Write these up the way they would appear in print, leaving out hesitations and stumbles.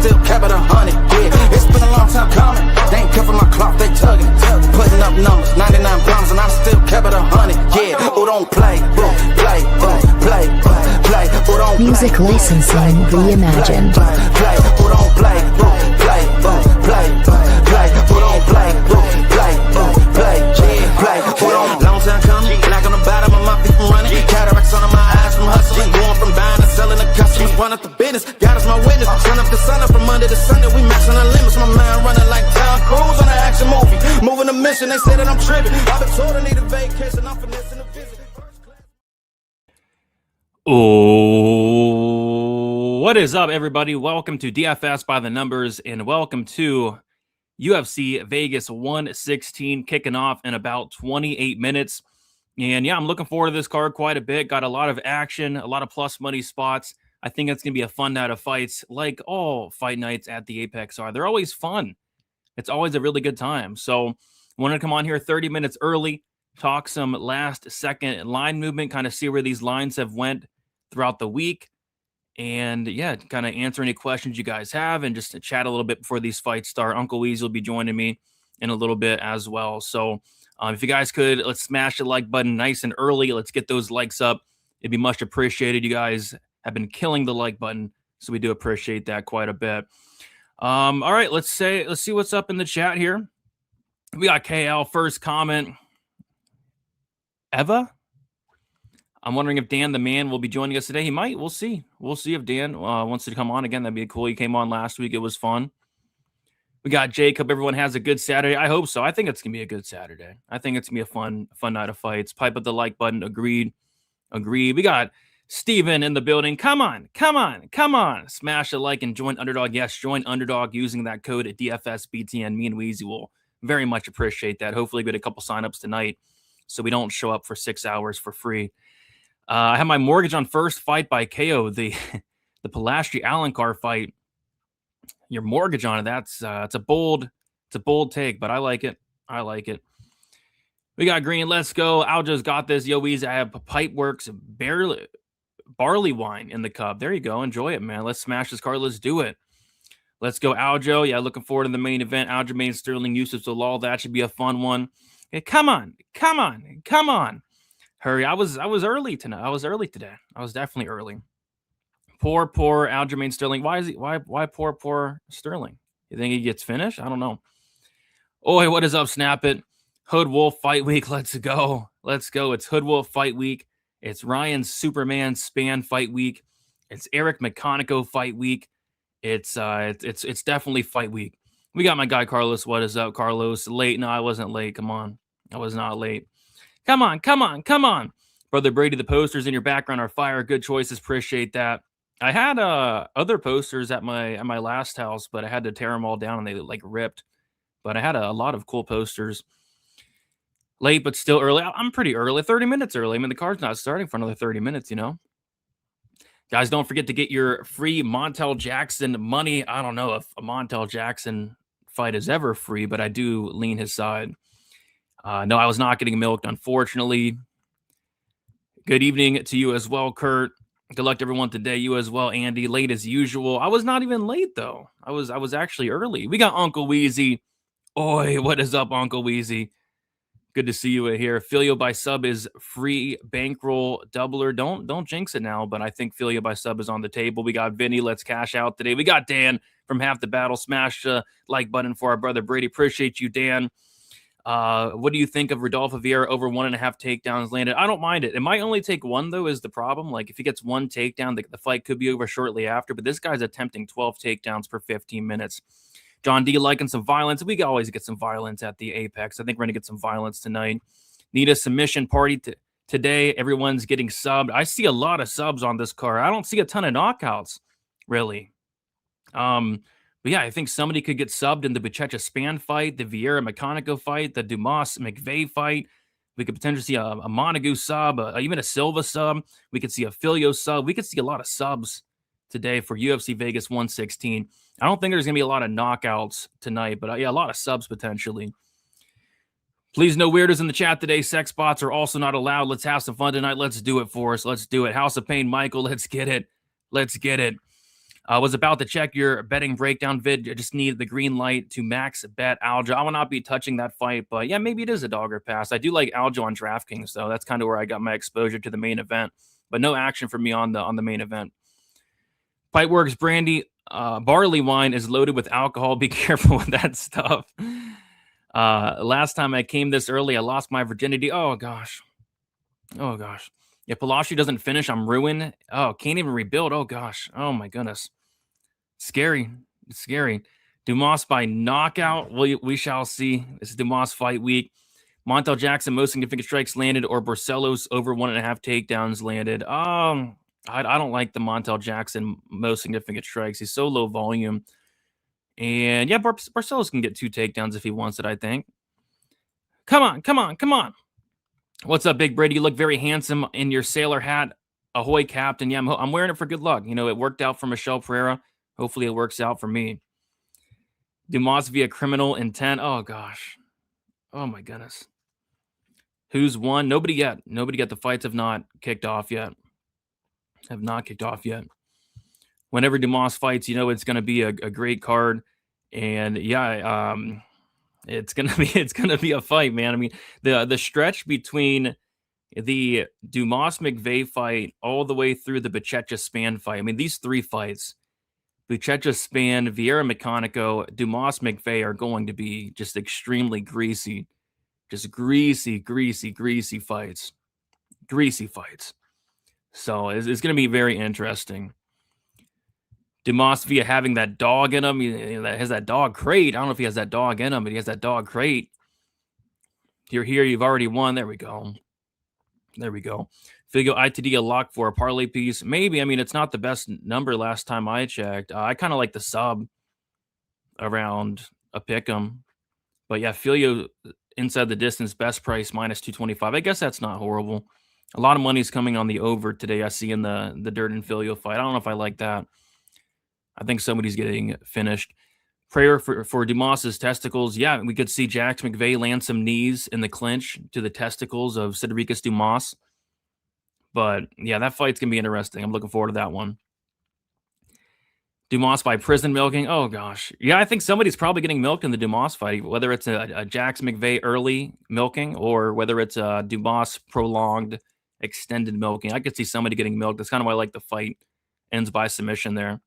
still kept it 100. Yeah, it's been a long time coming. They ain't cuffing my cloth, they tugging. Putting up numbers, 99 problems, and I still kept it 100. Yeah, who don't play, boom, play, boom, play, boom, play. Who don't music licensing reimagined. Play, who don't play, boom, play, boom, play, boom, play. Who don't play, boom, play, boom, play, play. Who don't. Long time coming, black on the bottom of my feet from running. Cataracts under my eyes from hustling. Going from buying and selling to customers. Run up the business, God is my witness. Sun up the sun up from under the sun that we maxing our limits. My mind running like Tom Cruise on an action movie. Moving a mission, they say that I'm tripping. I've been told I need a vacation, I'm finessing a visit. Oh, what is up, everybody? Welcome to DFS by the Numbers, and welcome to UFC Vegas 116, kicking off in about 28 minutes. And yeah, I'm looking forward to this card quite a bit. Got a lot of action, a lot of plus money spots. I think it's going to be a fun night of fights, like all fight nights at the Apex are. They're always fun. It's always a really good time. So I wanted to come on here 30 minutes early, talk some last second line movement, kind of see where these lines have went throughout the week. And yeah, kind of answer any questions you guys have and just to chat a little bit before these fights start. Uncle Weezy will be joining me in a little bit as well. So if you guys could, let's smash the like button nice and early. Let's get those likes up. It'd be much appreciated. You guys have been killing the like button, so we do appreciate that quite a bit. All right, let's see what's up in the chat here. We got KL first comment. Eva? I'm wondering if Dan the Man will be joining us today. He might. We'll see. We'll see if Dan wants to come on again. That'd be cool. He came on last week. It was fun. We got Jacob. Everyone has a good Saturday. I hope so. I think it's going to be a good Saturday. I think it's going to be a fun night of fights. Pipe up the like button. Agreed. We got Steven in the building. Come on. Smash a like and join Underdog. Yes, join Underdog using that code at DFSBTN. Me and Weezy will very much appreciate that. Hopefully get a couple signups tonight so we don't show up for 6 hours for free. I have my mortgage on first fight by KO, the Polastri Alencar fight. Your mortgage on it, it's a bold take, but I like it. We got green. Let's go. Aljo's got this. Yo, Weezy, I have Pipeworks barley wine in the cup. There you go. Enjoy it, man. Let's smash this card. Let's do it. Let's go, Aljo. Yeah, looking forward to the main event. Aljamain, Sterling, Youssef, Zalal. That should be a fun one. Okay, come on. Hurry. I was early tonight. I was early today. I was definitely early. Poor Aljamain Sterling. Why poor Sterling? You think he gets finished? I don't know. Oi, what is up, Snap It? Hood Wolf Fight Week. Let's go. It's Hood Wolf Fight Week. It's Ryan Superman Span Fight Week. It's Eric Meccanico Fight Week. It's definitely Fight Week. We got my guy Carlos. What is up, Carlos? Late? No, I wasn't late. Come on. I was not late. Come on. Brother Brady, the posters in your background are fire. Good choices. Appreciate that. I had other posters at my last house, but I had to tear them all down and they like ripped. But I had a lot of cool posters. Late, but still early. I'm pretty early, 30 minutes early. I mean, the card's not starting for another 30 minutes, you know? Guys, don't forget to get your free Montel Jackson money. I don't know if a Montel Jackson fight is ever free, but I do lean his side. No, I was not getting milked, unfortunately. Good evening to you as well, Kurt. Good luck to everyone today. You as well, Andy. Late as usual. I was not even late, though. I was actually early. We got Uncle Weezy. Oi, what is up, Uncle Weezy? Good to see you here. Filio by sub is free bankroll doubler. Don't jinx it now, but I think Filio by sub is on the table. We got Vinny. Let's cash out today. We got Dan from Half the Battle. Smash the like button for our brother Brady. Appreciate you, Dan. What do you think of Rodolfo Vieira over 1.5 takedowns landed? I don't mind it. It might only take one, though, is the problem. Like, if he gets one takedown, the fight could be over shortly after. But this guy's attempting 12 takedowns per 15 minutes. John D liking some violence. We can always get some violence at the Apex. I think we're going to get some violence tonight. Need a submission party today. Everyone's getting subbed. I see a lot of subs on this card. I don't see a ton of knockouts, really. But yeah, I think somebody could get subbed in the Buchecha Span fight, the Vieira Meccanico fight, the Dumas McVey fight. We could potentially see a Montague sub, even a Silva sub. We could see a Filio sub. We could see a lot of subs today for UFC Vegas 116. I don't think there's going to be a lot of knockouts tonight, but yeah, a lot of subs potentially. Please no weirdos in the chat today. Sex bots are also not allowed. Let's have some fun tonight. Let's do it for us. Let's do it. House of Pain, Michael. Let's get it. I was about to check your betting breakdown vid. I just need the green light to max bet Aljo. I will not be touching that fight, but yeah, maybe it is a dog or pass. I do like Aljo on DraftKings, though. That's kind of where I got my exposure to the main event, but no action for me on the main event. Fightworks brandy barley wine is loaded with alcohol. Be careful with that stuff. Last time I came this early, I lost my virginity. Oh gosh. If Polastri doesn't finish, I'm ruined. Oh, can't even rebuild. Oh gosh. Oh my goodness. Scary. It's scary. Dumas by knockout. We shall see. This is Dumas fight week. Montel Jackson, most significant strikes landed, or Barcelos over 1.5 takedowns landed. I don't like the Montel Jackson most significant strikes. He's so low volume. And yeah, Barcelos can get 2 takedowns if he wants it, I think. Come on. What's up, Big Brady? You look very handsome in your sailor hat. Ahoy, Captain. Yeah, I'm wearing it for good luck. It worked out for Michelle Pereira. Hopefully it works out for me. Dumas via criminal intent. Oh, gosh. Oh, my goodness. Who's won? Nobody yet. The fights have not kicked off yet. Whenever Dumas fights, it's going to be a great card. And, yeah, it's gonna be a fight, man. I mean, the stretch between the Dumas McVey fight all the way through the Buchecha Span fight. I mean, these 3 fights, Buchecha Span, Vieira Meccanico, Dumas McVey, are going to be just extremely greasy. Just greasy fights. So it's going to be very interesting. Dumas via having that dog in him. He has that dog crate. I don't know if he has that dog in him, but he has that dog crate. You're here. You've already won. There we go. Filio ITD a lock for a parlay piece. Maybe. I mean, it's not the best number last time I checked. I kind of like the sub around a pick'em. But yeah, Filio inside the distance, best price -225. I guess that's not horrible. A lot of money's coming on the over today. I see in the Durden Filio fight. I don't know if I like that. I think somebody's getting finished. Prayer for Dumas's testicles. Yeah, we could see Jax McVey land some knees in the clinch to the testicles of Cedricus Dumas. But yeah, that fight's going to be interesting. I'm looking forward to that one. Dumas by prison milking. Oh, gosh. Yeah, I think somebody's probably getting milked in the Dumas fight, whether it's a Jax McVey early milking or whether it's a Dumas prolonged extended milking. I could see somebody getting milked. That's kind of why I like the fight. Ends by submission there.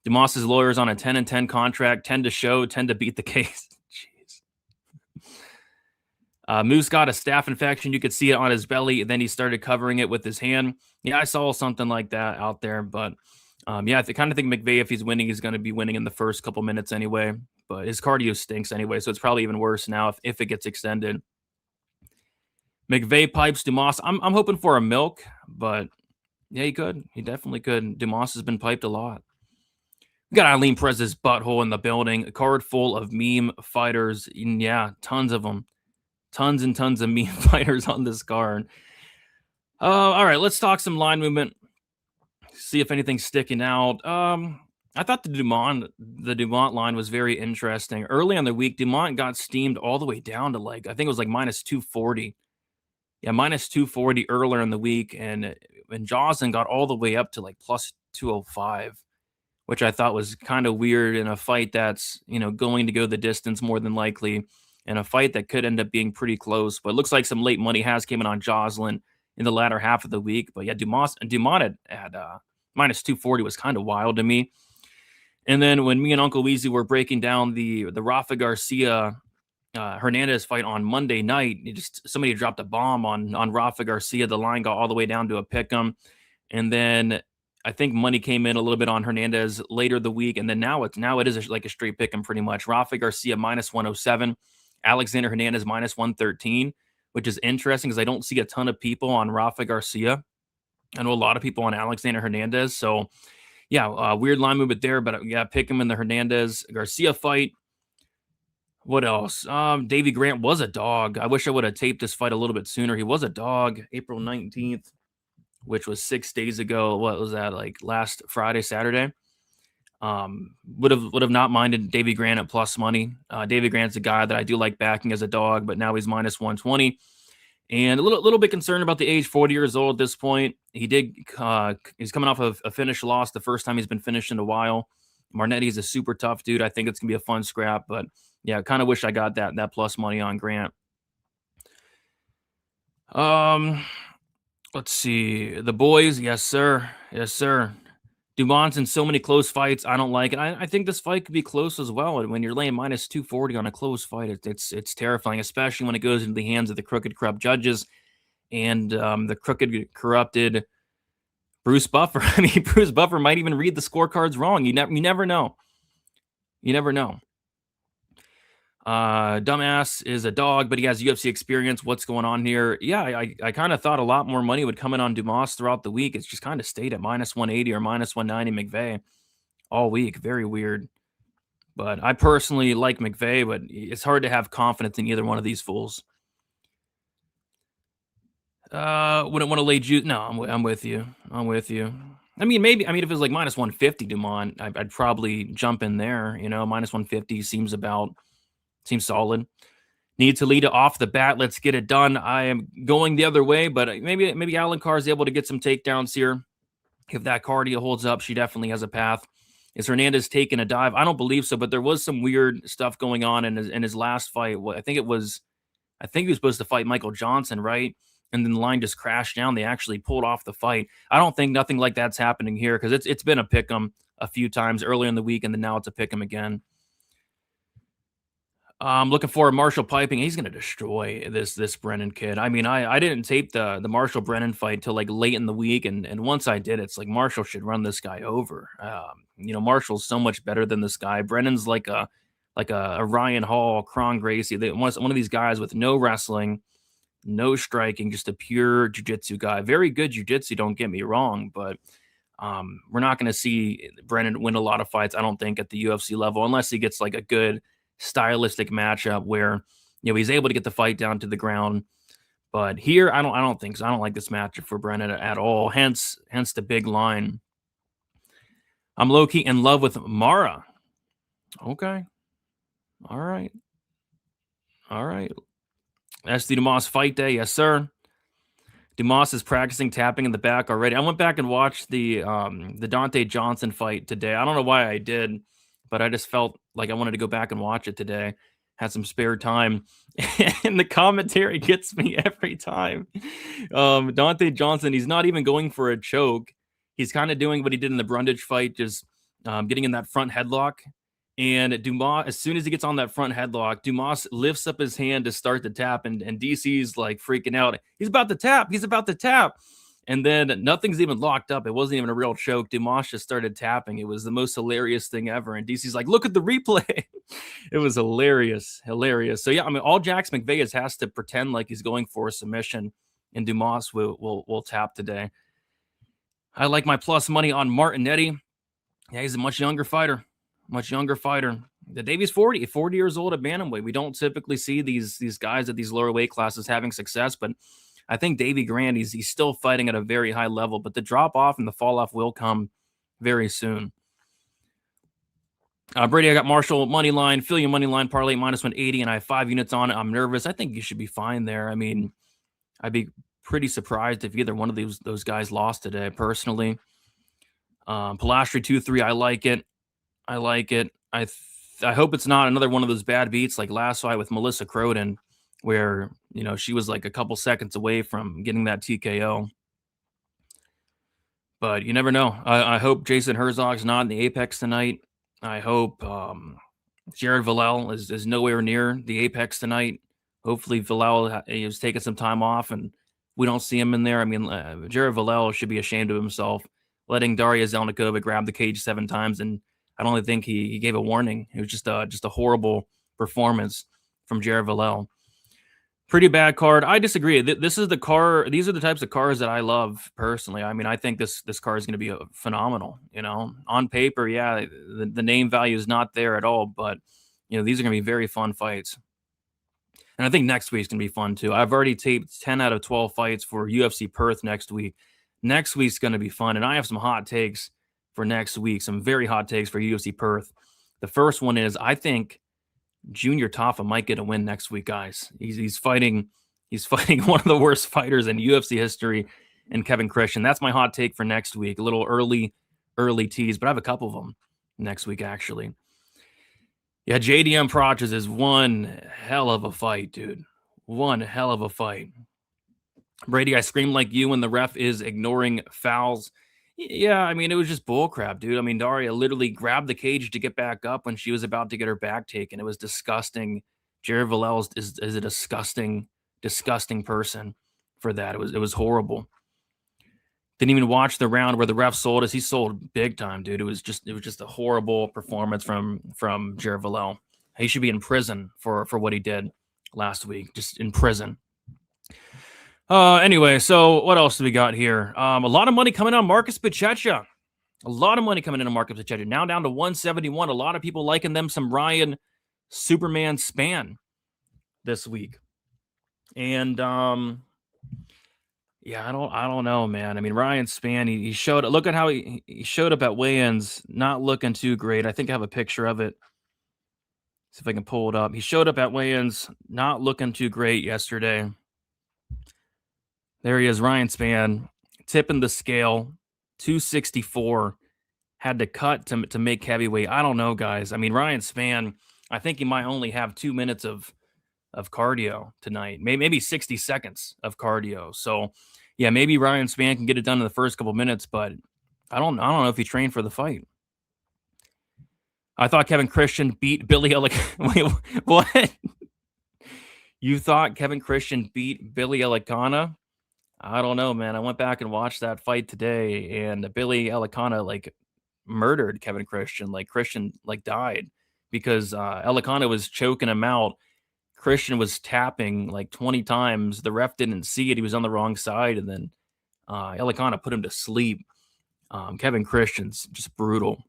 Dumas's lawyers on a 10-10 contract, 10 to show, 10 to beat the case. Jeez. Moose got a staph infection. You could see it on his belly. Then he started covering it with his hand. Yeah, I saw something like that out there. But yeah, I kind of think McVey, if he's winning, he's going to be winning in the first couple minutes anyway. But his cardio stinks anyway, so it's probably even worse now if it gets extended. McVey pipes Dumas. I'm hoping for a milk, but yeah, he could. He definitely could. Dumas has been piped a lot. We got Eileen Perez's butthole in the building. A card full of meme fighters. And yeah, tons of them. Tons and tons of meme fighters on this card. All right, let's talk some line movement. See if anything's sticking out. I thought the Dumont line was very interesting. Early on the week, Dumont got steamed all the way down to I think it was -240. Yeah, -240 earlier in the week. And Joslin got all the way up to +205. Which I thought was kind of weird in a fight that's, going to go the distance more than likely, and a fight that could end up being pretty close. But it looks like some late money has came in on Joslin in the latter half of the week. But yeah, Dumont at -240 was kind of wild to me. And then when me and Uncle Weezy were breaking down the Rafa Garcia Hernandez fight on Monday night, somebody dropped a bomb on Rafa Garcia. The line got all the way down to a pick'em, and then I think money came in a little bit on Hernandez later the week, and then now it is a straight pick'em pretty much. Rafa Garcia -107, Alexander Hernandez -113, which is interesting because I don't see a ton of people on Rafa Garcia. I know a lot of people on Alexander Hernandez, so yeah, weird line movement there, but yeah, pick him in the Hernandez Garcia fight. What else? Davey Grant was a dog. I wish I would have taped this fight a little bit sooner. He was a dog, April 19th. Which was 6 days ago. What was that, last Friday, Saturday? Would have not minded Davey Grant at plus money. Davey Grant's a guy that I do like backing as a dog, but now he's -120. And a little bit concerned about the age, 40 years old at this point. He's coming off of a finish loss, the first time he's been finished in a while. Martinetti is a super tough dude. I think it's going to be a fun scrap, but yeah, I kind of wish I got that plus money on Grant. Let's see. The boys, yes, sir. Yes, sir. Dumas in so many close fights. I don't like it. I think this fight could be close as well. And when you're laying minus 240 on a close fight, it's terrifying, especially when it goes into the hands of the crooked, corrupt judges and the crooked, corrupted Bruce Buffer. I mean, Bruce Buffer might even read the scorecards wrong. You never know. You never know. Dumbass is a dog, but he has UFC experience. What's going on here? Yeah, I kind of thought a lot more money would come in on Dumas throughout the week. It's just kind of stayed at minus 180 or minus 190 McVey all week. Very weird. But I personally like McVey, but it's hard to have confidence in either one of these fools. Wouldn't want to lay juice. No, I'm with you. I'm with you. I mean, maybe. I mean, if it was like minus 150 Dumas, I'd probably jump in there. You know, minus 150 seems solid. Need to lead it off the bat. Let's get it done. I am going the other way, but maybe Alencar is able to get some takedowns here. If that cardio holds up, she definitely has a path. Is Hernandez taking a dive? I don't believe so, but there was some weird stuff going on in his last fight. I think he was supposed to fight Michael Johnson, right? And then the line just crashed down. They actually pulled off the fight. I don't think nothing like that's happening here because it's been a pick'em a few times earlier in the week, and then now it's a pick'em again. I'm looking for Marshall piping. He's going to destroy this Brennan kid. I mean, I didn't tape the Marshall Brennan fight till like late in the week, and once I did, it's like Marshall should run this guy over. Marshall's so much better than this guy. Brennan's like a Ryan Hall, Kron Gracie. One of these guys with no wrestling, no striking, just a pure jiu-jitsu guy. Very good jiu-jitsu, don't get me wrong, but we're not going to see Brennan win a lot of fights, I don't think, at the UFC level, unless he gets like a good stylistic matchup where he's able to get the fight down to the ground. But here, I don't think so. I don't like this matchup for Brennan at all. Hence the big line. I'm low-key in love with Mara. Okay. All right. That's the Dumas fight day. Yes, sir. Dumas is practicing tapping in the back already. I went back and watched the Dante Johnson fight today. I don't know why I did, but I just felt like I wanted to go back and watch it today. Had some spare time. And the commentary gets me every time. Dante Johnson, he's not even going for a choke. He's kind of doing what he did in the Brundage fight, just getting in that front headlock. And Dumas, as soon as he gets on that front headlock, Dumas lifts up his hand to start the tap, and DC's like freaking out. He's about to tap. And then nothing's even locked up. It wasn't even a real choke. Dumas just started tapping. It was the most hilarious thing ever. And DC's like, look at the replay. It was hilarious. So yeah, I mean, all Jax McVey has to pretend like he's going for a submission, and Dumas will tap today. I like my plus money on Martinetti. Yeah, he's a much younger fighter. The Davies 40 years old at bantamweight. We don't typically see these guys at these lower weight classes having success, but I think Davey Grant, he's still fighting at a very high level, but the drop off and the fall off will come very soon. Brady, I got Marshall money line, Filio money line, parlay minus 180, and I have 5 units on it. I'm nervous. I think you should be fine there. I mean, I'd be pretty surprised if either one of those guys lost today, personally. Polastri 2-3, I like it. I hope it's not another one of those bad beats like last fight with Melissa Croden, where she was like a couple seconds away from getting that TKO. But you never know. I hope Jason Herzog's not in the Apex tonight. I hope Jared Vallel is nowhere near the Apex tonight. Hopefully Vallel is taking some time off and we don't see him in there. I mean, Jared Vallel should be ashamed of himself, letting Daria Zelnikova grab the cage 7 times, and I don't think he gave a warning. It was just a horrible performance from Jared Vallel. Pretty bad card. I disagree. This is the car. These are the types of cars that I love personally. I mean, I think this car is going to be phenomenal. On paper, yeah, the name value is not there at all, but these are going to be very fun fights. And I think next week's going to be fun too. I've already taped 10 out of 12 fights for UFC Perth next week. Next week's going to be fun, and I have some hot takes for next week. Some very hot takes for UFC Perth. The first one is, I think Junior Tafa might get a win next week, guys. He's fighting He's fighting one of the worst fighters in UFC history in Kevin Christian. That's my hot take for next week. A little early tease, but I have a couple of them next week, actually. Yeah, JDM Proches is one hell of a fight, dude. One hell of a fight. Brady, I scream like you when the ref is ignoring fouls. Yeah, I mean, it was just bullcrap, dude. I mean, Daria literally grabbed the cage to get back up when she was about to get her back taken. It was disgusting. Jared Valel is a disgusting person for that. It was horrible. Didn't even watch the round where the ref sold us. He sold big time, dude. It was just a horrible performance from Jared Valel. He should be in prison for what he did last week. Just in prison. Anyway, so what else do we got here? A lot of money coming on Marcus Buchecha. A lot of money coming in on Marcus Buchecha. Now down to 171. A lot of people liking them some Ryan Superman Spann this week. And yeah, I don't know, man. I mean, Ryan Spann, he showed. Look at how he showed up at weigh-ins, not looking too great. I think I have a picture of it. See if I can pull it up. He showed up at weigh-ins, not looking too great yesterday. There he is, Ryan Spann, tipping the scale, 264. Had to cut to make heavyweight. I don't know, guys. I mean, Ryan Spann, I think he might only have 2 minutes of cardio tonight, maybe 60 seconds of cardio. So, yeah, maybe Ryan Spann can get it done in the first couple minutes, but I don't know if he trained for the fight. I thought Kevin Christian beat Billy Wait, what? You thought Kevin Christian beat Billy Elicana? I don't know, man. I went back and watched that fight today, and Billy Elicana murdered Kevin Christian. Christian died because Elicana was choking him out. Christian was tapping 20 times. The ref didn't see it. He was on the wrong side, and then Elicana put him to sleep. Kevin Christian's just brutal.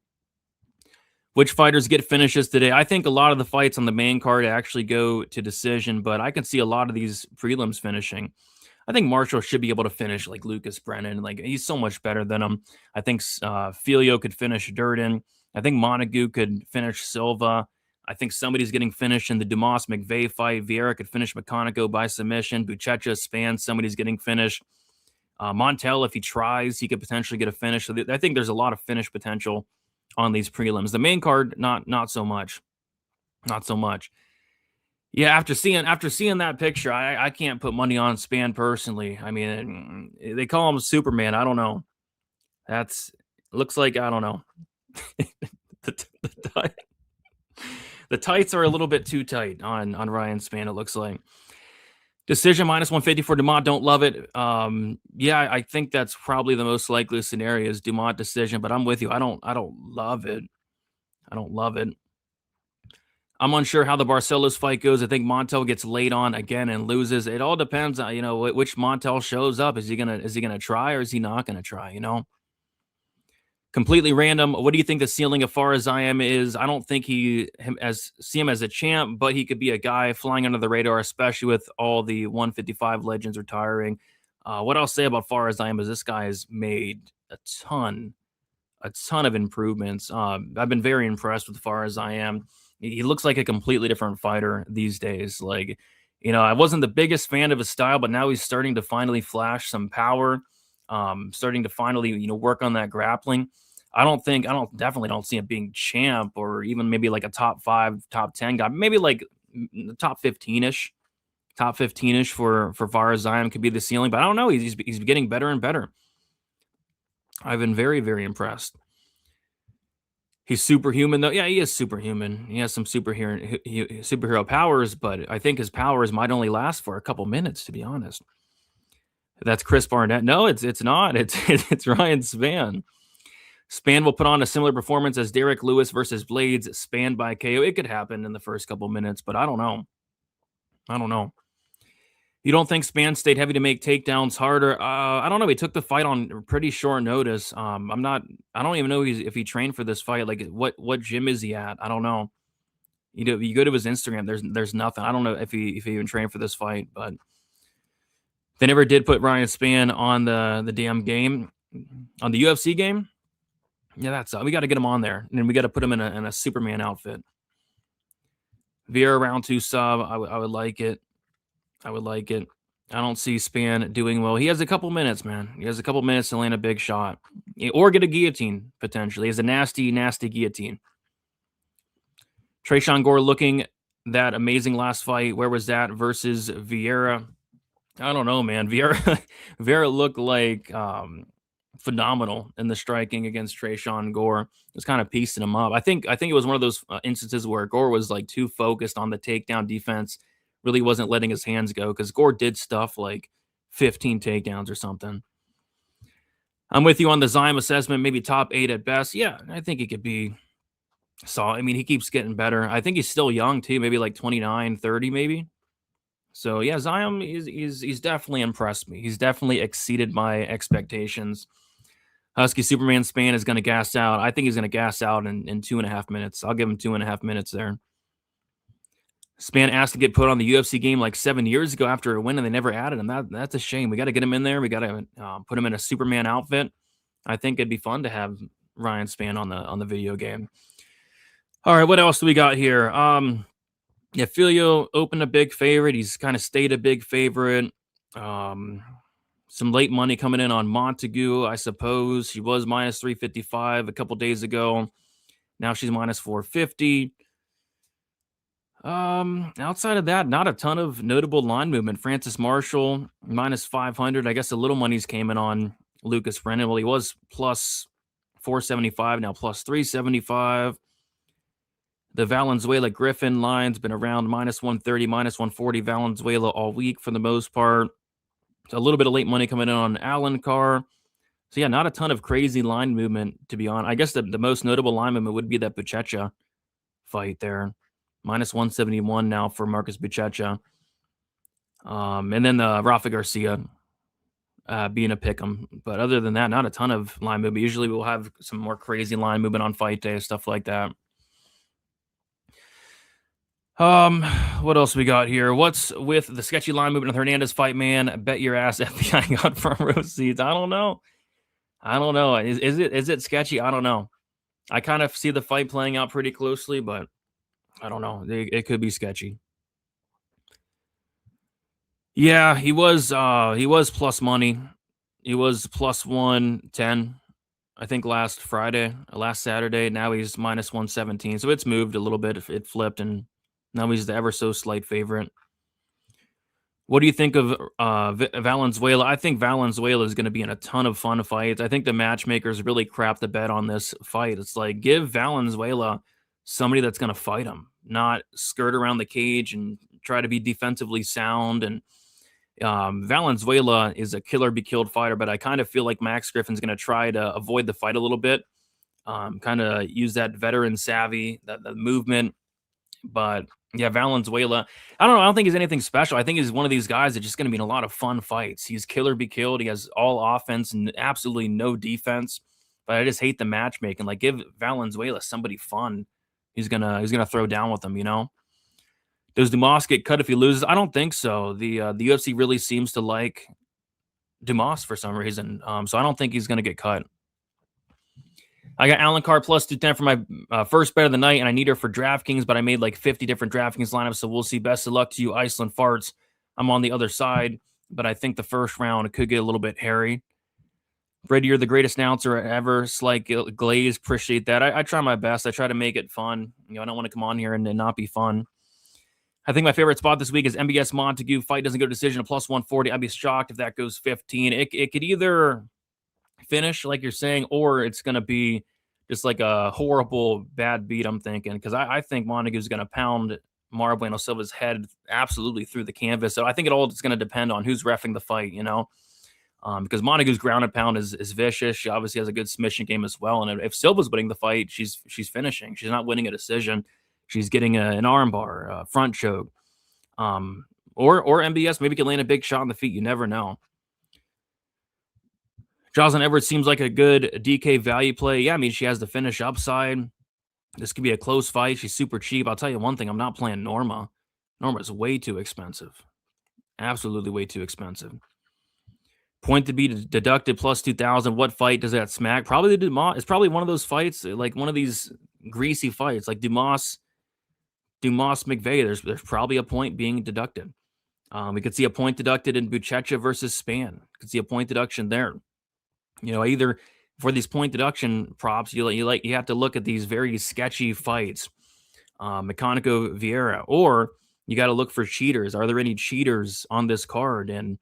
Which fighters get finishes today? I think a lot of the fights on the main card actually go to decision, but I can see a lot of these prelims finishing. I think Marshall should be able to finish like Lucas Brennan. He's so much better than him. I think Filio could finish Duran. I think Montague could finish Silva. I think somebody's getting finished in the Dumas McVey fight. Vieira could finish Meccanico by submission. Buchecha, Spann, somebody's getting finished. Montel, if he tries, he could potentially get a finish. So I think there's a lot of finish potential on these prelims. The main card, not so much. Not so much. Yeah, after seeing that picture, I can't put money on Spann personally. I mean, they call him Superman. I don't know. Looks like, I don't know. The tights are a little bit too tight on Ryan Spann, it looks like. Decision -150 for Dumas. Don't love it. Yeah, I think that's probably the most likely scenario is Dumas decision, but I'm with you. I don't love it. I don't love it. I'm unsure how the Barcelos fight goes. I think Montel gets laid on again and loses. It all depends on, which Montel shows up. Is he gonna try or is he not gonna try? Completely random. What do you think the ceiling of far as I am is? I don't think see him as a champ, but he could be a guy flying under the radar, especially with all the 155 legends retiring. What I'll say about far as I am is this guy has made a ton of improvements. I've been very impressed with far as I am. He looks like a completely different fighter these days. I wasn't the biggest fan of his style, but now he's starting to finally flash some power. Starting to finally, work on that grappling. I definitely don't see him being champ or even maybe like a top 5, top 10 guy. Maybe like top 15-ish for Farzam could be the ceiling, but I don't know. He's getting better and better. I've been very, very impressed. He's superhuman, though. Yeah, he is superhuman. He has some superhero powers, but I think his powers might only last for a couple minutes, to be honest. That's Chris Barnett. No, it's not. It's Ryan Spann. Spann will put on a similar performance as Derek Lewis versus Blades. Spann by KO. It could happen in the first couple minutes, but I don't know. You don't think Spann stayed heavy to make takedowns harder? I don't know. He took the fight on pretty short notice. I don't even know if he trained for this fight. What gym is he at? I don't know. You go to his Instagram. There's nothing. I don't know if he even trained for this fight, but they never did put Ryan Spann on the damn game, on the UFC game. Yeah, we got to get him on there, and then we got to put him in a Superman outfit. Vieira round 2 sub. I would like it. I don't see Span doing well. He has a couple minutes, man. He has a couple minutes to land a big shot. Or get a guillotine, potentially. He has a nasty, nasty guillotine. Tresean Gore looking that amazing last fight. Where was that versus Vieira? I don't know, man. Vieira looked like phenomenal in the striking against Tresean Gore. It was kind of piecing him up. I think it was one of those instances where Gore was like too focused on the takedown defense, really wasn't letting his hands go, because Gore did stuff like 15 takedowns or something. I'm with you on the Zyme assessment, maybe top 8 at best. Yeah, I think he could be solid. I mean, he keeps getting better. I think he's still young too, maybe like 29, 30 maybe. So yeah, Zion he's definitely impressed me. He's definitely exceeded my expectations. Husky Superman Span is going to gas out. I think he's going to gas out in 2.5 minutes. I'll give him 2.5 minutes there. Span asked to get put on the UFC game like 7 years ago after a win, and they never added him. That's a shame. We got to get him in there. We got to put him in a Superman outfit. I think it'd be fun to have Ryan Span on the video game. All right, what else do we got here? Yeah, Filio opened a big favorite. He's kind of stayed a big favorite. Some late money coming in on Montague, I suppose. She was minus 355 a couple days ago. Now she's minus 450. Outside of that, not a ton of notable line movement. Francis Marshall, minus 500. I guess the little money's came in on Lucas Brennan. Well, he was plus 475, now plus 375. The Valenzuela Griffin line's been around minus 130, minus 140 Valenzuela all week for the most part. So a little bit of late money coming in on Alencar. So yeah, not a ton of crazy line movement, to be honest. I guess the most notable line movement would be that Buchecha fight there. Minus 171 now for Marcus Buchecha. And then the Rafa Garcia being a pick'em. But other than that, not a ton of line movement. Usually we'll have some more crazy line movement on fight day, stuff like that. What else we got here? What's with the sketchy line movement with Hernandez fight, man? Bet your ass FBI got front row seats. I don't know. Is it sketchy? I don't know. I kind of see the fight playing out pretty closely, but I don't know. It could be sketchy. Yeah, he was plus money. He was plus 110, I think last Saturday. Now he's minus 117. So it's moved a little bit. It flipped, and now he's the ever so slight favorite. What do you think of Valenzuela? I think Valenzuela is going to be in a ton of fun fights. I think the matchmakers really crapped the bet on this fight. It's like, give Valenzuela somebody that's going to fight him, not skirt around the cage and try to be defensively sound. And Valenzuela is a killer be killed fighter, but I kind of feel like Max Griffin's going to try to avoid the fight a little bit, kind of use that veteran savvy, the movement. But yeah, Valenzuela, I don't think he's anything special. I think he's one of these guys that's just going to be in a lot of fun fights. He's killer be killed. He has all offense and absolutely no defense. But I just hate the matchmaking. Like, give Valenzuela somebody fun. He's gonna throw down with them, you know. Does Dumas get cut if he loses? I don't think so. The UFC really seems to like Dumas for some reason. So I don't think he's gonna get cut. I got Alencar plus 210 for my first bet of the night, and I need her for DraftKings, but I made like 50 different DraftKings lineups, so we'll see. Best of luck to you, Iceland Farts. I'm on the other side, but I think the first round could get a little bit hairy. Brady, you're the greatest announcer ever. Slight Glaze, appreciate that. I try my best. I try to make it fun. You know, I don't want to come on here and not be fun. I think my favorite spot this week is MBS Montague. Fight doesn't go to decision at plus 140. I'd be shocked if that goes 15. It could either finish, like you're saying, or it's going to be just like a horrible bad beat, I'm thinking, because I think Montague is going to pound Mara Bueno Silva's head absolutely through the canvas. So I think it all is going to depend on who's reffing the fight, you know, because Montague's ground and pound is vicious. She obviously has a good submission game as well. And if Silva's winning the fight, she's finishing. She's not winning a decision. She's getting an arm bar, a front choke, or MBS maybe can land a big shot on the feet. You never know. Jocelyn Edwards seems like a good DK value play. Yeah, I mean, she has the finish upside. This could be a close fight. She's super cheap. I'll tell you one thing. I'm not playing Norma. Norma's way too expensive. Absolutely way too expensive. Point to be deducted plus 2,000. What fight does that smack? Probably the Dumas. It's probably one of those fights, like one of these greasy fights, like Dumas McVey. There's probably a point being deducted. We could see a point deducted in Buchecha versus Span. Could see a point deduction there. Either for these point deduction props, you have to look at these very sketchy fights, Meccanico Vieira, or you got to look for cheaters. Are there any cheaters on this card? And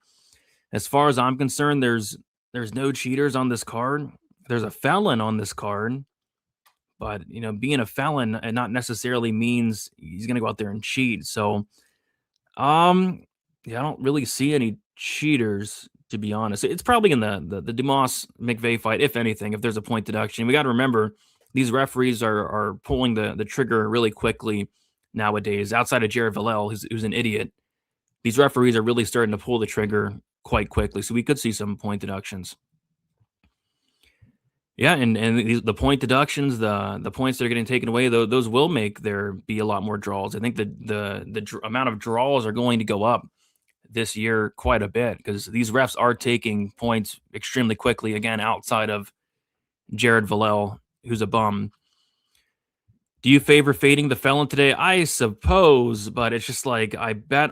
as far as I'm concerned, there's no cheaters on this card. There's a felon on this card, but being a felon and not necessarily means he's going to go out there and cheat. So, yeah, I don't really see any cheaters, to be honest. It's probably in the Dumas McVey fight, if anything, if there's a point deduction. We got to remember these referees are pulling the trigger really quickly nowadays. Outside of Jared Vallel, who's an idiot, these referees are really starting to pull the trigger quite quickly. So we could see some point deductions. Yeah, and the point deductions, the points that are getting taken away, those will make there be a lot more draws. I think the amount of draws are going to go up this year quite a bit because these refs are taking points extremely quickly, again, outside of Jared Vallel, who's a bum. Do you favor fading the felon today? I suppose, but it's just like I bet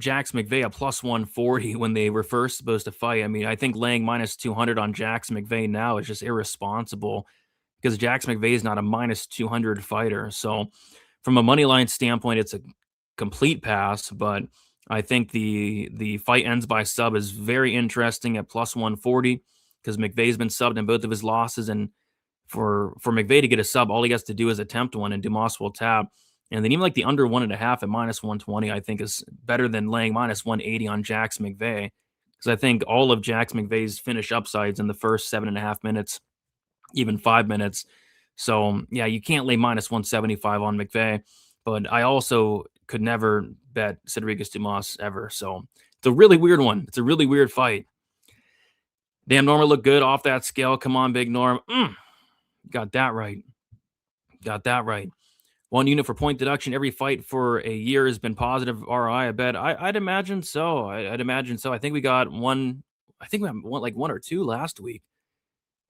Jax McVey a plus 140 when they were first supposed to fight. I mean, I think laying minus 200 on Jax McVey now is just irresponsible because Jax McVey is not a minus 200 fighter. So from a money line standpoint, it's a complete pass, but I think the fight ends by sub is very interesting at plus 140 because McVey's been subbed in both of his losses. And for McVey to get a sub, all he has to do is attempt one and Dumas will tap. And then even like the under 1.5 at minus 120, I think is better than laying minus 180 on Jax McVey. Because I think all of Jax McVey's finish upsides in the first 7.5 minutes, even 5 minutes. So yeah, you can't lay minus 175 on McVey. But I also could never bet Cedric Dumas ever. So it's a really weird one. It's a really weird fight. Damn, Norma looked good off that scale. Come on, big Norm. Got that right. Got that right. 1 unit for point deduction. Every fight for a year has been positive ROI. I bet. I'd imagine so. I'd imagine so. I think we got one. I think we had like 1 or 2 last week.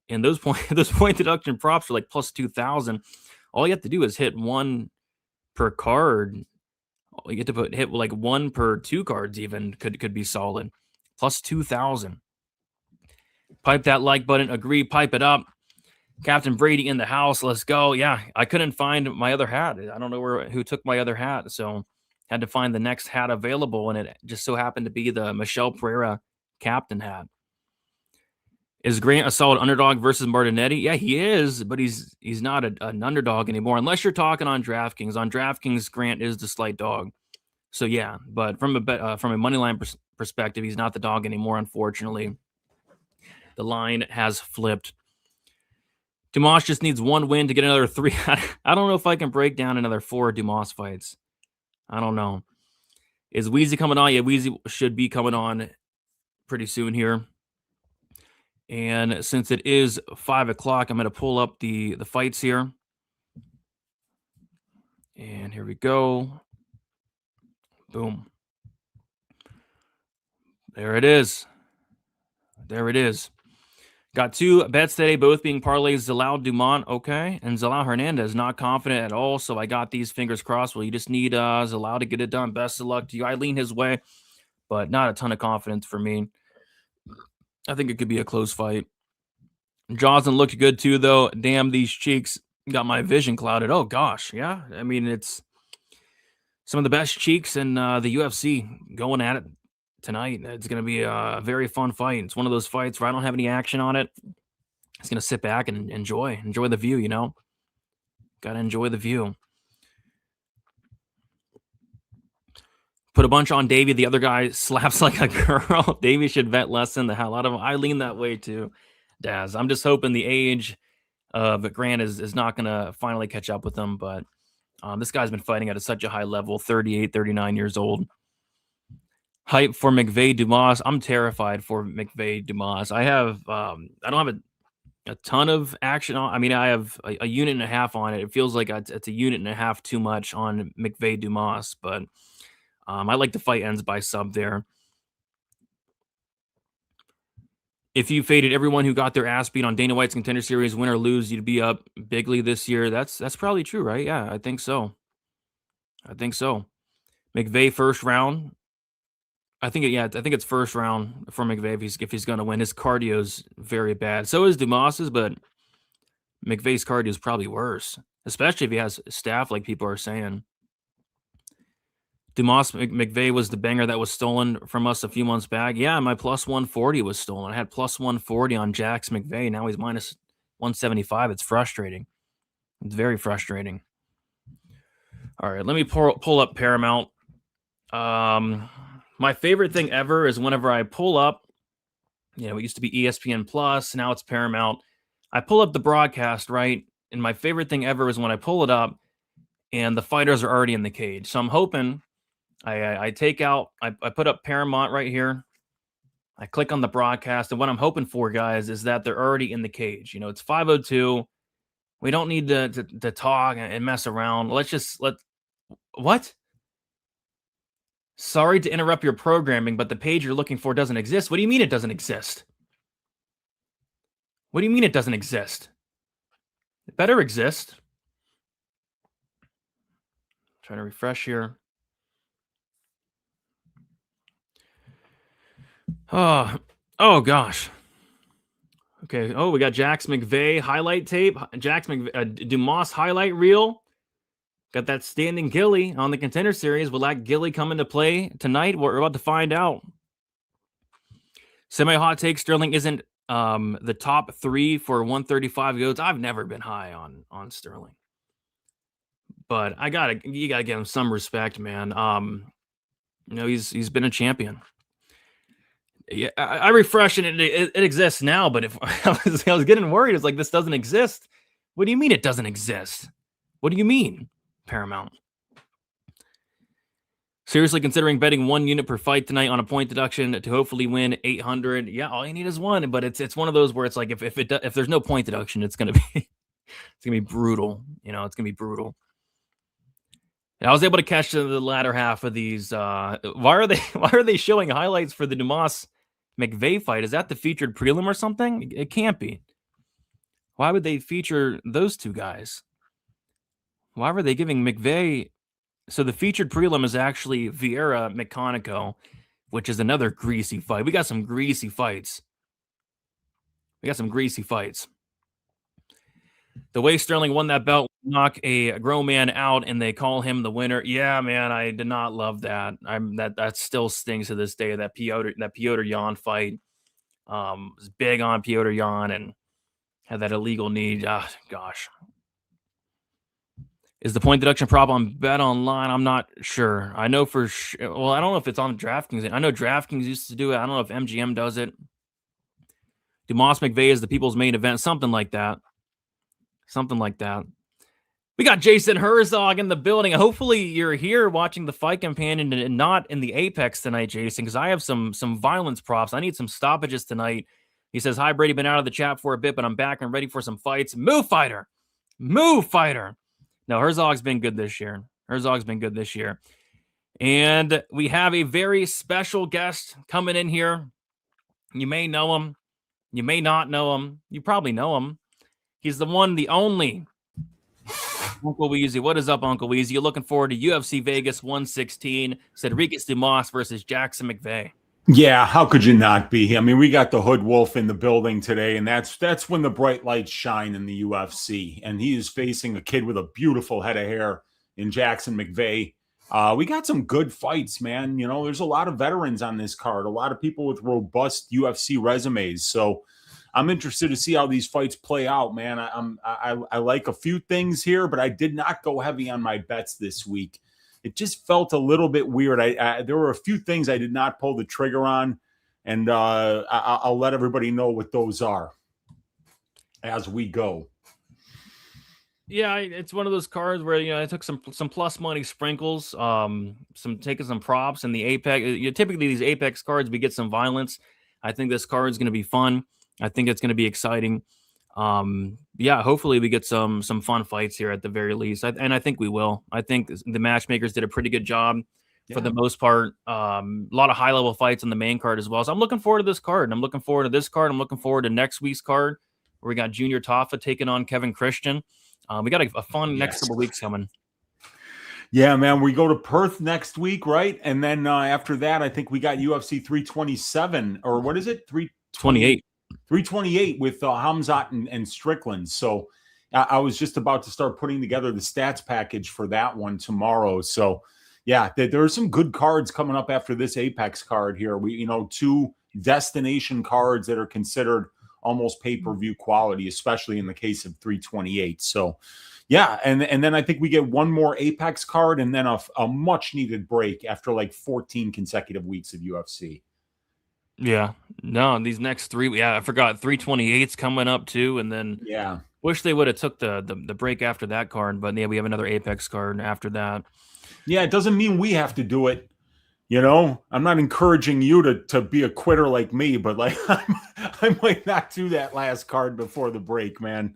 And those point deduction props are like plus 2,000. All you have to do is hit 1 per card. You get to hit like 1 per 2 cards. Even could be solid. Plus 2,000. Pipe that like button. Agree. Pipe it up. Captain Brady in the house. Let's go. Yeah, I couldn't find my other hat. I don't know who took my other hat, so had to find the next hat available, and it just so happened to be the Michelle Pereira captain hat. Is Grant a solid underdog versus Martinetti? Yeah, he is, but he's not an underdog anymore, unless you're talking on DraftKings. On DraftKings, Grant is the slight dog. So yeah, but from a moneyline perspective, he's not the dog anymore, unfortunately. The line has flipped. Dumas just needs 1 win to get another 3. I don't know if I can break down another 4 Dumas fights. I don't know. Is Weezy coming on? Yeah, Weezy should be coming on pretty soon here. And since it is 5 o'clock, I'm going to pull up the fights here. And here we go. Boom. There it is. There it is. Got 2 bets today, both being parlays. Zalal Dumas, okay, and Zalal Hernandez, not confident at all, so I got these fingers crossed. Well, you just need Zalal to get it done. Best of luck to you. I lean his way, but not a ton of confidence for me. I think it could be a close fight. Johnson looked good too, though. Damn, these cheeks got my vision clouded. Oh, gosh, yeah. I mean, it's some of the best cheeks in the UFC going at it tonight. It's going to be a very fun fight. It's one of those fights where I don't have any action on it. It's going to sit back and enjoy the view, Got to enjoy the view. Put a bunch on Davey. The other guy slaps like a girl. Davey should vet lessen the hell out of him. I lean that way too, Daz. I'm just hoping the age of Grant is not going to finally catch up with him. But this guy's been fighting at such a high level, 38, 39 years old. Hype for McVey Dumas. I'm terrified for McVey Dumas. I don't have a ton of action on. I mean, I have a unit and a half on it. It feels like it's a unit and a half too much on McVey Dumas, but I like the fight ends by sub there. If you faded everyone who got their ass beat on Dana White's Contender Series, win or lose, you'd be up bigly this year. That's probably true, right? Yeah, I think so. McVey first round. I think it's first round for McVey if he's going to win. His cardio's very bad. So is Dumas's, but McVey's cardio is probably worse, especially if he has staff like people are saying. Dumas McVey was the banger that was stolen from us a few months back. Yeah, my plus 140 was stolen. I had plus 140 on Jax McVey. Now he's minus 175. It's frustrating. It's very frustrating. All right, let me pull up Paramount. My favorite thing ever is whenever I pull up, it used to be ESPN Plus, now it's Paramount. I pull up the broadcast, right? And my favorite thing ever is when I pull it up and the fighters are already in the cage. So I'm hoping I put up Paramount right here. I click on the broadcast, and what I'm hoping for, guys, is that they're already in the cage. It's 5:02. We don't need to talk and mess around. What? Sorry to interrupt your programming, but the page you're looking for doesn't exist. What do you mean it doesn't exist? What do you mean it doesn't exist? It better exist. Trying to refresh here. Oh gosh. Okay. Oh, we got Jax McVey highlight tape. Dumas highlight reel. Got that standing Gilly on the Contender Series. Will that Gilly come into play tonight? We're about to find out. Semi-hot take, Sterling isn't the top 3 for 135 goats. I've never been high on Sterling. But you gotta give him some respect, man. He's been a champion. Yeah, I refreshed and it exists now, but if I was getting worried, it's like this doesn't exist. What do you mean it doesn't exist? What do you mean, Paramount? Seriously considering betting 1 unit per fight tonight on a point deduction to hopefully win 800. Yeah, all you need is 1, but it's one of those where it's like if there's no point deduction, it's gonna be brutal. It's gonna be brutal. I was able to catch the latter half of these. Why are they showing highlights for the Dumas McVey fight? Is that the featured prelim or something? It can't be. Why would they feature those two guys? Why were they giving McVey? So the featured prelim is actually Vieira Meccanico, which is another greasy fight. We got some greasy fights. The way Sterling won that belt, knock a grown man out, and they call him the winner. Yeah, man, I did not love that. That still stings to this day. That Piotr Jan fight was big on Piotr Jan and had that illegal knee. Gosh. Is the point deduction problem on Bet Online? I'm not sure. I know for sure. Well, I don't know if it's on DraftKings. I know DraftKings used to do it. I don't know if MGM does it. Dumas McVey is the people's main event. Something like that. We got Jason Herzog in the building. Hopefully you're here watching the Fight Companion and not in the Apex tonight, Jason, because I have some violence props. I need some stoppages tonight. He says, hi, Brady. Been out of the chat for a bit, but I'm back and ready for some fights. Move fighter. No, Herzog's been good this year. And we have a very special guest coming in here. You may know him. You may not know him. You probably know him. He's the one, the only Uncle Weezy. What is up, Uncle Weezy? You're looking forward to UFC Vegas 116, Cedric Dumas versus Jackson McVey. Yeah, how could you not be? I mean, we got the Hood Wolf in the building today, and that's when the bright lights shine in the UFC. And he is facing a kid with a beautiful head of hair in Jackson McVey. We got some good fights, man. There's a lot of veterans on this card, a lot of people with robust UFC resumes. So I'm interested to see how these fights play out, man. I like a few things here, but I did not go heavy on my bets this week. It just felt a little bit weird. There were a few things I did not pull the trigger on, and I'll let everybody know what those are as we go. Yeah, it's one of those cards where I took some plus money sprinkles, taking some props in the Apex. Typically these Apex cards we get some violence. I think this card is going to be fun. I think it's going to be exciting. Hopefully we get some fun fights here at the very least. And I think we will. I think the matchmakers did a pretty good job for the most part. A lot of high-level fights on the main card as well. So I'm looking forward to this card. I'm looking forward to this card. I'm looking forward to next week's card where we got Junior Taffa taking on Kevin Christian. We got a fun next couple weeks coming. Yeah, man, we go to Perth next week, right? And then after that, I think we got UFC 327, or what is it? 28. 328 with Hamzat and Strickland. So I was just about to start putting together the stats package for that one tomorrow. So yeah, there are some good cards coming up after this Apex card here. We, 2 destination cards that are considered almost pay-per-view quality, especially in the case of 328. So yeah, and then I think we get one more Apex card and then a much needed break after like 14 consecutive weeks of UFC. Yeah, no, these next 3, I forgot 328's coming up too, and then wish they would have took the break after that card, but yeah, we have another Apex card after that. Yeah, it doesn't mean we have to do it. I'm not encouraging you to be a quitter like me, but like I might not do that last card before the break, man.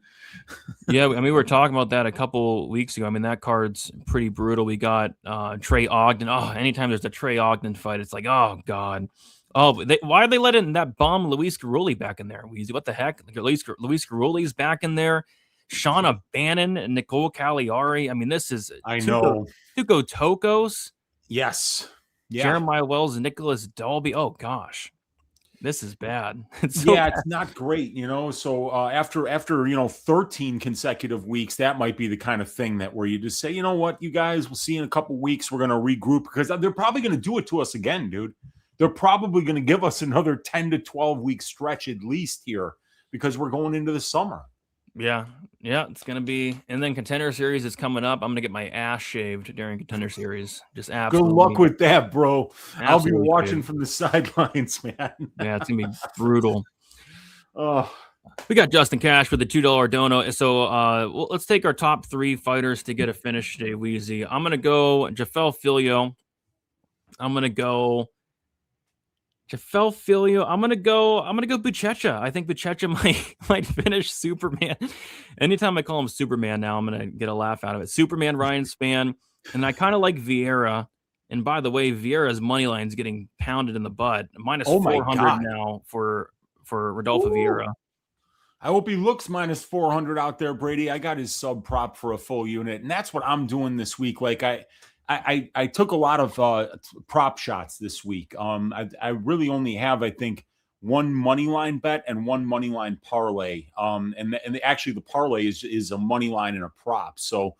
Yeah, I mean, we were talking about that a couple weeks ago. I mean, that card's pretty brutal. We got Trey Ogden. Oh, anytime there's a Trey Ogden fight, it's like, oh god. Oh, why are they letting that bum Luis Garuli back in there? Weezy, what the heck? Luis Garuli's back in there. Shauna Bannon and Nicole Cagliari. I mean, this is Tuco Tokos. Yes. Yeah. Jeremiah Wells and Nicholas Dalby. Oh gosh, this is bad. It's not great, So after 13 consecutive weeks, that might be the kind of thing that where you just say, you know what, you guys, we'll see in a couple weeks. We're going to regroup because they're probably going to do it to us again, dude. They're probably going to give us another 10 to 12 week stretch at least here because we're going into the summer. Yeah, it's going to be. And then Contender Series is coming up. I'm going to get my ass shaved during Contender Series. Just absolutely. Good luck with that, bro. Absolutely I'll be watching from the sidelines, man. Yeah, it's going to be brutal. Oh, we got Justin Cash with the $2 dono. So let's take our top 3 fighters to get a finish today, Weezy. I'm going to go Jafel Filio. I'm going to go Buchecha. I think Buchecha might finish Superman. Anytime I call him Superman now, I'm gonna get a laugh out of it. Superman Ryan Spann, and I kind of like Vieira. And by the way, Vieira's money line is getting pounded in the butt. Minus 400 now for Rodolfo Vieira. I hope he looks minus 400 out there, Brady. I got his sub prop for a full unit, and that's what I'm doing this week. Like I took a lot of prop shots this week. I really only have, I think, one money line bet and one money line parlay. And actually the parlay is a money line and a prop. So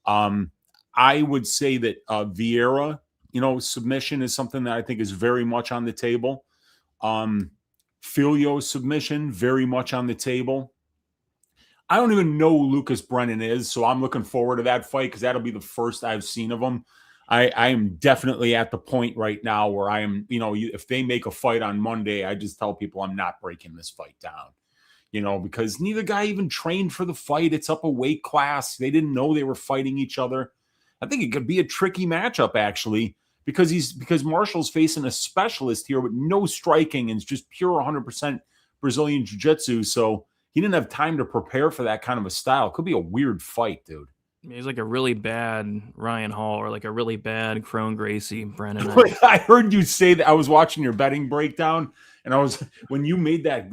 I would say that Vieira, submission is something that I think is very much on the table. Filio submission, very much on the table. I don't even know who Lucas Brennan is, so I'm looking forward to that fight because that'll be the first I've seen of him. I am definitely at the point right now where I am, if they make a fight on Monday, I just tell people I'm not breaking this fight down, because neither guy even trained for the fight. It's up a weight class. They didn't know they were fighting each other. I think it could be a tricky matchup, actually, because Marshall's facing a specialist here with no striking and it's just pure 100% Brazilian jiu-jitsu. So he didn't have time to prepare for that kind of a style. It could be a weird fight, dude. He's like a really bad Ryan Hall or like a really bad Crone Gracie, Brennan. I heard you say that. I was watching your betting breakdown, and when you made that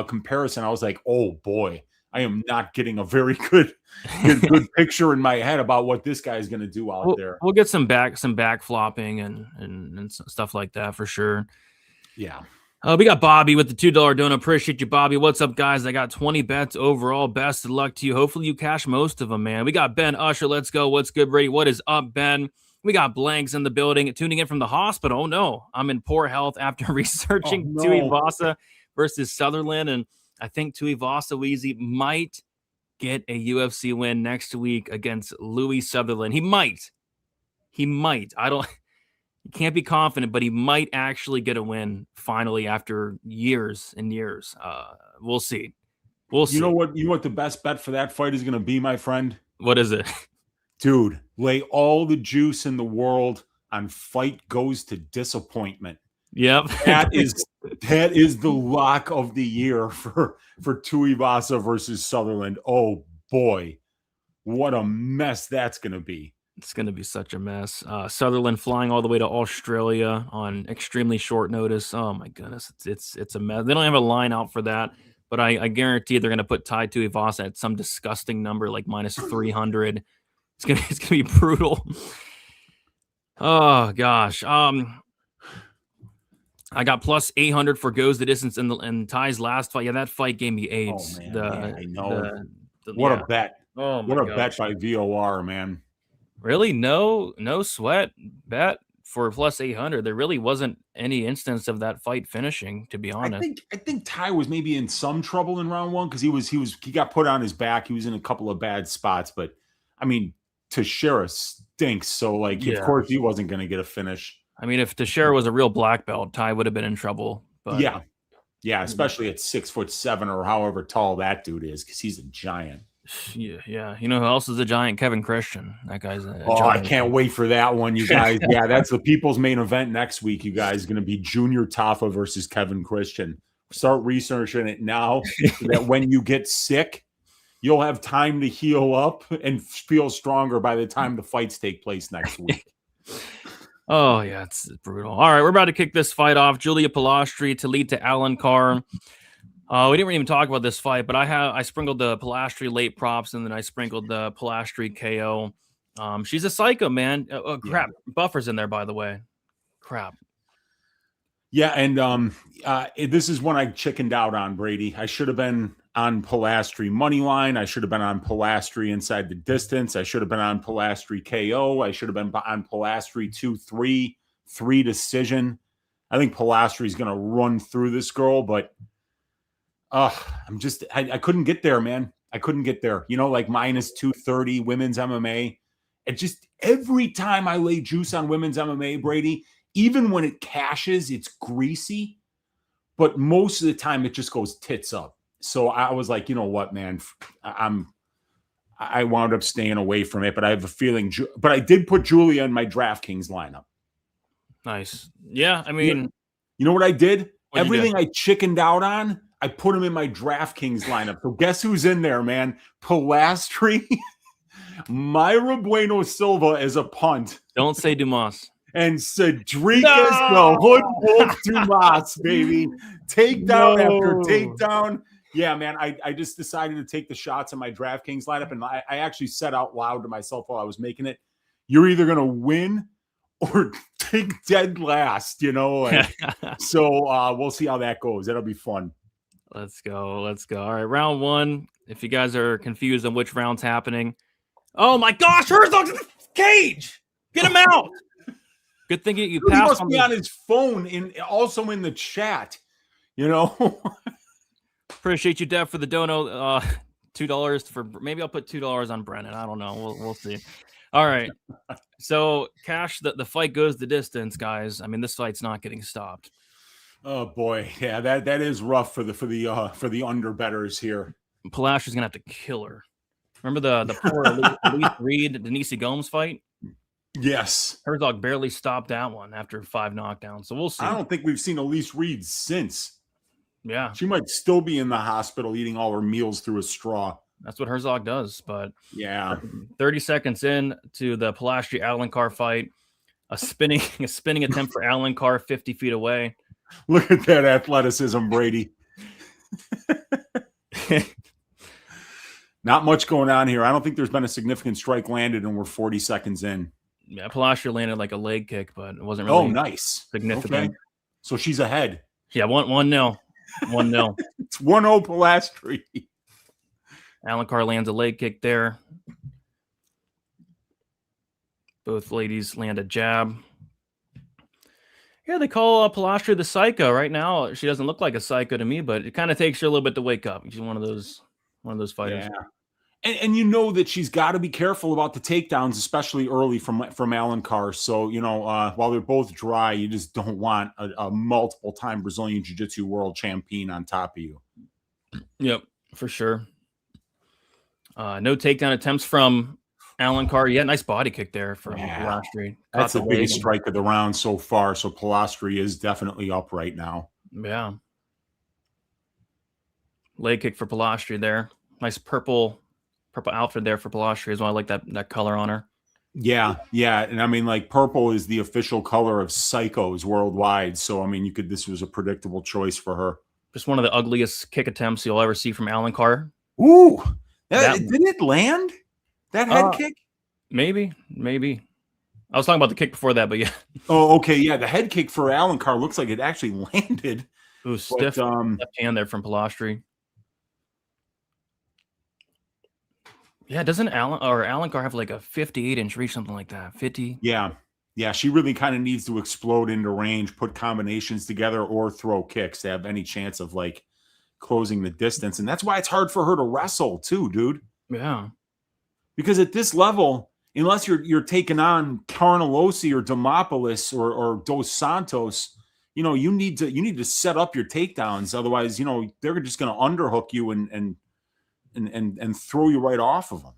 comparison, I was like, oh boy, I am not getting a very good picture in my head about what this guy is going to do out there. We'll get some back flopping and stuff like that for sure. Yeah. We got Bobby with the $2 donut. Appreciate you, Bobby. What's up, guys? I got 20 bets overall. Best of luck to you. Hopefully you cash most of them, man. We got Ben Usher. Let's go. What's good, Brady? What is up, Ben? We got Blanks in the building. Tuning in from the hospital. Oh, no. I'm in poor health after researching Tuivasa versus Sutherland. And I think Tuivasa Weezy might get a UFC win next week against Louis Sutherland. He might. You can't be confident, but he might actually get a win finally after years and years. We'll see. You know what the best bet for that fight is going to be, my friend? What is it? Dude, lay all the juice in the world on fight goes to disappointment. Yep. That is the lock of the year for Tuivasa versus Sutherland. Oh boy. What a mess that's going to be. It's going to be such a mess. Sutherland flying all the way to Australia on extremely short notice. Oh my goodness, it's a mess. They don't have a line out for that, but I guarantee they're going to put Tai Tuivasa at some disgusting number like minus 300. It's gonna be brutal. Oh gosh. I got plus 800 for goes the distance in Ty's last fight. Yeah, that fight gave me AIDS. Oh man, I know. The What a bet! Oh my what a gosh. bet by VOR, man. Really, no sweat bet for plus 800. There really wasn't any instance of that fight finishing, to be honest. I think Ty was maybe in some trouble in round one because he got put on his back. He was in a couple of bad spots, but I mean, Teixeira stinks. So like, of course, he wasn't going to get a finish. I mean, if Teixeira was a real black belt, Ty would have been in trouble. But yeah, especially at 6'7" or however tall that dude is, because he's a giant. Yeah. You know who else is a giant? Kevin Christian. That guy's a giant. I can't wait for that one, you guys. Yeah, that's the people's main event next week, you guys. Going to be Junior Tafa versus Kevin Christian. Start researching it now so that when you get sick, you'll have time to heal up and feel stronger by the time the fights take place next week. Oh, yeah, it's brutal. All right, we're about to kick this fight off. Julia Polastri to lead to Alencar. We didn't even talk about this fight, but I sprinkled the Polastri late props, and then I sprinkled the Polastri KO. She's a psycho, man. Oh, crap. Yeah. Buffer's in there, by the way. Crap. Yeah, and this is one I chickened out on, Brady. I should have been on Polastri money line. I should have been on Polastri inside the distance. I should have been on Polastri KO. I should have been on Polastri 2-3, 3 decision. I think Polastri is going to run through this girl, but I couldn't get there, man. I couldn't get there. You know, like minus 230 women's MMA. It just, every time I lay juice on women's MMA, Brady, even when it cashes, it's greasy, but most of the time it just goes tits up. So I was like, you know what, man, I wound up staying away from it, but I have a feeling, but I did put Julia in my DraftKings lineup. Nice. Yeah. I mean, you know what I did? Everything I chickened out on, I put them in my DraftKings lineup. So guess who's in there, man? Polastri, Mayra Bueno Silva as a punt. Don't say Dumas. And Cedricus the Hood Wolf Dumas, baby. Takedown after takedown. Yeah, man, I just decided to take the shots in my DraftKings lineup, and I actually said out loud to myself while I was making it, you're either going to win or take dead last, you know? So we'll see how that goes. That'll be fun. Let's go. All right, round one. If you guys are confused on which round's happening. Oh, my gosh, Herzog's in the cage. Get him out. Good thing you passed. He must be on his phone, also in the chat, you know? Appreciate you, Dev, for the dono. $2 for, maybe I'll put $2 on Brennan. I don't know. We'll see. All right. So Cash, the fight goes the distance, guys. I mean, this fight's not getting stopped. Oh boy, yeah, that is rough for the underbetters here. Palacios gonna have to kill her. Remember the poor Elise Reed Denise Gomes fight? Yes, Herzog barely stopped that one after 5 knockdowns. So we'll see. I don't think we've seen Elise Reed since. Yeah. She might still be in the hospital eating all her meals through a straw. That's what Herzog does. But yeah, 30 seconds in to the Polastri Alencar fight, a spinning attempt for Alencar 50 feet away. Look at that athleticism, Brady. Not much going on here. I don't think there's been a significant strike landed, and we're 40 seconds in. Yeah, Polastri landed like a leg kick, but it wasn't really nice. Significant. Okay. So she's ahead. Yeah, 1-0. 1-0. It's 1-0 Polastri. Alencar lands a leg kick there. Both ladies land a jab. Yeah, they call Polastri the psycho right now. She doesn't look like a psycho to me, but it kind of takes her a little bit to wake up. She's one of those fighters. Yeah. And you know that she's got to be careful about the takedowns, especially early from Alencar. So, you know, while they're both dry, you just don't want a multiple-time Brazilian Jiu-Jitsu world champion on top of you. Yep, for sure. No takedown attempts from Alencar. Yeah, nice body kick there from Polastri. That's the biggest strike of the round so far. So Polastri is definitely up right now. Yeah. Leg kick for Polastri there. Nice purple outfit there for Polastri as well. I like that color on her. Yeah. And I mean, like, purple is the official color of psychos worldwide. So I mean, this was a predictable choice for her. Just one of the ugliest kick attempts you'll ever see from Alencar. Ooh, did it land? That head kick? Maybe. I was talking about the kick before that, but yeah. Oh, okay. Yeah, the head kick for Alencar looks like it actually landed. Ooh, stiff left hand there from Polastri. Yeah, doesn't Alencar have like a 58-inch reach, something like that? 50? Yeah. She really kind of needs to explode into range, put combinations together, or throw kicks to have any chance of like closing the distance. And that's why it's hard for her to wrestle too, dude. Yeah. Because at this level, unless you're taking on Carnelossi or Demopoulos or Dos Santos, you need to set up your takedowns. Otherwise, they're just going to underhook you and throw you right off of them.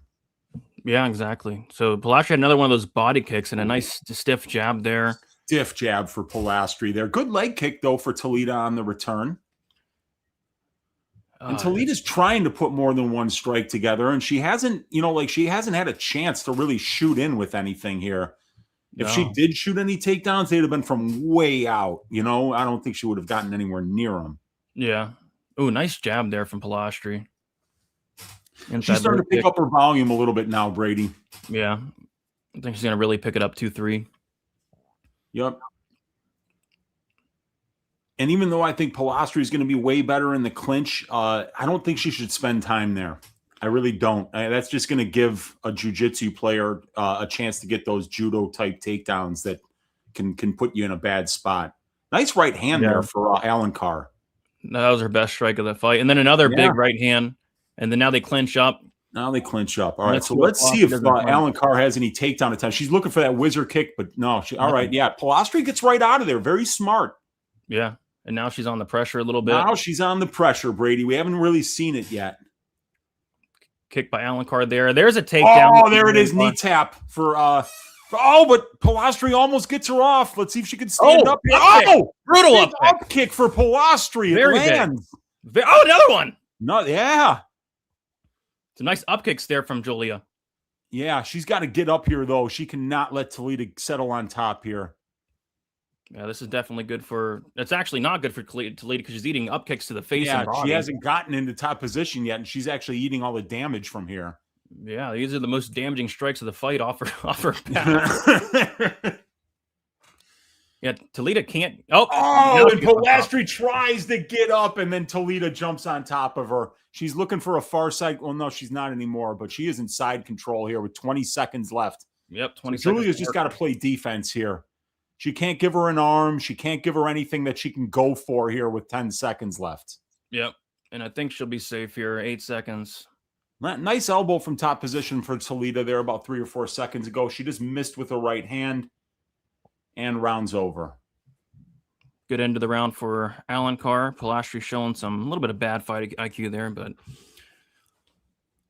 Yeah, exactly. So Polastri had another one of those body kicks and a nice stiff jab there. Stiff jab for Polastri there. Good leg kick though for Toledo on the return. And Toledo's trying to put more than one strike together, and she hasn't, she hasn't had a chance to really shoot in with anything here. If she did shoot any takedowns, they'd have been from way out. I don't think she would have gotten anywhere near them. Yeah. Oh, nice jab there from Polastri. She's starting to pick up her volume a little bit now, Brady. Yeah. I think she's going to really pick it up 2-3. Yep. And even though I think Polastri is going to be way better in the clinch, I don't think she should spend time there. I really don't. That's just going to give a jiu-jitsu player a chance to get those judo-type takedowns that can put you in a bad spot. Nice right hand there for Alencar. That was her best strike of the fight. And then another big right hand. And then now they clinch up. All right, so let's see if Alencar has any takedown attempts. She's looking for that whizzer kick, but no. All right, yeah. Polastri gets right out of there. Very smart. Yeah, and now she's on the pressure a little bit. Now she's on the pressure, Brady. We haven't really seen it yet. Kick by Alencar there. There's a takedown. Oh, there it is. Knee tap for but Polastri almost gets her off. Let's see if she can stand up here. Brutal up kick for Polastri. It lands. Another one. No, yeah. Some nice up kicks there from Julia. Yeah, she's got to get up here, though. She cannot let Toledo settle on top here. Yeah, this is definitely good for... It's actually not good for Toledo because she's eating up kicks to the face and body. She hasn't gotten into top position yet, and she's actually eating all the damage from here. Yeah, these are the most damaging strikes of the fight off her back. Yeah, Toledo can't... and Polastri tries to get up, and then Toledo jumps on top of her. She's looking for a far side. Well, no, she's not anymore, but she is in side control here with 20 seconds left. Yep, 20 seconds. Julia's just got to play defense here. She can't give her an arm. She can't give her anything that she can go for here with 10 seconds left. Yep, and I think she'll be safe here. 8 seconds. Nice elbow from top position for Toledo there about 3 or 4 seconds ago. She just missed with her right hand. And round's over. Good end of the round for Alencar. Polastri showing a little bit of bad fight IQ there, but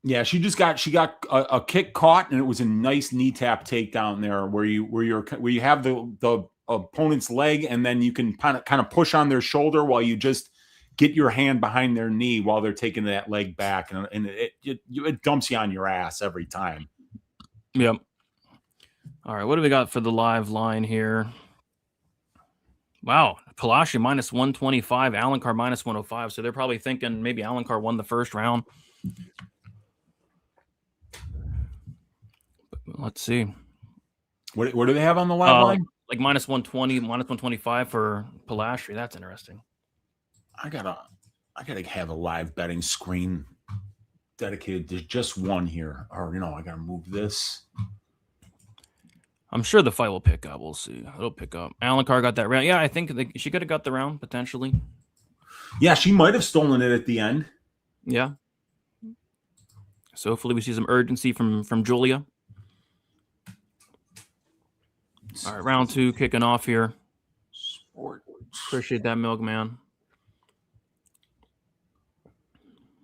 yeah, she got a kick caught, and it was a nice knee tap takedown there, where you have the opponent's leg, and then you can kind of push on their shoulder while you just get your hand behind their knee while they're taking that leg back, and it dumps you on your ass every time. Yep. All right, what do we got for the live line here? Wow, Polastri minus 125, Alencar minus 105. So they're probably thinking maybe Alencar won the first round. But let's see. What do they have on the live line? Like minus 120, minus 125 for Polastri. That's interesting. I gotta have a live betting screen dedicated to just one here. Or I gotta move this. I'm sure the fight will pick up. We'll see. It'll pick up. Alencar got that round. Yeah, I think she could have got the round, potentially. Yeah, she might have stolen it at the end. Yeah. So hopefully we see some urgency from Julia. All right, round 2 kicking off here. Appreciate that, Milkman.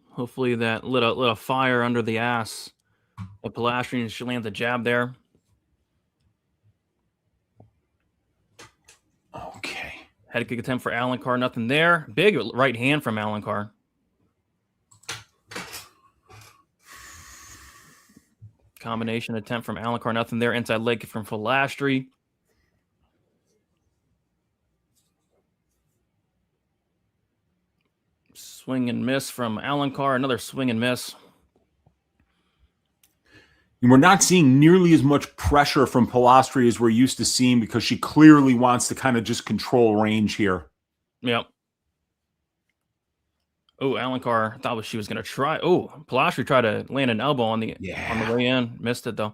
Hopefully that lit a fire under the ass of Polastri, and she lands a jab there. Okay. Head kick attempt for Alencar, nothing there. Big right hand from Alencar. Combination attempt from Alencar, nothing there. Inside leg kick from Polastri. Swing and miss from Alencar. Another swing and miss. And we're not seeing nearly as much pressure from Polastri as we're used to seeing because she clearly wants to kind of just control range here. Yep. Oh, Alencar thought she was going to try. Oh, Polastri tried to land an elbow on the way in. Missed it, though.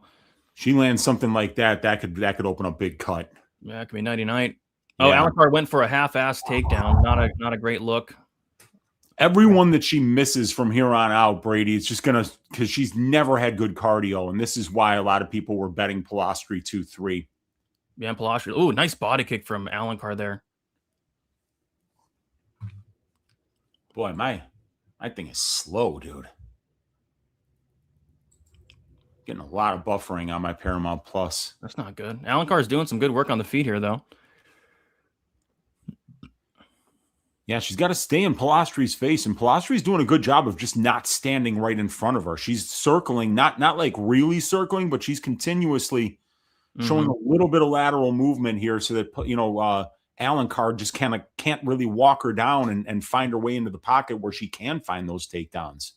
She lands something like that. That could open a big cut. Yeah, it could be 99. Oh, yeah. Alencar went for a half-ass takedown. Not a great look. Everyone that she misses from here on out, Brady, it's just going to – because she's never had good cardio, and this is why a lot of people were betting Polastri 2-3. Yeah, Polastri. Oh, nice body kick from Alencar there. Boy, my thing is slow, dude. Getting a lot of buffering on my Paramount Plus. That's not good. Alencar is doing some good work on the feet here, though. Yeah, she's got to stay in Polastri's face, and Polastri's doing a good job of just not standing right in front of her. She's circling, not like really circling, but she's continuously showing a little bit of lateral movement here so that, Alencar just can't really walk her down and find her way into the pocket where she can find those takedowns.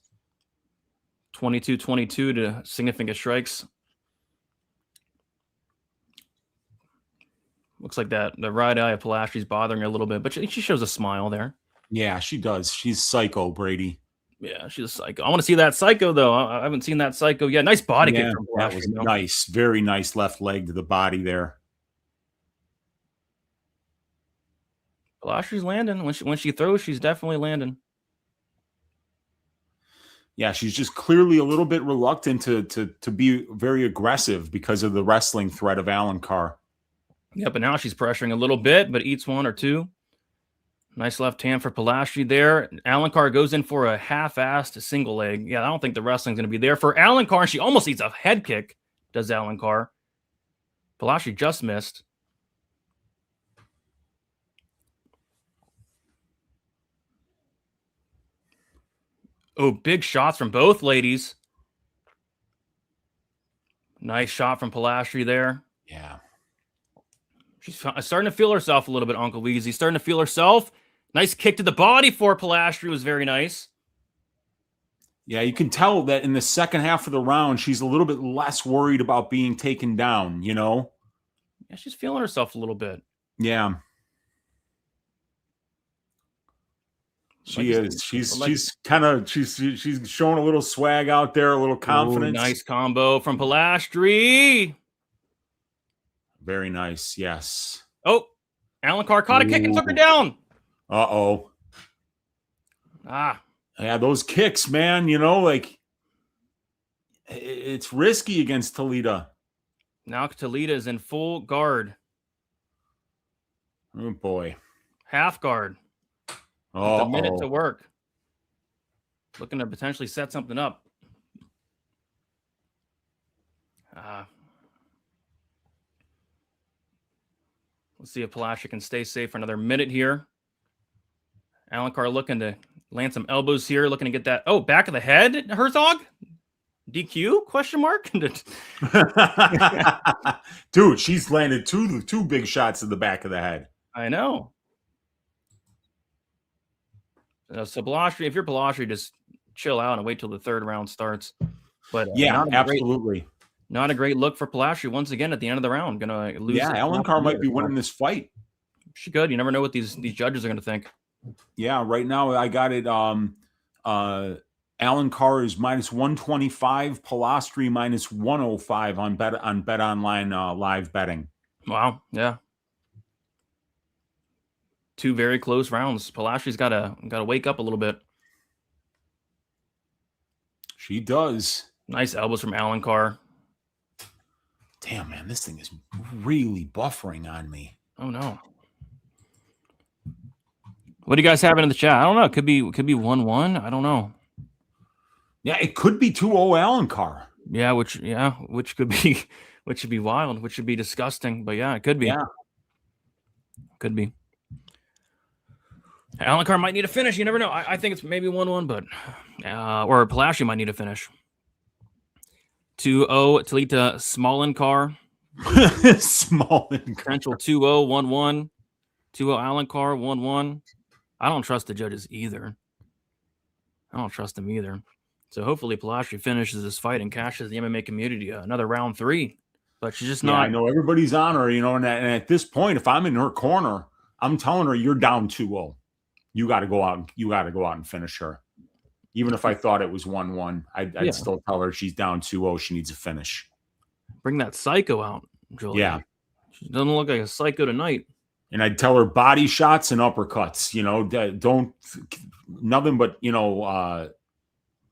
22-22 to significant strikes. Looks like the right eye of Polastri's bothering her a little bit, but she shows a smile there. Yeah, she does. She's psycho, Brady. Yeah, she's a psycho. I want to see that psycho, though. I haven't seen that psycho yet. Nice body kick from Polastri. That was nice. Very nice left leg to the body there. Polastri's landing. When she throws, she's definitely landing. Yeah, she's just clearly a little bit reluctant to be very aggressive because of the wrestling threat of Alencar. Yeah, but now she's pressuring a little bit, but eats one or two. Nice left hand for Polastri there. Alencar goes in for a half-assed single leg. Yeah, I don't think the wrestling's going to be there for Alencar. She almost eats a head kick, does Alencar. Polastri just missed. Oh, big shots from both ladies. Nice shot from Polastri there. Yeah. She's starting to feel herself a little bit, Uncle Weezy. Starting to feel herself. Nice kick to the body for Polastri was very nice. Yeah, you can tell that in the second half of the round, she's a little bit less worried about being taken down, Yeah, she's feeling herself a little bit. Yeah. She is. She's showing a little swag out there, a little confidence. Ooh, nice combo from Polastri. Very nice. Yes. Oh, Alencar caught a kick and took her down. Uh-oh. Yeah, those kicks, man, it's risky against Toledo. Now Toledo is in full guard. Oh, boy. Half guard. Oh, a minute to work. Looking to potentially set something up. Let's see if Polastri can stay safe for another minute here. Alencar looking to land some elbows here, looking to get that. Oh, back of the head, Herzog? DQ? Question mark? Dude, she's landed two big shots to the back of the head. I know. So Polastri, if you're Polastri, just chill out and wait till the third round starts. But yeah, absolutely. Not a great look for Polastri once again at the end of the round. Gonna lose. Yeah, Alencar might be winning this fight. She could. You never know what these judges are gonna think. Yeah, right now I got it. Alencar is -125, Polastri -105 on Bet Online live betting. Wow. Yeah. Two very close rounds. Polastri's gotta wake up a little bit. She does. Nice elbows from Alencar. Damn, man, this thing is really buffering on me. Oh no. What do you guys have in the chat? I don't know. It could be 1-1. I don't know. Yeah, it could be 2-0 Alencar. Yeah, which could be which should be wild, which should be disgusting. But yeah, it could be. Yeah. Could be. Alencar might need a finish. You never know. I think it's maybe 1-1, but or Polastri might need a finish. 2-0 Talita Smolencar. Smolencar. Potential 2-0, 1-1. 2-0 Alencar, 1-1. I don't trust the judges either. I don't trust them either. So hopefully Polastri finishes this fight and cashes the MMA community another round 3. But she's just Yeah, not. I know everybody's on her, and at this point, if I'm in her corner, I'm telling her you're down 2-0. You got to go out. You got to go out and finish her. Even if I thought it was 1-1, I'd still tell her she's down 2-0. She needs a finish. Bring that psycho out, Julia. Yeah. She doesn't look like a psycho tonight. And I'd tell her body shots and uppercuts. Don't nothing but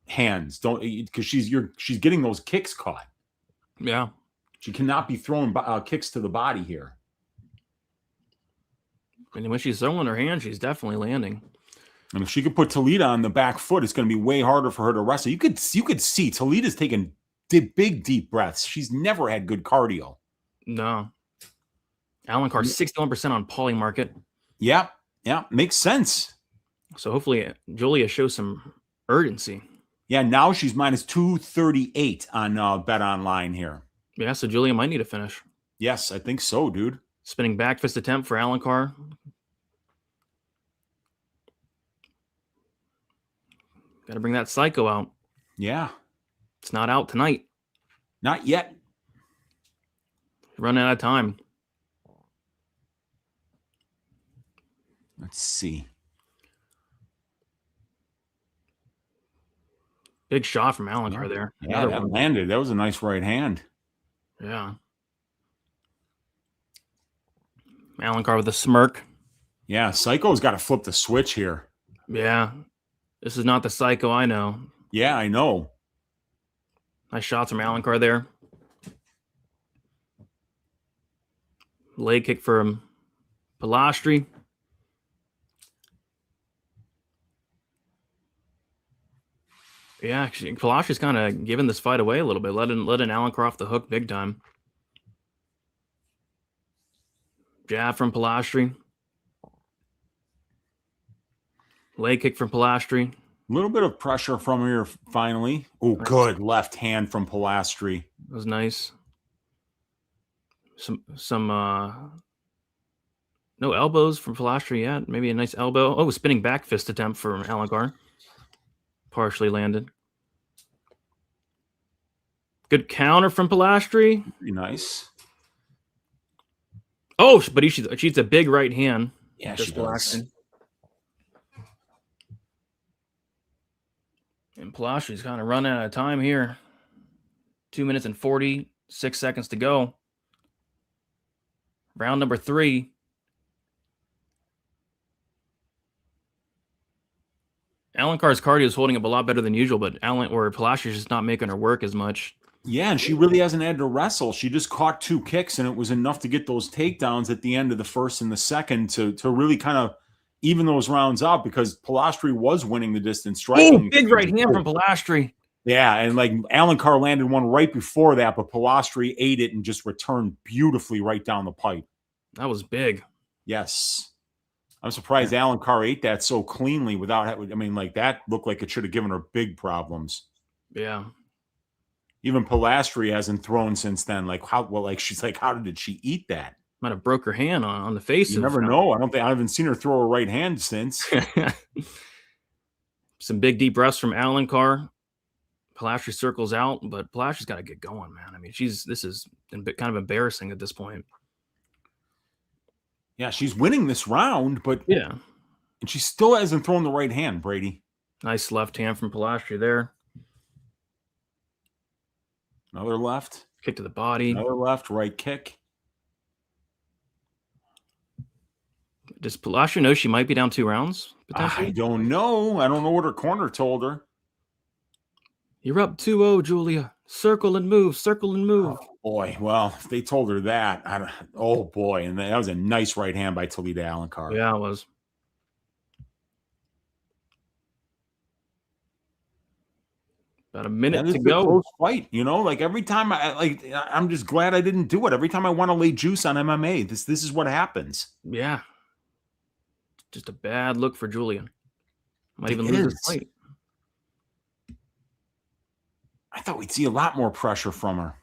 hands. Don't, because she's getting those kicks caught. Yeah. She cannot be throwing kicks to the body here. And when she's throwing her hand, she's definitely landing. And if she could put Toledo on the back foot, it's going to be way harder for her to wrestle. You could see Toledo's taking big, deep breaths. She's never had good cardio. No. Alencar 61% on Pauling market. Yeah, makes sense. So hopefully Julia shows some urgency. Yeah, now she's minus 238 on Bet Online here. Yeah, so Julia might need a finish. Yes, I think so, dude. Spinning back fist attempt for Alencar. Got to bring that psycho out. Yeah. It's not out tonight. Not yet. Running out of time. Let's see. Big shot from Alencar there. Yeah, that landed. That was a nice right hand. Yeah. Alencar with a smirk. Yeah, Psycho's got to flip the switch here. Yeah. This is not the psycho I know. Yeah, I know. Nice shots from Alencar there. Leg kick from Polastri. Yeah, Polastri's kind of giving this fight away a little bit, letting Alencar off the hook big time. Jab from Polastri. Leg kick from Polastri. A little bit of pressure from here finally. Oh, good left hand from Polastri. That was nice. Some no elbows from Polastri yet. Maybe a nice elbow. Oh, spinning back fist attempt from Alencar. Partially landed. Good counter from Polastri. Pretty nice. Oh, but she cheats a big right hand. Yeah, she does. And Polastri's kind of running out of time here. 2 minutes and 46 seconds to go. Round number 3. Alencar's cardio is holding up a lot better than usual, but Polastri's just not making her work as much. Yeah, and she really hasn't had to wrestle. She just caught 2 kicks, and it was enough to get those takedowns at the end of the first and the second to really kind of even those rounds out, because Polastri was winning the distance striking. Oh, big right hand from Polastri. Yeah, and like Alencar landed one right before that, but Polastri ate it and just returned beautifully right down the pipe. That was big. Yes. I'm surprised Alencar ate that so cleanly without, that looked like it should have given her big problems. Yeah. Even Polastri hasn't thrown since then. She's like, how did she eat that? Might have broke her hand on the face. You never know. I haven't seen her throw a right hand since. Some big deep breaths from Alencar. Polastri circles out, but Polastri's got to get going, man. I mean, this is kind of embarrassing at this point. Yeah, she's winning this round, but yeah, and she still hasn't thrown the right hand, Brady. Nice left hand from Polastri there. Another left. Kick to the body. Another left, right kick. Does Polastri know she might be down 2 rounds, potentially? I don't know. I don't know what her corner told her. You're up 2-0, Julia. Circle and move. Circle and move. Oh, boy. Well, if they told her that, oh, boy. And that was a nice right hand by Toledo Alencar. Yeah, it was. About a minute to go. Close fight, every time I'm just glad I didn't do it. Every time I want to lay juice on MMA, this is what happens. Yeah. Just a bad look for Julia. Might even lose this fight. I thought we'd see a lot more pressure from her.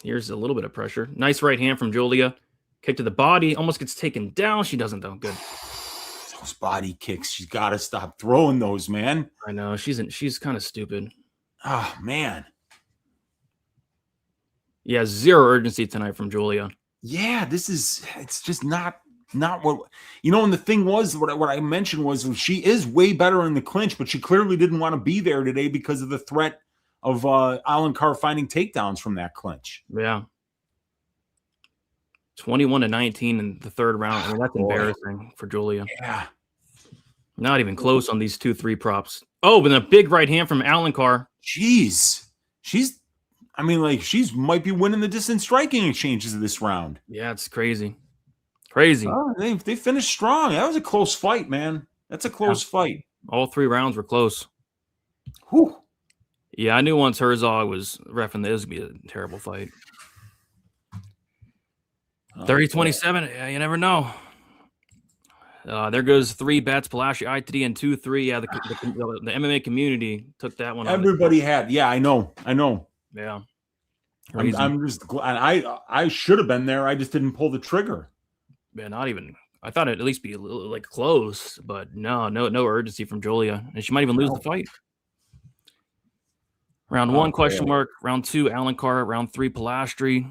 Here's a little bit of pressure. Nice right hand from Julia. Kick to the body. Almost gets taken down. She doesn't, though. Good. Those body kicks. She's got to stop throwing those, man. I know. She's kind of stupid. Oh man. Yeah, zero urgency tonight from Julia. Yeah, it's just not what, and the thing was, what I mentioned was she is way better in the clinch, but she clearly didn't want to be there today because of the threat of Alencar finding takedowns from that clinch. Yeah. 21-19 in the third round. I mean, that's embarrassing for Julia. Yeah. Not even close on these 2-3 props. Oh, but then a big right hand from Alencar. Jeez. She might be winning the distance striking exchanges of this round. Yeah, it's crazy. Crazy. Oh, they finished strong. That was a close fight, man. That's a close fight. All 3 rounds were close. Whew. Yeah, I knew once Herzog was reffing this would be a terrible fight. 30-27. Yeah, you never know. There goes 3 bets. Polastri, ITD, and 2-3. Yeah, the MMA community took that one. Everybody had. Yeah, I know. Yeah. I'm just glad. I should have been there. I just didn't pull the trigger. Yeah, not even. I thought it'd at least be a little like close, but no urgency from Julia, and she might even lose the fight. Round 1 question mark. Round 2 Alencar. Round 3 Polastri.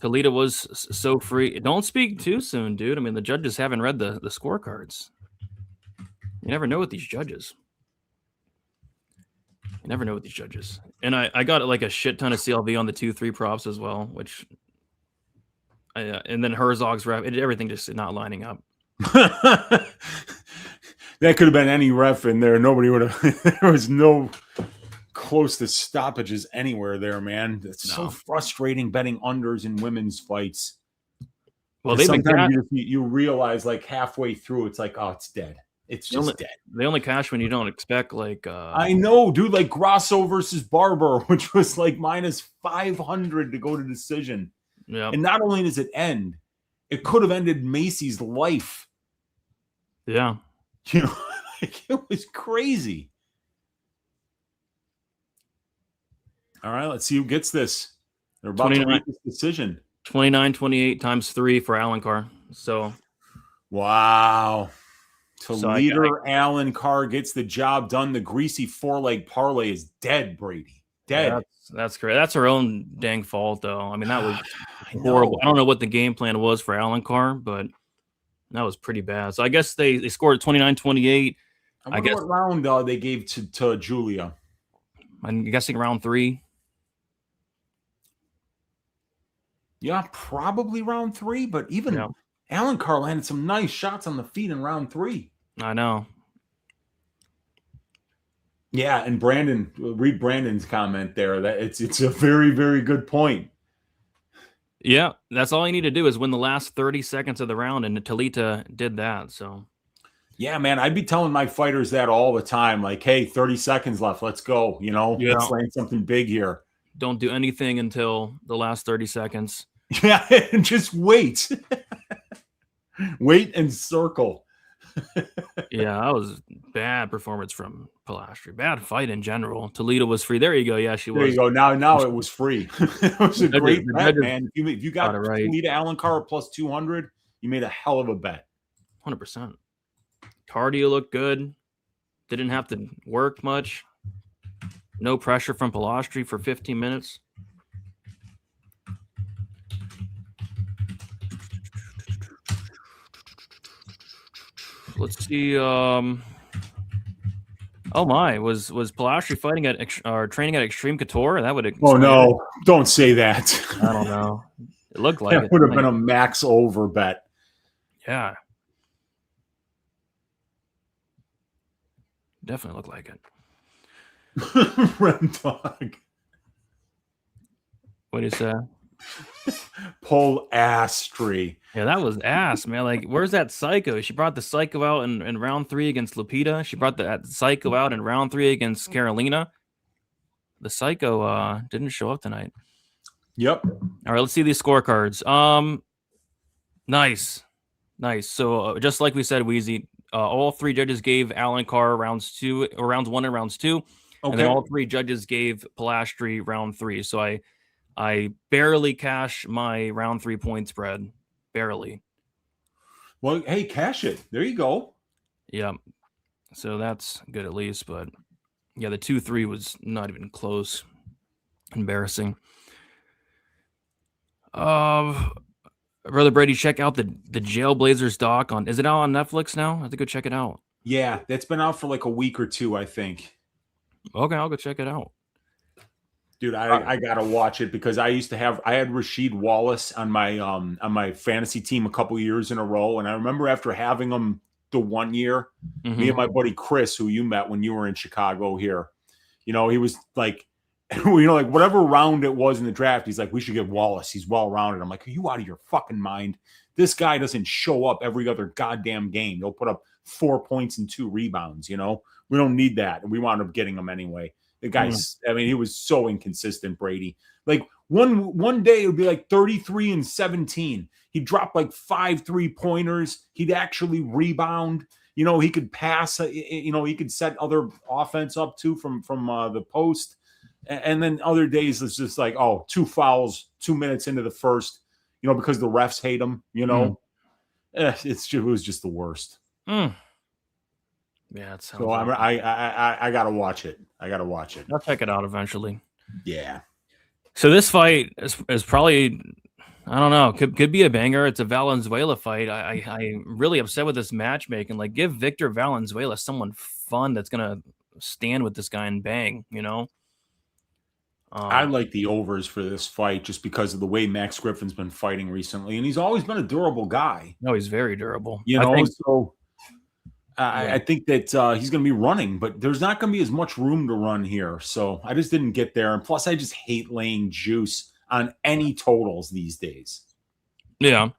Toledo was so free. Don't speak too soon, dude. I mean, the judges haven't read the scorecards. You never know with these judges. And I got like a shit ton of CLV on the 2-3 props as well, which and then Herzog's ref, everything just not lining up. That could have been any ref in there. Nobody would have. There was no close to stoppages anywhere there, man. It's so frustrating betting unders in women's fights. Well, sometimes you realize like halfway through, it's like, oh, it's dead. It's just dead. They only cash when you don't expect. Like I know, dude. Like Grasso versus Barber, which was like -500 to go to decision. Yeah. And not only does it end, it could have ended Macy's life. Yeah. Like, it was crazy. All right, let's see who gets this. They're about to make this decision. 29-28 times 3 for Alencar. So, wow. Leader Alencar gets the job done. The greasy 4-leg parlay is dead, Brady. Dead. Yeah, that's great. That's her own dang fault, though. I mean, that was horrible. I don't know what the game plan was for Alencar, but that was pretty bad. So I guess they scored 29-28. I guess what round they gave to Julia. I'm guessing round 3. Yeah, probably round 3, but even Alencar landed some nice shots on the feet in round 3. I know. Yeah, and read Brandon's comment there. That it's a very, very good point. Yeah, that's all you need to do is win the last 30 seconds of the round, and Talita did that. So, yeah, man, I'd be telling my fighters that all the time. Like, hey, 30 seconds left. Let's go. Let's land something big here. Don't do anything until the last 30 seconds. Yeah, and just wait. Wait and circle. Yeah, that was bad performance from Polastri. Bad fight in general. Toledo was free. There you go. Yeah, she was. There you go. Now it was free. It was a great bet, man. If you got Toledo Alencar plus 200, you made a hell of a bet. 100%. Cardio looked good. Didn't have to work much. No pressure from Polastri for 15 minutes. Let's see. Oh my, was Polastri fighting or training at Extreme Couture? That would. Oh no! Don't say that. I don't know. It looked like that would have been a max over bet. Yeah, definitely looked like it. Red dog. What do you say? Polastri. Yeah, that was ass, man. Like, where's that psycho? She brought the psycho out in round 3 against Lupita. She brought that psycho out in round 3 against Carolina. The psycho didn't show up tonight. Yep. All right, let's see these scorecards. Nice. So just like we said, Wheezy, all 3 judges gave Alencar rounds 1 and rounds 2. Okay. And then all 3 judges gave Polastri round 3. So I barely cash my round 3 point spread. Barely. Well, hey, cash it. There you go. Yeah. So that's good at least, but Yeah, the 2-3 was not even close. Embarrassing. Brother Brady, check out the Jailblazers doc on. Is it out on Netflix now? I have to go check it out. Yeah, that's been out for like a week or two, I think. Okay, I'll go check it out. Dude, I gotta watch it because I had Rasheed Wallace on my fantasy team a couple years in a row, and I remember after having him the 1 year, me and my buddy Chris, who you met when you were in Chicago here, he was like, like whatever round it was in the draft, he's like, we should get Wallace. He's well rounded. I'm like, are you out of your fucking mind? This guy doesn't show up every other goddamn game. He'll put up 4 points and 2 rebounds. We don't need that, and we wound up getting him anyway. The guy's, I mean, he was so inconsistent, Brady. Like one day it would be like 33 and 17. He'd drop like 5 3-pointers. He'd actually rebound. He could pass. He could set other offense up too from the post. And then other days it's just like, 2 fouls, 2 minutes into the first. Because the refs hate him. It was just the worst. Yeah, it sounds so I gotta watch it. I'll check it out eventually. Yeah. So this fight is probably, I don't know, could be a banger. It's a Valenzuela fight. I'm really upset with this matchmaking. Like, give Victor Valenzuela someone fun that's gonna stand with this guy and bang. I like the overs for this fight just because of the way Max Griffin's been fighting recently, and he's always been a durable guy. No, he's very durable. I think that he's going to be running, but there's not going to be as much room to run here. So I just didn't get there. And plus, I just hate laying juice on any totals these days. Yeah.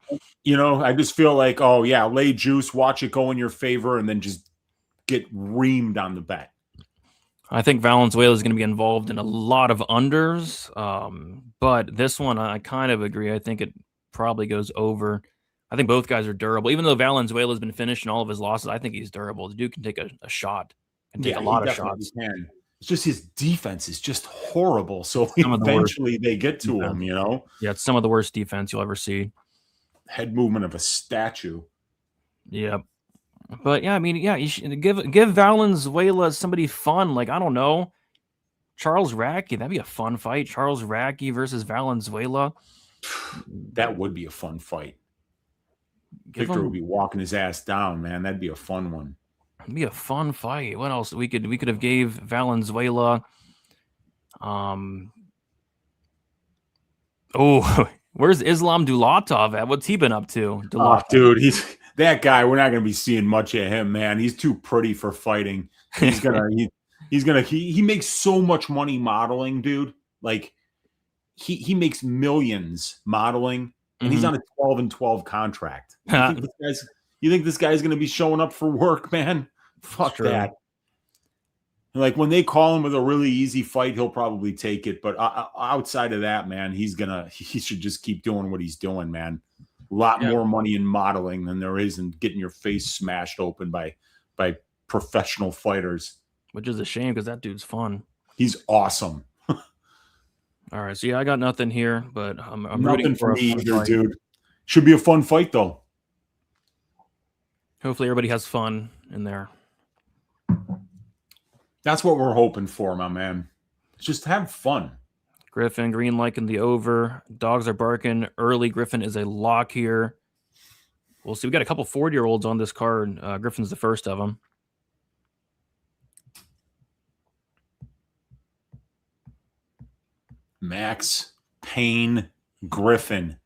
I just feel like, lay juice, watch it go in your favor, and then just get reamed on the bet. I think Valenzuela is going to be involved in a lot of unders. But this one, I kind of agree. I think it probably goes over. I think both guys are durable. Even though Valenzuela has been finished in all of his losses, I think he's durable. The dude can take a shot and take a lot of shots. Can. It's just his defense is just horrible. So eventually they get to him, Yeah, it's some of the worst defense you'll ever see. Head movement of a statue. Yep. But yeah, I mean, you should give Valenzuela somebody fun. Like, I don't know, Charles Radke. That'd be a fun fight. Charles Radke versus Valenzuela. That would be a fun fight. Victor would be walking his ass down, man. That'd be a fun one. It'd be a fun fight. What else? We could have gave Valenzuela. Where's Islam Dulatov at? What's he been up to? Dude, he's that guy. We're not going to be seeing much of him, man. He's too pretty for fighting. He makes so much money modeling, dude. Like he makes millions modeling. And he's on a 12-12 contract. You think this guy's going to be showing up for work, man? Fuck that. Like, when they call him with a really easy fight, he'll probably take it. But outside of that, man, he should just keep doing what he's doing, man. A lot more money in modeling than there is in getting your face smashed open by professional fighters. Which is a shame because that dude's fun. He's awesome. All right, so I got nothing here, but I'm nothing rooting for me either, dude. Should be a fun fight, though. Hopefully, everybody has fun in there. That's what we're hoping for, my man. Just have fun. Griffin, green liking the over. Dogs are barking early. Griffin is a lock here. We'll see. We got a couple 40-year-olds on this card. Griffin's the first of them. Max Payne Griffin.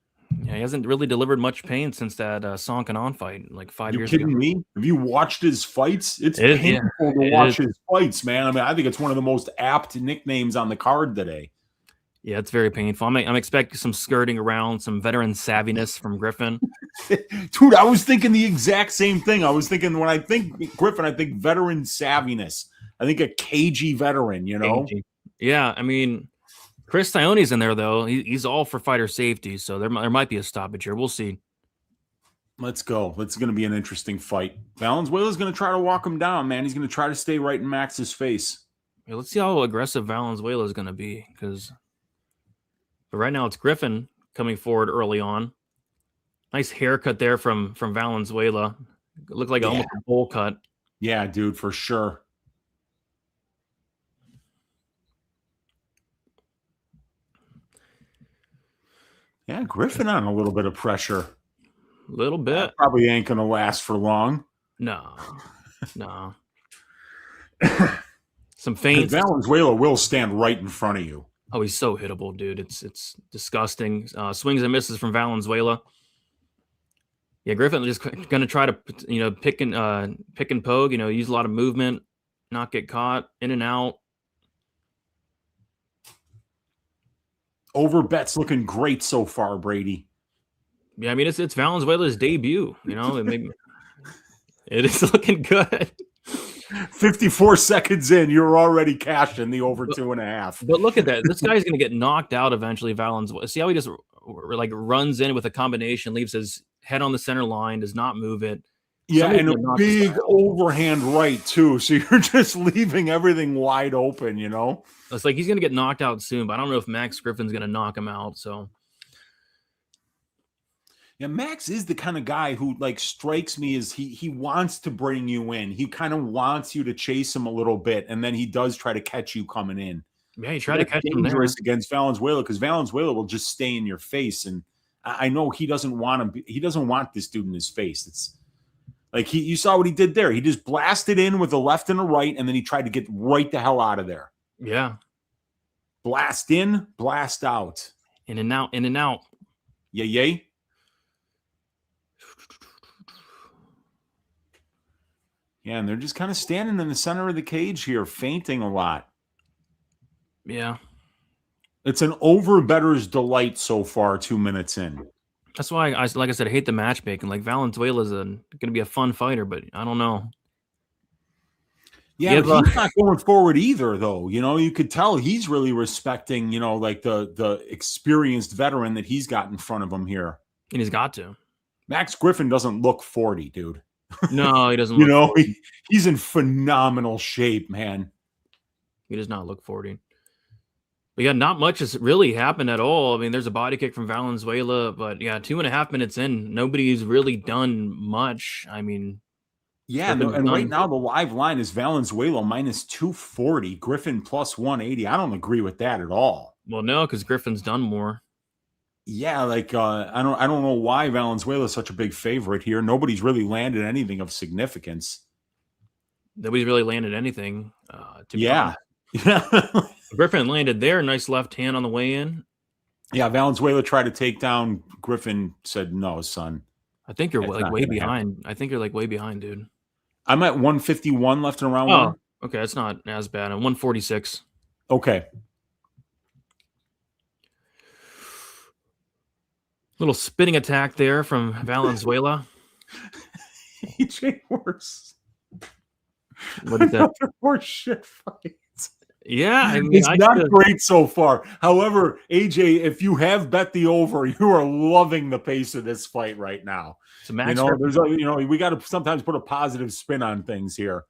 Yeah, he hasn't really delivered much pain since that Sonkin on fight like 5 years ago. You kidding me? Have you watched his fights? It's painful to watch his fights, man. I mean, I think it's one of the most apt nicknames on the card today. Yeah, it's very painful. I'm expecting some skirting around, some veteran savviness from Griffin. Dude, I was thinking the exact same thing. I was thinking when I think Griffin, I think veteran savviness. I think a cagey veteran, Cagey. Yeah, I mean, Chris Tione's in there, though. He's all for fighter safety, so there might be a stoppage here. We'll see. Let's go. It's going to be an interesting fight. Valenzuela's going to try to walk him down, man. He's going to try to stay right in Max's face. Yeah, let's see how aggressive Valenzuela is going to be, but right now it's Griffin coming forward early on. Nice haircut there from Valenzuela. It looked like almost a bowl cut. Yeah, dude, for sure. Yeah, Griffin on a little bit of pressure. A little bit. That probably ain't going to last for long. No. Some feints. Valenzuela will stand right in front of you. Oh, he's so hittable, dude. It's disgusting. Swings and misses from Valenzuela. Yeah, Griffin just going to try to, pick and poke, use a lot of movement, not get caught, in and out. Over bet's looking great so far, Brady. Yeah, I mean, it's Valenzuela's debut, it is looking good. 54 seconds in, you're already cashing the over 2.5. But look at that. This guy's going to get knocked out eventually, Valenzuela. See how he just runs in with a combination, leaves his head on the center line, does not move it. Yeah, and a big overhand right, too. So you're just leaving everything wide open, It's like he's going to get knocked out soon, but I don't know if Max Griffin's going to knock him out, so... Yeah, Max is the kind of guy who strikes me as he wants to bring you in. He kind of wants you to chase him a little bit, and then he does try to catch you coming in. Yeah, he tried to catch him there against Valenzuela because Valenzuela will just stay in your face, and I know he doesn't want to. He doesn't want this dude in his face. It's like you saw what he did there. He just blasted in with a left and a right, and then he tried to get right the hell out of there. Yeah, blast in, blast out, in and out, in and out. Yay. Yeah, and they're just kind of standing in the center of the cage here, feinting a lot. Yeah. It's an over-better's delight so far, 2 minutes in. That's why, I hate the matchmaking. Like, Valenzuela's going to be a fun fighter, but I don't know. Yeah, but he's not going forward either, though. You could tell he's really respecting, the experienced veteran that he's got in front of him here. And he's got to. Max Griffin doesn't look 40, dude. No, he doesn't look 40. He's in phenomenal shape, man. He does not look 40. But yeah, not much has really happened at all. I mean, there's a body kick from Valenzuela, but yeah, 2.5 minutes in, nobody's really done much. I mean, yeah, and right now the live line is Valenzuela minus 240, Griffin plus 180. I don't agree with that at all. Well, no, because Griffin's done more. Yeah, I don't know why Valenzuela is such a big favorite here. Nobody's really landed anything of significance. Nobody's really landed anything. Yeah. Griffin landed there. Nice left hand on the way in. Yeah, Valenzuela tried to take down. Griffin said, "No, son. I think you're way behind. I think you're way behind, dude. I'm at 151 left in round one. Okay, that's not as bad. I'm 146. Okay. Little spinning attack there from Valenzuela. AJ worse. What is that? Horse shit fight. Yeah, I mean, it's not great so far. However, AJ, if you have bet the over, you are loving the pace of this fight right now. So Max, we got to sometimes put a positive spin on things here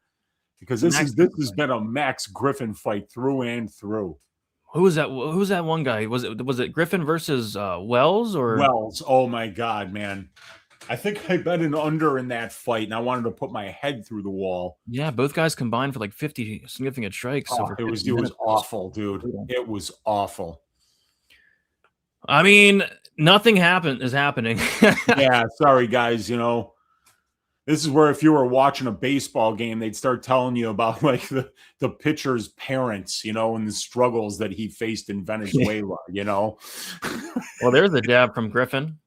because this has been a Max Griffin fight through and through. Who was that? Who was that one guy? Was it Griffin versus Wells or Wells? Oh my God, man! I think I bet an under in that fight, and I wanted to put my head through the wall. Yeah, both guys combined for 50 significant strikes. It was awful, dude. It was awful. I mean, nothing is happening. Yeah, sorry guys. This is where if you were watching a baseball game, they'd start telling you about the pitcher's parents, and the struggles that he faced in Venezuela, Well, there's a jab from Griffin.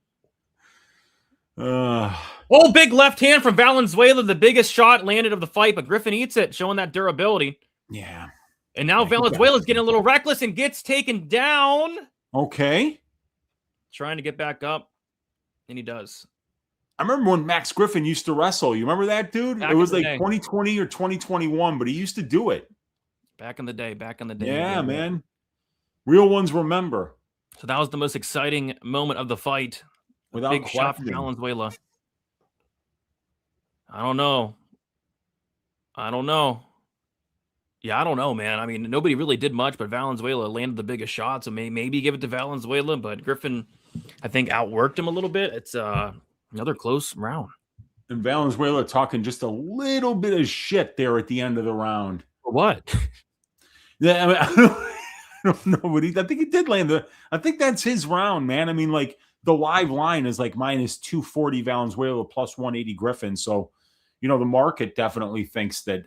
Big left hand from Valenzuela, the biggest shot landed of the fight, but Griffin eats it, showing that durability. Yeah. And now Valenzuela's getting a little reckless and gets taken down. Okay. Trying to get back up, and he does. I remember when Max Griffin used to wrestle. You remember that, dude? It was 2020 or 2021, but he used to do it. Back in the day. Yeah, man. Real ones remember. So that was the most exciting moment of the fight. Without big question. shot from Valenzuela. I don't know. Yeah, I don't know, man. I mean, nobody really did much, but Valenzuela landed the biggest shot, so maybe give it to Valenzuela, but Griffin, I think, outworked him a little bit. It's another close round. And Valenzuela talking just a little bit of shit there at the end of the round. For what? Yeah, don't know what I think he did land I think that's his round, man. I mean, like the live line is like minus 240 Valenzuela plus 180 Griffin. So, the market definitely thinks that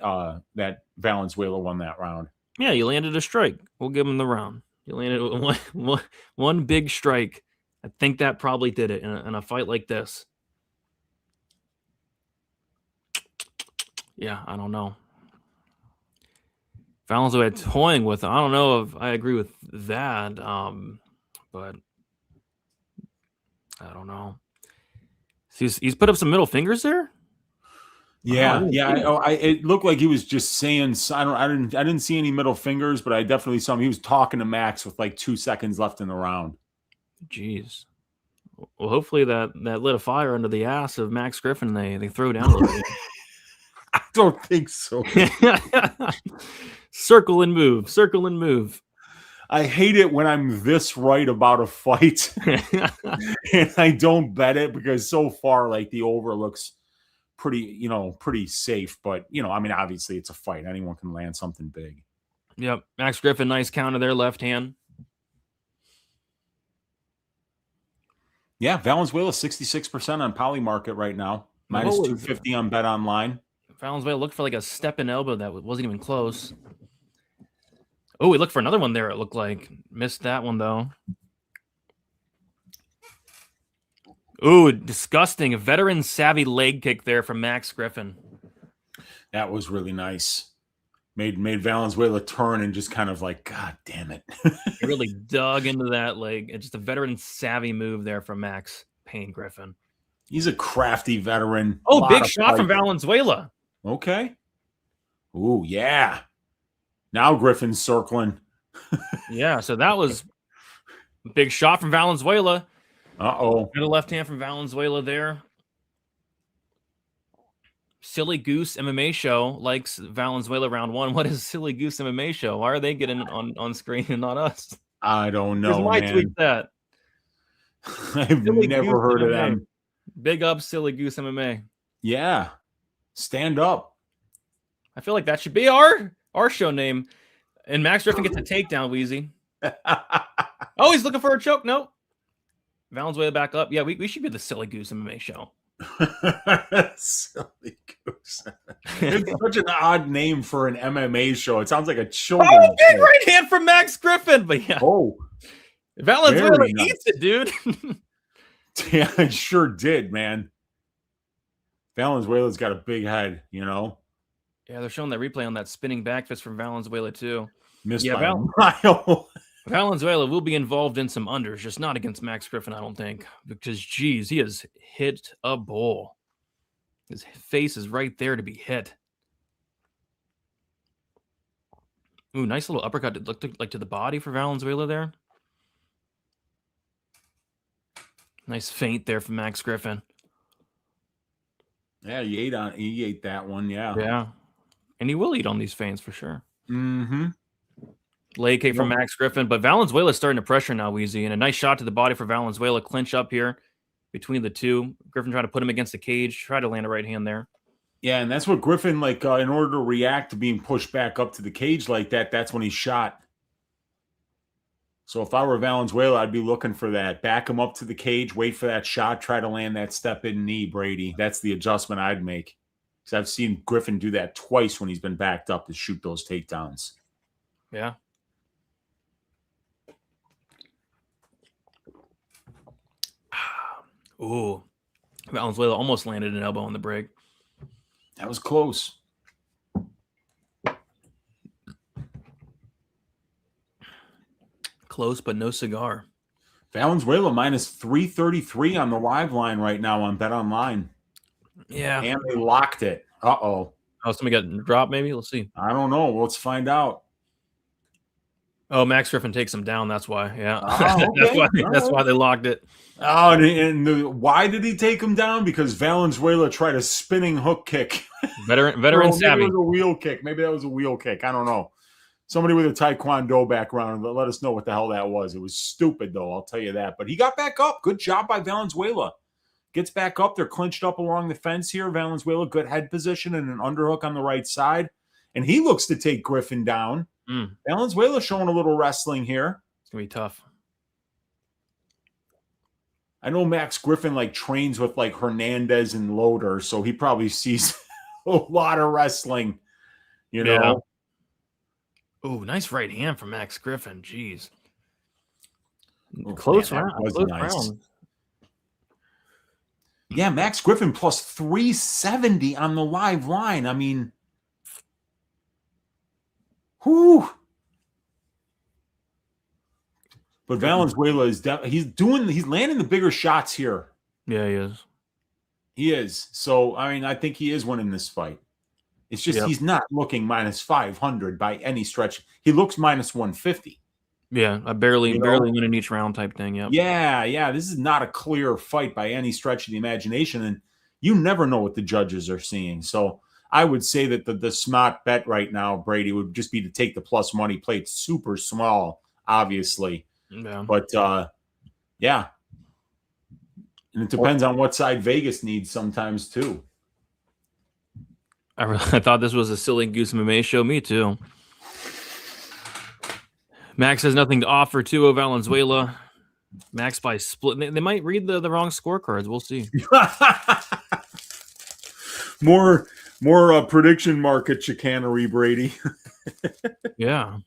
that Valenzuela won that round. Yeah, you landed a strike. We'll give him the round. You landed one big strike. I think that probably did it in a fight like this. Yeah, I don't know. Valenzuela toying with. I don't know if I agree with that, but I don't know. He's put up some middle fingers there. Yeah, it looked like he was just saying. I didn't see any middle fingers, but I definitely saw him. He was talking to Max with like 2 seconds left in the round. Jeez. Well, hopefully that lit a fire under the ass of Max Griffin. They throw down a little bit. I don't think so. Circle and move. I hate it when I'm this right about a fight and I don't bet it because so far, like the over looks pretty safe. But, I mean, obviously it's a fight. Anyone can land something big. Yep. Max Griffin, nice counter there, left hand. Yeah, Valenzuela 66% on Poly Market right now. Minus 250 on Bet Online. Valenzuela looked for like a step in elbow that wasn't even close. Oh, we looked for another one there, it looked like. Missed that one, though. Ooh, disgusting. A veteran savvy leg kick there from Max Griffin. That was really nice. Made Valenzuela turn and just kind of like, God damn it. He really dug into that leg. It's just a veteran savvy move there from Max Payne Griffin. He's a crafty veteran. Oh, big shot from Valenzuela. Okay. Ooh, yeah. Now Griffin's circling. Yeah, so that was a big shot from Valenzuela. Uh-oh. Got a left hand from Valenzuela there. Silly Goose MMA Show likes Valenzuela round 1. What is Silly Goose MMA Show? Why are they getting on screen and not us? I don't know, Where's my man. tweet that? I've never heard of them. Big up Silly Goose MMA. Yeah. Stand up. I feel like that should be our show name. And Max Griffin gets a takedown, Wheezy. Oh, he's looking for a choke. Nope. Valenzuela back up. Yeah, we should be the Silly Goose MMA Show. Silly Goose. It's such an odd name for an MMA show. It sounds like a children's Oh, big right hand from Max Griffin. But yeah. Oh. Valenzuela eats it, dude. Yeah, it sure did, man. Valenzuela's got a big head, Yeah, they're showing that replay on that spinning back fist from Valenzuela, too. Missed by a mile. Valenzuela will be involved in some unders, just not against Max Griffin, I don't think. Because, geez, he has hit a bull. His face is right there to be hit. Ooh, nice little uppercut. It looked like to the body for Valenzuela there. Nice feint there from Max Griffin. Yeah, he ate that one, yeah. Yeah. And he will eat on these feints for sure. Mm-hmm. Leg kick from Max Griffin, but Valenzuela is starting to pressure now, Wheezy, and a nice shot to the body for Valenzuela. Clinch up here between the two. Griffin trying to put him against the cage, try to land a right hand there. Yeah, and that's what Griffin, in order to react to being pushed back up to the cage like that, that's when he shot. So if I were Valenzuela, I'd be looking for that. Back him up to the cage, wait for that shot, try to land that step-in knee, Brady. That's the adjustment I'd make. Because I've seen Griffin do that twice when he's been backed up to shoot those takedowns. Yeah. Ooh. Valenzuela almost landed an elbow on the break. That was close. Close, but no cigar. Valenzuela minus 333 on the live line right now on Bet Online. Yeah. And they locked it. Uh-oh. Oh, somebody got dropped maybe? Let's see. I don't know. Let's find out. Oh, Max Griffin takes him down. That's why. Yeah. Oh, okay. that's why they locked it. Oh, why did he take him down? Because Valenzuela tried a spinning hook kick. Veteran savvy. Maybe it was a wheel kick. Maybe that was a wheel kick. I don't know. Somebody with a Taekwondo background, let us know what the hell that was. It was stupid, though, I'll tell you that. But he got back up. Good job by Valenzuela. Gets back up. They're clinched up along the fence here. Valenzuela, good head position and an underhook on the right side. And he looks to take Griffin down. Valenzuela showing a little wrestling here. It's going to be tough. I know Max Griffin trains with Hernandez and Loader, so he probably sees a lot of wrestling, you know. Oh, nice right hand from Max Griffin. Jeez. Close round. Yeah, Max Griffin plus 370 on the live line. I mean, whew. But Valenzuela is he's landing the bigger shots here. Yeah, he is. He is. So, I mean, I think he is winning this fight. It's just he's not looking minus 500 by any stretch. He looks minus 150. Yeah, a barely winning each round type thing. Yep. Yeah. This is not a clear fight by any stretch of the imagination, and you never know what the judges are seeing. So I would say that the smart bet right now, Brady, would just be to take the plus money, play it super small, obviously. Yeah. But yeah. And it depends on what side Vegas needs sometimes too. I thought this was a silly Goose MMA show. Me too. Max has nothing to offer to Valenzuela. Max by split. They might read the wrong scorecards. We'll see. more prediction market chicanery, Brady. Yeah.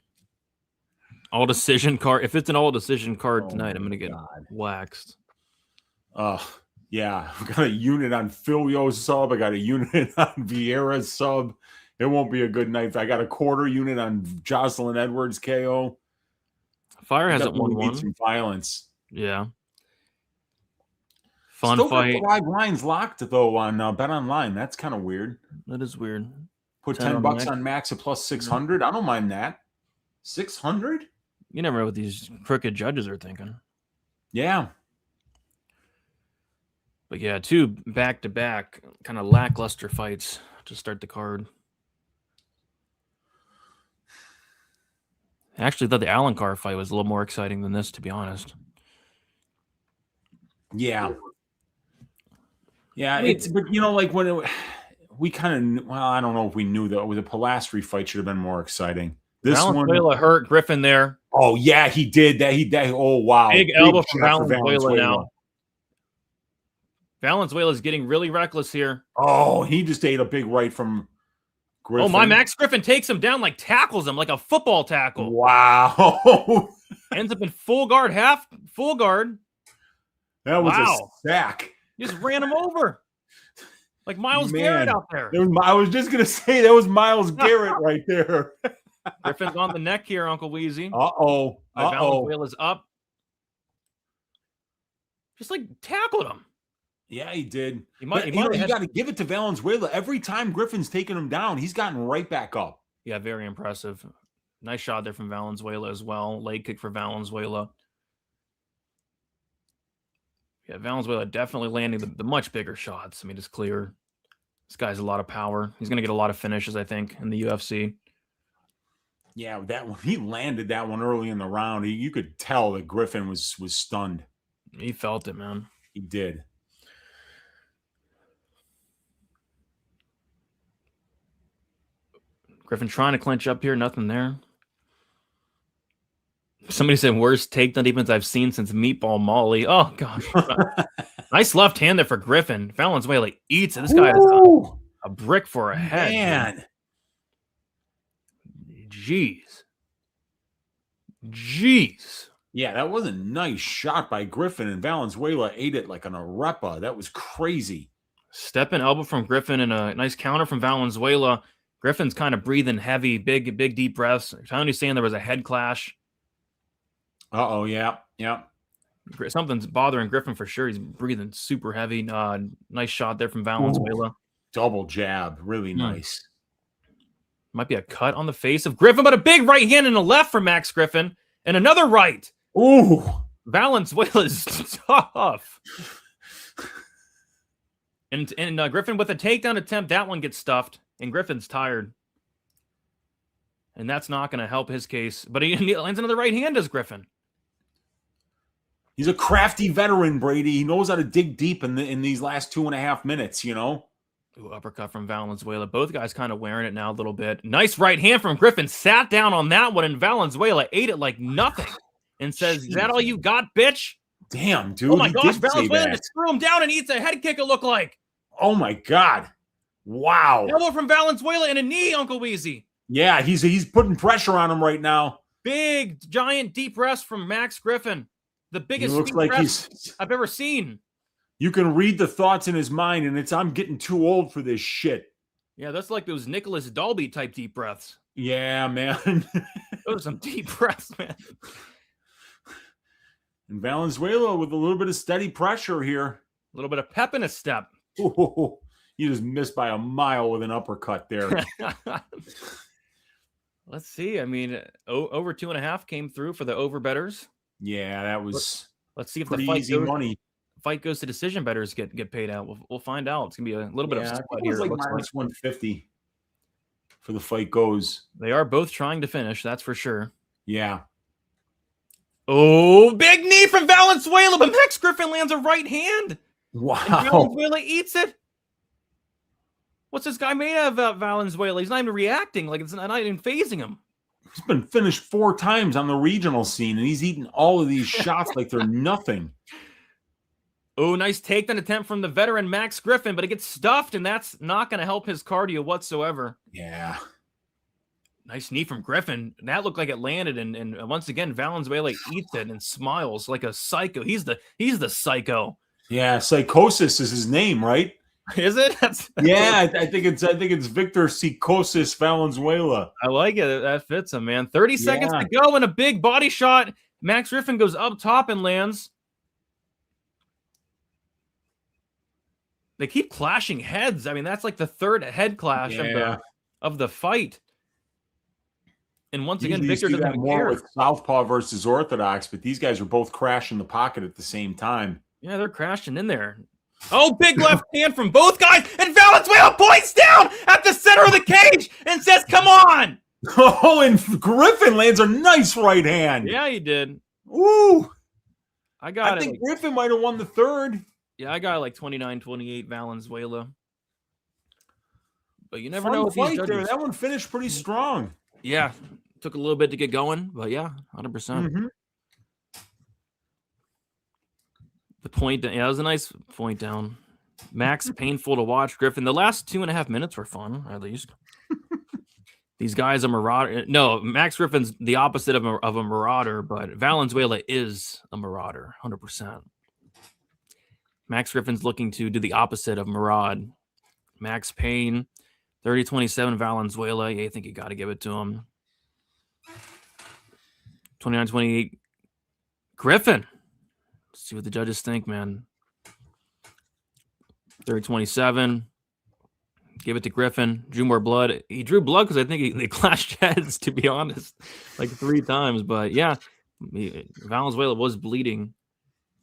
All decision card. If it's an all decision card tonight, I'm going to get waxed. Yeah. I've got a unit on Filio's sub. I got a unit on Vieira's sub. It won't be a good night. I got a quarter unit on Jocelyn Edwards KO. Fire hasn't won one. Some violence. Yeah. Fun Still fight. Got the live lines locked though on Bet Online. That's kind of weird. That is weird. Put $10 on Max at plus 600. I don't mind that. 600? You never know what these crooked judges are thinking. Yeah. But yeah, two back-to-back kind of lackluster fights to start the card. I actually thought the Alencar fight was a little more exciting than this, to be honest. Yeah. Yeah, but you know, when we kind of, I don't know if we knew that the Polastri fight should have been more exciting. This Valenzuela hurt Griffin there. Oh yeah, he did that. Oh wow, big elbow from Valenzuela now. Valenzuela's getting really reckless here. Oh, he just ate a big right from Griffin. Oh my, Max Griffin takes him down, tackles him like a football tackle. Wow. Ends up in full guard. That was a sack. He just ran him over. Like Myles Garrett out there. I was just going to say that was Myles Garrett right there. Griffin's on the neck here, Uncle Weezy. Uh-oh. Valenzuela's up. Just tackled him. Yeah, he did. You got to give it to Valenzuela. Every time Griffin's taken him down, he's gotten right back up. Yeah, very impressive. Nice shot there from Valenzuela as well. Leg kick for Valenzuela. Yeah, Valenzuela definitely landing the much bigger shots. I mean, it's clear. This guy's a lot of power. He's going to get a lot of finishes, I think, in the UFC. Yeah, that one, he landed that one early in the round. You could tell that Griffin was stunned. He felt it, man. He did. Griffin trying to clinch up here. Nothing there. Somebody said worst takedown defense I've seen since Meatball Molly. Oh, gosh. Nice left hand there for Griffin. Valenzuela eats it. This guy has a brick for a head. Man. Jeez. Yeah, that was a nice shot by Griffin, and Valenzuela ate it like an arepa. That was crazy. Step in elbow from Griffin and a nice counter from Valenzuela. Griffin's kind of breathing heavy, big deep breaths. Tony's saying there was a head clash. Uh-oh, yeah. Something's bothering Griffin for sure. He's breathing super heavy. Nice shot there from Valenzuela. Double jab. Really nice. Might be a cut on the face of Griffin, but a big right hand and a left from Max Griffin. And another right. Ooh. Valenzuela's tough. And Griffin with a takedown attempt. That one gets stuffed. And Griffin's tired. And that's not going to help his case. But he lands another right hand as Griffin. He's a crafty veteran, Brady. He knows how to dig deep in these last 2.5 minutes, you know? Ooh, uppercut from Valenzuela. Both guys kind of wearing it now a little bit. Nice right hand from Griffin. Sat down on that one, and Valenzuela ate it like nothing and says, "Is that all you got, bitch?" Damn, dude. Oh my he gosh, did say Valenzuela that. just threw him down and eats a head kick, it looked like. Oh my God. Wow. Elbow from Valenzuela and a knee, Uncle Weezy. Yeah, he's putting pressure on him right now. Big, giant, deep rest from Max Griffin. The biggest He looks deep like rest I've ever seen. You can read the thoughts in his mind, and it's, I'm getting too old for this shit. Yeah, that's like those Nicholas Dalby type deep breaths. Yeah, man. Those are some deep breaths, man. And Valenzuela with a little bit of steady pressure here. A little bit of pep in his step. Ooh, you just missed by a mile with an uppercut there. Let's see. I mean, over 2.5 came through for the over bettors. Yeah, that was Let's see if pretty the fight easy money. Fight goes to decision bettors get paid out. We'll find out. It's gonna be a little bit of spot it here. was like minus 150 for the fight goes. They are both trying to finish, that's for sure. Yeah. Oh, big knee from Valenzuela, but Max Griffin lands a right hand. Wow. And Valenzuela eats it. What's this guy made of, Valenzuela? He's not even reacting. Like, it's not even phasing him. He's been finished 4 times on the regional scene, and he's eating all of these shots like they're nothing. Oh, nice takedown attempt from the veteran Max Griffin, but it gets stuffed, and that's not going to help his cardio whatsoever. Yeah. Nice knee from Griffin. That looked like it landed, and once again, Valenzuela eats it and smiles like a psycho. He's the psycho. Yeah, Psychosis is his name, right? Is it? Yeah, I think it's Victor Psychosis Valenzuela. I like it. That fits him, man. 30 seconds to go, and a big body shot. Max Griffin goes up top and lands. They keep clashing heads. I mean, that's like the third head clash of the fight. And once again, Victor doesn't even care. With Southpaw versus Orthodox, but these guys are both crashing the pocket at the same time. Yeah, they're crashing in there. Oh, big left hand from both guys, and Valenzuela points down at the center of the cage and says, "Come on!" Oh, and Griffin lands a nice right hand. Yeah, he did. Ooh, I think Griffin might have won the third. Yeah, I got like 29-28 Valenzuela. But you never know. Fight there. That one finished pretty strong. Yeah, took a little bit to get going, but yeah, 100%. Mm-hmm. The point, yeah, it was a nice point down. Max, painful to watch. Griffin, the last 2.5 minutes were fun, at least. These guys are marauder. No, Max Griffin's the opposite of a marauder, but Valenzuela is a marauder, 100%. Max Griffin's looking to do the opposite of maraud. Max Payne, 30-27 Valenzuela. Yeah, I think you got to give it to him. 29-28 Griffin. Let's see what the judges think, man. 30-27. Give it to Griffin. Drew more blood. He drew blood because I think they clashed heads, to be honest, like 3 times. But yeah, Valenzuela was bleeding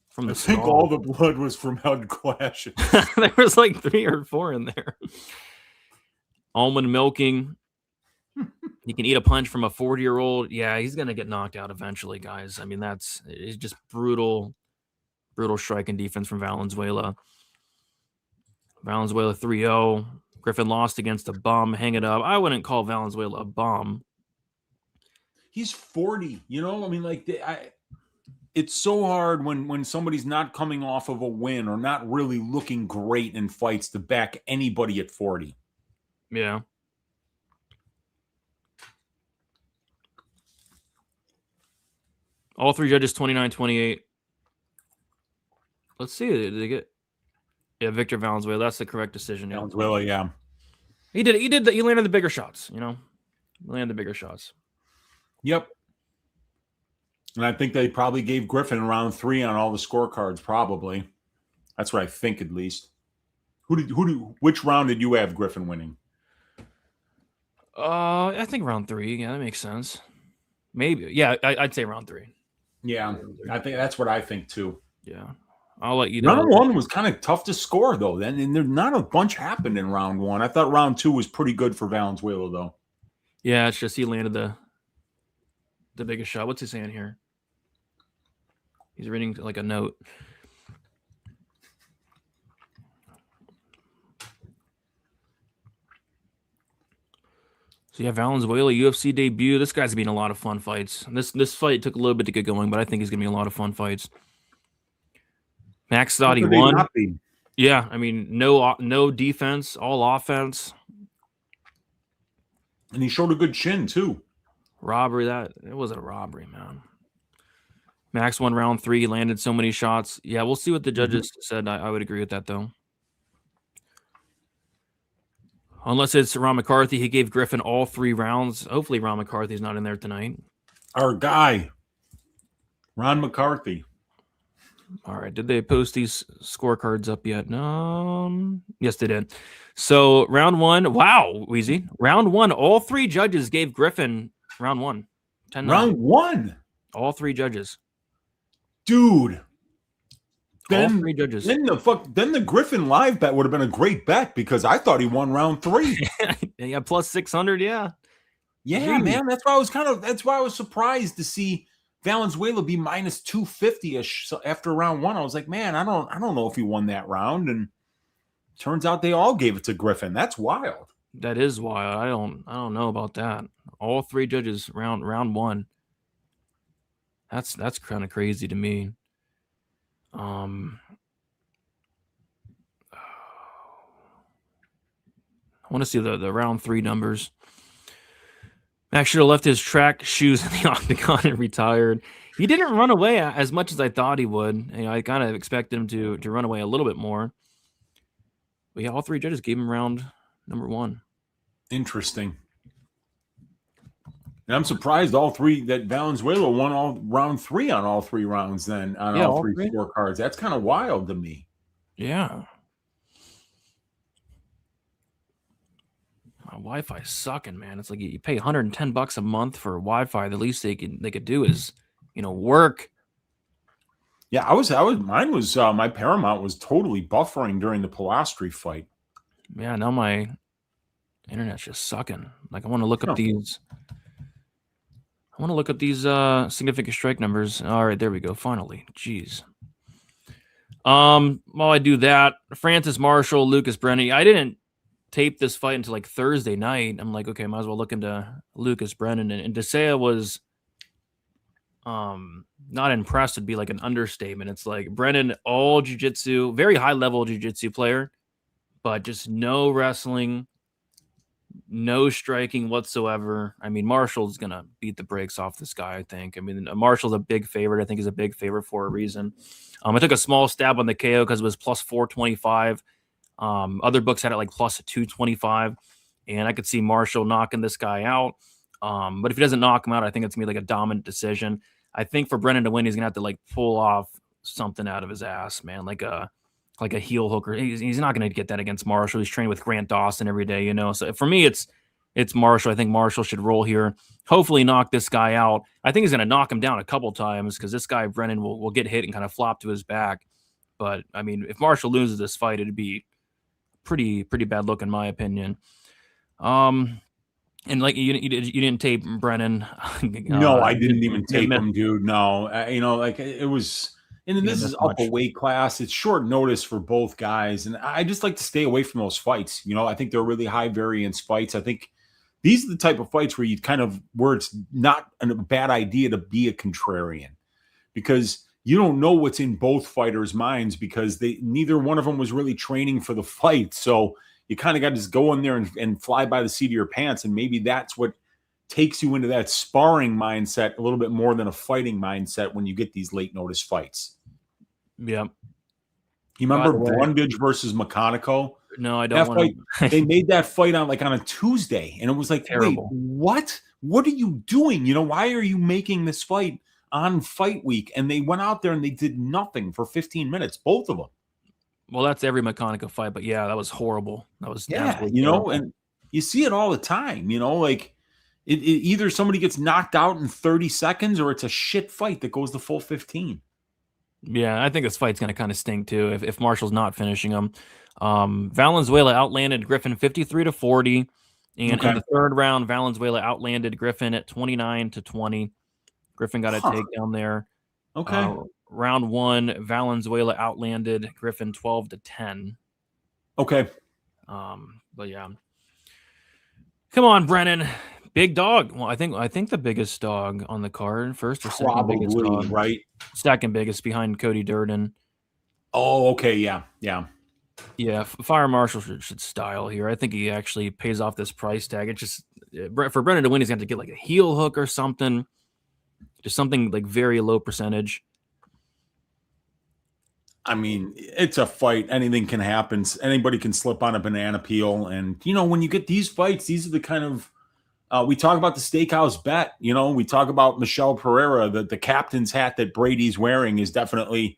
from the I think all the blood was from head clashes. There was like 3 or 4 in there. Almond milking. You can eat a punch from a 40-year-old. Yeah, he's going to get knocked out eventually, guys. I mean, it's just brutal striking defense from Valenzuela. Valenzuela 3-0. Griffin lost against a bum. Hang it up. I wouldn't call Valenzuela a bum. He's 40. You know, I mean, like, it's so hard when somebody's not coming off of a win or not really looking great in fights to back anybody at 40. Yeah. All 3 judges 29-28. Let's see. Did they get? Yeah, Victor Valenzuela. That's the correct decision. Yeah. Valenzuela, yeah. He did. He landed the bigger shots. You know, he landed the bigger shots. Yep. And I think they probably gave Griffin round 3 on all the scorecards. Probably. That's what I think, at least. Which round did you have Griffin winning? I think round 3. Yeah, that makes sense. Maybe. Yeah, I'd say round 3. Yeah, I think that's what I think too. Yeah, I'll let you know. Round 1 was kind of tough to score though. Then and there's not a bunch happened in round 1. I thought round 2 was pretty good for Valenzuela though. Yeah, it's just he landed the biggest shot. What's he saying here? He's reading like a note. So yeah, Valenzuela UFC debut. This guy's been a lot of fun fights. This fight took a little bit to get going, but I think he's gonna be a lot of fun fights. Max thought he Could they won. not be? Yeah, I mean, no defense, all offense. And he showed a good chin too. Robbery, it wasn't a robbery, man. Max won round 3. He landed so many shots. Yeah, we'll see what the judges said. I would agree with that, though. Unless it's Ron McCarthy. He gave Griffin all 3 rounds. Hopefully Ron McCarthy's not in there tonight. Our guy, Ron McCarthy. All right. Did they post these scorecards up yet? No. Yes, they did. So round 1. Wow, Wheezy. Round 1. All 3 judges gave Griffin round 1. 10-9. Round 1. All 3 judges. Dude. All 3 judges. Then the Griffin live bet would have been a great bet because I thought he won round 3. Yeah, plus 600. Yeah. Yeah, man. That's why I was surprised to see Valenzuela be minus 250-ish after round 1. I was like, man, I don't know if he won that round. And turns out they all gave it to Griffin. That's wild. That is wild. I don't know about that. All 3 judges round 1. That's kind of crazy to me. I want to see the round 3 numbers. Max should have left his track shoes in the octagon and retired. He didn't run away as much as I thought he would. I kind of expected him to run away a little bit more. But yeah, all 3 judges gave him round number 1. Interesting. And I'm surprised that Valenzuela won all round 3 on all 3 rounds then on all 3 scorecards. That's kind of wild to me. Yeah. Wi-Fi's sucking, man. It's like you pay $110 a month for Wi-Fi. The least they could do is, work. Yeah, my Paramount was totally buffering during the Polastri fight. Yeah, now my internet's just sucking. Like I want to look up these. I want to look up these significant strike numbers. All right, there we go. Finally, jeez. While I do that, Francis Marshall, Lucas Brennan. I didn't tape this fight until like Thursday night. I'm like, okay, might as well look into Lucas Brennan. And Desea was not impressed would be like an understatement. It's like Brennan, all jiu-jitsu, very high level jiu-jitsu player, but just no wrestling, no striking whatsoever. I mean, Marshall's going to beat the brakes off this guy, I think. I mean, Marshall's a big favorite. I think he's a big favorite for a reason. I took a small stab on the KO because it was plus 425. Other books had it like plus 225, and I could see Marshall knocking this guy out. But if he doesn't knock him out, I think it's going to be like a dominant decision. I think for Brennan to win, he's going to have to like pull off something out of his ass, man, like a heel hooker. He's not going to get that against Marshall. He's training with Grant Dawson every day, So for me, it's Marshall. I think Marshall should roll here. Hopefully knock this guy out. I think he's going to knock him down a couple times because this guy, Brennan, will get hit and kind of flop to his back. But, I mean, if Marshall loses this fight, it'd be pretty bad look in my opinion. And like you didn't tape Brennan. No, I didn't even tape him, dude. No, like it was. And then this is up a weight class. It's short notice for both guys, and I just like to stay away from those fights. I think they're really high variance fights. I think these are the type of fights where it's not a bad idea to be a contrarian, because you don't know what's in both fighters' minds because neither one of them was really training for the fight. So you kind of got to just go in there and fly by the seat of your pants. And maybe that's what takes you into that sparring mindset a little bit more than a fighting mindset when you get these late notice fights. Yeah. You remember Brundage versus Meccanico? No, I don't want to. They made that fight on a Tuesday, and it was like, terrible. Wait, what? What are you doing? Why are you making this fight on fight week? And they went out there and they did nothing for 15 minutes, both of them. Well, that's every Meccanico fight, but yeah, that was horrible. That was terrible. And you see it all the time. Like it either somebody gets knocked out in 30 seconds or it's a shit fight that goes the full 15. Yeah, I think this fight's going to kind of stink too if Marshall's not finishing him. Valenzuela outlanded Griffin 53-40, and in the third round, Valenzuela outlanded Griffin at 29-20. Griffin got a takedown there. Okay. Round 1, Valenzuela outlanded Griffin 12-10. Okay. But yeah. Come on, Brennan. Big dog. Well, I think the biggest dog on the card, first or second biggest Probably, dog. right? Second biggest behind Cody Durden. Oh, okay, yeah. Yeah, Fire Marshal should style here. I think he actually pays off this price tag. It just for Brennan to win, he's going to have to get like a heel hook or something. Just something like very low percentage. I mean, it's a fight. Anything can happen. Anybody can slip on a banana peel. And, when you get these fights, these are the kind of we talk about the steakhouse bet. We talk about Michelle Pereira. The captain's hat that Brady's wearing is definitely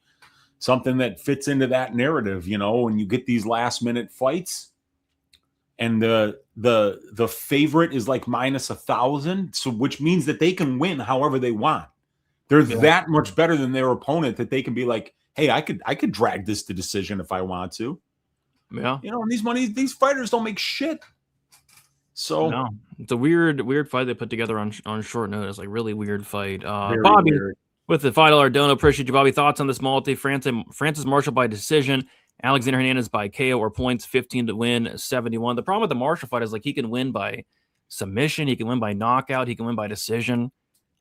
something that fits into that narrative. When you get these last minute fights, and the favorite is like minus 1,000, so which means that they can win however they want. They're that much better than their opponent that they can be like, hey, I could drag this to decision if I want to. Yeah, and these fighters don't make shit. So no, it's a weird fight they put together on short notice. Like really weird fight. very Bobby weird. with the $5 dono. Appreciate you, Bobby. Thoughts on this multi? Francis Marshall by decision. Alexander Hernandez by KO or points, 15 to win, 71. The problem with the Marshall fight is like he can win by submission, he can win by knockout, he can win by decision.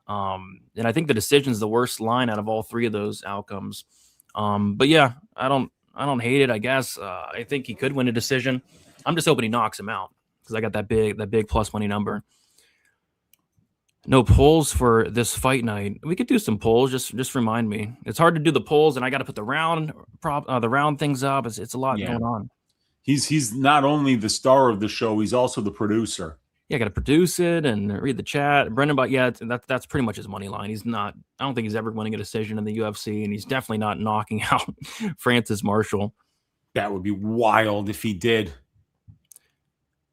And I think the decision is the worst line out of all three of those outcomes. But yeah, I don't hate it. I guess I think he could win a decision. I'm just hoping he knocks him out because I got that big plus money number. No polls for this fight night. We could do some polls. Just remind me. It's hard to do the polls, and I got to put the round things up. It's a lot going on. He's not only the star of the show, he's also the producer. Yeah, got to produce it and read the chat. Brendan, but yeah, that's pretty much his money line. He's not. I don't think he's ever winning a decision in the UFC, and he's definitely not knocking out Francis Marshall. That would be wild if he did.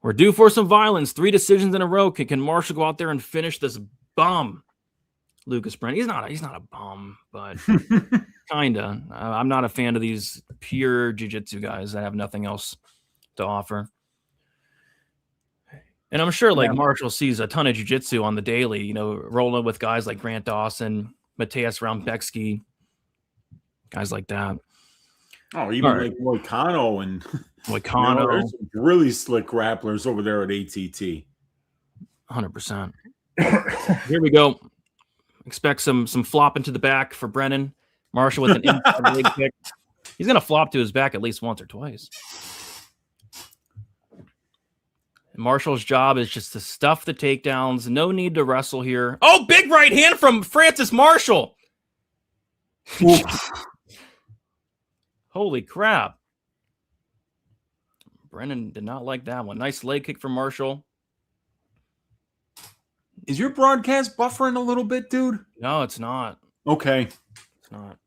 We're due for some violence. 3 decisions in a row. Can Marshall go out there and finish this bum? Lucas Brennan. He's not a bum, but kinda. I'm not a fan of these pure jiu-jitsu guys that have nothing else to offer. And I'm sure Marshall sees a ton of jiu-jitsu on the daily, rolling with guys like Grant Dawson, Mateus Rambecki, guys like that. Oh, even like Moicano and Moicano. There's some really slick grapplers over there at ATT. 100%. Here we go. Expect some flop into the back for Brennan. Marshall with an inside leg kick. He's going to flop to his back at least once or twice. And Marshall's job is just to stuff the takedowns. No need to wrestle here. Oh, big right hand from Francis Marshall. Holy crap. Brennan did not like that one. Nice leg kick from Marshall. Is your broadcast buffering a little bit, dude? No, it's not. Okay. It's not.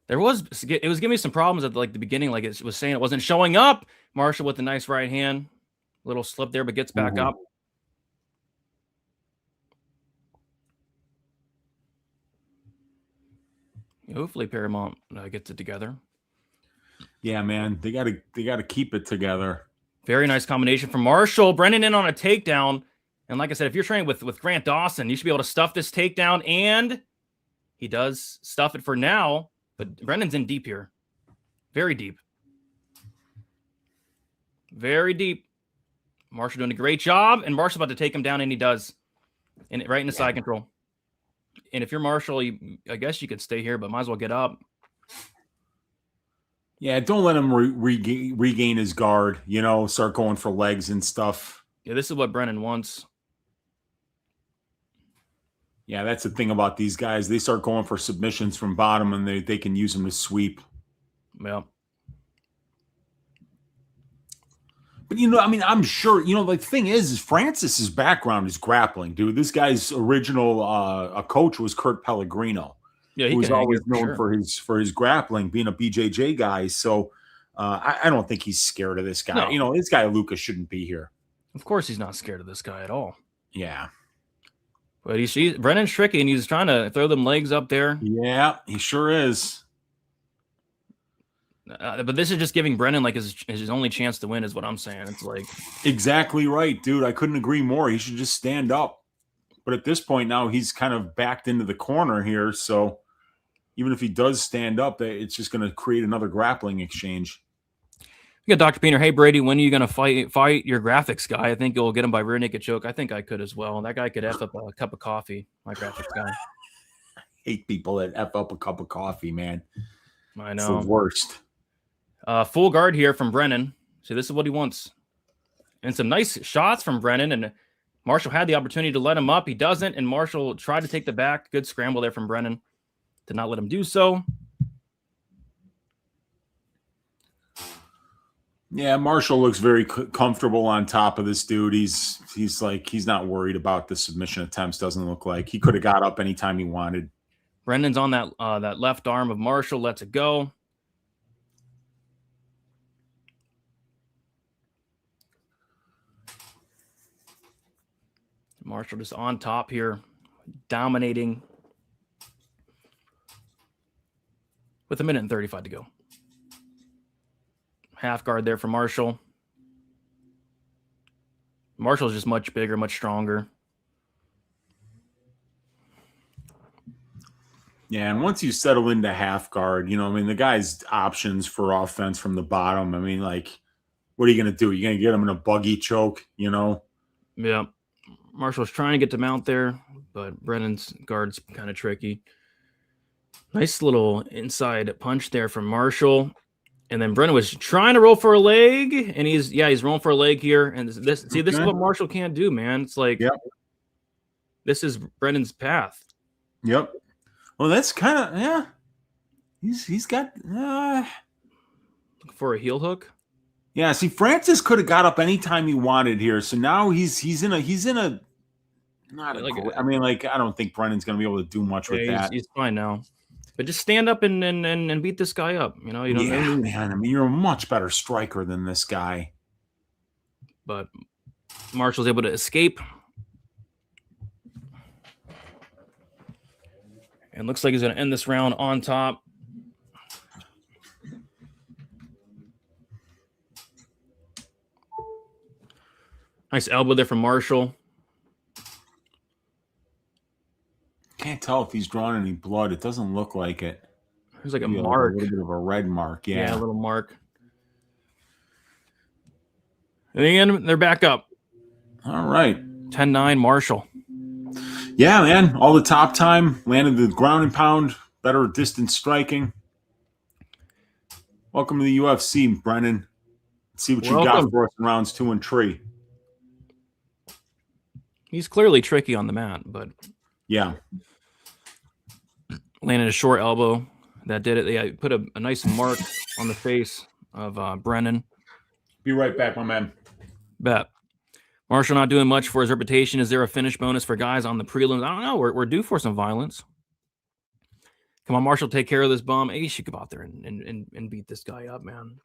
It was giving me some problems at the beginning. Like it was saying it wasn't showing up. Marshall with a nice right hand. Little slip there, but gets back up. Hopefully Paramount gets it together. Yeah, man, they gotta keep it together. Very nice combination from Marshall. Brennan in on a takedown, and like I said, if you're training with Grant Dawson, you should be able to stuff this takedown, and he does stuff it for now. But Brennan's in deep here, very deep, very deep. Marshall doing a great job, and Marshall's about to take him down, and he does, and right in the side control. And if you're Marshall, I guess you could stay here, but might as well get up. Yeah, don't let him regain his guard, start going for legs and stuff. Yeah, this is what Brennan wants. Yeah, that's the thing about these guys. They start going for submissions from bottom, and they can use them to sweep. Yeah. But, I'm sure, the thing is Francis's background is grappling, dude. This guy's original coach was Kurt Pellegrino. Yeah, he was always known for his grappling, being a BJJ guy. So I don't think he's scared of this guy. No. This guy Lucas shouldn't be here. Of course, he's not scared of this guy at all. Yeah, but Brennan's tricky, and he's trying to throw them legs up there. Yeah, he sure is. But this is just giving Brennan his only chance to win, is what I'm saying. It's like exactly right, dude. I couldn't agree more. He should just stand up. But at this point now, he's kind of backed into the corner here. So even if he does stand up, it's just going to create another grappling exchange. We got Dr. Peener. Hey, Brady, when are you going to fight your graphics guy? I think you'll get him by rear naked choke. I think I could as well. That guy could F up a cup of coffee, my graphics guy. Hate people that F up a cup of coffee, man. I It's know. the worst. Full guard here from Brennan. So this is what he wants. And some nice shots from Brennan. And Marshall had the opportunity to let him up. He doesn't. And Marshall tried to take the back. Good scramble there from Brennan. Did not let him do so. Yeah, Marshall looks very comfortable on top of this dude. He's not worried about the submission attempts. Doesn't look like he could have got up anytime he wanted. Brennan's on that left arm of Marshall. Lets it go. Marshall just on top here, dominating with 1:35 to go. Half guard there for Marshall. Marshall's just much bigger, much stronger. Yeah, and once you settle into half guard, the guy's options for offense from the bottom. What are you going to do? You're going to get him in a buggy choke, Yeah. Marshall's trying to get to mount there, but Brennan's guard's kind of tricky. Nice little inside punch there from Marshall. And then Brennan was trying to roll for a leg, and he's rolling for a leg here. And this is what Marshall can't do, man. It's like, This is Brennan's path. Yep. Well, that's kind of, yeah. He's got looking for a heel hook. Yeah, see, Francis could have got up anytime he wanted here. So now he's in a I don't think Brennan's gonna be able to do much with that. He's fine now. But just stand up and beat this guy up. You know, man. You're a much better striker than this guy. But Marshall's able to escape. And looks like he's going to end this round on top. Nice elbow there from Marshall. Can't tell if he's drawn any blood. It doesn't look like it. There's like a mark. A little bit of a red mark. Yeah, a little mark. And again, they're back up. All right. 10-9 Marshall. Yeah, man. All the top time. Landed the ground and pound. Better distance striking. Welcome to the UFC, Brennan. Let's see what you got for us in rounds 2 and 3. He's clearly tricky on the mat, but yeah. Landed a short elbow. That did it. They put a nice mark on the face of Brennan. Be right back, my man. Bet. Marshall not doing much for his reputation. Is there a finish bonus for guys on the prelims? I don't know. We're due for some violence. Come on, Marshall, take care of this bum. Hey, you should go out there and beat this guy up, man.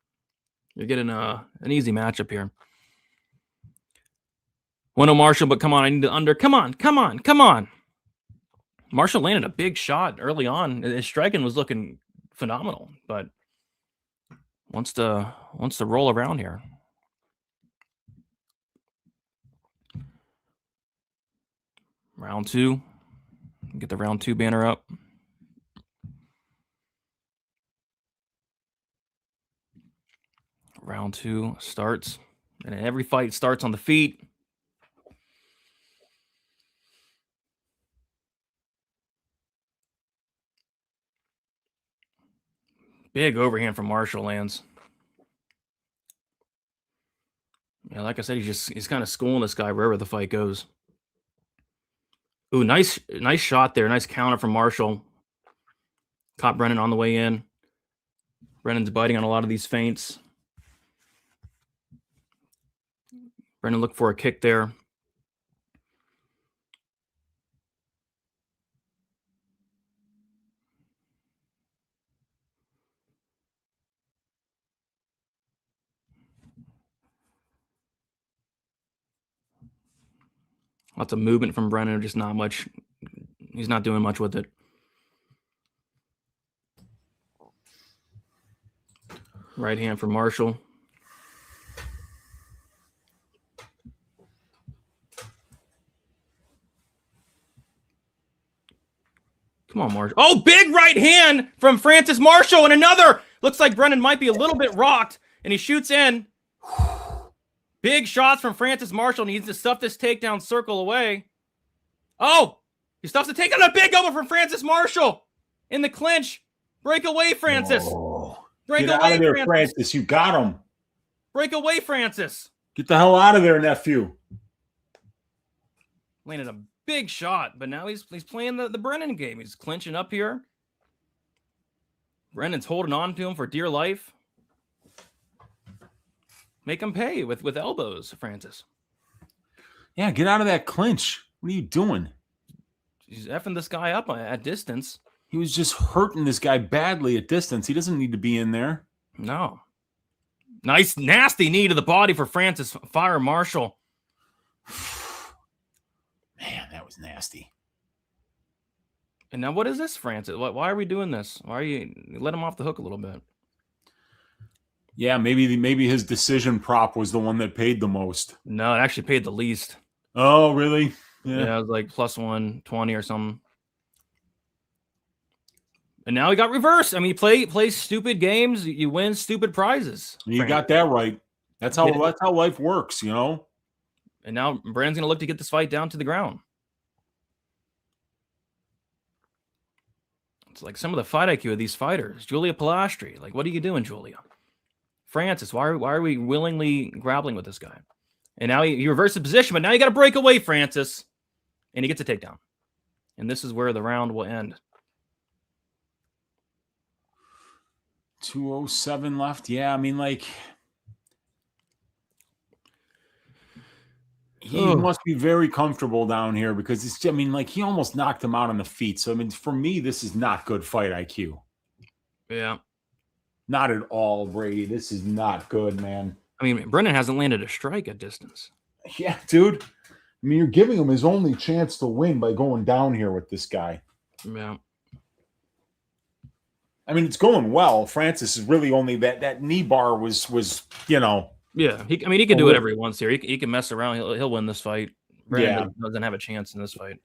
You're getting an easy matchup here. 1-0 Marshall, but come on, I need the under. Come on. Marshall landed a big shot early on. His striking was looking phenomenal, but wants to roll around here. Round 2. Get the round 2 banner up. Round 2 starts, and every fight starts on the feet. Big overhand from Marshall lands. Yeah, like I said, he's kind of schooling this guy wherever the fight goes. Ooh, nice shot there. Nice counter from Marshall. Caught Brennan on the way in. Brennan's biting on a lot of these feints. Brennan looked for a kick there. Lots of movement from Brennan, just not much. He's not doing much with it. Right hand for Marshall. Come on, Marshall. Oh, big right hand from Francis Marshall, and another. Looks like Brennan might be a little bit rocked. and he shoots in. Big shots from Francis Marshall. Needs to stuff this takedown circle away. Oh, he stuffs the takedown. A big elbow from Francis Marshall in the clinch. Break away, Francis. Whoa. Break Get away, out of there, Francis. You got him. Break away, Francis. Get the hell out of there, nephew. Landed a big shot, but now he's playing the Brennan game. He's clinching up here. Brennan's holding on to him for dear life. Make him pay with elbows, Francis. Yeah, get out of that clinch. What are you doing? He's effing this guy up at distance. He was just hurting this guy badly at distance. He doesn't need to be in there. No. Nice, nasty knee to the body for Francis Fire Marshall. Man, that was nasty. And now what is this, Francis? Why are we doing this? Why are you let him off the hook a little bit? Yeah, maybe his decision prop was the one that paid the most. No, it actually paid the least. Oh, really? Yeah, it was like plus 120 or something. And now he got reversed. I mean, play stupid games, you win stupid prizes. You got that right. That's how life works, you know. And now Brennan's gonna look to get this fight down to the ground. It's like some of the fight IQ of these fighters. Julia Polastri, like, what are you doing, Julia? Francis, why are we willingly grappling with this guy? And now he reversed the position, but now you got to break away, Francis. And he gets a takedown. And this is where the round will end. 2:07 left. Yeah, I mean, like, he must be very comfortable down here because it's, I mean, like, he almost knocked him out on the feet. So, I mean, for me, this is not good fight IQ. Yeah. Not at all, Brady. This is not good, man. I mean, Brennan hasn't landed a strike at distance. Yeah, dude. I mean, you're giving him his only chance to win by going down here with this guy. Yeah. I mean, it's going well. Francis is really only that knee bar was you know. Yeah, he can do whatever he wants here. He can mess around. He'll win this fight. Brennan doesn't have a chance in this fight.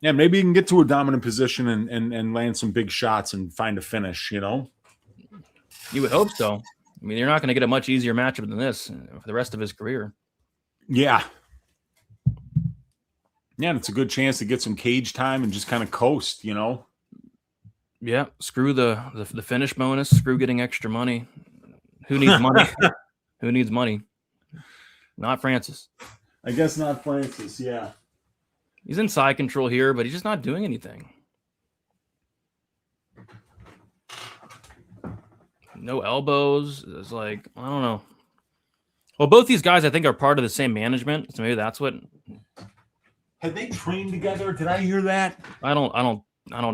Yeah, maybe he can get to a dominant position and land some big shots and find a finish, you know? You would hope so. I mean, you're not going to get a much easier matchup than this for the rest of his career. Yeah. Yeah, and it's a good chance to get some cage time and just kind of coast, you know? Yeah, screw the finish bonus. Screw getting extra money. Who needs money? Who needs money? Not Francis. I guess not Francis, yeah. He's in side control here, but he's just not doing anything. No elbows. It's like, I don't know. Well, both these guys, I think, are part of the same management. So maybe that's what. Had they trained together? Did I hear that? I don't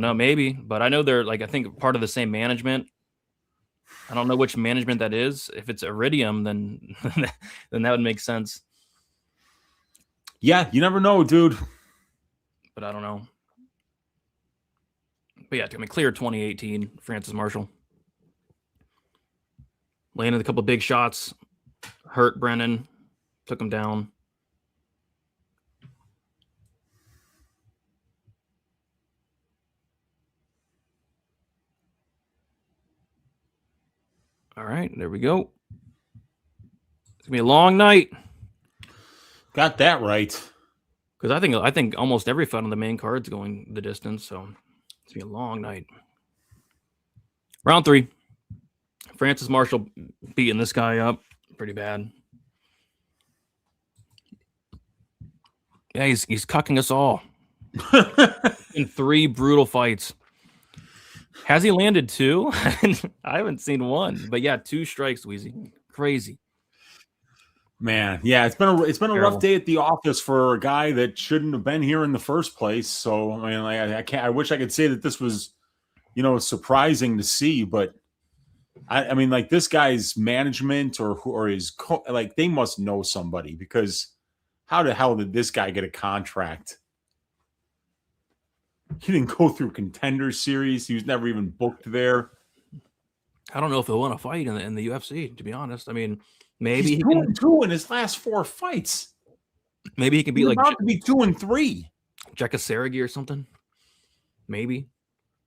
know. Maybe, but I know they're like, I think, part of the same management. I don't know which management that is. If it's Iridium, then that would make sense. Yeah, you never know, dude. But I don't know. But yeah, I mean, clear 2018, Francis Marshall. Landed a couple of big shots. Hurt Brennan. Took him down. All right, there we go. It's gonna be a long night. Got that right. Because I think almost every fight on the main card's going the distance, so it's gonna be a long night. Round 3. Francis Marshall beating this guy up pretty bad. Yeah, he's cucking us all in 3 brutal fights. Has he landed 2? I haven't seen 1, but yeah, 2 strikes, Weezy. Crazy. Man, yeah, it's been a rough day at the office for a guy that shouldn't have been here in the first place. So I mean, like, I wish I could say that this was, you know, surprising to see, but I mean, like, this guy's management or his like, they must know somebody, because how the hell did this guy get a contract? He didn't go through Contender Series. He was never even booked there. I don't know if he'll want to fight in the UFC, to be honest. I mean, maybe he's 2-2 in his last 4 fights. Maybe he can be he's like about to be 2-3. Jekka Seregi or something. Maybe.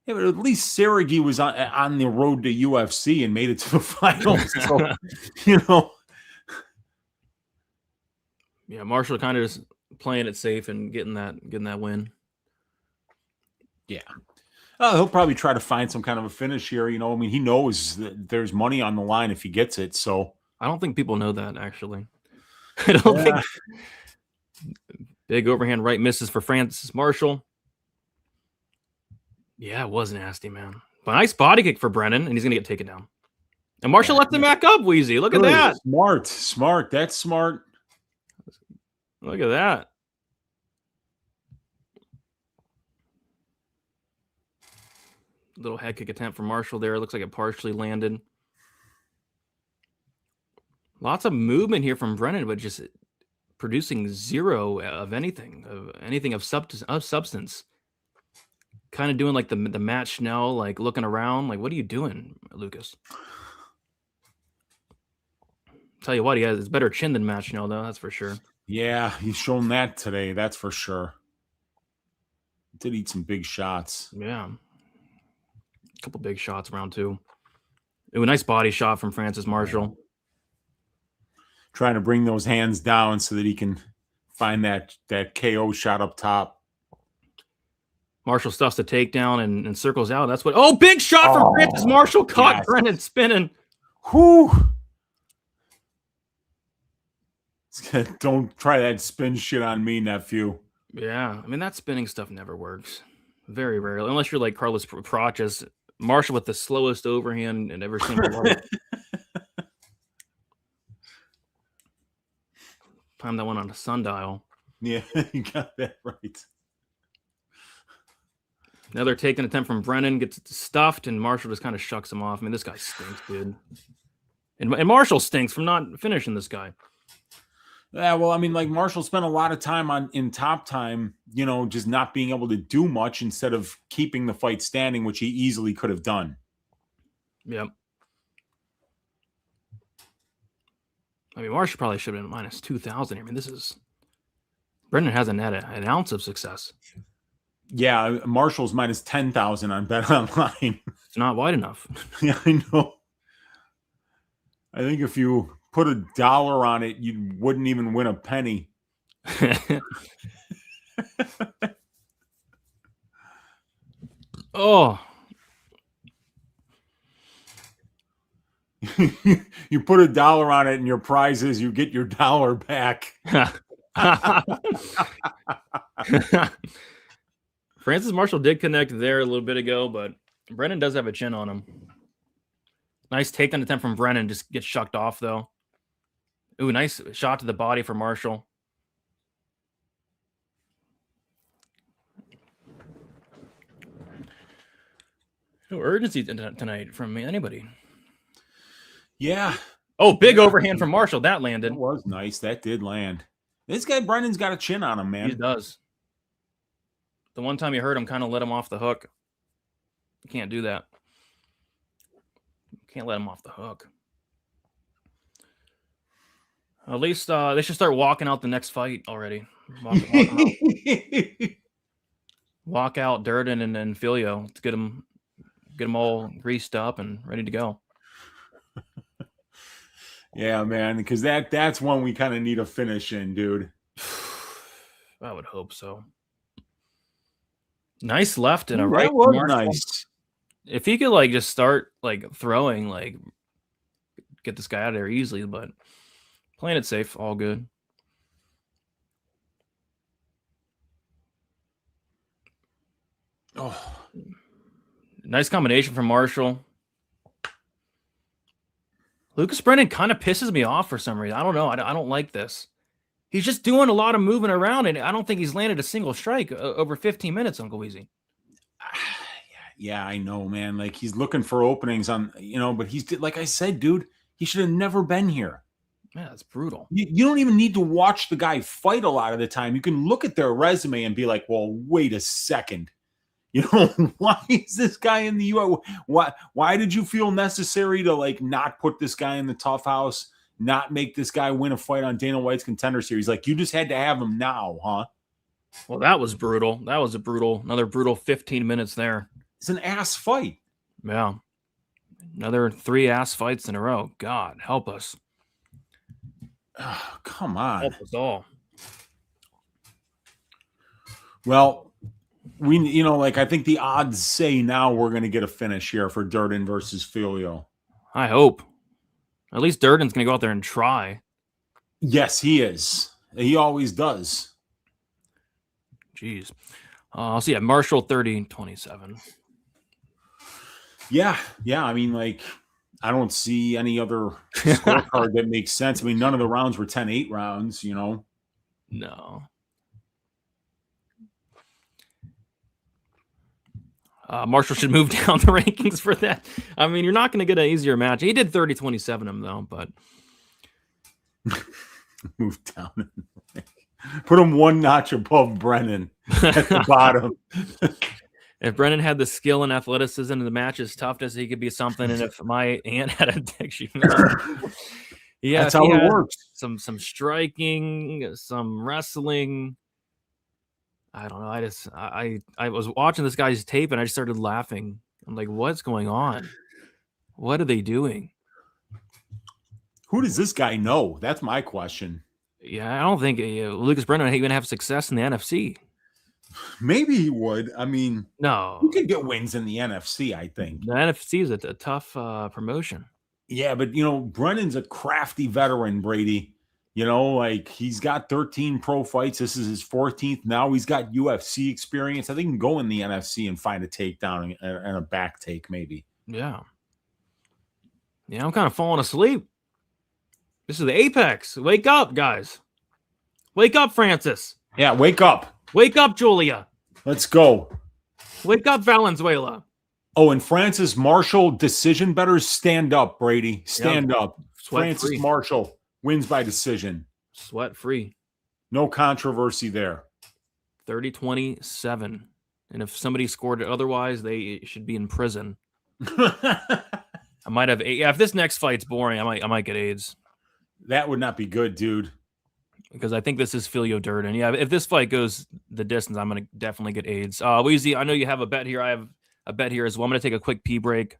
Yeah, but at least Sergey was on the road to UFC and made it to the finals. So, you know. Yeah, Marshall kind of just playing it safe and getting that win. Yeah. He'll probably try to find some kind of a finish here. You know, I mean, he knows that there's money on the line if he gets it. So I don't think people know that, actually. I don't think. Big overhand right misses for Francis Marshall. Yeah, it was nasty, man. But nice body kick for Brennan, and he's going to get taken down. And Marshall left him back up, Wheezy. Look at that. Smart. That's smart. Look at that. Little head kick attempt from Marshall there. It looks like it partially landed. Lots of movement here from Brennan, but just producing zero of anything of substance. Kind of doing like the Matt Schnell, like looking around, like, what are you doing, Lucas? Tell you what, he has better chin than Matt Schnell, though. That's for sure. Yeah, he's shown that today. That's for sure. Did eat some big shots. Yeah. A couple big shots round two. Ooh, a nice body shot from Francis Marshall. Trying to bring those hands down so that he can find that KO shot up top. Marshall stuffs the takedown and circles out. That's what. Oh, big shot from Francis Marshall. Caught Brennan spinning. Whew. Don't try that spin shit on me, nephew. Yeah, I mean, that spinning stuff never works. Very rarely. Unless you're like Carlos Praches. Marshall with the slowest overhand I've ever seen in my life. Time that one on a sundial. Yeah, you got that right. Another takedown attempt from Brennan, gets stuffed, and Marshall just kind of shucks him off. I mean, this guy stinks, dude. And Marshall stinks from not finishing this guy. Yeah, well, I mean, like Marshall spent a lot of time in top time, you know, just not being able to do much instead of keeping the fight standing, which he easily could have done. Yep. I mean, Marshall probably should have been minus 2,000. I mean, Brennan hasn't had an ounce of success. Yeah, Marshall's minus 10,000 on Bet Online. It's not wide enough. Yeah, I know. I think if you put $1 on it, you wouldn't even win a penny. Oh. You put $1 on it, and your prize is you get your dollar back. Francis Marshall did connect there a little bit ago, but Brennan does have a chin on him. Nice takedown attempt from Brennan. Just gets shucked off, though. Ooh, nice shot to the body for Marshall. No urgency tonight from anybody. Yeah. Oh, big overhand from Marshall. That landed. That was nice. That did land. This guy, Brennan's got a chin on him, man. He does. The one time you hurt him, kind of let him off the hook. You can't do that. Can't let him off the hook. At least they should start walking out the next fight already. Walk out Duran and Filio to get them all greased up and ready to go. Yeah, man, because that's one we kind of need a finish in, dude. I would hope so. Nice left and a right. That was nice. If he could like just start like throwing, like get this guy out of there easily, but playing it safe, all good. Oh, nice combination from Marshall. Lucas Brennan kind of pisses me off for some reason. I don't know. I don't like this. He's just doing a lot of moving around, and I don't think he's landed a single strike over 15 minutes, Uncle Weezy. Yeah, I know, man. Like, he's looking for openings on, but he's, like I said, dude, he should have never been here. Yeah, that's brutal. You don't even need to watch the guy fight a lot of the time. You can look at their resume and be like, well, wait a second. Why is this guy in the UFC? Why did you feel necessary to, like, not put this guy in the tough house, not make this guy win a fight on Dana White's Contender Series? Like, you just had to have him now, huh? Well, that was brutal. That was another brutal 15 minutes there. It's an ass fight. Yeah. Another 3 ass fights in a row. God, help us. Oh, come on. Help us all. Well, I think the odds say now we're going to get a finish here for Durden versus Filio. I hope. At least Durden's going to go out there and try. Yes, he is. He always does. Jeez. I'll see. Marshall 30-27. Yeah. I mean, I don't see any other scorecard that makes sense. I mean, none of the rounds were 10-8 rounds, No. Marshall should move down the rankings for that. I mean, you're not going to get an easier match. He did 30-27 him, though, but... Move down. Put him one notch above Brennan at the bottom. If Brennan had the skill and athleticism in the match's toughness, he could be something. And if my aunt had addiction, yeah, that's how it works. Some striking, some wrestling. I don't know. I was watching this guy's tape and I just started laughing. I'm like, what's going on? What are they doing? Who does this guy know? That's my question. Yeah, I don't think Lucas Brennan would even have success in the NFC. Maybe he would. I mean, no. You can get wins in the NFC, I think. The NFC is a tough promotion. Yeah, but, Brennan's a crafty veteran, Brady. He's got 13 pro fights. This is his 14th. Now he's got UFC experience. I think he can go in the NFC and find a takedown and a back take, maybe. Yeah. Yeah, I'm kind of falling asleep. This is the apex. Wake up, guys. Wake up, Francis. Yeah, wake up. Wake up, Julia. Let's go. Wake up, Valenzuela. Oh, and Francis Marshall, decision bettors, stand up, Brady. Stand up. Francis free. Marshall wins by decision. Sweat free. No controversy there. 30-27. And if somebody scored it otherwise, they should be in prison. I might have. Yeah, if this next fight's boring, I might get AIDS. That would not be good, dude. Because I think this is Filio Durden. Yeah, if this fight goes the distance, I'm going to definitely get AIDS. Weezy, I know you have a bet here. I have a bet here as well. I'm going to take a quick pee break.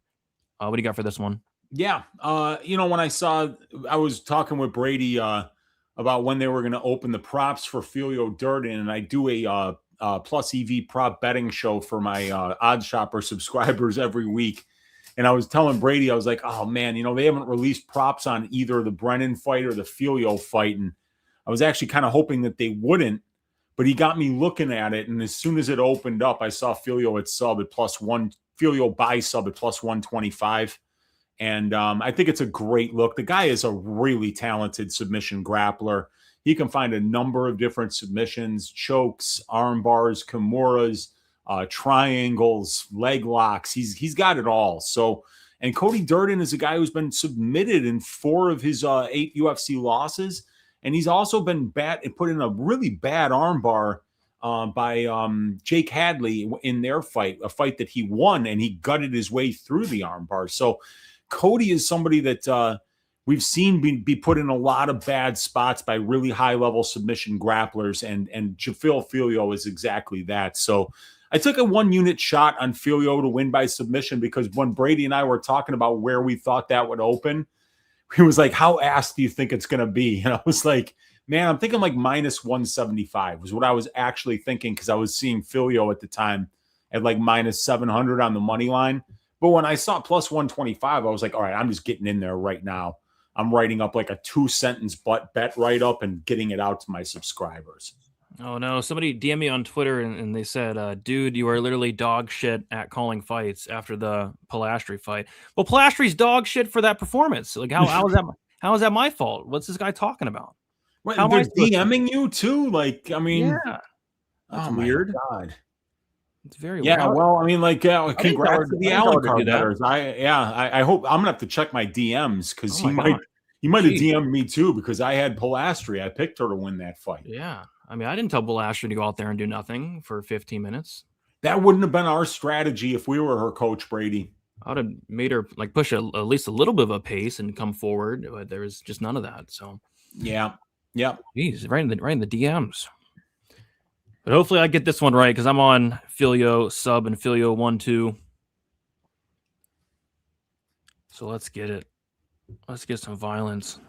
What do you got for this one? Yeah. When I was talking with Brady about when they were going to open the props for Filio Durden, and I do a Plus EV prop betting show for my Odd Shopper subscribers every week. And I was telling Brady, I was like, oh, man, they haven't released props on either the Brennan fight or the Filio fight. And I was actually kind of hoping that they wouldn't, but he got me looking at it. And as soon as it opened up, I saw Filio at sub at +1, Filio buy sub at +125. And I think it's a great look. The guy is a really talented submission grappler. He can find a number of different submissions, chokes, arm bars, kimuras, triangles, leg locks. He's got it all. So, and Cody Durden is a guy who's been submitted in 4 of his 8 UFC losses. And he's also been put in a really bad armbar by Jake Hadley in their fight, a fight that he won, and he gutted his way through the armbar. So Cody is somebody that we've seen be put in a lot of bad spots by really high-level submission grapplers, and Jafil Filio is exactly that. So I took a 1-unit shot on Filio to win by submission because when Brady and I were talking about where we thought that would open, he was like, how ass do you think it's going to be? And I was like, man, I'm thinking like -175 was what I was actually thinking because I was seeing Filio at the time at like -700 on the money line. But when I saw +125, I was like, all right, I'm just getting in there right now. I'm writing up like a 2-sentence bet write-up and getting it out to my subscribers. Oh, no. Somebody DM'd me on Twitter and they said, dude, you are literally dog shit at calling fights after the Polastri fight. Well, Polastri's dog shit for that performance. Like, how is that my fault? What's this guy talking about? What, they're DMing you too? Like, I mean, yeah. That's weird. God. It's very weird. Well, I mean, like, congrats to the Alencar bettors. I hope I'm gonna have to check my DMs because he might have DM'd me too because I had Polastri. I picked her to win that fight. Yeah. I mean, I didn't tell Polastri to go out there and do nothing for 15 minutes. That wouldn't have been our strategy if we were her coach, Brady. I would have made her like push at least a little bit of a pace and come forward, but there was just none of that. So yeah. Jeez, right in the DMs. But hopefully I get this one right because I'm on Filio sub and Filio 1-2. So let's get it. Let's get some violence.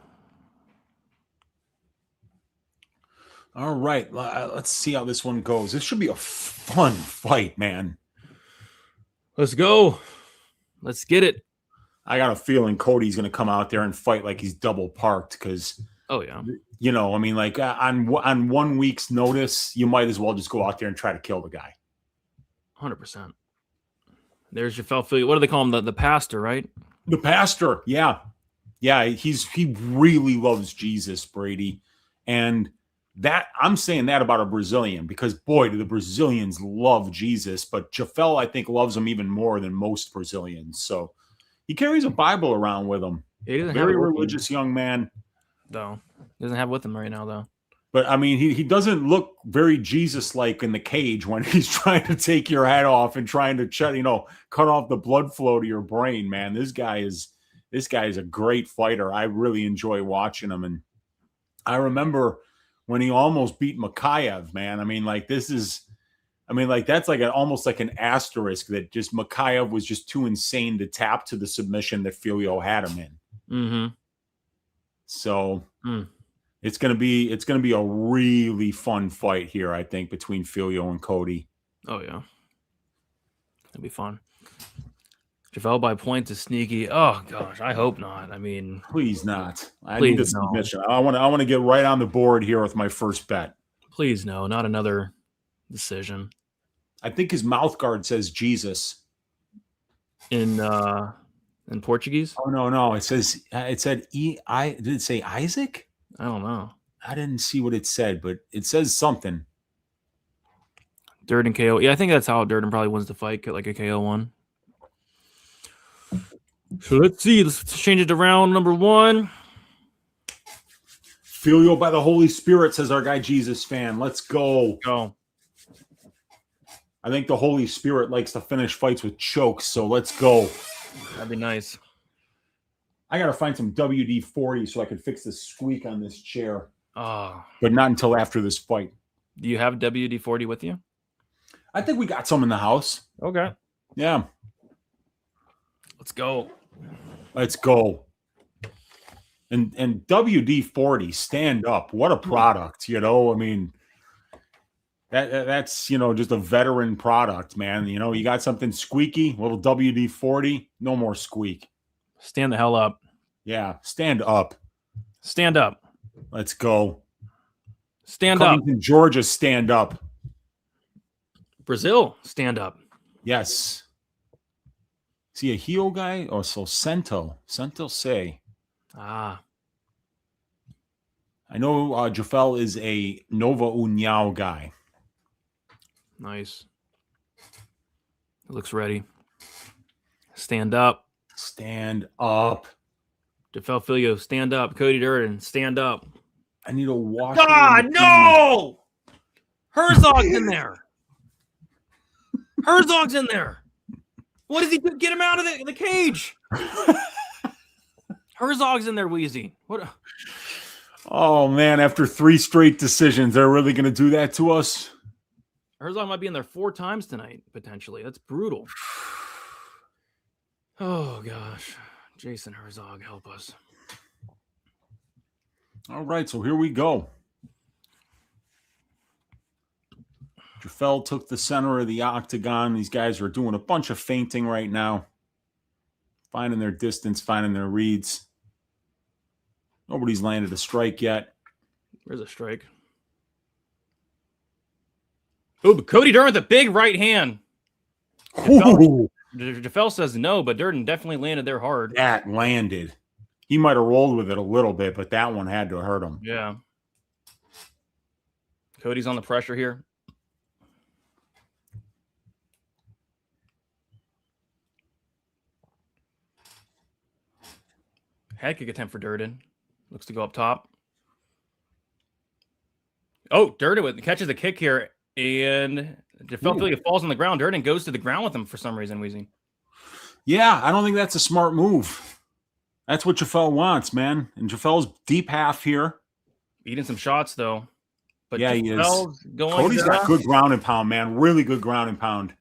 All right, let's see how this one goes. This should be a fun fight, man. Let's go. Let's get it. I got a feeling Cody's going to come out there and fight like he's double parked because, oh yeah, you know, I mean, like on 1 week's notice, you might as well just go out there and try to kill the guy. 100%. There's your Filio. What do they call him? The pastor, right? The pastor, yeah. He really loves Jesus, Brady, and that I'm saying that about a Brazilian because boy, do the Brazilians love Jesus, but Jafel I think loves him even more than most Brazilians. So he carries a Bible around with him. He doesn't Very have religious young man. Though he doesn't have it with him right now though. But I mean, he doesn't look very Jesus-like in the cage when he's trying to take your head off and trying to cut off the blood flow to your brain. Man, this guy is a great fighter. I really enjoy watching him, and I remember when he almost beat Makayev. Man, I mean, like that's like almost like an asterisk that just Makayev was just too insane to tap to the submission that Filio had him in. Mm-hmm. So. It's gonna be a really fun fight here, I think, between Filio and Cody. Oh yeah, it'll be fun. Jafel by points is sneaky. Oh gosh, I hope not. I mean, please not. I need this submission. I want to get right on the board here with my first bet. Please no, not another decision. I think his mouth guard says Jesus in Portuguese. Oh no, it said did it say Isaac? I don't know. I didn't see what it said, but it says something. Durden KO. Yeah, I think that's how Durden probably wins the fight, like a KO one. So let's see. Let's change it to round number 1. Filio by the Holy Spirit, says our guy Jesus fan. Let's go. Go. I think the Holy Spirit likes to finish fights with chokes, so let's go. That'd be nice. I got to find some WD-40 so I can fix the squeak on this chair. Oh. But not until after this fight. Do you have WD-40 with you? I think we got some in the house. Okay. Yeah. Let's go. Let's go. And WD-40, stand up. What a product, I mean, that's, just a veteran product, man. You got something squeaky, little WD-40, no more squeak. Stand the hell up. Yeah, stand up. Stand up. Let's go. Stand up. Georgia, stand up. Brazil, stand up. Yes. Is he a heel guy? Oh, so Sento say. Ah. I know Jafel is a Nova União guy. Nice. It looks ready. Stand up. Stand up. Jafel Filio, stand up. Cody Durden, stand up. I need a wash. God, no! Herzog's in there. Herzog's in there. What does he do? Get him out of the cage. Herzog's in there, Wheezy. What? Oh, man. After 3 straight decisions, they're really going to do that to us? Herzog might be in there 4 times tonight, potentially. That's brutal. Oh, gosh. Jason Herzog, help us. All right, so here we go. Jafel took the center of the octagon. These guys are doing a bunch of feinting right now. Finding their distance, finding their reads. Nobody's landed a strike yet. There's a strike. Oh, but Cody Durden with a big right hand. Jafel says no, but Durden definitely landed there hard. That landed. He might have rolled with it a little bit, but that one had to hurt him. Yeah. Cody's on the pressure here. Head kick attempt for Durden. Looks to go up top. Oh, Durden catches a kick here, and Jafel falls on the ground. Durden goes to the ground with him for some reason, Weezy. Yeah, I don't think that's a smart move. That's what Jafel wants, man. And Jafel's deep half here. Eating some shots, though. But yeah, Jafel's he is. Cody's got good ground and pound, man. Really good ground and pound.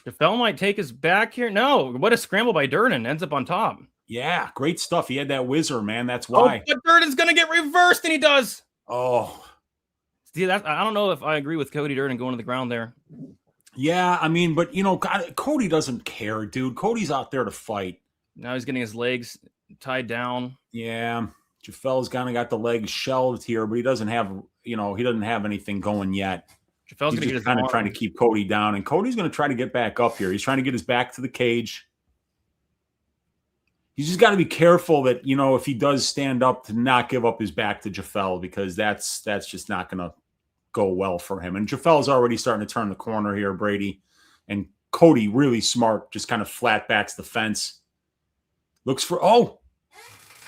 Jafel might take his back here. No, what a scramble by Duran. Ends up on top. Yeah, great stuff. He had that whizzer, man. That's why. Oh, but Duran's going to get reversed, and he does. Oh. See, I don't know if I agree with Cody Duran going to the ground there. Yeah, I mean, but, God, Cody doesn't care, dude. Cody's out there to fight. Now he's getting his legs tied down. Yeah, Jafel's kind of got the legs shelved here, but he doesn't have, he doesn't have anything going yet. Jafel's He's just kind of trying to keep Cody down, and Cody's going to try to get back up here. He's trying to get his back to the cage. He's just got to be careful that, if he does stand up, to not give up his back to Jafel, because that's just not going to go well for him. And Jafel's already starting to turn the corner here, Brady. And Cody, really smart, just kind of flat backs the fence. Looks for,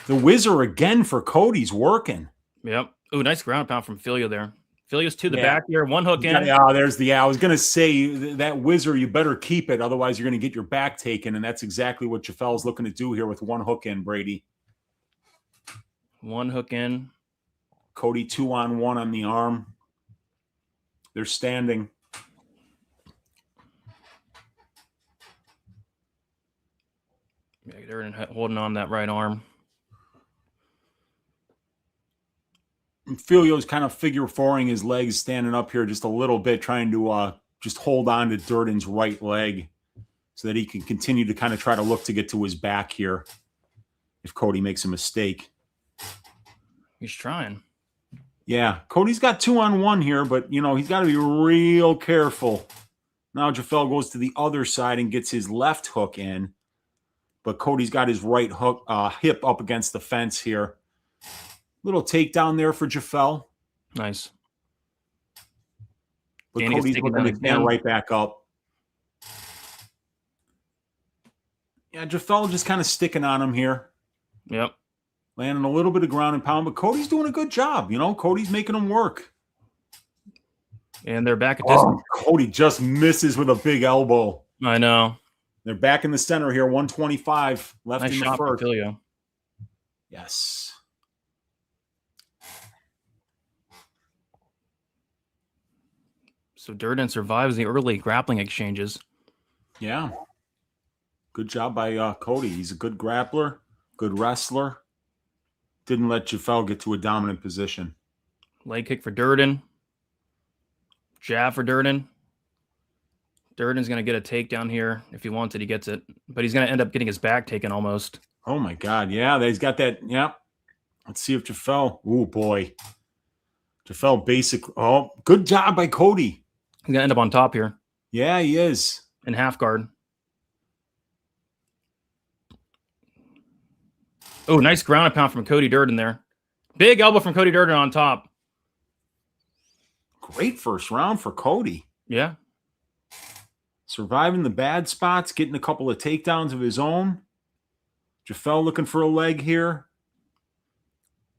the whizzer again for Cody's working. Yep. Oh, nice ground pound from Filio there. Filio's to the back here, one hook in. Yeah, I was going to say that whizzer, you better keep it. Otherwise, you're going to get your back taken. And that's exactly what Jafel's looking to do here with one hook in, Brady. One hook in. Cody 2-on-1 on the arm. They're standing. Yeah, they're holding on that right arm. Filio's kind of figure fouring his legs, standing up here just a little bit, trying to just hold on to Durden's right leg so that he can continue to kind of try to look to get to his back here if Cody makes a mistake. He's trying. Yeah, Cody's got 2-on-1 here, but, he's got to be real careful. Now Jafel goes to the other side and gets his left hook in, but Cody's got his right hook hip up against the fence here. Little takedown there for Jafel. Nice. But Cody's looking to stand right back up. Yeah, Jafel just kind of sticking on him here. Yep. Landing a little bit of ground and pound, but Cody's doing a good job. Cody's making him work. And they're back at distance. Cody just misses with a big elbow. I know. They're back in the center here, 125 left Nice in the shot first. from Filio. Yes. So Durden survives the early grappling exchanges. Yeah. Good job by Cody. He's a good grappler, good wrestler. Didn't let Jafel get to a dominant position. Leg kick for Durden. Jab for Durden. Durden's going to get a takedown here. If he wants it, he gets it. But he's going to end up getting his back taken almost. Oh, my God. Yeah, he's got that. Yeah. Let's see if Jafel. Oh, boy. Jafel basically. Oh, good job by Cody. He's going to end up on top here. Yeah, he is. In half guard. Oh, nice ground and pound from Cody Durden there. Big elbow from Cody Durden on top. Great first round for Cody. Yeah. Surviving the bad spots, getting a couple of takedowns of his own. Jafel looking for a leg here.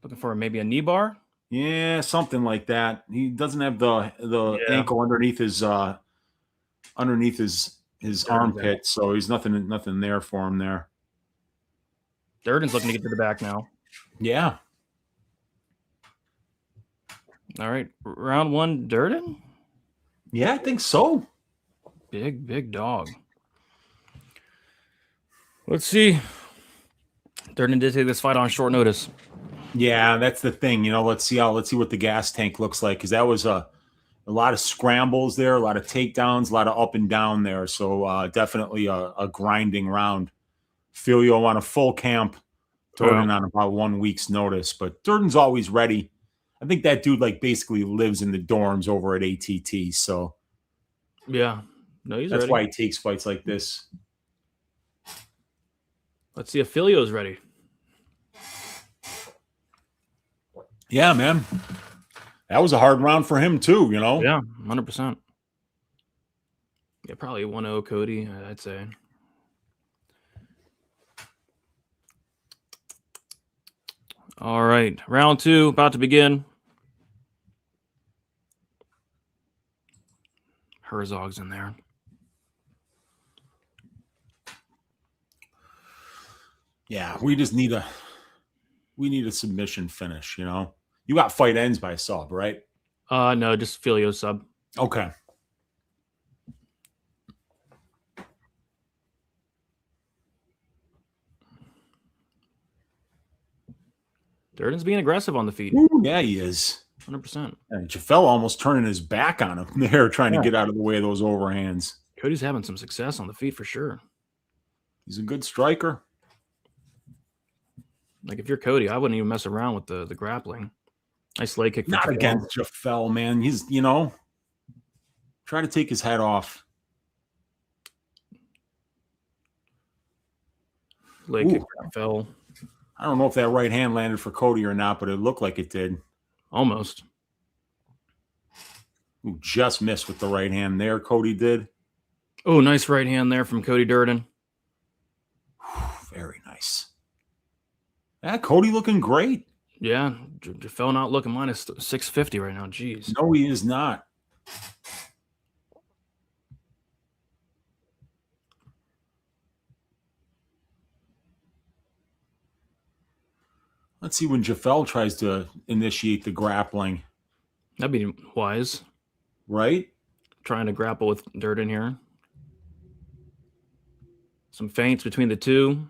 Looking for maybe a knee bar. Yeah, something like that. He doesn't have the ankle underneath his armpit, so he's nothing there for him there. Durden's looking to get to the back now. Yeah. All right, round one, Durden. Yeah, I think so. Big dog. Let's see. Durden did take this fight on short notice. Yeah, that's the thing. Let's see what the gas tank looks like, because that was a lot of scrambles there, a lot of takedowns, a lot of up and down there. So definitely a grinding round. Filio on a full camp, Durden on about 1 week's notice, but Durden's always ready. I think that dude basically lives in the dorms over at ATT. So yeah, no, he's that's ready. why he takes fights like this. Let's see if Filio's ready. Yeah, man. That was a hard round for him too, Yeah, 100%. Yeah, probably 1-0 Cody, I'd say. All right, round two about to begin. Herzog's in there. Yeah, we need a submission finish, You got fight ends by sub, right? No, just Filio sub. Okay. Durden's being aggressive on the feet. Ooh, yeah, he is. 100%. And Jafel almost turning his back on him there, trying to get out of the way of those overhands. Cody's having some success on the feet for sure. He's a good striker. Like, if you're Cody, I wouldn't even mess around with the grappling. Nice leg kick. Not against Jafel, man. He's, try to take his head off. Leg kick fell. I don't know if that right hand landed for Cody or not, but it looked like it did. Almost. Ooh, just missed with the right hand there, Cody did. Oh, nice right hand there from Cody Durden. Very nice. Yeah, Cody looking great. Yeah, Jafel not looking minus 650 right now. Jeez. No, he is not. Let's see when Jafel tries to initiate the grappling. That'd be wise. Right? Trying to grapple with Durden here. Some feints between the two.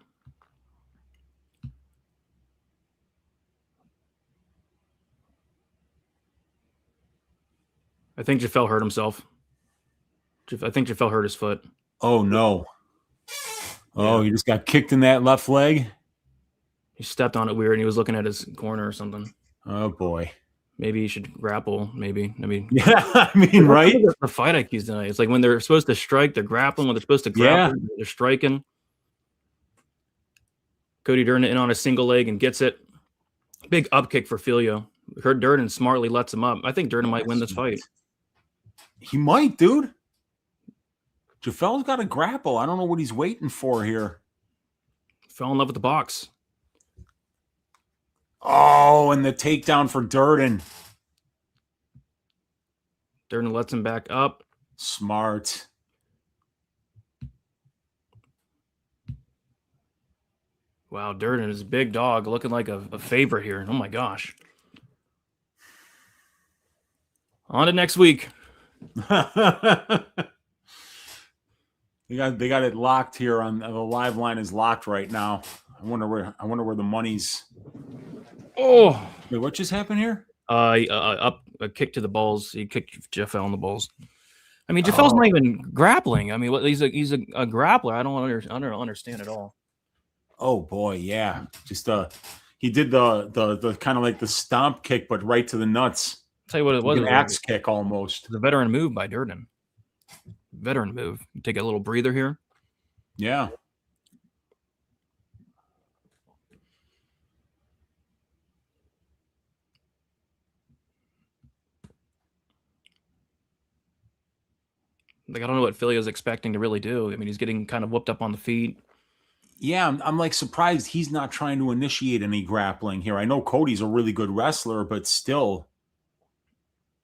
I think Jafel hurt himself. I think Jafel hurt his foot. Oh, no. Oh, he just got kicked in that left leg? He stepped on it weird, and he was looking at his corner or something. Oh, boy. Maybe he should grapple, maybe. Yeah, I mean, right? The fight IQs tonight. It's like when they're supposed to strike, they're grappling. When they're supposed to grapple, they're striking. Cody Durden in on a single leg and gets it. Big up kick for Filio. Durden smartly lets him up. I think Durden might win this fight. He might, dude. Jafel's got to grapple. I don't know what he's waiting for here. Fell in love with the box. Oh, and the takedown for Durden. Durden lets him back up. Smart. Wow, Durden is a big dog, looking like a favorite here. Oh, my gosh. On to next week. They got it locked here on the live line is locked right now. I wonder where the money's. Oh, wait, what just happened here? Up a kick to the balls. He kicked Jafel in the balls. I mean, Jafel's not even grappling. I mean, he's a grappler. I don't understand at all. Oh boy, yeah. Just he did the kind of like the stomp kick, but right to the nuts. Tell you what it was. An axe kick almost. It's a veteran move by Durden. Veteran move. You take a little breather here. Yeah. Like, I don't know what Filio's expecting to really do. I mean, he's getting kind of whooped up on the feet. Yeah, I'm like surprised he's not trying to initiate any grappling here. I know Cody's a really good wrestler, but still,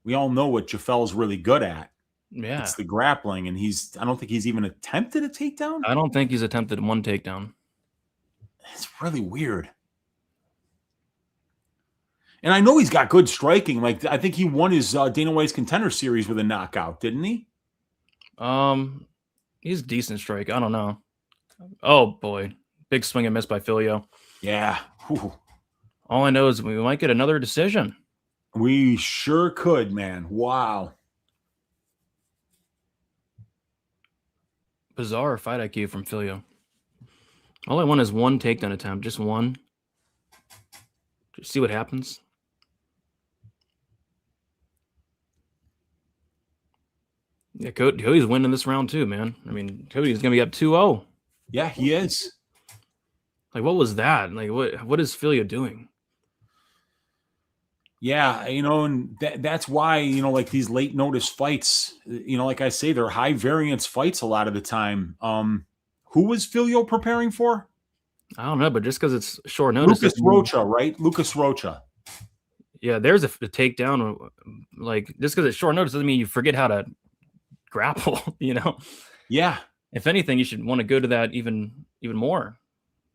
we all know what Jafel's really good at. Yeah. It's the grappling, and I don't think he's even attempted a takedown. I don't think he's attempted one takedown. It's really weird. And I know he's got good striking. Like, I think he won his Dana White's Contender Series with a knockout, didn't he? He's decent strike. I don't know. Oh boy, big swing and miss by Filio. Yeah. Whew. All I know is we might get another decision. We sure could, man. Wow. Bizarre fight IQ from Filio. All I want is one takedown attempt, just one. Just see what happens. Yeah, Cody's winning this round too, man. I mean, Cody's gonna be up 2-0. Yeah, he is. Like, what was that? Like, what is Filio doing? Yeah, and that's why, like these late notice fights, like I say, they're high variance fights a lot of the time. Who was Filio preparing for? I don't know, but just because it's short notice. Lucas Rocha, right? Lucas Rocha. Yeah, there's a takedown. Like, just because it's short notice doesn't mean you forget how to grapple, Yeah. If anything, you should want to go to that even more.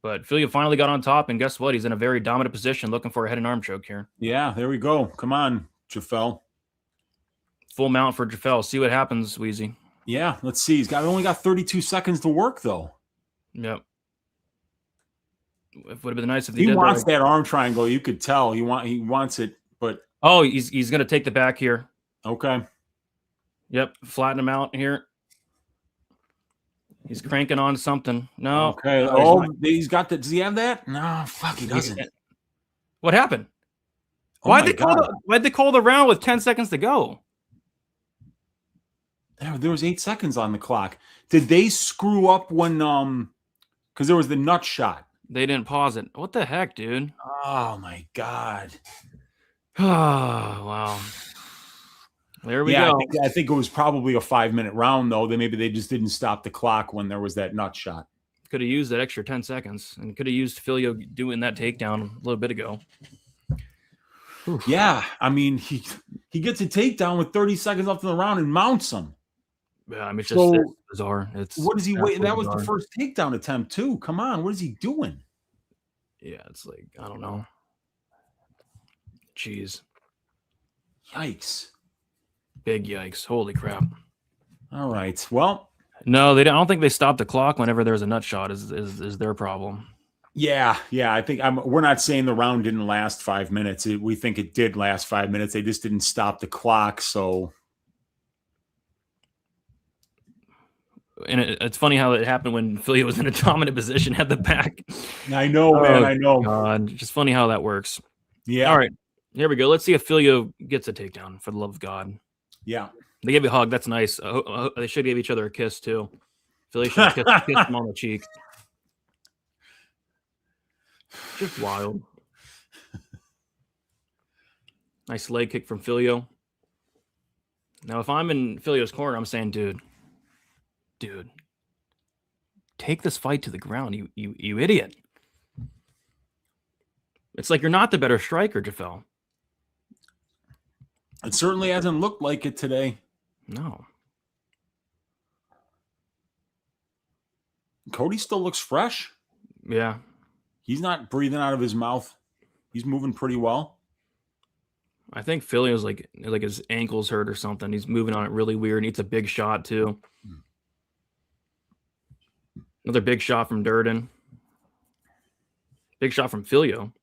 But Filio finally got on top, and guess what? He's in a very dominant position looking for a head and arm choke here. Yeah, there we go. Come on, Jafel. Full mount for Jafel. See what happens, Wheezy. Yeah, let's see. He's only got 32 seconds to work, though. Yep. It would have been nice if he did wants that arm triangle. You could tell he wants it, but he's going to take the back here. Okay. Yep, flatten him out here. He's cranking on something. No. Okay. He's got that. Does he have that? No, fuck, he doesn't. What happened? Why'd they call the round with 10 seconds to go? There was 8 seconds on the clock. Did they screw up when because there was the nut shot? They didn't pause it. What the heck, dude? Oh my God. Oh, wow. There we go. I think it was probably a 5-minute round, though. Maybe they just didn't stop the clock when there was that nut shot. Could have used that extra 10 seconds and could have used Filio doing that takedown a little bit ago. Oof. Yeah, I mean, he gets a takedown with 30 seconds left in the round and mounts him. Yeah, I mean, it's just bizarre. What is he waiting? That was bizarre. the first takedown attempt, too. Come on, what is he doing? Yeah, it's like, I don't know. Jeez. Yikes. Big yikes. Holy crap. All right. Well. No, I don't think they stopped the clock whenever there's a nut shot is their problem. Yeah. I think we're not saying the round didn't last 5 minutes. We think it did last 5 minutes. They just didn't stop the clock, so. And it's funny how it happened when Filio was in a dominant position at the back. I know, man. I know. God. Just funny how that works. Yeah. All right. Here we go. Let's see if Filio gets a takedown, for the love of God. Yeah. They gave you a hug. That's nice. They should give each other a kiss, too. Filio should have kissed him on the cheek. Just wild. Nice leg kick from Filio. Now, if I'm in Filio's corner, I'm saying, dude, take this fight to the ground, you idiot. It's like you're not the better striker, Jafel. It certainly hasn't looked like it today. No. Cody still looks fresh. Yeah. He's not breathing out of his mouth. He's moving pretty well. I think Filio's like his ankle's hurt or something. He's moving on it really weird. Needs a big shot, too. Another big shot from Duran. Big shot from Filio.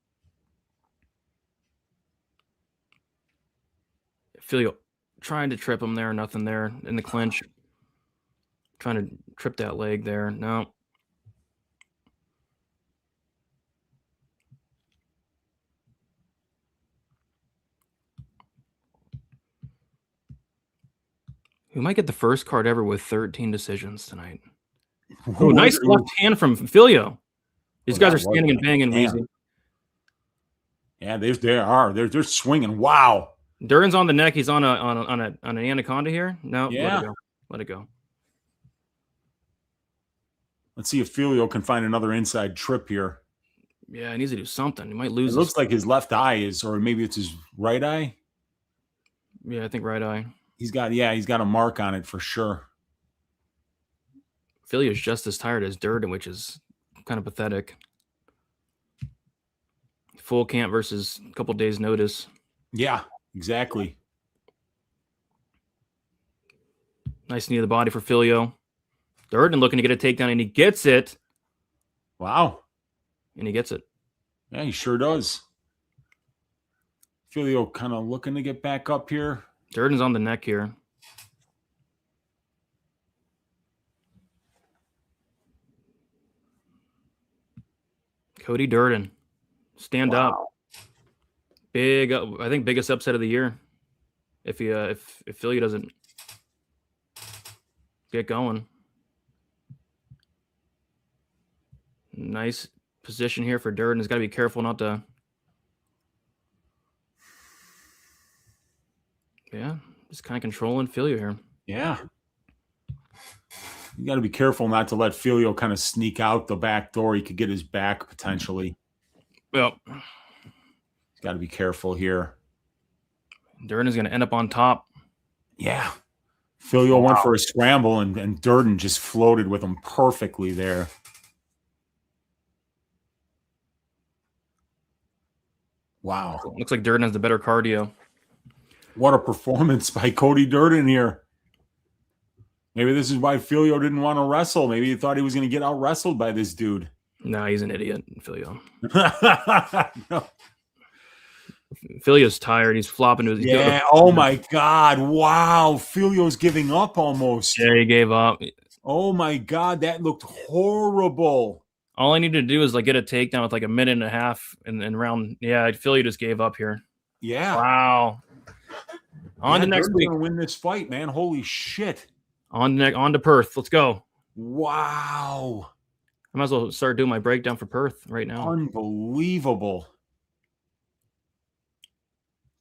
Filio trying to trip him there. Nothing there in the clinch. Trying to trip that leg there. No. We might get the first card ever with 13 decisions tonight. Oh, nice left hand from Filio. These guys are standing and banging easy. Yeah, they're swinging. Wow. Duran's on the neck. He's on an anaconda here. No, yeah. Let it go. Let's see if Filio can find another inside trip here. Yeah, he needs to do something. He might lose. It looks like his left eye is, or maybe it's his right eye. Yeah, I think right eye. He's got a mark on it for sure. Filio's just as tired as Duran, which is kind of pathetic. Full camp versus a couple days notice. Yeah, exactly. Nice knee to the body for Filio. Duran looking to get a takedown, and he gets it. Wow. And he gets it. Yeah, he sure does. Filio kind of looking to get back up here. Duran's on the neck here. Cody Duran. Stand up. Big, I think biggest upset of the year. If Filio doesn't get going. Nice position here for Duran. He's got to be careful not to. Yeah, just kind of controlling Filio here. Yeah. You got to be careful not to let Filio kind of sneak out the back door. He could get his back potentially. Well, he's got to be careful here. Duran is going to end up on top. Yeah. Filio went for a scramble, and Duran just floated with him perfectly there. Wow. Looks like Duran has the better cardio. What a performance by Cody Duran here. Maybe this is why Filio didn't want to wrestle. Maybe he thought he was going to get out wrestled by this dude. Nah, he's an idiot, Filio. No. Filio's tired. He's flopping to his. Yeah. Oh my God. Wow. Filio's giving up almost. Yeah, he gave up. Oh my God. That looked horrible. All I needed to do is like get a takedown with like a minute and a half and round. Yeah, Filio just gave up here. Yeah. Wow. On to next week. Gonna win this fight, man. Holy shit. On to Perth. Let's go. Wow. I might as well start doing my breakdown for Perth right now. Unbelievable.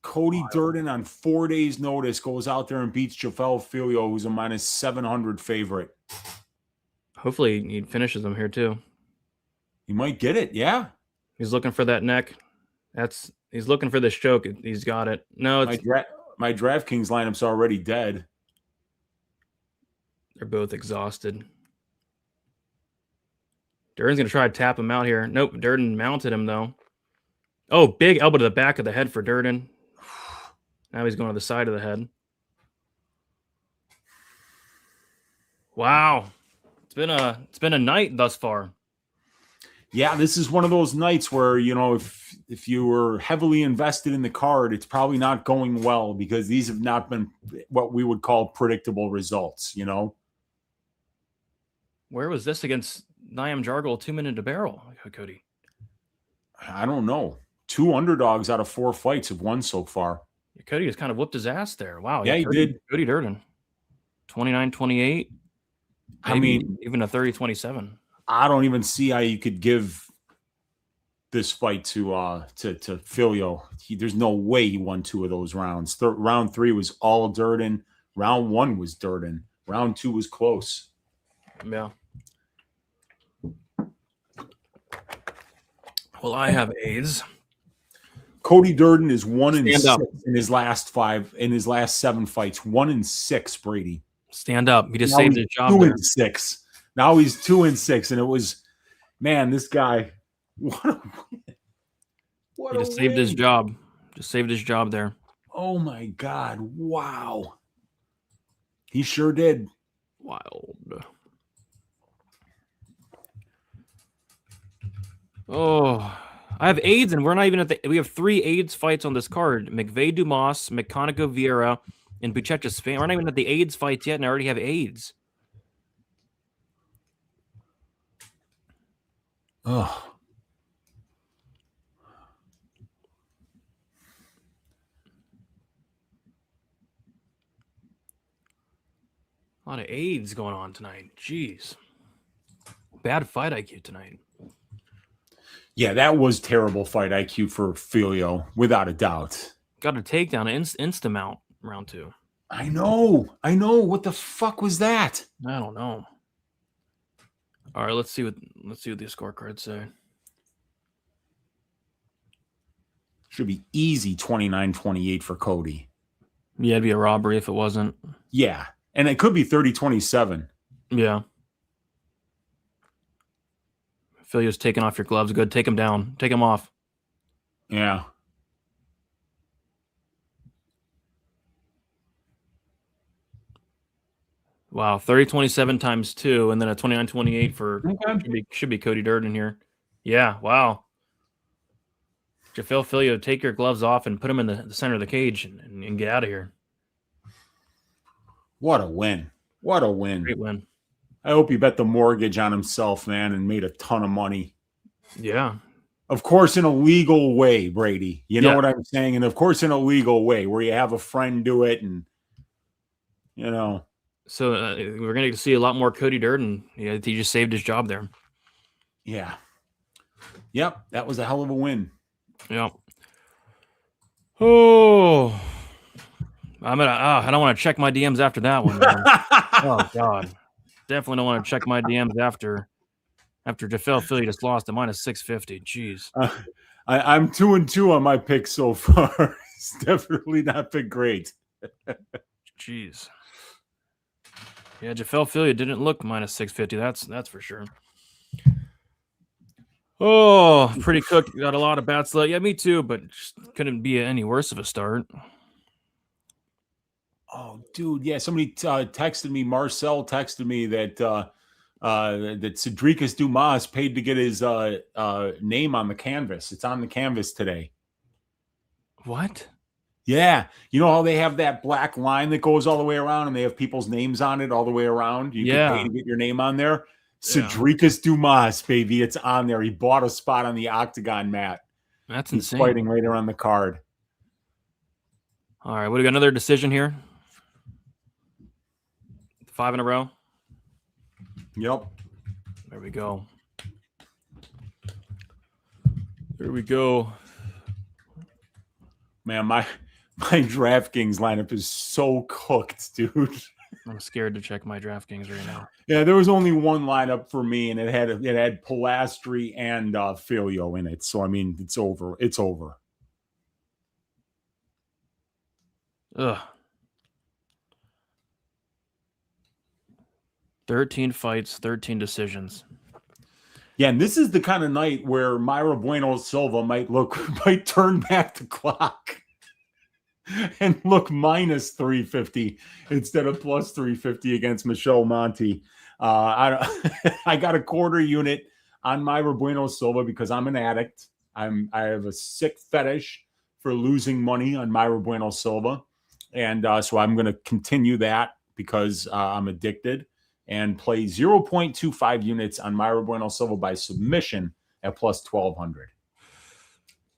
Cody Durden on 4 days' notice goes out there and beats Jafel Filio, who's a minus 700 favorite. Hopefully he finishes him here too. He might get it, yeah. He's looking for that neck. He's looking for this choke. He's got it. No, it's my DraftKings lineup's already dead. They're both exhausted. Durden's going to try to tap him out here. Nope, Durden mounted him, though. Oh, big elbow to the back of the head for Durden. Now he's going to the side of the head. Wow. It's been a night thus far. Yeah, this is one of those nights where, you know, if you were heavily invested in the card, it's probably not going well because these have not been what we would call predictable results, you know? Where was this against Niam Jargle 2 minute to barrel, Cody? I don't know. 2 underdogs out of 4 fights have won so far. Yeah, Cody just kind of whooped his ass there. Wow. Yeah, he did. Cody Durden. 29-28. I mean, even a 30-27. I don't even see how you could give this fight to Filio. There's no way he won 2 of those rounds. Round 3 was all Durden. Round 1 was Durden. Round 2 was close. Yeah. Well, I have AIDS. Cody Durden is 1-6 in his last 7 fights. 1-6, Brady. Stand up. He just saved his job. 2-6. Now he's 2-6, and it was, man, this guy. What a win! He just saved his job. Just saved his job there. Oh my God! Wow. He sure did. Wild. Oh, I have AIDS, and we're not even we have 3 AIDS fights on this card: McVey, Dumas, Meccanico, Vieira, and Buchecha, Spain. We're not even at the AIDS fights yet, and I already have AIDS. Oh. A lot of AIDS going on tonight. Jeez. Bad fight IQ tonight. Yeah, that was terrible fight IQ for Filio, without a doubt. Got a takedown, insta mount round 2. I know. What the fuck was that? I don't know. All right, let's see what the scorecards say. Should be easy 29-28 for Cody. Yeah, it'd be a robbery if it wasn't. Yeah, and it could be 30-27. Yeah. Filio's taking off your gloves. Good. Take him down. Take him off. Yeah. Wow, 30-27 times 2, and then a 29-28 for should be Cody Durden here. Yeah, wow. Jafel Filio, take your gloves off and put him in the center of the cage and get out of here. What a win. What a win. Great win. I hope he bet the mortgage on himself, man, and made a ton of money. Yeah. Of course, in a legal way, Brady. You know what I'm saying? And of course, in a legal way where you have a friend do it and, you know. So we're going to see a lot more Cody Durden. Yeah, he just saved his job there. Yeah. Yep, that was a hell of a win. Yeah. Oh. I don't want to check my DMs after that one. Oh, God. Definitely don't want to check my DMs after Jafel Filio just lost at minus 650. Jeez. I'm 2-2 on my picks so far. It's definitely not been great. Jeez. Yeah, Jafel Filio didn't look minus 650. That's for sure. Oh, pretty cooked. Got a lot of bats left. Yeah, me too, but just couldn't be any worse of a start. Oh, dude. Yeah, somebody texted me. Marcel texted me that that Cedricus Dumas paid to get his name on the canvas. It's on the canvas today. What? Yeah. You know how they have that black line that goes all the way around and they have people's names on it all the way around? You can pay to get your name on there. Cedricus Dumas, baby. It's on there. He bought a spot on the octagon mat. That's He's insane. fighting right around the card. All right. What do we got? Another decision here? 5 in a row? Yep. There we go. There we go. Man, my DraftKings lineup is so cooked, dude. I'm scared to check my DraftKings right now. Yeah, there was only one lineup for me, and it had Polastri and Filio in it. So I mean, it's over. It's over. Ugh. 13 fights, 13 decisions. Yeah, and this is the kind of night where Mayra Bueno Silva might turn back the clock and look minus 350 instead of plus 350 against Michelle Monti. I got a quarter unit on Mayra Bueno Silva because I'm an addict. I have a sick fetish for losing money on Mayra Bueno Silva, and so I'm going to continue that because I'm addicted. And play 0.25 units on Mayra Bueno Silva by submission at plus 1,200.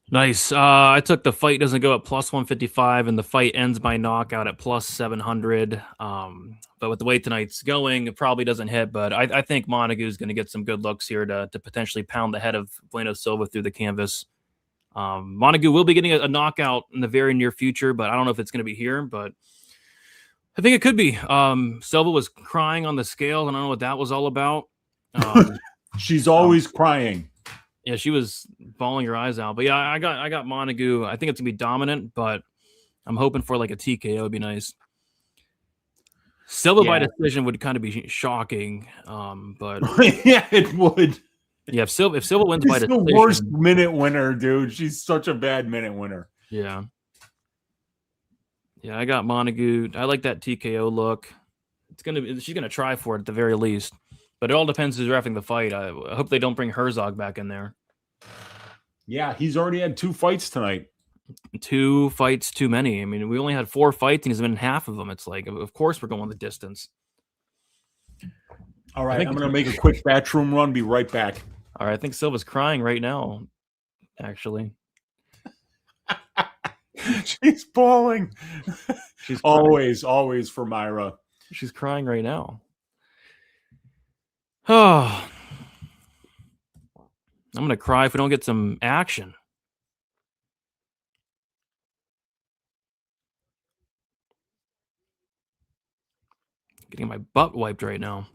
Nice. I took the fight doesn't go at plus 155, and the fight ends by knockout at plus 700. But with the way tonight's going, it probably doesn't hit. But I think Montague is going to get some good looks here to potentially pound the head of Bueno Silva through the canvas. Montague will be getting a knockout in the very near future, but I don't know if it's going to be here. But I think it could be. Silva was crying on the scale. I don't know what that was all about. She's always crying. Yeah, she was bawling her eyes out. But yeah, I got Montague. I think it's gonna be dominant, but I'm hoping for like a TKO would be nice. Silva by decision would kind of be shocking. But yeah, it would. Yeah, if Silva wins by decision, the worst minute winner, dude. She's such a bad minute winner. Yeah. Yeah, I got Montague. I like that TKO look. She's gonna try for it at the very least, but it all depends who's reffing the fight. I hope they don't bring Herzog back in there. Yeah, he's already had 2 fights tonight. 2 fights too many. I mean, we only had 4 fights, and he's been in half of them. It's like, of course, we're going the distance. All right, I'm gonna make a quick bathroom run. Be right back. All right, I think Silva's crying right now. Actually. She's bawling. She's always for Mayra. She's crying right now. Oh, I'm gonna cry if we don't get some action. Getting my butt wiped right now.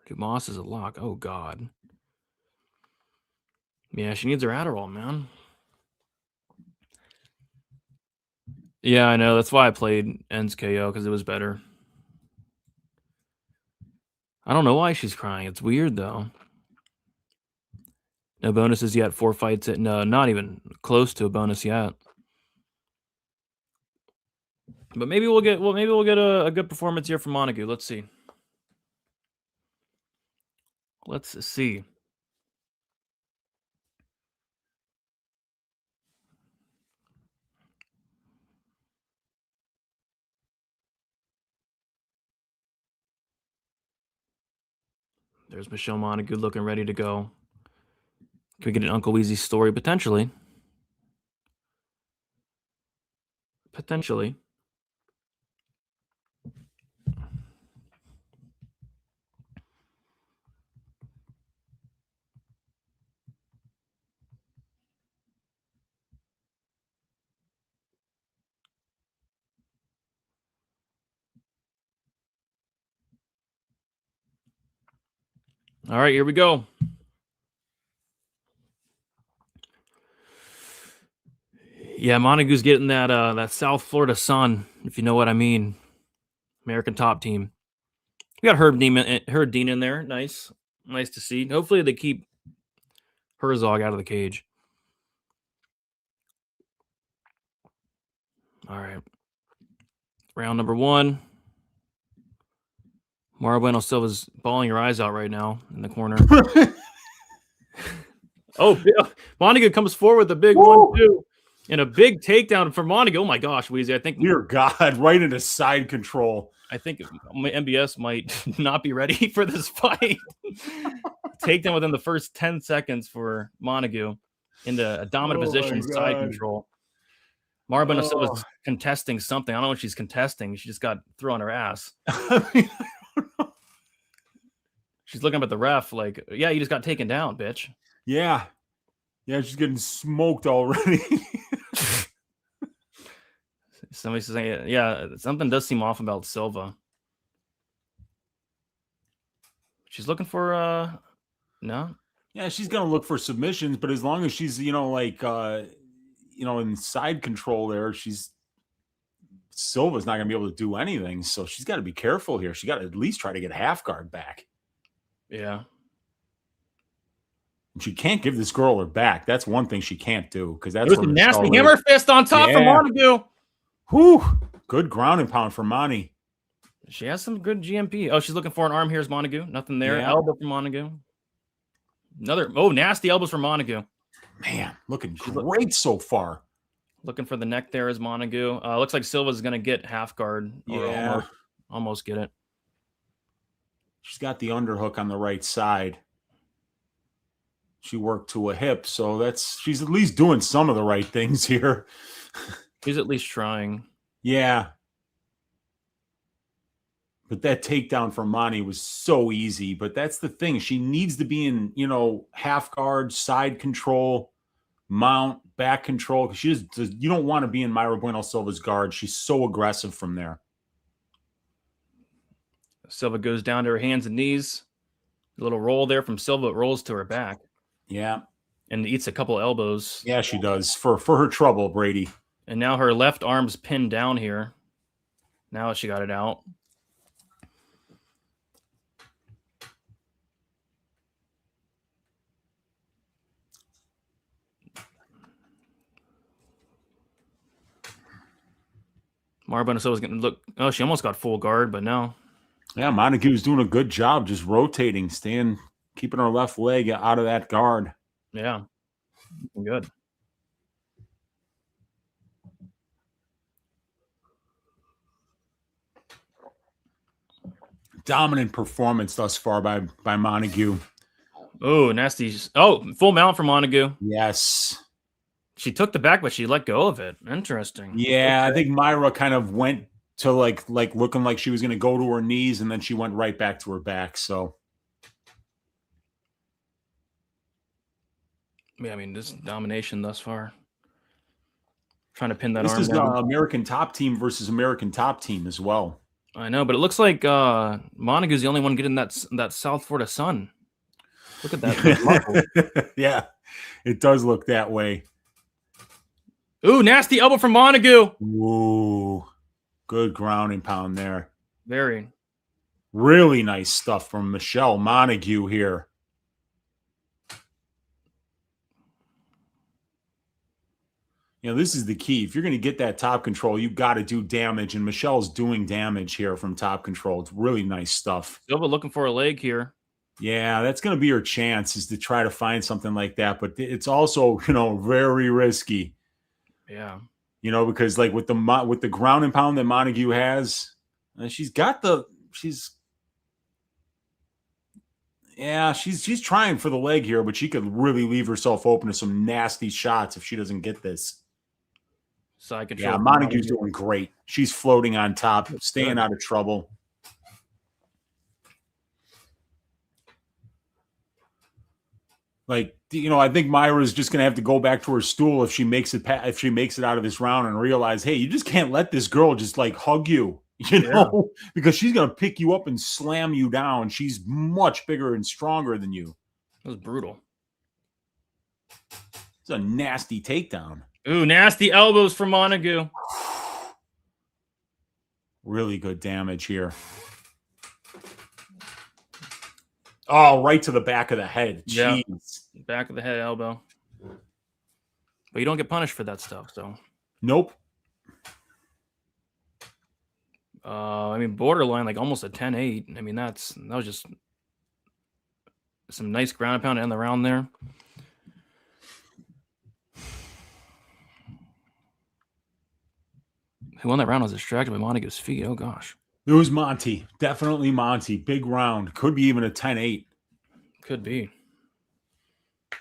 Dumas is a lock. Oh, God. Yeah, she needs her Adderall, man. Yeah, I know. That's why I played Ends KO, because it was better. I don't know why she's crying. It's weird, though. No bonuses yet. 4 fights. No, not even close to a bonus yet. But maybe we'll get a good performance here from Montague. Let's see. Let's see. There's Michelle Montague looking ready to go. Can we get an Uncle Weezy story? Potentially. Potentially. All right, here we go. Yeah, Montague's getting that South Florida sun, if you know what I mean. American top team. We got Herb Dean in there. Nice to see. Hopefully they keep Herzog out of the cage. All right. Round number 1. Bueno Silva's bawling your eyes out right now in the corner. Montague comes forward with a big 1-2 and a big takedown from Montague. Oh my gosh, Weezy. I think dear God, right into side control. I think MBS might not be ready for this fight. Takedown within the first 10 seconds for Montague into a dominant position, side control. Bueno Silva's contesting something. I don't know what she's contesting. She just got thrown on her ass. She's looking up at the ref like, yeah, you just got taken down, bitch. Yeah. Yeah, she's getting smoked already. Somebody's saying, yeah, something does seem off about Silva. She's looking for, no? Yeah, she's going to look for submissions, but as long as she's, in side control there, Silva's not going to be able to do anything. So she's got to be careful here. She got to at least try to get half guard back. Yeah. She can't give this girl her back. That's one thing she can't do, because that's a nasty hammer fist on top of Montague. Whew. Good ground and pound for Monty. She has some good GMP. Oh, she's looking for an arm. Here's Montague. Nothing there. Yeah. Elbow from Montague. Nasty elbows from Montague. Man, looking great so far. Looking for the neck there is Montague. Looks like Silva's going to get half guard. Or almost get it. She's got the underhook on the right side. She worked to a hip, so she's at least doing some of the right things here. She's at least trying. Yeah. But that takedown from Monty was so easy. But that's the thing. She needs to be in, half guard, side control, mount, back control. Because you don't want to be in Mayra Bueno Silva's guard. She's so aggressive from there. Silva goes down to her hands and knees. A little roll there from Silva. It rolls to her back. Yeah. And eats a couple elbows. Yeah, she does. For her trouble, Brady. And now her left arm's pinned down here. Now she got it out. Bueno Silva's going to look. Oh, she almost got full guard, but no. Yeah, Montague's doing a good job just rotating, keeping her left leg out of that guard. Yeah. Good. Dominant performance thus far by Montague. Oh, nasty. Oh, full mount for Montague. Yes. She took the back, but she let go of it. Interesting. Yeah, okay. I think Mayra kind of went to like looking like she was going to go to her knees, and then she went right back to her back. So, yeah, I mean, this domination thus far. Trying to pin that arm down. This is American Top Team versus American Top Team as well. I know, but it looks like Montague's the only one getting that South Florida sun. Look at that. Yeah, it does look that way. Ooh, nasty elbow from Montague. Ooh, good ground and pound there. Very. Really nice stuff from Michelle Montague here. This is the key. If you're going to get that top control, you've got to do damage, and Michelle's doing damage here from top control. It's really nice stuff. Silva looking for a leg here. Yeah, that's going to be her chance, is to try to find something like that, but it's also, very risky. Yeah. Because like with the ground and pound that Montague has, she's trying for the leg here, but she could really leave herself open to some nasty shots if she doesn't get this. Side control. Yeah, Montague's doing great. She's floating on top, staying out of trouble. Like, I think Mayra's just going to have to go back to her stool if she makes it out of this round, and realize, hey, you just can't let this girl just like hug you, because she's going to pick you up and slam you down. She's much bigger and stronger than you. That was brutal. It's a nasty takedown. Ooh, nasty elbows from Montague. Really good damage here. Oh, right to the back of the head. Jeez. Yeah. back of the head elbow. But you don't get punished for that stuff, so. Nope. I mean, borderline, like almost a 10-8. I mean, that was just some nice ground and pound to end the round there. Who won that round was distracted by Montague's feet. Oh, gosh. It was Monty. Definitely Monty. Big round. Could be even a 10-8. Could be.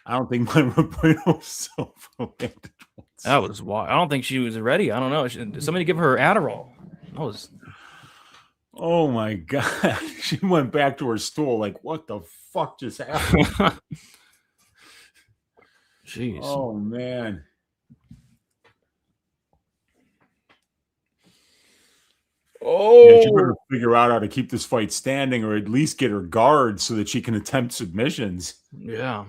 I don't think Silva landed once. That was wild. I don't think she was ready. I don't know. Somebody give her Adderall. That was. Oh, my God. She went back to her stool like, what the fuck just happened? Jeez. Oh, man. Oh. Yeah, she better figure out how to keep this fight standing or at least get her guard so that she can attempt submissions. Yeah.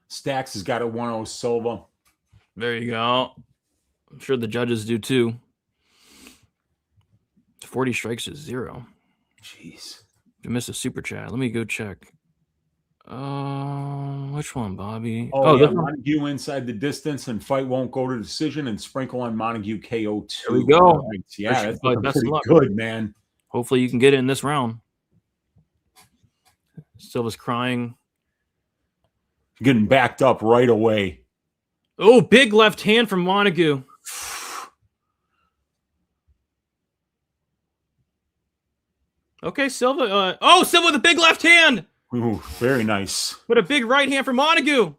Stacks has got a 1-0 Silva. There you go. I'm sure the judges do too. 40 strikes to 0. Jeez. You missed a super chat. Let me go check. Which one, Bobby? Oh yeah, this one. Montague inside the distance and fight won't go to decision and sprinkle on Montague KO 2. There we go. Yeah, that's Best pretty of luck. good, man. Hopefully you can get it in this round. Silva's crying. Getting backed up right away. Oh, big left hand from Montague. Okay, Silva. Silva with a big left hand. Ooh, very nice. With a big right hand from Montague.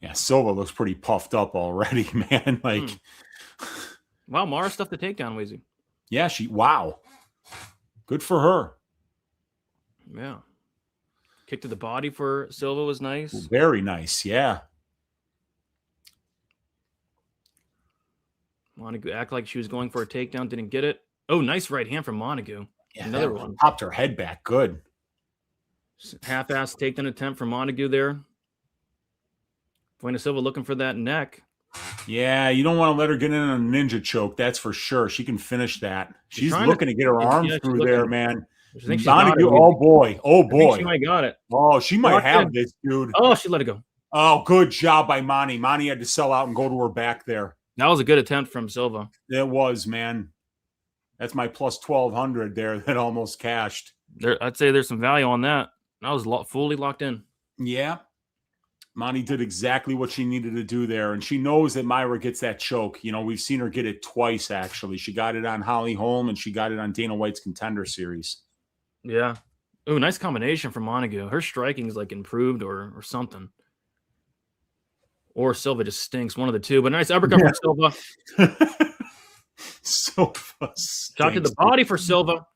Yeah, Silva looks pretty puffed up already, man. Like, wow, Mara stuffed the takedown, Weezy. Yeah, wow. Good for her. Yeah. Kick to the body for Silva was nice. Very nice, yeah. Montague act like she was going for a takedown, didn't get it. Oh, nice right hand from Montague. Yeah, another one. Popped her head back. Good. Half-ass takedown attempt from Montague there. Buena Silva looking for that neck. Yeah, you don't want to let her get in on a ninja choke. That's for sure. She can finish that. She's looking to get her arm through there, man. Montague, oh boy. Oh boy. She might got it. Oh, she might have this, dude. Oh, she let it go. Oh, good job by Monty. Monty had to sell out and go to her back there. That was a good attempt from Silva. It was, man. That's my plus 1,200 there that almost cashed. I'd say there's some value on that. That was fully locked in. Yeah. Monty did exactly what she needed to do there, and she knows that Myra gets that choke. You know, we've seen her get it twice, actually. She got it on Holly Holm, and she got it on Dana White's Contender Series. Yeah. Ooh, nice combination from Montague. Her striking is like improved or something. Or Silva just stinks, one of the two. But nice uppercut from Silva. Silva stinks. Shot to the body for Silva.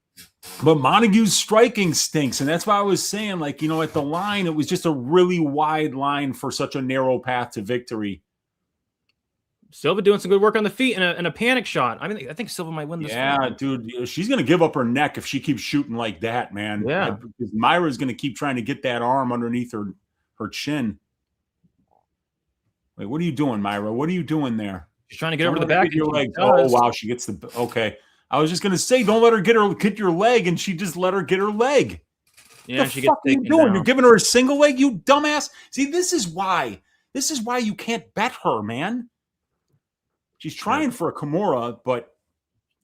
But Montague's striking stinks, and that's why I was saying, like, you know, at the line, it was just a really wide line for such a narrow path to victory. Silva doing some good work on the feet and a panic shot. I mean, I think Silva might win this. Yeah, fight. Dude, she's going to give up her neck if she keeps shooting like that, man. Yeah. Because Myra's going to keep trying to get that arm underneath her chin. Wait, what are you doing, Myra? What are you doing there? She's trying to get over the back. Your leg. Oh, wow, she gets the – okay. I was just going to say, don't let her get your leg, and she just let her get her leg. Yeah, what the fuck are you doing? You're giving her a single leg, you dumbass? See, this is why you can't bet her, man. She's trying for a Kimura, but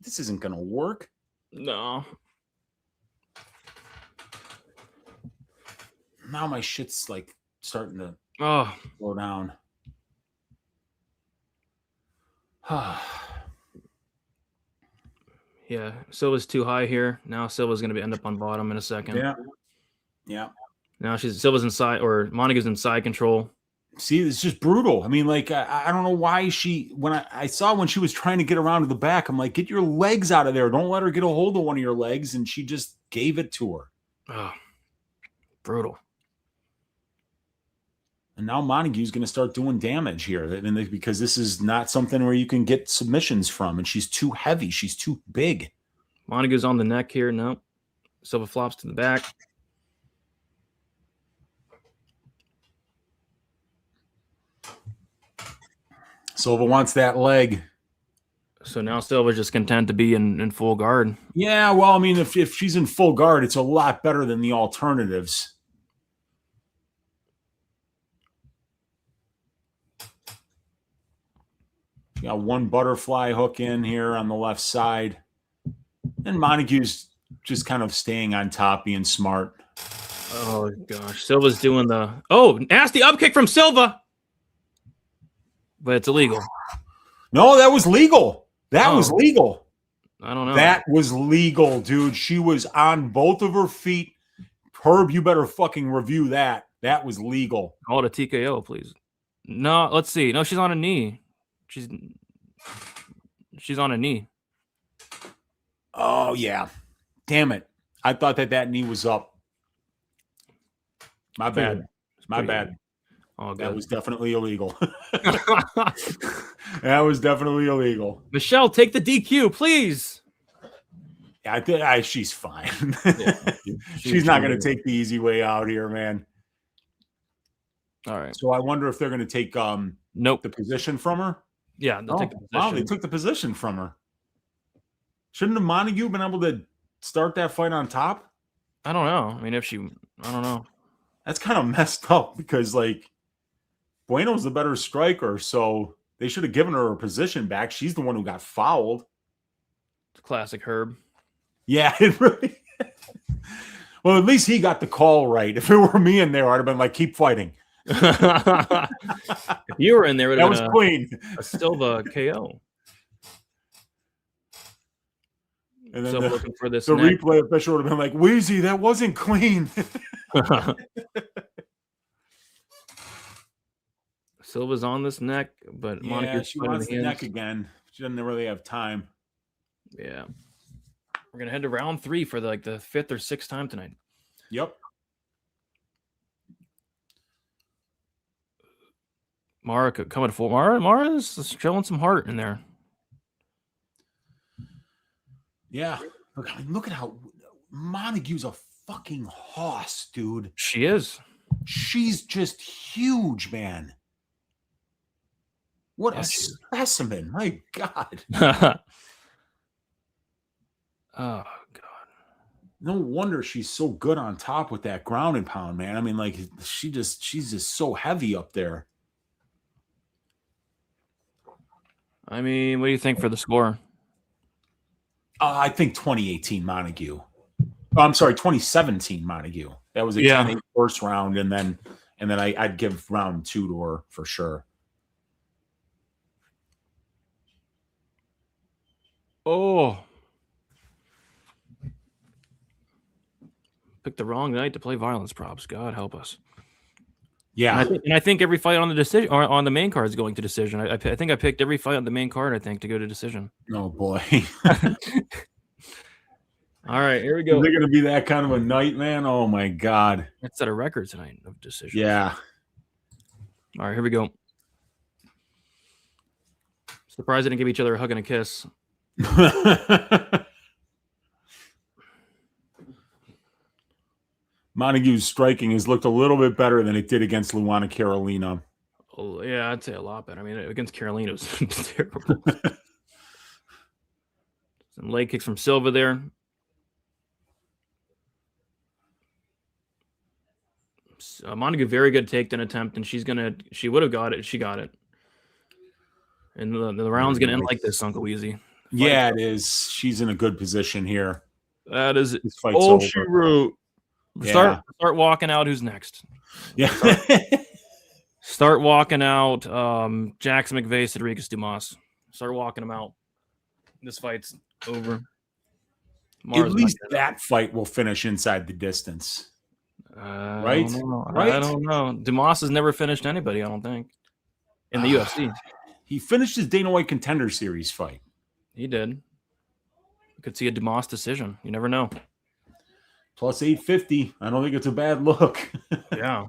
this isn't going to work. No. Now my shit's like starting to go down. Yeah, Silva's too high here. Now Silva's going to end up on bottom in a second. Yeah. Now Silva's inside, or Montague's in side control. See, it's just brutal. I mean, like, I don't know why when I saw when she was trying to get around to the back, I'm like, get your legs out of there. Don't let her get a hold of one of your legs. And she just gave it to her. Oh, brutal. And now Montague's going to start doing damage here because this is not something where you can get submissions from. And she's too heavy. She's too big. Montague's on the neck here. No. Silva flops to the back. Silva wants that leg. So now Silva's just content to be in full guard. Yeah, well, I mean, if she's in full guard, it's a lot better than the alternatives. Got one butterfly hook in here on the left side. And Montague's just kind of staying on top, being smart. Oh, gosh. Silva's doing the... Oh, nasty upkick from Silva. But it's illegal. No, that was legal. That was legal. I don't know. That was legal, dude. She was on both of her feet. Herb, you better fucking review that. That was legal. Call it a TKO, please. No, let's see. No, she's on a knee. She's on a knee. Oh, yeah. Damn it. I thought that knee was up. My bad. My bad. Oh, that was definitely illegal. That was definitely illegal. Michelle, take the DQ, please. Yeah, she's fine. Yeah. She's not going to take the easy way out here, man. All right. So I wonder if they're going to take nope the position from her. Yeah, they'll take the position. Wow, they took the position from her. Shouldn't have Montague been able to start that fight on top? I don't know. I mean, I don't know. That's kind of messed up because, like, Bueno's the better striker, so they should have given her her position back. She's the one who got fouled. Classic Herb. Yeah, it really. Well, at least he got the call right. If it were me in there, I'd have been like, keep fighting. If you were in there, that was clean. A Silva KO. And then so looking for this the replay official would have been like, Wheezy, that wasn't clean. Silva's on this neck, but yeah, she wants the neck again. She doesn't really have time. Yeah. We're going to head to round 3 for the 5th or 6th time tonight. Yep. Mara coming to full. Mara's showing some heart in there. Yeah. Look at how Montague's a fucking hoss, dude. She is. She's just huge, man. What a specimen. My God. Oh, God. No wonder she's so good on top with that ground and pound, man. I mean, like, she's just so heavy up there. I mean, what do you think for the score? I think 2018 Montague. Oh, I'm sorry, 2017 Montague. That was a 10-8 first round, and then I'd give round 2 to her for sure. Oh. Picked the wrong night to play violence props. God help us. Yeah, and I think every fight on the decision or on the main card is going to decision. I think I picked every fight on the main card. I think to go to decision. Oh boy! All right, here we go. Is it going to be that kind of a night, man? Oh my God! Let's set a record tonight of decisions. Yeah. All right, here we go. Surprised they didn't give each other a hug and a kiss. Montague's striking has looked a little bit better than it did against Luana Carolina. Oh, yeah, I'd say a lot better. I mean, against Carolina, it was terrible. Some leg kicks from Silva there. Montague, very good takedown attempt, and she would have got it. She got it. And the round's going to end like this, Uncle Weezy. Yeah, it is. She's in a good position here. That is all she wrote. Yeah. Start walking out. Who's next? Yeah. Start walking out. Jackson McVey, Cedricus Dumas. Start walking them out. This fight's over. At least that fight will finish inside the distance. Right? I don't know. Dumas has never finished anybody, I don't think, in the UFC. He finished his Dana White Contender Series fight. He did. You could see a Dumas decision. You never know. Plus 850. I don't think it's a bad look. Yeah.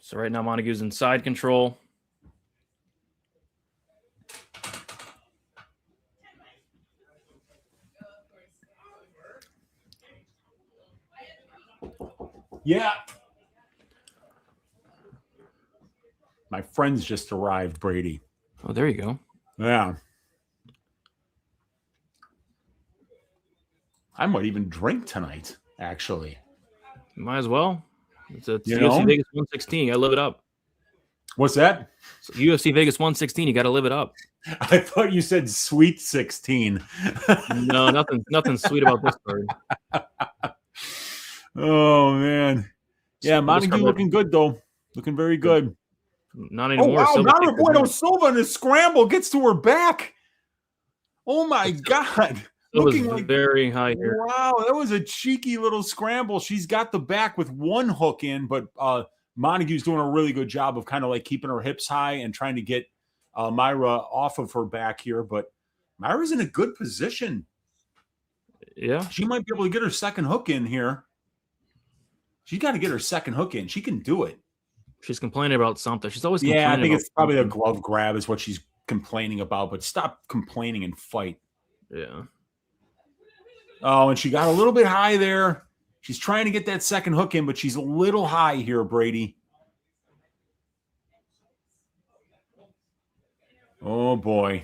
So right now Montague's in side control. Yeah. My friends just arrived, Brady. Oh, there you go. Yeah. I might even drink tonight, actually. Might as well. It's You UFC know? Vegas 116. You got to live it up. What's that? So UFC Vegas 116. You got to live it up. I thought you said Sweet 16. No, nothing sweet about this card. Oh, man. Yeah, Montague looking good, though. Looking very good. Not anymore. Oh, wow. Silva takes the win. Silva in a scramble gets to her back. Oh, my God. Looking like very high here. Wow, that was a cheeky little scramble. She's got the back with one hook in, but Montague's doing a really good job of kind of like keeping her hips high and trying to get Myra off of her back here. But Myra's in a good position. Yeah. She might be able to get her second hook in here. She's got to get her second hook in. She can do it. She's complaining about something. She's always complaining. Yeah, I think about it's probably something. a glove grab is what she's complaining about, but stop complaining and fight. Yeah. Oh, and she got a little bit high there. She's trying to get that second hook in, but she's a little high here, Brady. Oh, boy.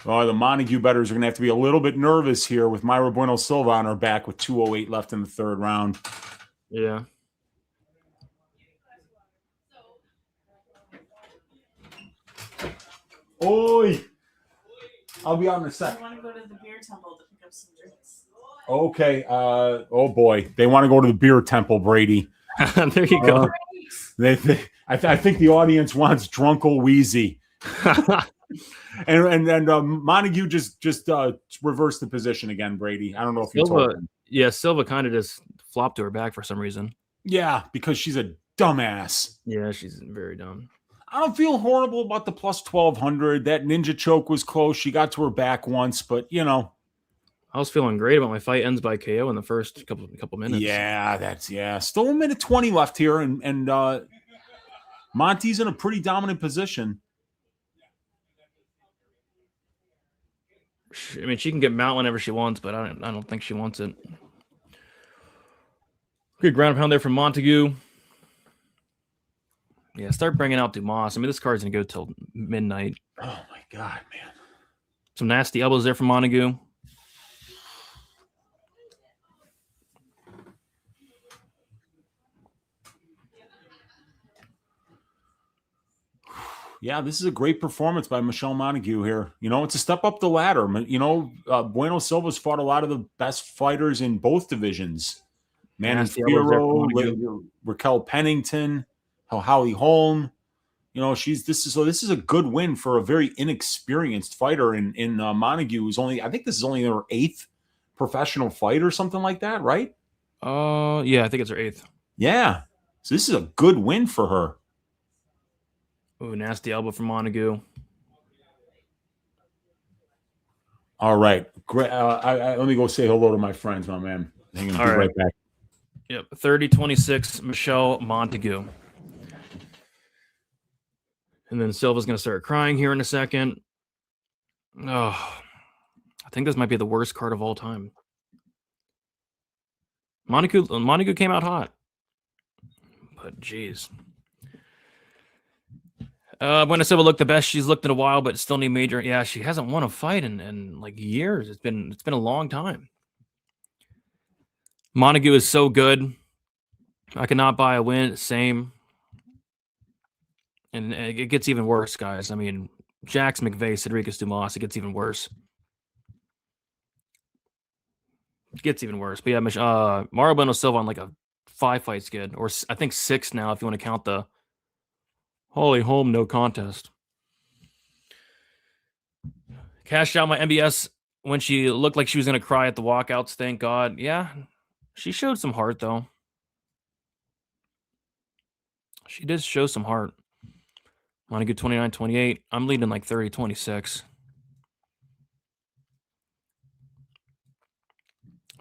Oh, the Montague bettors are going to have to be a little bit nervous here with Myra Bueno Silva on her back with 2:08 left in the third round. Yeah. Oi! I'll be out in a sec. I want to go to the beer temple to pick up some drinks. Okay. Oh, boy. They want to go to the beer temple, Brady. There you go. I think the audience wants Drunkle Wheezy. and Montague just reversed the position again, Brady. I don't know if you told him. Yeah, Silva kind of just flopped to her back for some reason. Yeah, because she's a dumbass. Yeah, she's very dumb. I don't feel horrible about the plus 1200. That ninja choke was close. She got to her back once, but you know. I was feeling great about my fight ends by KO in the first couple minutes. Yeah, still a minute 20 left here, and Monty's in a pretty dominant position. I mean, she can get mount whenever she wants, but I don't think she wants it. Good ground pound there from Montague. Yeah, start bringing out Dumas. I mean, this card's going to go till midnight. Oh, my God, man. Some nasty elbows there from Montague. Yeah, this is a great performance by Michelle Montague here. You know, it's a step up the ladder. You know, Bueno Silva's fought a lot of the best fighters in both divisions. Manny Fierro, Raquel Pennington, Holly Holm. You know, this is a good win for a very inexperienced fighter in Montague, who's I think this is only her 8th professional fight or something like that, right? Yeah, I think it's her 8th. Yeah. So this is a good win for her. Ooh, nasty elbow from Montague. All right. Great. Let me go say hello to my friends, my man. I'm going to be right back. Yep. 30-26, Michelle Montague. And then Silva's going to start crying here in a second. Oh, I think this might be the worst card of all time. Montague came out hot. But, geez. Bueno Silva looked the best she's looked in a while, but still need major. Yeah, she hasn't won a fight in like years. It's been a long time. Montague is so good. I cannot buy a win. Same. And it gets even worse, guys. I mean, Jax, McVey, Cedricus Dumas, it gets even worse. It gets even worse. But yeah, Mario Bueno Silva on like a 5-fight skid, or I think 6 now if you want to count the Holly Holm no contest. Cashed out my MBS when she looked like she was going to cry at the walkouts. Thank God. Yeah, she showed some heart, though. She did show some heart. Montague 29-28. I'm leading like 30-26.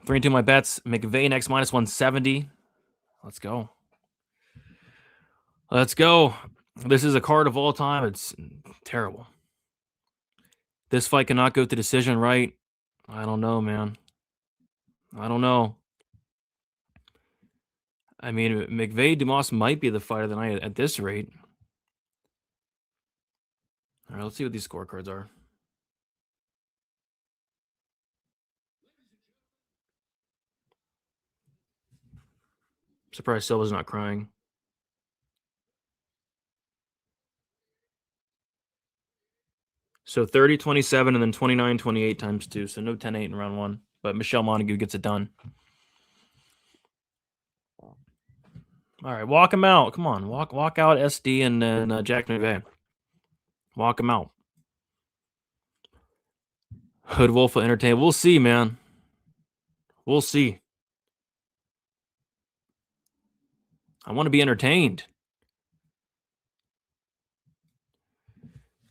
3-2 my bets. McVey next minus 170. Let's go. Let's go. This is a card of all time. It's terrible. This fight cannot go to decision, right? I don't know, man. I don't know. I mean, McVey Dumas might be the fight of the night at this rate. All right, let's see what these scorecards are. Surprised Silva's not crying. So 30, 27, and then 29, 28 times 2. So no 10-8 in round 1. But Michelle Montague gets it done. All right, walk him out. Come on, walk out SD and then Jack McVey. Walk him out. Hood Wolf will entertain. We'll see, man. We'll see. I want to be entertained.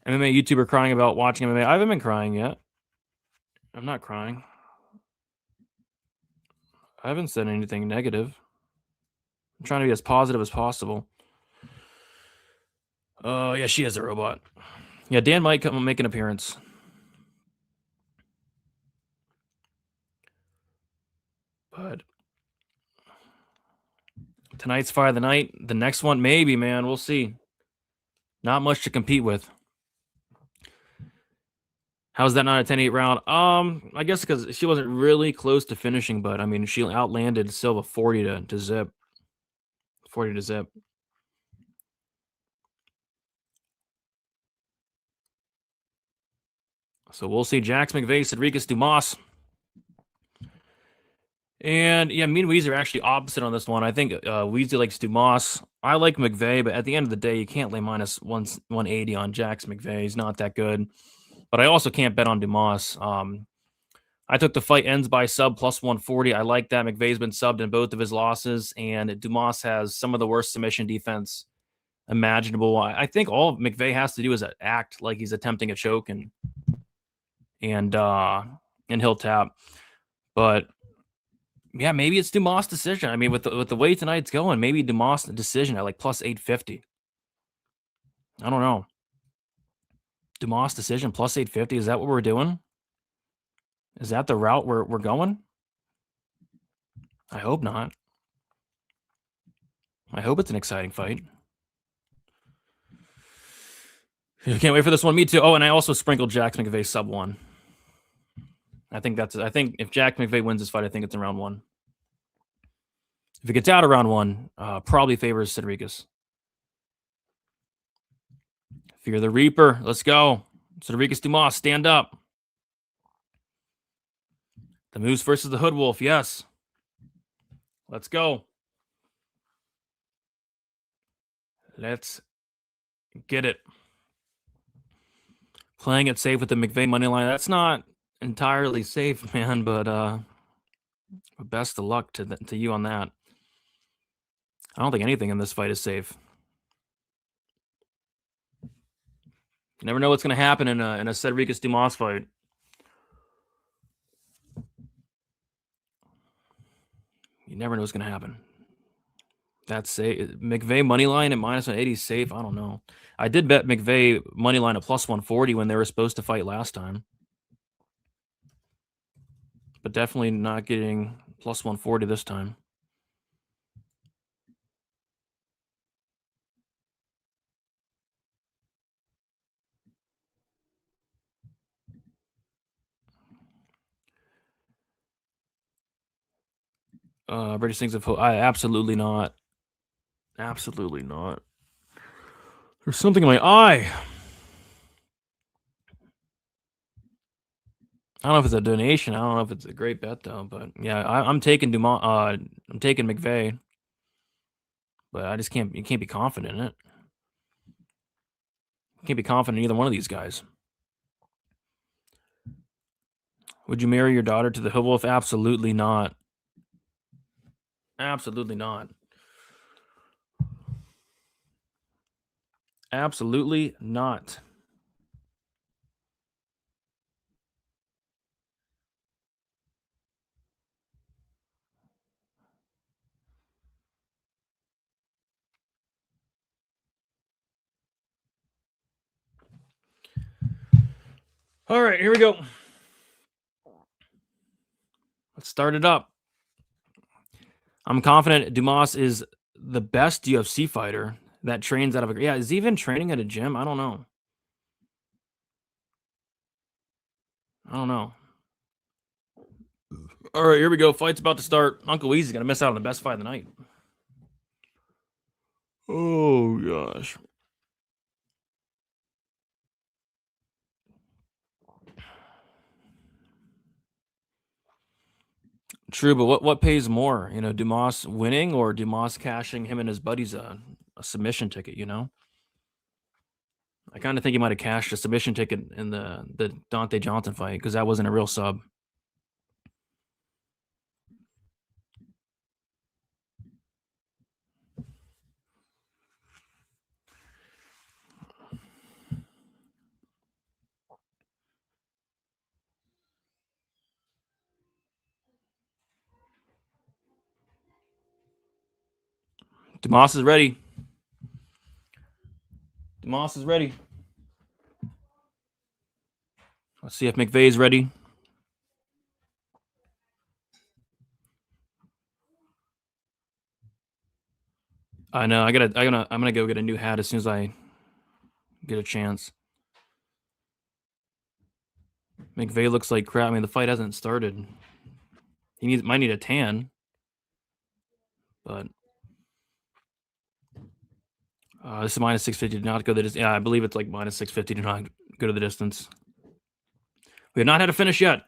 MMA YouTuber crying about watching MMA. I haven't been crying yet. I'm not crying. I haven't said anything negative. I'm trying to be as positive as possible. Oh, yeah, she is a robot. Yeah, Dan might come and make an appearance. But tonight's fight of the night. The next one, maybe, man. We'll see. Not much to compete with. How's that not a 10-8 round? I guess because she wasn't really close to finishing, but I mean, she outlanded Silva 40 to zip. 40 to zip. So we'll see. Jax McVey, Cedricus Dumas. And yeah, me and Weezy are actually opposite on this one. I think Weezy likes Dumas. I like McVey, but at the end of the day, you can't lay minus 180 on Jax McVey. He's not that good. But I also can't bet on Dumas. I took the fight ends by sub plus 140. I like that. McVey's been subbed in both of his losses, and Dumas has some of the worst submission defense imaginable. I think all McVey has to do is act like he's attempting a choke and he'll tap. But yeah, maybe it's Dumas' decision. I mean, with the way tonight's going, maybe Dumas' decision at like plus 850. I don't know. Dumas decision plus 850. Is that what we're doing? Is that the route we're going? I hope not. I hope it's an exciting fight. I can't wait for this one. Me too. Oh, and I also sprinkled Jack McVey sub 1. I think if Jack McVey wins this fight, I think it's in round 1. If it gets out of round 1, probably favors Cedricus. Fear the Reaper. Let's go. Cedricus Dumas, stand up. The Moose versus the Hood Wolf. Yes. Let's go. Let's get it. Playing it safe with the McVey money line. That's not entirely safe, man, but best of luck to you on that. I don't think anything in this fight is safe. You never know what's going to happen in a Cedricus Dumas fight. You never know what's going to happen. That's safe. McVey money line at minus 180 is safe. I don't know. I did bet McVey money line at plus 140 when they were supposed to fight last time. But definitely not getting plus 140 this time. British things of hope. Absolutely not. Absolutely not. There's something in my eye. I don't know if it's a donation. I don't know if it's a great bet though. But yeah, I'm taking Dumas. I'm taking McVey. But I just can't. You can't be confident in it. You can't be confident in either one of these guys. Would you marry your daughter to the Hood Wolf? Absolutely not. Absolutely not. Absolutely not. All right, here we go. Let's start it up. I'm confident Dumas is the best UFC fighter that trains out of a... Yeah, is he even training at a gym? I don't know. I don't know. All right, here we go. Fight's about to start. Uncle Easy's gonna miss out on the best fight of the night. Oh gosh. True, but what pays more? You know, Dumas winning or Dumas cashing him and his buddies a submission ticket, you know? I kind of think he might have cashed a submission ticket in the Dante Johnson fight because that wasn't a real sub. Dumas is ready. Dumas is ready. Let's see if McVey's ready. I know. I'm gonna go get a new hat as soon as I get a chance. McVey looks like crap. I mean, the fight hasn't started. He might need a tan, but this is minus 650 to not go the distance. Yeah, I believe it's like minus 650 to not go to the distance. We have not had a finish yet.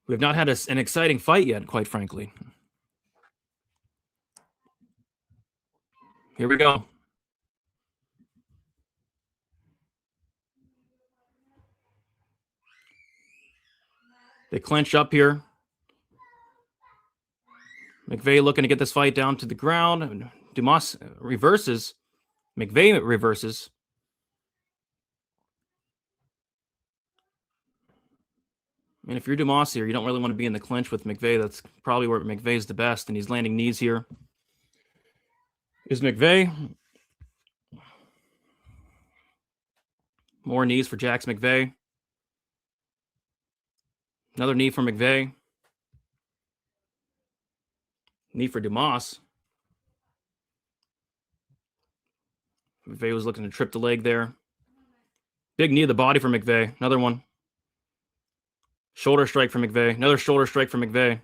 We have not had an exciting fight yet, quite frankly. Here we go. They clinch up here. McVey looking to get this fight down to the ground. Dumas reverses. McVey reverses. I mean, if you're Dumas here, you don't really want to be in the clinch with McVey. That's probably where McVey's the best, and he's landing knees here. Is McVey. More knees for Jax McVey. Another knee for McVey. Knee for Dumas. McVey was looking to trip the leg there. Big knee to the body for McVey. Another one. Shoulder strike for McVey. Another shoulder strike for McVey.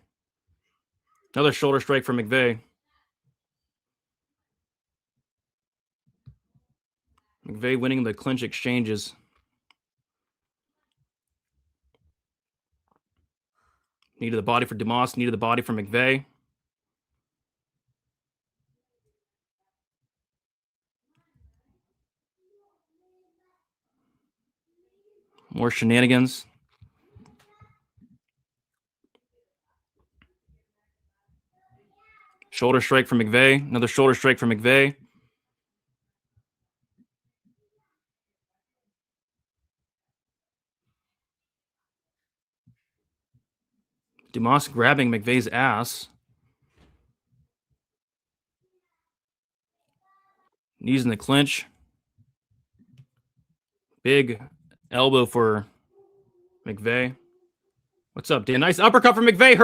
Another shoulder strike for McVey. McVey winning the clinch exchanges. Knee to the body for Dumas. Knee to the body for McVey. More shenanigans. Shoulder strike for McVey. Another shoulder strike for McVey. Dumas grabbing McVey's ass. Knees in the clinch. Big elbow for McVey. What's up, Dan? Nice uppercut for McVey.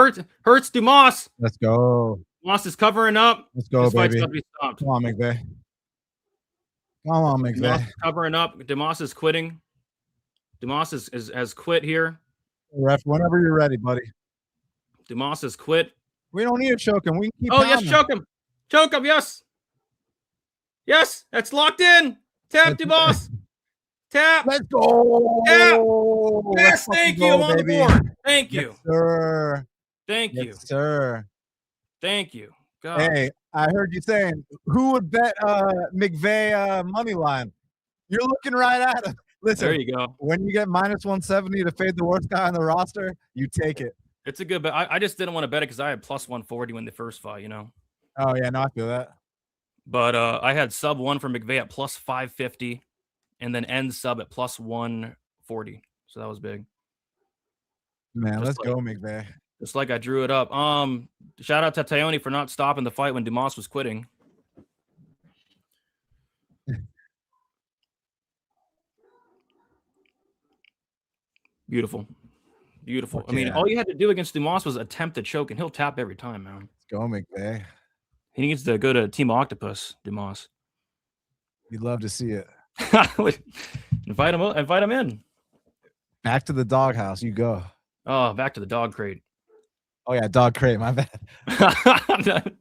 Hurts Dumas. Let's go. Dumas is covering up. Let's go, This fight's baby. got to be stopped. Come on, McVey. Come on, Dumas McVey. is covering up. Dumas is quitting. Dumas has quit here. Ref, whenever you're ready, buddy. Dumas has quit. We don't need to choke him. We can keep Oh, yes, pounding. choke him. Choke him, yes. Yes, that's locked in. Tap, Dumas. Tap. Let's go. Yeah. Let's Yes, thank fucking you. go, I'm on the baby. board. Thank you. Yes, sir. Thank you. Yes, sir. Thank you. God. Hey, I heard you saying, who would bet McVey money line? You're looking right at him. Listen, There you go. when you get minus 170 to fade the worst guy on the roster, you take it. It's a good bet. I just didn't want to bet it because I had plus 140 when the first fight, you know. Oh, yeah, no, I feel that. But I had sub 1 for McVey at plus 550 and then end sub at plus 140. So that was big. Man, Just let's like- go, McVey. Just like I drew it up. Shout out to Tayoni for not stopping the fight when Dumas was quitting. Beautiful. Beautiful. Fuck I mean, yeah. all you had to do against Dumas was attempt to choke, and he'll tap every time, man. Let's go, McVey. He needs to go to Team Octopus, Dumas. You'd love to see it. Invite him in. Back to the doghouse. You go. Oh, back to the dog crate. Oh yeah, dog crate. My bad.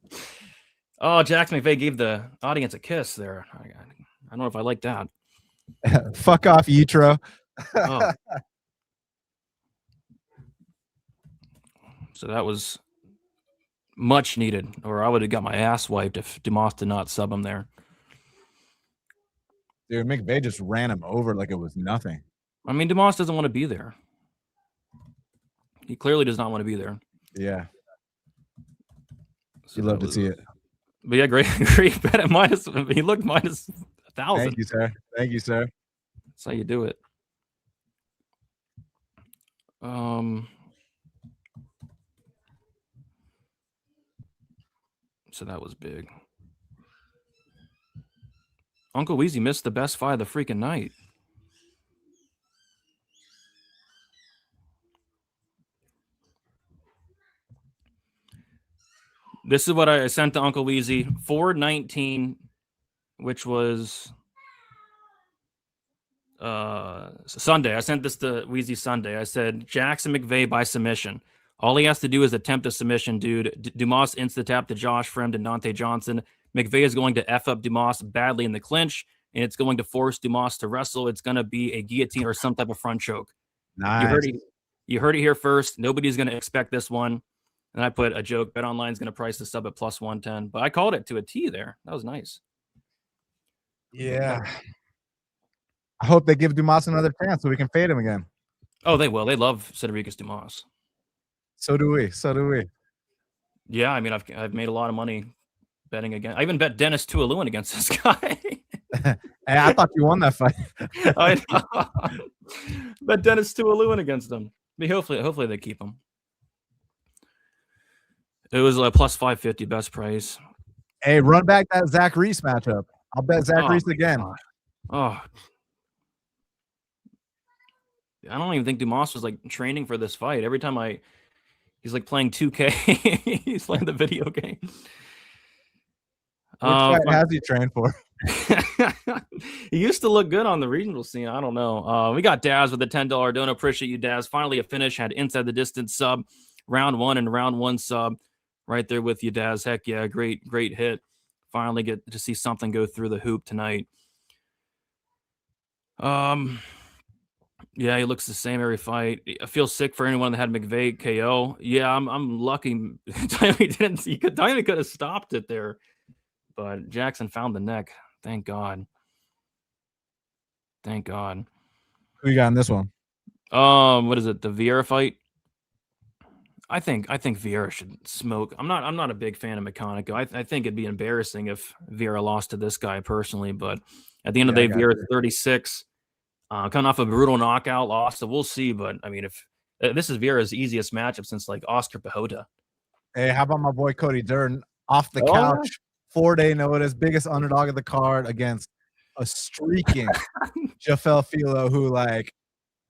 Oh, Jackson McVey gave the audience a kiss there. I don't know if I like that. Fuck off, Yitro. Oh. So that was much needed, or I would have got my ass wiped if Dumas did not sub him there. Dude, McVey just ran him over like it was nothing. I mean, Dumas doesn't want to be there. He clearly does not want to be there. Yeah. So You love to see it. But yeah, great bet at minus. He looked minus 1,000. Thank you, sir. Thank you, sir. That's how you do it. So that was big. Uncle Weezy missed the best fight of the freaking night. This is what I sent to Uncle Weezy. 419, which was Sunday. I sent this to Weezy Sunday. I said, Jackson McVey by submission. All he has to do is attempt a submission, dude. Dumas insta-tap to Josh Fremd and Dante Johnson. McVey is going to F up Dumas badly in the clinch, and it's going to force Dumas to wrestle. It's going to be a guillotine or some type of front choke. Nice. You heard it here first. Nobody's going to expect this one. And I put a joke. BetOnline is going to price the sub at plus 110. But I called it to a T there. That was nice. Yeah. I hope they give Dumas another chance so we can fade him again. Oh, they will. They love Cedricus Dumas. So do we. So do we. Yeah, I mean, I've made a lot of money betting again. I even bet Dennis Tuoluen against this guy. Hey, I thought you won that fight. I bet Dennis Tuoluen against him. I mean, hopefully they keep him. It was like plus 550 best price. Hey, run back that Zach Reese matchup. I'll bet Zach Reese again. God. Oh. I don't even think Dumas was like training for this fight. Every time he's like playing 2K. He's playing the video game. Which fight has he trained for? He used to look good on the regional scene. I don't know. We got Daz with a $10 donut. Appreciate you, Daz. Finally a finish. Had inside the distance sub. Round 1 and round 1 sub. Right there with you, Daz. Heck yeah, great hit. Finally get to see something go through the hoop tonight. Yeah, he looks the same every fight. I feel sick for anyone that had McVey KO. Yeah, I'm lucky. Diamond could have stopped it there, but Jackson found the neck. Thank God. Thank God. Who you got in this one? What is it? The Vieira fight? I think Vieira should smoke. I'm not a big fan of Meccanico. I think it'd be embarrassing if Vieira lost to this guy personally, but at the end of the day, Vieira's 36, coming off a brutal knockout loss, so we'll see. But I mean, if this is Vieira's easiest matchup since like Oscar Pajota. Hey, how about my boy Cody Duran off the couch, 4-day notice, biggest underdog of the card against a streaking Jafel Filio, who like.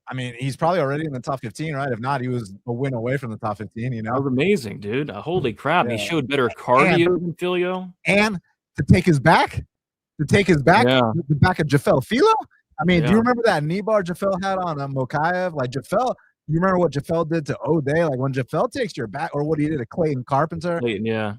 I mean, he's probably already in the top 15, right? If not, he was a win away from the top 15, you know? That was amazing, dude. Holy crap. Yeah. He showed better cardio than Filio. And to take his back, the back of Jafel Filio. I mean, do you remember that knee bar Jafel had on Mokaev? Like, Jafel, you remember what Jafel did to O'Day? Like, when Jafel takes your back, or what he did to Clayton Carpenter? Clayton, yeah.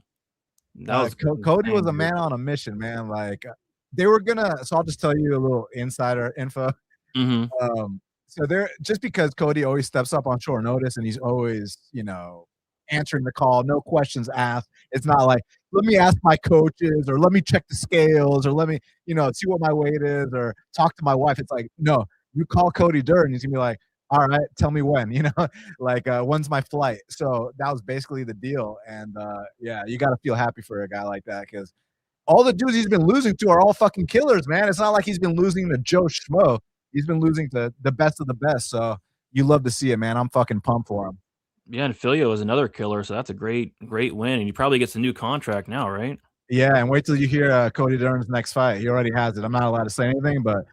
Cody was a man on a mission, man. Like, they were going to – so I'll just tell you a little insider info. Mm-hmm. So they're just because Cody always steps up on short notice and he's always, you know, answering the call, no questions asked. It's not like, let me ask my coaches or let me check the scales or let me, you know, see what my weight is or talk to my wife. It's like, no, you call Cody Duran, he's gonna be like, all right, tell me when, you know, like when's my flight? So that was basically the deal. And yeah, you got to feel happy for a guy like that because all the dudes he's been losing to are all fucking killers, man. It's not like he's been losing to Joe Schmo. He's been losing to the best of the best, so you love to see it, man. I'm fucking pumped for him. Yeah, and Filio is another killer, so that's a great win, and he probably gets a new contract now, right? Yeah, and wait till you hear Cody Duran's next fight. He already has it. I'm not allowed to say anything, but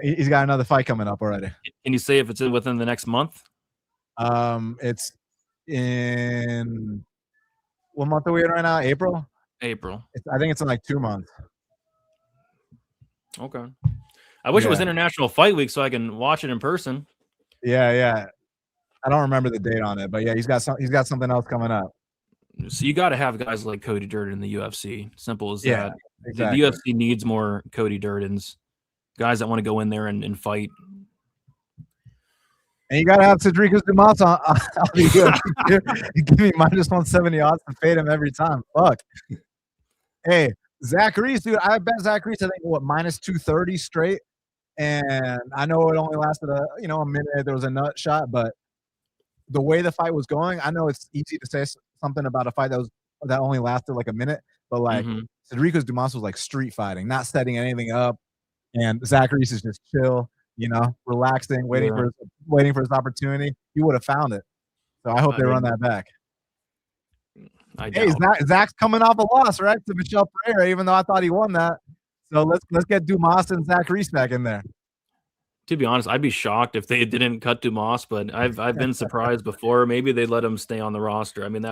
he's got another fight coming up already. Can you say if it's within the next month? It's in what month are we in right now? April. I think it's in like 2 months. Okay. I wish it was International Fight Week so I can watch it in person. Yeah. I don't remember the date on it, but yeah, he's got something else coming up. So you got to have guys like Cody Durden in the UFC. Simple as Yeah, that. exactly. The UFC needs more Cody Durdens, guys that want to go in there and fight. And you got to have Cedric Dumas on the UFC. You give me -170 odds to fade him every time. Fuck. Hey, Zach Reese, dude. I bet Zach Reese, I think, -230 straight. And I know it only lasted a minute. There was a nut shot, but the way the fight was going, I know it's easy to say something about a fight that only lasted like a minute, but like Cedric Dumas was like street fighting, not setting anything up, and Zach Reese is just chill, relaxing, waiting for his opportunity. He would have found it. So I hope they run that back. Hey, Zach's coming off a loss, right, to Michel Pereira, even though I thought he won that. So let's get Dumas and Zach Reese back in there. To be honest, I'd be shocked if they didn't cut Dumas, but I've been surprised before. Maybe they let him stay on the roster. I mean,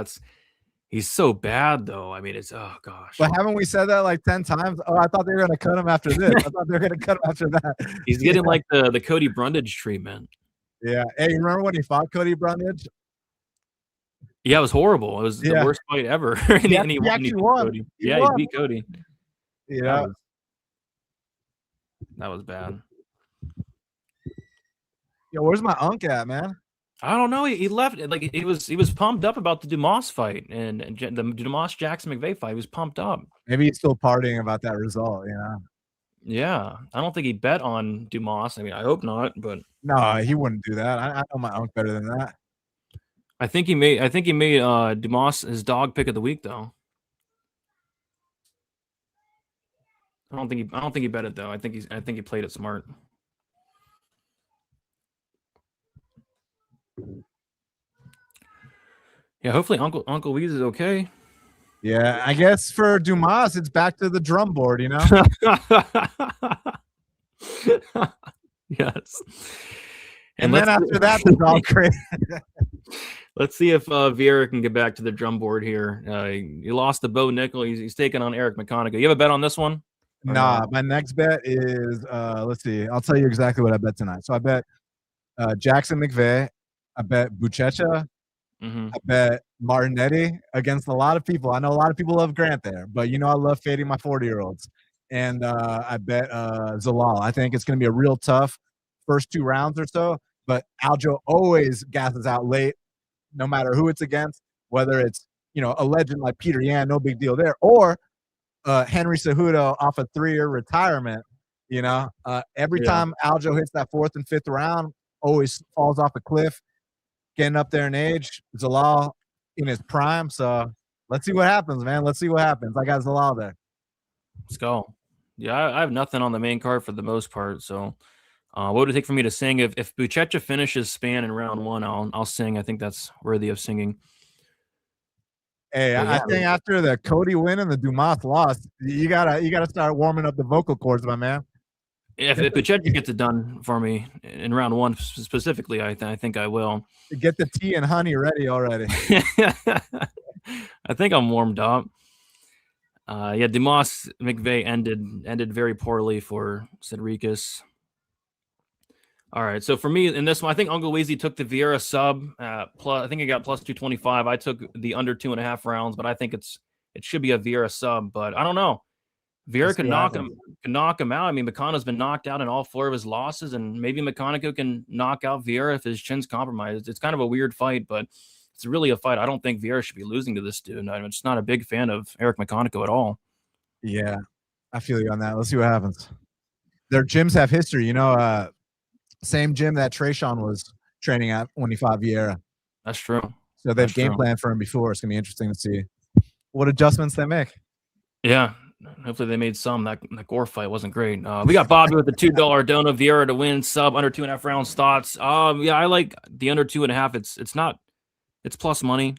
he's so bad though. I mean, it's oh gosh. But haven't we said that like 10 times? Oh, I thought they were gonna cut him after this. I thought they were gonna cut him after that. He's getting like the Cody Brundage treatment. Yeah. Hey, you remember when he fought Cody Brundage? Yeah, it was horrible. It was the worst fight ever. And he actually won. Cody. He beat Cody. Yeah. That was bad. Yo, where's my unk at, man? I don't know. He left. Like he was pumped up about the Dumas fight and the Dumas Jackson McVey fight. He was pumped up. Maybe he's still partying about that result. Yeah, I don't think he bet on Dumas. I mean, I hope not. But no, he wouldn't do that. I know my unk better than that. I think he made Dumas his dog pick of the week though. I don't think he bet it though. I think he played it smart. Yeah, hopefully Uncle Weeze is okay. Yeah, I guess for Dumas, it's back to the drum board, Yes. And then after that, the dog crazy. Let's see if Vieira can get back to the drum board here. He lost to Bo Nickel. He's taking on Eric Meccanico. You have a bet on this one? Nah, my next bet is let's see. I'll tell you exactly what I bet tonight. So I bet Jackson McVey. I bet Buchecha. I bet Martinetti against a lot of people. I know a lot of people love Grant there, but I love fading my 40-year-olds. And I bet Zalal. I think it's going to be a real tough first 2 rounds or so, but Aljo always gasses out late, no matter who it's against, whether it's, a legend like Peter Yan, no big deal there, or Henry Cejudo off a 3-year retirement. Every time Aljo hits that 4th and 5th round, always falls off a cliff. Getting up there in age, Zalal in his prime. So let's see what happens, man. Let's see what happens. I got Zalal there. Let's go. Yeah, I have nothing on the main card for the most part. So what would it take for me to sing? If Buchecha finishes Span in round 1, I'll sing. I think that's worthy of singing. Hey, I think after the Cody win and the Dumas loss, you gotta start warming up the vocal cords, my man. If Buchecha gets it done for me in round 1 specifically, I think I will. Get the tea and honey ready already. I think I'm warmed up. Dumas McVey ended very poorly for Cedricus. All right, so for me in this one, I think Uncle Weezy took the Vieira sub. Plus, I think he got plus 225. I took the under 2.5 rounds, but I think it should be a Vieira sub. But I don't know. Vieira can knock him out. I mean, Meccanico's been knocked out in all 4 of his losses, and maybe Meccanico can knock out Vieira if his chin's compromised. It's kind of a weird fight, but it's really a fight. I don't think Vieira should be losing to this dude. I'm just not a big fan of Eric Meccanico at all. Yeah, I feel you on that. Let's see what happens. Their gyms have history, same gym that Trayshawn was training at when he fought Vieira. That's true. So they've game planned for him before. It's going to be interesting to see what adjustments they make. Yeah. Hopefully they made some. That Gore fight wasn't great. We got Bobby with the $2 dono. Vieira to win sub under 2.5 rounds thoughts. Yeah, I like the under 2.5. It's plus money,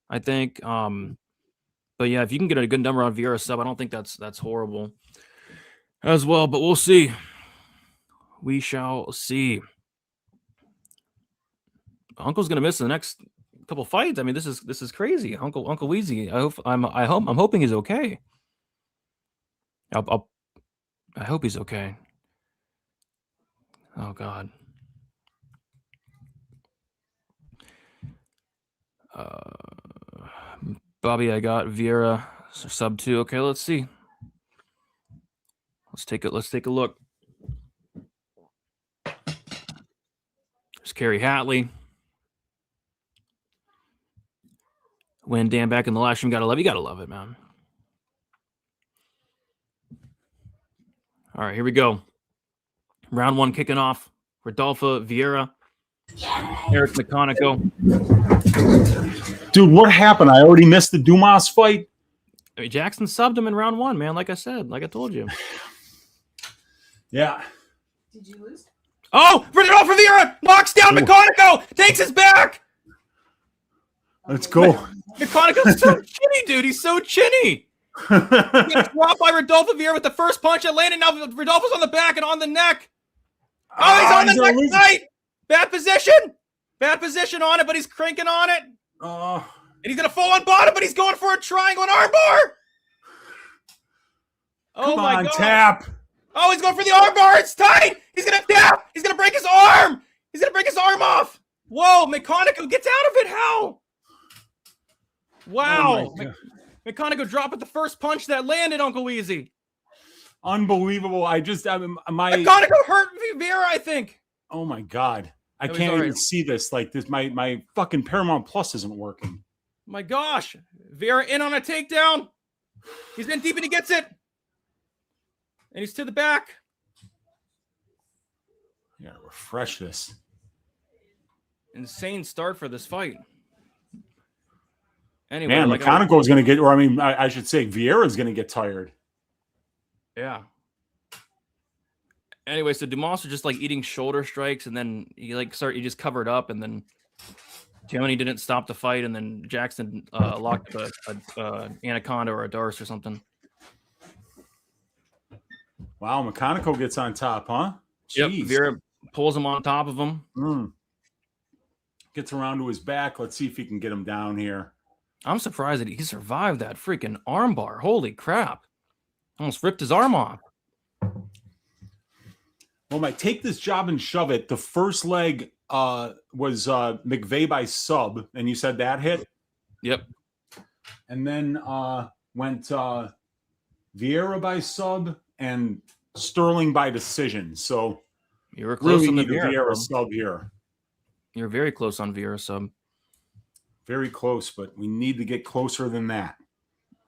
I think. But yeah, if you can get a good number on Vieira sub, I don't think that's horrible as well. But we'll see. We shall see. Uncle's gonna miss the next couple fights. I mean, this is crazy. Uncle Weezy. I'm hoping he's okay. I hope he's okay. Oh God. Bobby, I got Vieira sub 2. Okay, let's see. Let's take a look. There's Kerry Hatley. When Dan back in the last room, you gotta love it, man. All right, here we go. Round 1 kicking off. Rodolfo Vieira, Eric Meccanico. Dude, what happened? I already missed the Dumas fight. I mean, Jackson subbed him in round 1, man. Like I said, like I told you. Yeah. Did you lose? Oh, Rodolfo Vieira knocks down Meccanico, takes his back. Let's go. Meccanico's so chinny, dude. He's so chinny. He gets dropped by Rodolfo Vieira with the first punch that landed. Now Rodolfo's on the back and on the neck. Oh, he's on the neck tight. Bad position on it, but he's cranking on it. And he's going to fall on bottom, but he's going for a triangle and armbar. Oh, my God. Tap. Oh, he's going for the armbar. It's tight. He's going to tap. He's going to break his arm. He's going to break his arm off. Whoa, Meccanico gets out of it. How? Wow. Oh Meccanico dropped at the first punch that landed, Uncle Weezy. Unbelievable. Meccanico hurt Vieira, I think. Oh, my God. I That was can't all even right. see this. Like this, my fucking Paramount Plus isn't working. My gosh. Vieira in on a takedown. He's in deep and he gets it. And he's to the back. Yeah, refresh this. Insane start for this fight. Anyway, Man, Meccanico is going to get, or I mean, I should say Vieira is going to get tired. Yeah. Anyway, so Dumas was just like eating shoulder strikes, and then he just covered up, and then Tony didn't stop the fight, and then Jackson locked up a anaconda or a darce or something. Wow, Meccanico gets on top, huh? Yep, Jeez. Vieira pulls him on top of him. Gets around to his back. Let's see if he can get him down here. I'm surprised that he survived that freaking armbar. Holy crap. Almost ripped his arm off. Well, my take this job and shove it. The first leg was McVey by sub, and you said that hit? Yep. And then went Vieira by sub and Sterling by decision. So You were close really on the need a Vieira sub here. You're very close on Vieira sub. Very close, but we need to get closer than that.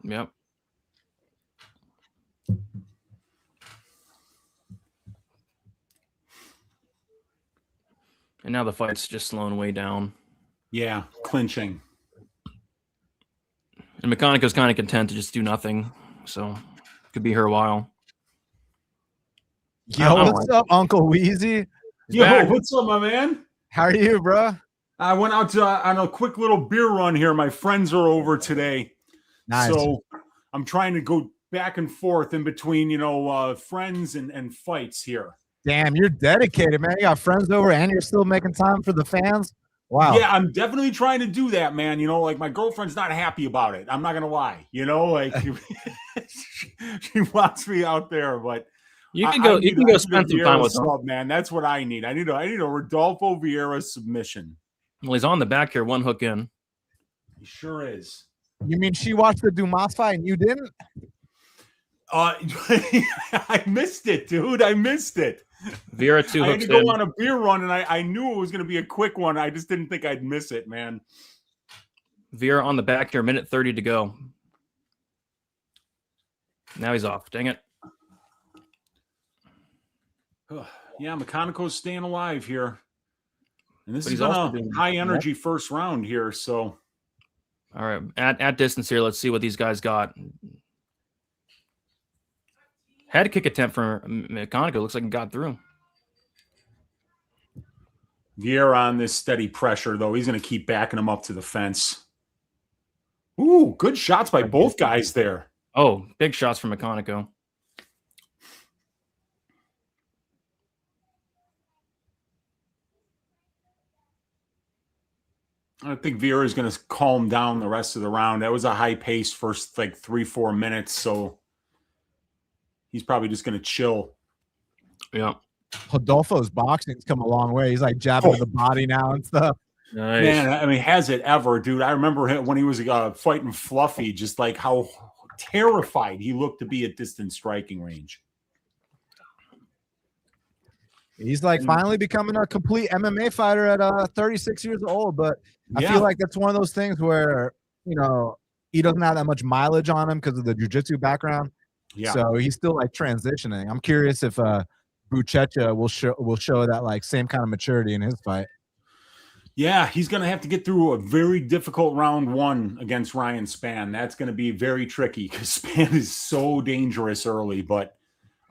Yep. And now the fight's just slowing way down. Yeah, clinching. And Meccanico's kind of content to just do nothing. So could be here a while. Yo, what's up, Uncle Weezy? Yo, back. what's up, my man? How are you, bro? I went out on a quick little beer run here. My friends are over today. Nice. So I'm trying to go back and forth in between, friends and fights here. Damn, you're dedicated, man. You got friends over and you're still making time for the fans. Wow. Yeah, I'm definitely trying to do that, man. Like my girlfriend's not happy about it. I'm not going to lie, like she wants me out there, but You can go spend some time with him. sub, man. That's what I need. I need a Rodolfo Vieira submission. Well, he's on the back here, one hook in. He sure is. You mean she watched the Dumas fight and you didn't? I missed it, dude. I missed it. Vieira two I had hooks to go in. on a beer run, and I knew it was going to be a quick one. I just didn't think I'd miss it, man. Vieira on the back here, minute 30 to go. Now he's off. Dang it. Yeah, Meccanico's staying alive here. And this But is he's also a doing- high-energy first round here, so... All right. At distance here, let's see what these guys got. Head kick attempt for Meccanico. Looks like he got through. Vieira on this steady pressure, though. He's going to keep backing him up to the fence. Ooh, good shots by both guys there. Oh, big shots from Meccanico. I think Vieira is going to calm down the rest of the round. That was a high pace first 3-4 minutes, so he's probably just going to chill. Yeah. Rodolfo's boxing's come a long way. He's like jabbing to the body now and stuff. Nice. Man, I mean, has it ever, dude? I remember him when he was fighting Fluffy, just like how terrified he looked to be at distance striking range. He's like finally becoming a complete MMA fighter at 36 years old. But I feel like that's one of those things where, you know, he doesn't have that much mileage on him because of the jiu-jitsu background. Yeah. So he's still like transitioning. I'm curious if Buchecha will show that like same kind of maturity in his fight. Yeah, he's going to have to get through a very difficult round 1 against Ryan Spann. That's going to be very tricky because Spann is so dangerous early. But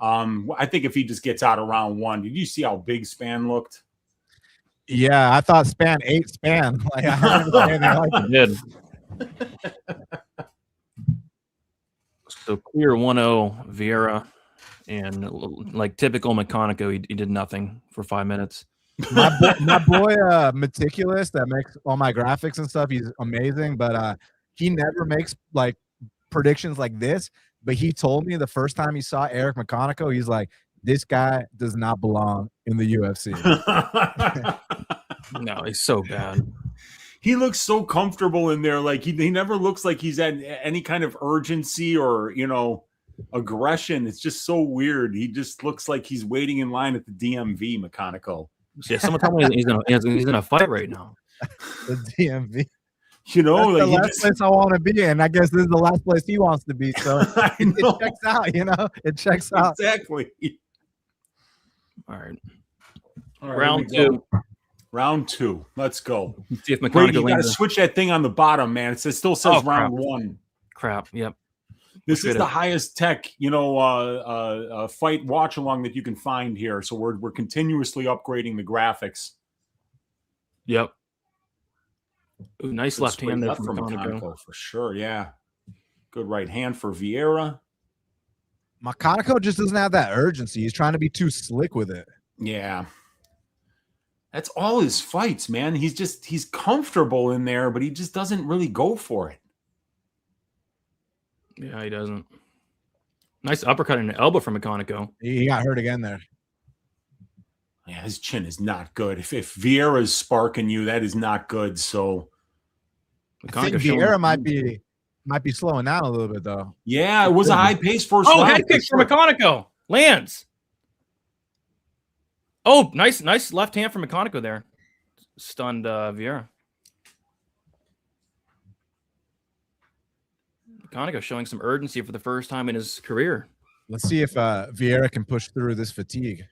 I think if he just gets out of round 1, did you see how big Spann looked? Yeah, I thought Spann ate Spann. Like I don't understand that. Like, He did. So clear 1-0 Vieira, and like typical Meccanico, he did nothing for 5 minutes. my boy Meticulous that makes all my graphics and stuff, he's amazing, but he never makes like predictions like this. But he told me the first time he saw Eric Meccanico, he's like, this guy does not belong in the UFC. No, he's so bad. He looks so comfortable in there. Like he never looks like he's at any kind of urgency or, you know, aggression. It's just so weird. He just looks like he's waiting in line at the DMV, Meccanico. Yeah, someone told me he's in a fight right now. The DMV. You know, that's like the last place I want to be in. I guess this is the last place he wants to be. So it checks out, you know. It checks out. Exactly. All right. Round 2. Round 2. Let's go. See if Brady, you Meccanico got to switch that thing on the bottom, man. It still says round 1. Crap. Yep. This is the highest tech, you know, fight watch along that you can find here. So we're continuously upgrading the graphics. Yep. Ooh, nice Good left hand there from from Meccanico for sure. Yeah. Good right hand for Vieira. Meccanico just doesn't have that urgency. He's trying to be too slick with it. Yeah. That's all his fights, man. He's comfortable in there, but he just doesn't really go for it. Yeah, he doesn't. Nice uppercut and an elbow from Meccanico. He got hurt again there. Yeah, his chin is not good. If Vieira is sparking you, that is not good. So I think Vieira might be slowing down a little bit though. Yeah, it was a high pace first round. Head kick for Meccanico. Lands. Oh, nice left hand from Meccanico there. Stunned Vieira. Meccanico showing some urgency for the first time in his career. Let's see if Vieira can push through this fatigue.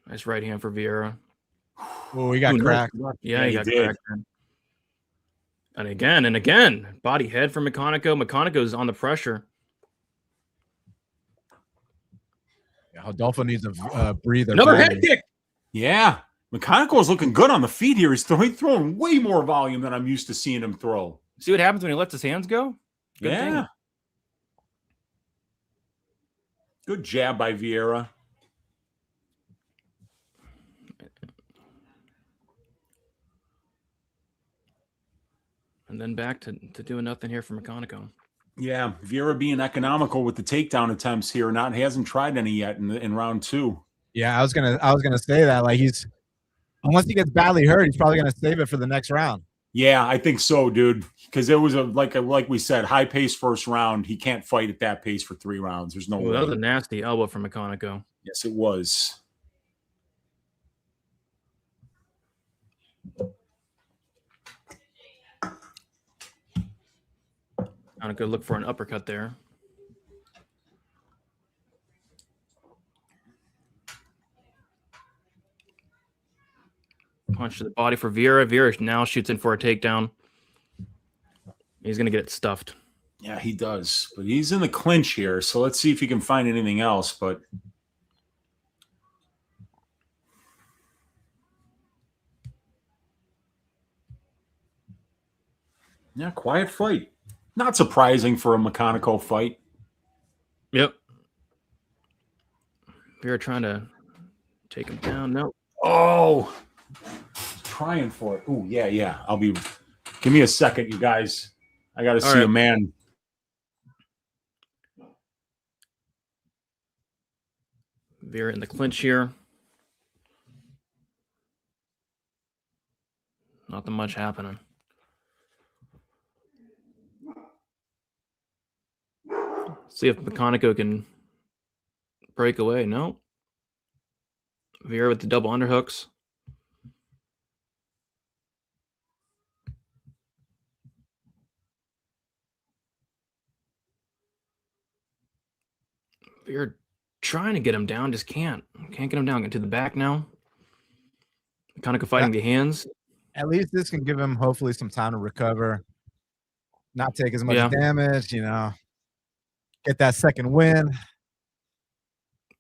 Nice right hand for Vieira. Oh, he got cracked. Yeah, he got cracked. And again, body head from Meccanico. Meccanico's on the pressure. Yeah, Rodolfo needs a breather. Another head kick. Yeah. Meccanico is looking good on the feet here. He's throwing way more volume than I'm used to seeing him throw. See what happens when he lets his hands go? Good thing. Good jab by Vieira. And then back to doing nothing here for Meccanico. Yeah, Vieira being economical with the takedown attempts here. He hasn't tried any yet in round 2. Yeah, I was gonna say that. Like unless he gets badly hurt, he's probably gonna save it for the next round. Yeah, I think so, dude. Because it was like we said, high pace first round. He can't fight at that pace for 3 rounds. There's no way. That was a nasty elbow from Meccanico. Yes, it was. Meccanico look for an uppercut there. Punch to the body for Vieira. Vieira now shoots in for a takedown. He's going to get it stuffed. Yeah, he does. But he's in the clinch here, so let's see if he can find anything else. But yeah, quiet fight. Not surprising for a Meccanico fight. Yep. Vieira trying to take him down. No. Oh, trying for it. Oh, yeah. Give me a second, you guys. I got to see a man. Vieira in the clinch here. Nothing much happening. See if Meccanico can break away. No. Vieira with the double underhooks. Vieira trying to get him down, just can't. Can't get him down. Get to the back now. Meccanico fighting the hands. At least this can give him hopefully some time to recover, not take as much damage, get that second win.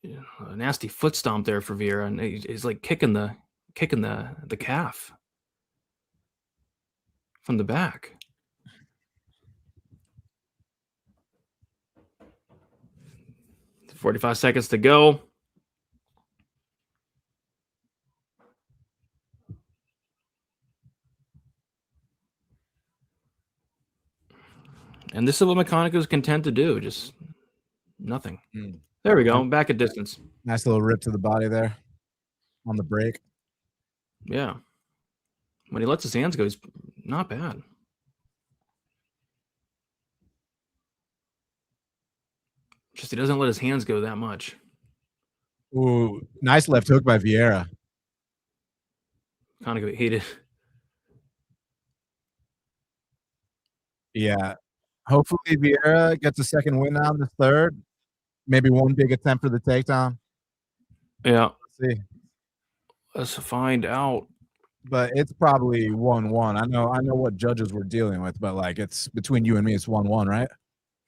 Yeah, a nasty foot stomp there for Vieira, and he's like kicking the calf from the back. $45 seconds to go. And this is what Meccanico is content to do. Just nothing. There we go. Back at distance. Nice little rip to the body there on the break. Yeah. When he lets his hands go, he's not bad. Just he doesn't let his hands go that much. Ooh, nice left hook by Vieira. Kind of heated. Yeah. Hopefully Vieira gets a second win out in the third. Maybe one big attempt for the takedown. Yeah. Let's see. Let's find out. But it's probably 1-1. I know what judges we're dealing with, but like it's between you and me, it's 1-1, right?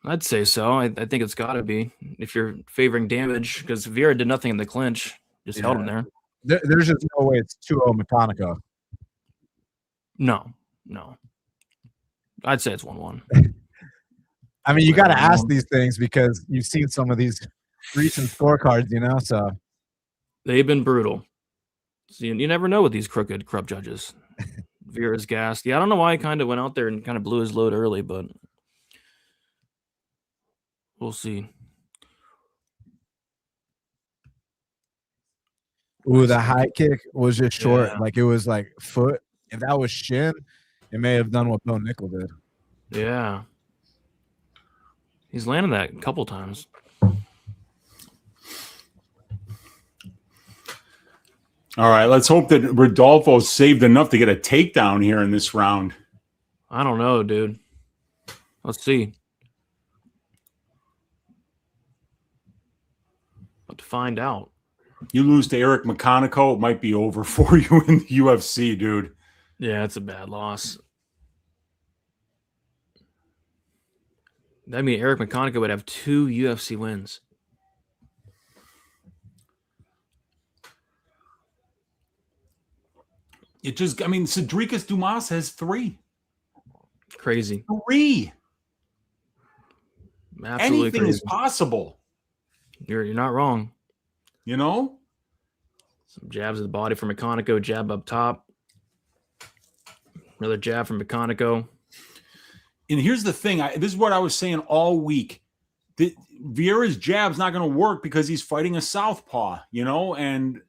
I'd say so. I think it's got to be if you're favoring damage because Vieira did nothing in the clinch, just held him there. There's just no way it's 2-0 Meccanico. No. I'd say it's 1-1. I mean, you got to ask these things because you've seen some of these recent scorecards, so. They've been brutal. So you never know with these corrupt judges. Vieira's gassed. Yeah, I don't know why he kind of went out there and kind of blew his load early, but we'll see. Ooh, the high kick was just short. Yeah. Like it was like foot. If that was shin, it may have done what Bo Nickel did. Yeah. He's landed that a couple times. All right, let's hope that Rodolfo saved enough to get a takedown here in this round. I don't know, dude. Let's see. But to find out. You lose to Eric Meccanico, it might be over for you in the UFC, dude. Yeah, it's a bad loss. That means Eric Meccanico would have 2 UFC wins. Cedricus Dumas has 3. Crazy. 3. Absolutely anything crazy. Is possible. You're not wrong. Some jabs at the body from Meccanico, jab up top. Another jab from Meccanico. And here's the thing. This is what I was saying all week. Vieira's jab's not going to work because he's fighting a southpaw, and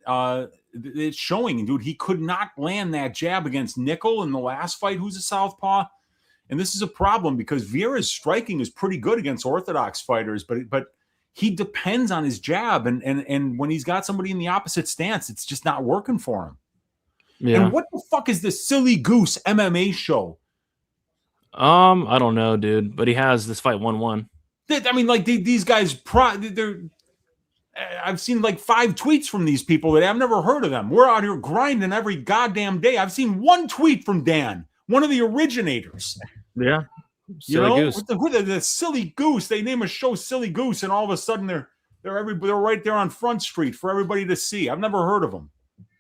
it's showing, dude. He could not land that jab against Nickel in the last fight, who's a southpaw. And this is a problem because Vieira's striking is pretty good against orthodox fighters, but he depends on his jab. And when he's got somebody in the opposite stance, it's just not working for him. Yeah. And what the fuck is this Silly Goose MMA show? I don't know, dude, but he has this fight 1-1. These guys, I've seen like 5 tweets from these people that I've never heard of them. We're out here grinding every goddamn day. I've seen 1 tweet from Dan, one of the originators. Yeah. Silly Goose. The Silly Goose. They name a show Silly Goose, and all of a sudden they're right there on Front Street for everybody to see. I've never heard of them.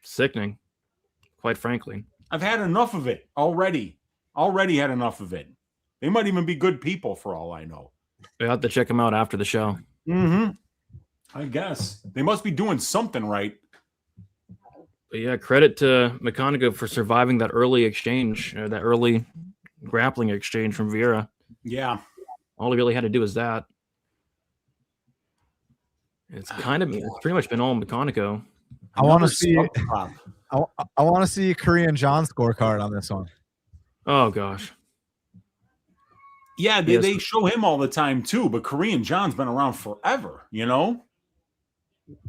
Sickening, quite frankly. I've had enough of it already. Already had enough of it. They might even be good people for all I know. We have to check them out after the show. Mm-hmm. I guess. They must be doing something right. But yeah, credit to Meccanico for surviving that early exchange, that early grappling exchange from Vieira. Yeah. All he really had to do is that. It's pretty much been all Meccanico. I want to see I want to see Korean John scorecard on this one. Oh gosh. Yeah, they show him all the time too, but Korean John's been around forever, you know?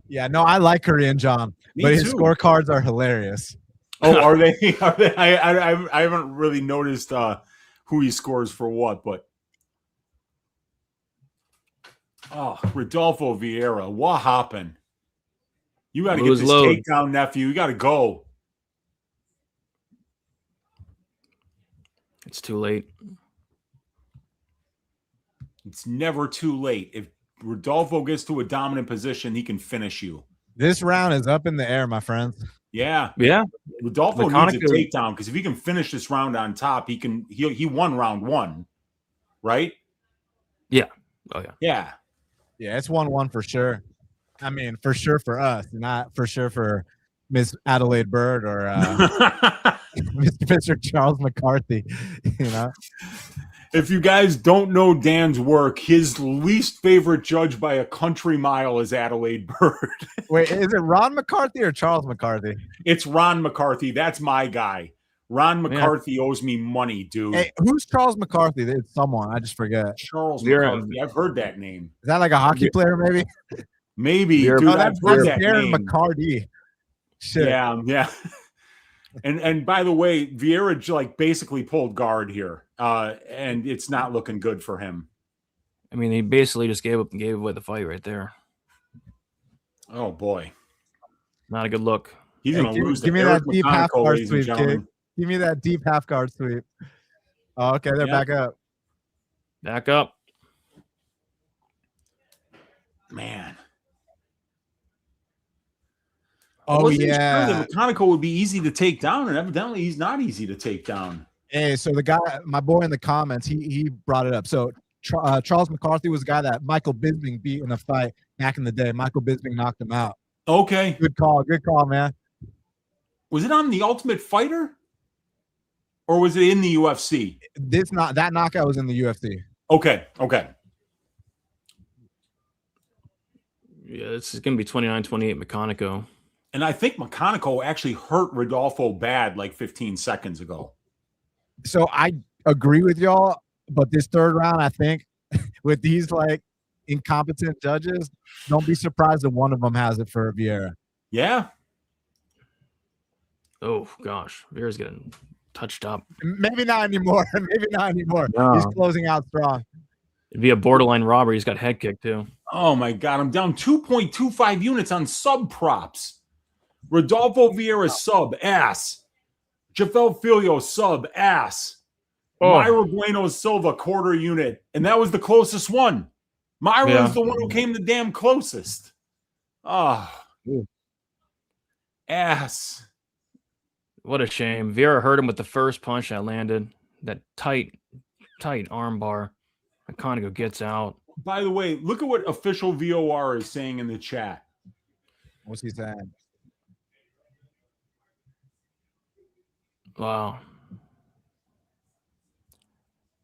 Yeah, no, I like Korean John, Me but his too. scorecards are hilarious. Oh, are they? Are they? I haven't really noticed who he scores for what, but Rodolfo Vieira, what happened? You got to get this takedown, nephew. You got to go. It's too late. It's never too late. If Rodolfo gets to a dominant position, he can finish you. This round is up in the air, my friends. Yeah. Rodolfo needs a takedown because if he can finish this round on top, he won round 1, right? Yeah. Oh yeah. Yeah. Yeah, it's 1-1 for sure. I mean, for sure for us, not for sure for Miss Adelaide Bird or Mr. Charles McCarthy. You know. If you guys don't know Dan's work, his least favorite judge by a country mile is Adelaide Bird. Wait, is it Ron McCarthy or Charles McCarthy? It's Ron McCarthy. That's my guy. Ron McCarthy owes me money, dude. Hey, who's Charles McCarthy? It's someone. I just forget. Charles McCarthy. I've heard that name. Is that like a hockey player, maybe? Maybe. Dude, that's Darren McCarty. Shit. Yeah. And by the way, Vieira basically pulled guard here, and it's not looking good for him. I mean, he basically just gave up and gave away the fight right there. Oh boy, not a good look. He's going to lose. Give me that deep half guard sweep, kid. Give me that deep half guard sweep. Oh, okay, they're back up. Back up, man. Oh yeah, sure that Meccanico would be easy to take down, and evidently he's not easy to take down. Hey, so the guy, my boy in the comments, he brought it up. So Charles McCarthy was a guy that Michael Bisping beat in a fight back in the day. Michael Bisping knocked him out. Okay, good call, man. Was it on The Ultimate Fighter, or was it in the UFC? That knockout was in the UFC. Okay. Yeah, this is gonna be 29-28 Meccanico. And I think Meccanico actually hurt Rodolfo bad like 15 seconds ago. So I agree with y'all, but this third round, I think, with these incompetent judges, don't be surprised that one of them has it for Vieira. Yeah. Oh gosh, Vieira's getting touched up. Maybe not anymore. No. He's closing out strong. It'd be a borderline robbery. He's got head kick too. Oh my God, I'm down 2.25 units on sub props. Rodolfo Vieira sub ass. Jafel Filio sub ass. Myra Bueno Silva quarter unit, and that was the closest one. Myra is the one who came the damn closest. Ass. What a shame. Vieira hurt him with the first punch that landed. That tight arm bar. Meccanico gets out. By the way, look at what official VOR is saying in the chat. What's he saying? Wow.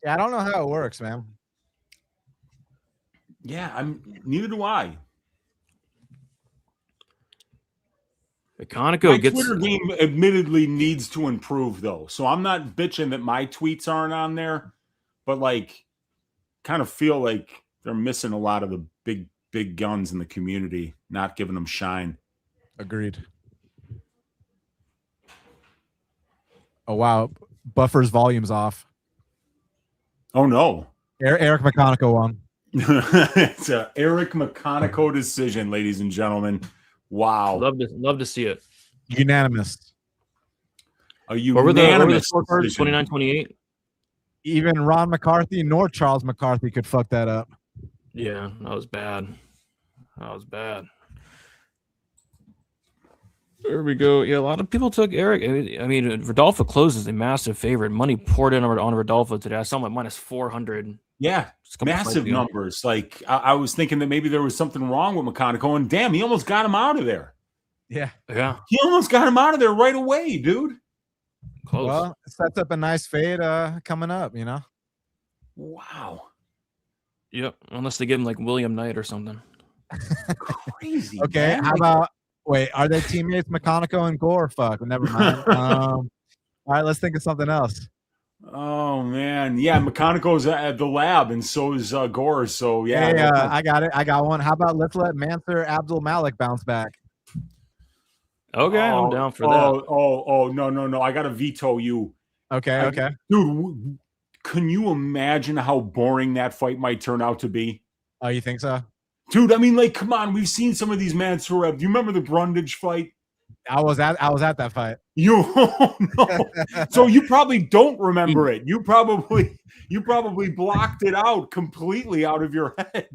Yeah, I don't know how it works, man. Yeah, neither do I. Meccanico gets Twitter game admittedly needs to improve though. So I'm not bitching that my tweets aren't on there, but kind of feel like they're missing a lot of the big guns in the community, not giving them shine. Agreed. Oh wow, Buffer's volume's off. Oh no, Eric Meccanico won. It's a Eric Meccanico decision, ladies and gentlemen. Wow, love to see it. Unanimous. A unanimous what were the scorecards? 29-28. Even Ron McCarthy nor Charles McCarthy could fuck that up. Yeah, that was bad. There we go. Yeah, a lot of people took Eric. I mean, Rodolfo closes a massive favorite. Money poured in on Rodolfo today. I saw him at minus 400. Yeah, massive numbers. I was thinking that maybe there was something wrong with Meccanico, and damn, he almost got him out of there. Yeah. He almost got him out of there right away, dude. Close. Well, it sets up a nice fade coming up, you know? Wow. Yep, unless they give him William Knight or something. Crazy. Okay, man. how about Wait, are they teammates, Meccanico and Gore? Fuck, never mind. All right, let's think of something else. Oh man, yeah, Meccanico's at the lab, and so is Gore. So yeah, Hey, I got it. I got one. How about let's let Mansour Abdul Malik bounce back? Okay, I'm down for that. No, I gotta veto you. Okay. Dude, can you imagine how boring that fight might turn out to be? Oh, you think so? Dude, I mean, like, come on, we've seen some of these Mansour. Do you remember the Brundage fight? I was at that fight. You no. So you probably don't remember it. You probably blocked it out completely out of your head.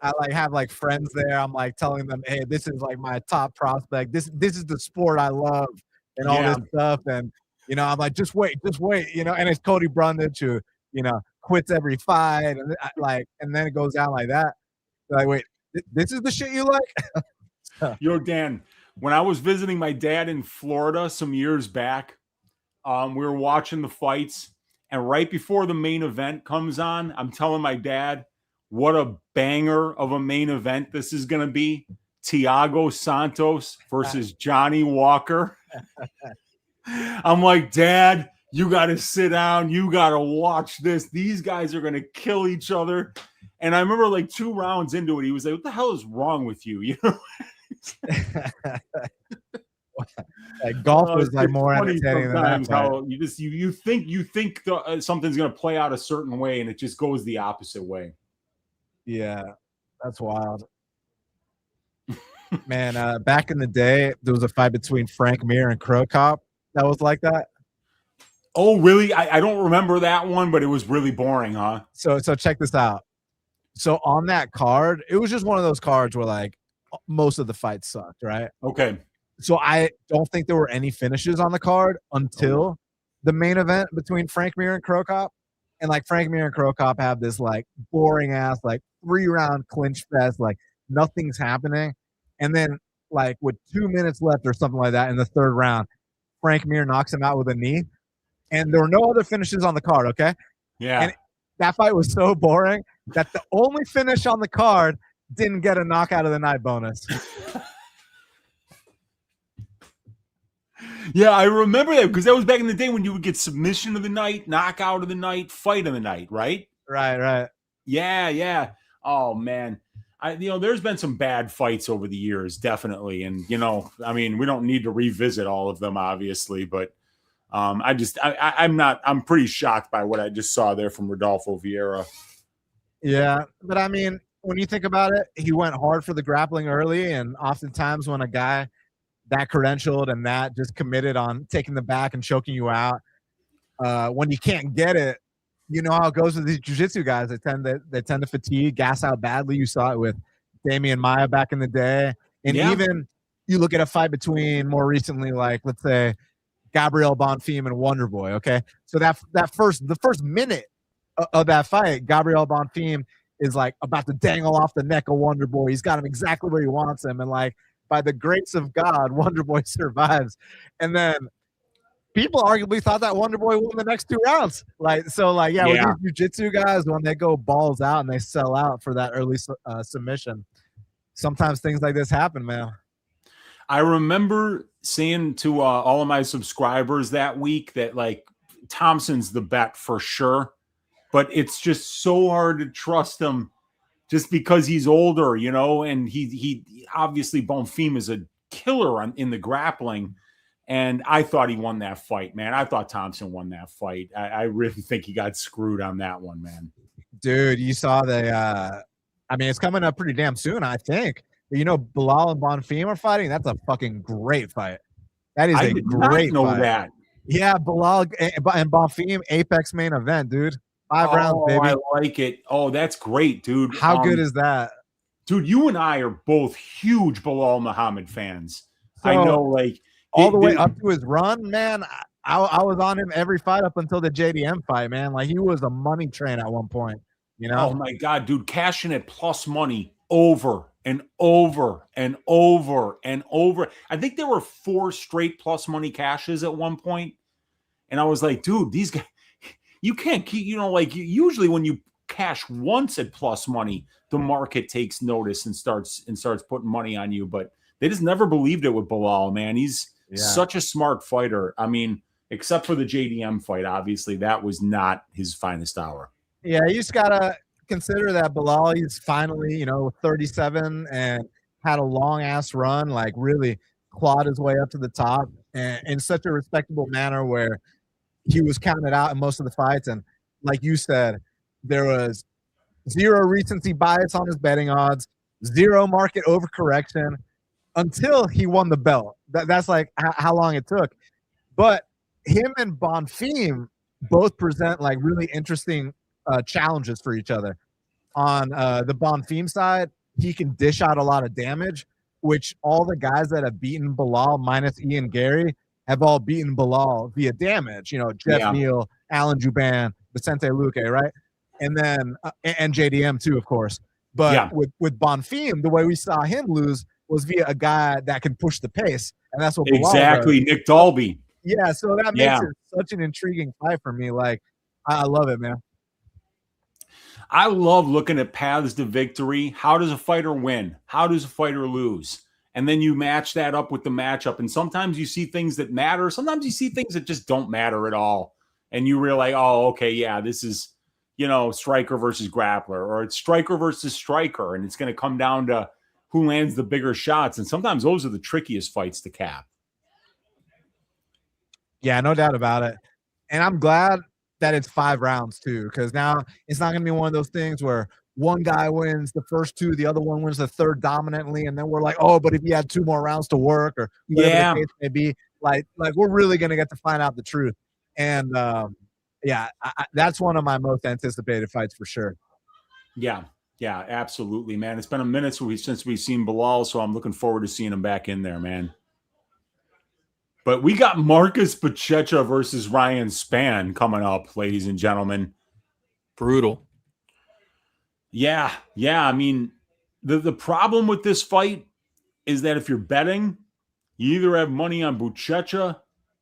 I like have like friends there. I'm like telling them, hey, this is like my top prospect. This is the sport I love and all this stuff. And I'm like, just wait, and it's Cody Brundage who, quits every fight and then it goes down like that. Like, wait, this is the shit you like? Yo, Dan, when I was visiting my dad in Florida some years back, we were watching the fights, and right before the main event comes on, I'm telling my dad what a banger of a main event this is going to be. Thiago Santos versus Johnny Walker. I'm like, Dad, you got to sit down. You got to watch this. These guys are going to kill each other. And I remember like 2 rounds into it, he was like, what the hell is wrong with you? You know? Like golf was like more entertaining than that. How you think something's going to play out a certain way, and it just goes the opposite way. Yeah, that's wild. Man, back in the day, there was a fight between Frank Mir and Crow Cop that was like that. Oh, really? I don't remember that one, but it was really boring, huh? So check this out. So on that card, it was just one of those cards where like most of the fights sucked, right? Okay. So I don't think there were any finishes on the card until the main event between Frank Mir and Crow Cop. And like Frank Mir and Crow Cop have this like boring ass like 3-round clinch fest, like nothing's happening. And then like with 2 minutes left or something like that in the 3rd round, Frank Mir knocks him out with a knee. And there were no other finishes on the card, okay? Yeah. And that fight was so boring that the only finish on the card didn't get a knockout of the night bonus. Yeah, I remember that because that was back in the day when you would get submission of the night, knockout of the night, fight of the night, right? Right. Yeah. Oh man. There's been some bad fights over the years, definitely. And, I mean, we don't need to revisit all of them, obviously, but I'm pretty shocked by what I just saw there from Rodolfo Vieira. Yeah. But I mean, when you think about it, he went hard for the grappling early. And oftentimes when a guy that credentialed and that just committed on taking the back and choking you out, when you can't get it, you know how it goes with these jiu-jitsu guys. They tend to fatigue, gas out badly. You saw it with Damian Maia back in the day. And even you look at a fight between more recently, like let's say Gabriel Bonfim and Wonder Boy. Okay. So the first minute of that fight, Gabriel Bonfim is like about to dangle off the neck of Wonder Boy. He's got him exactly where he wants him. And like by the grace of God, Wonder Boy survives. And then people arguably thought that Wonder Boy won the next 2 rounds. With these jiu-jitsu guys, when they go balls out and they sell out for that early submission, sometimes things like this happen, man. I remember saying to all of my subscribers that week that like Thompson's the bet for sure, but it's just so hard to trust him just because he's older, and he obviously Bonfim is a killer in the grappling. And I thought he won that fight, man. I thought Thompson won that fight. I really think he got screwed on that one, man. Dude, you saw it's coming up pretty damn soon, I think. Bilal and Bonfim are fighting. That's a fucking great fight. That is a great know fight. That. Yeah, Bilal and Bonfim, Apex main event, dude. 5 rounds, baby. I like it. Oh, that's great, dude. How good is that? Dude, you and I are both huge Bilal Muhammad fans. So, I know, like all the way up to his run, man. I was on him every fight up until the JDM fight, man. Like he was a money train at one point. Oh my God, dude, cashing at plus money over and over and over and over. I think there were 4 straight plus money cashes at one point, and I was like, dude, these guys, you can't keep. Usually when you cash once at plus money, the market takes notice and starts putting money on you, but they just never believed it with Belal, man. He's such a smart fighter. I mean, except for the JDM fight, obviously, that was not his finest hour. Yeah, you just gotta consider that Belal, he's finally, 37 and had a long ass run, like really clawed his way up to the top and in such a respectable manner where he was counted out in most of the fights. And like you said, there was zero recency bias on his betting odds, zero market overcorrection until he won the belt. That's like how long it took. But him and Bonfim both present like really interesting challenges for each other. On the Bonfim side, he can dish out a lot of damage, which all the guys that have beaten Belal, minus Ian Gary, have all beaten Belal via damage. Jeff Neal, Alan Juban, Vicente Luque, right? And then and JDM too, of course. But with Bonfim, the way we saw him lose was via a guy that can push the pace, and that's what Belal does. Nick Dalby. Yeah, so that makes it such an intriguing fight for me. Like, I love it, man. I love looking at paths to victory. How does a fighter win? How does a fighter lose? And then you match that up with the matchup. And sometimes you see things that matter. Sometimes you see things that just don't matter at all. And you realize, oh, okay, yeah, this is, striker versus grappler, or it's striker versus striker. And it's going to come down to who lands the bigger shots. And sometimes those are the trickiest fights to cap. Yeah, no doubt about it. And I'm glad that it's 5 rounds too, because now it's not going to be one of those things where one guy wins the first 2, the other one wins the third dominantly, and then we're like, oh, but if you had 2 more rounds to work, or whatever the case may be, like we're really going to get to find out the truth. And that's one of my most anticipated fights for sure. Yeah, absolutely, man. It's been a minute since we've seen Belal, so I'm looking forward to seeing him back in there, man. But we got Marcus Buchecha versus Ryan Spann coming up, ladies and gentlemen. Brutal. Yeah. I mean, the problem with this fight is that if you're betting, you either have money on Buchecha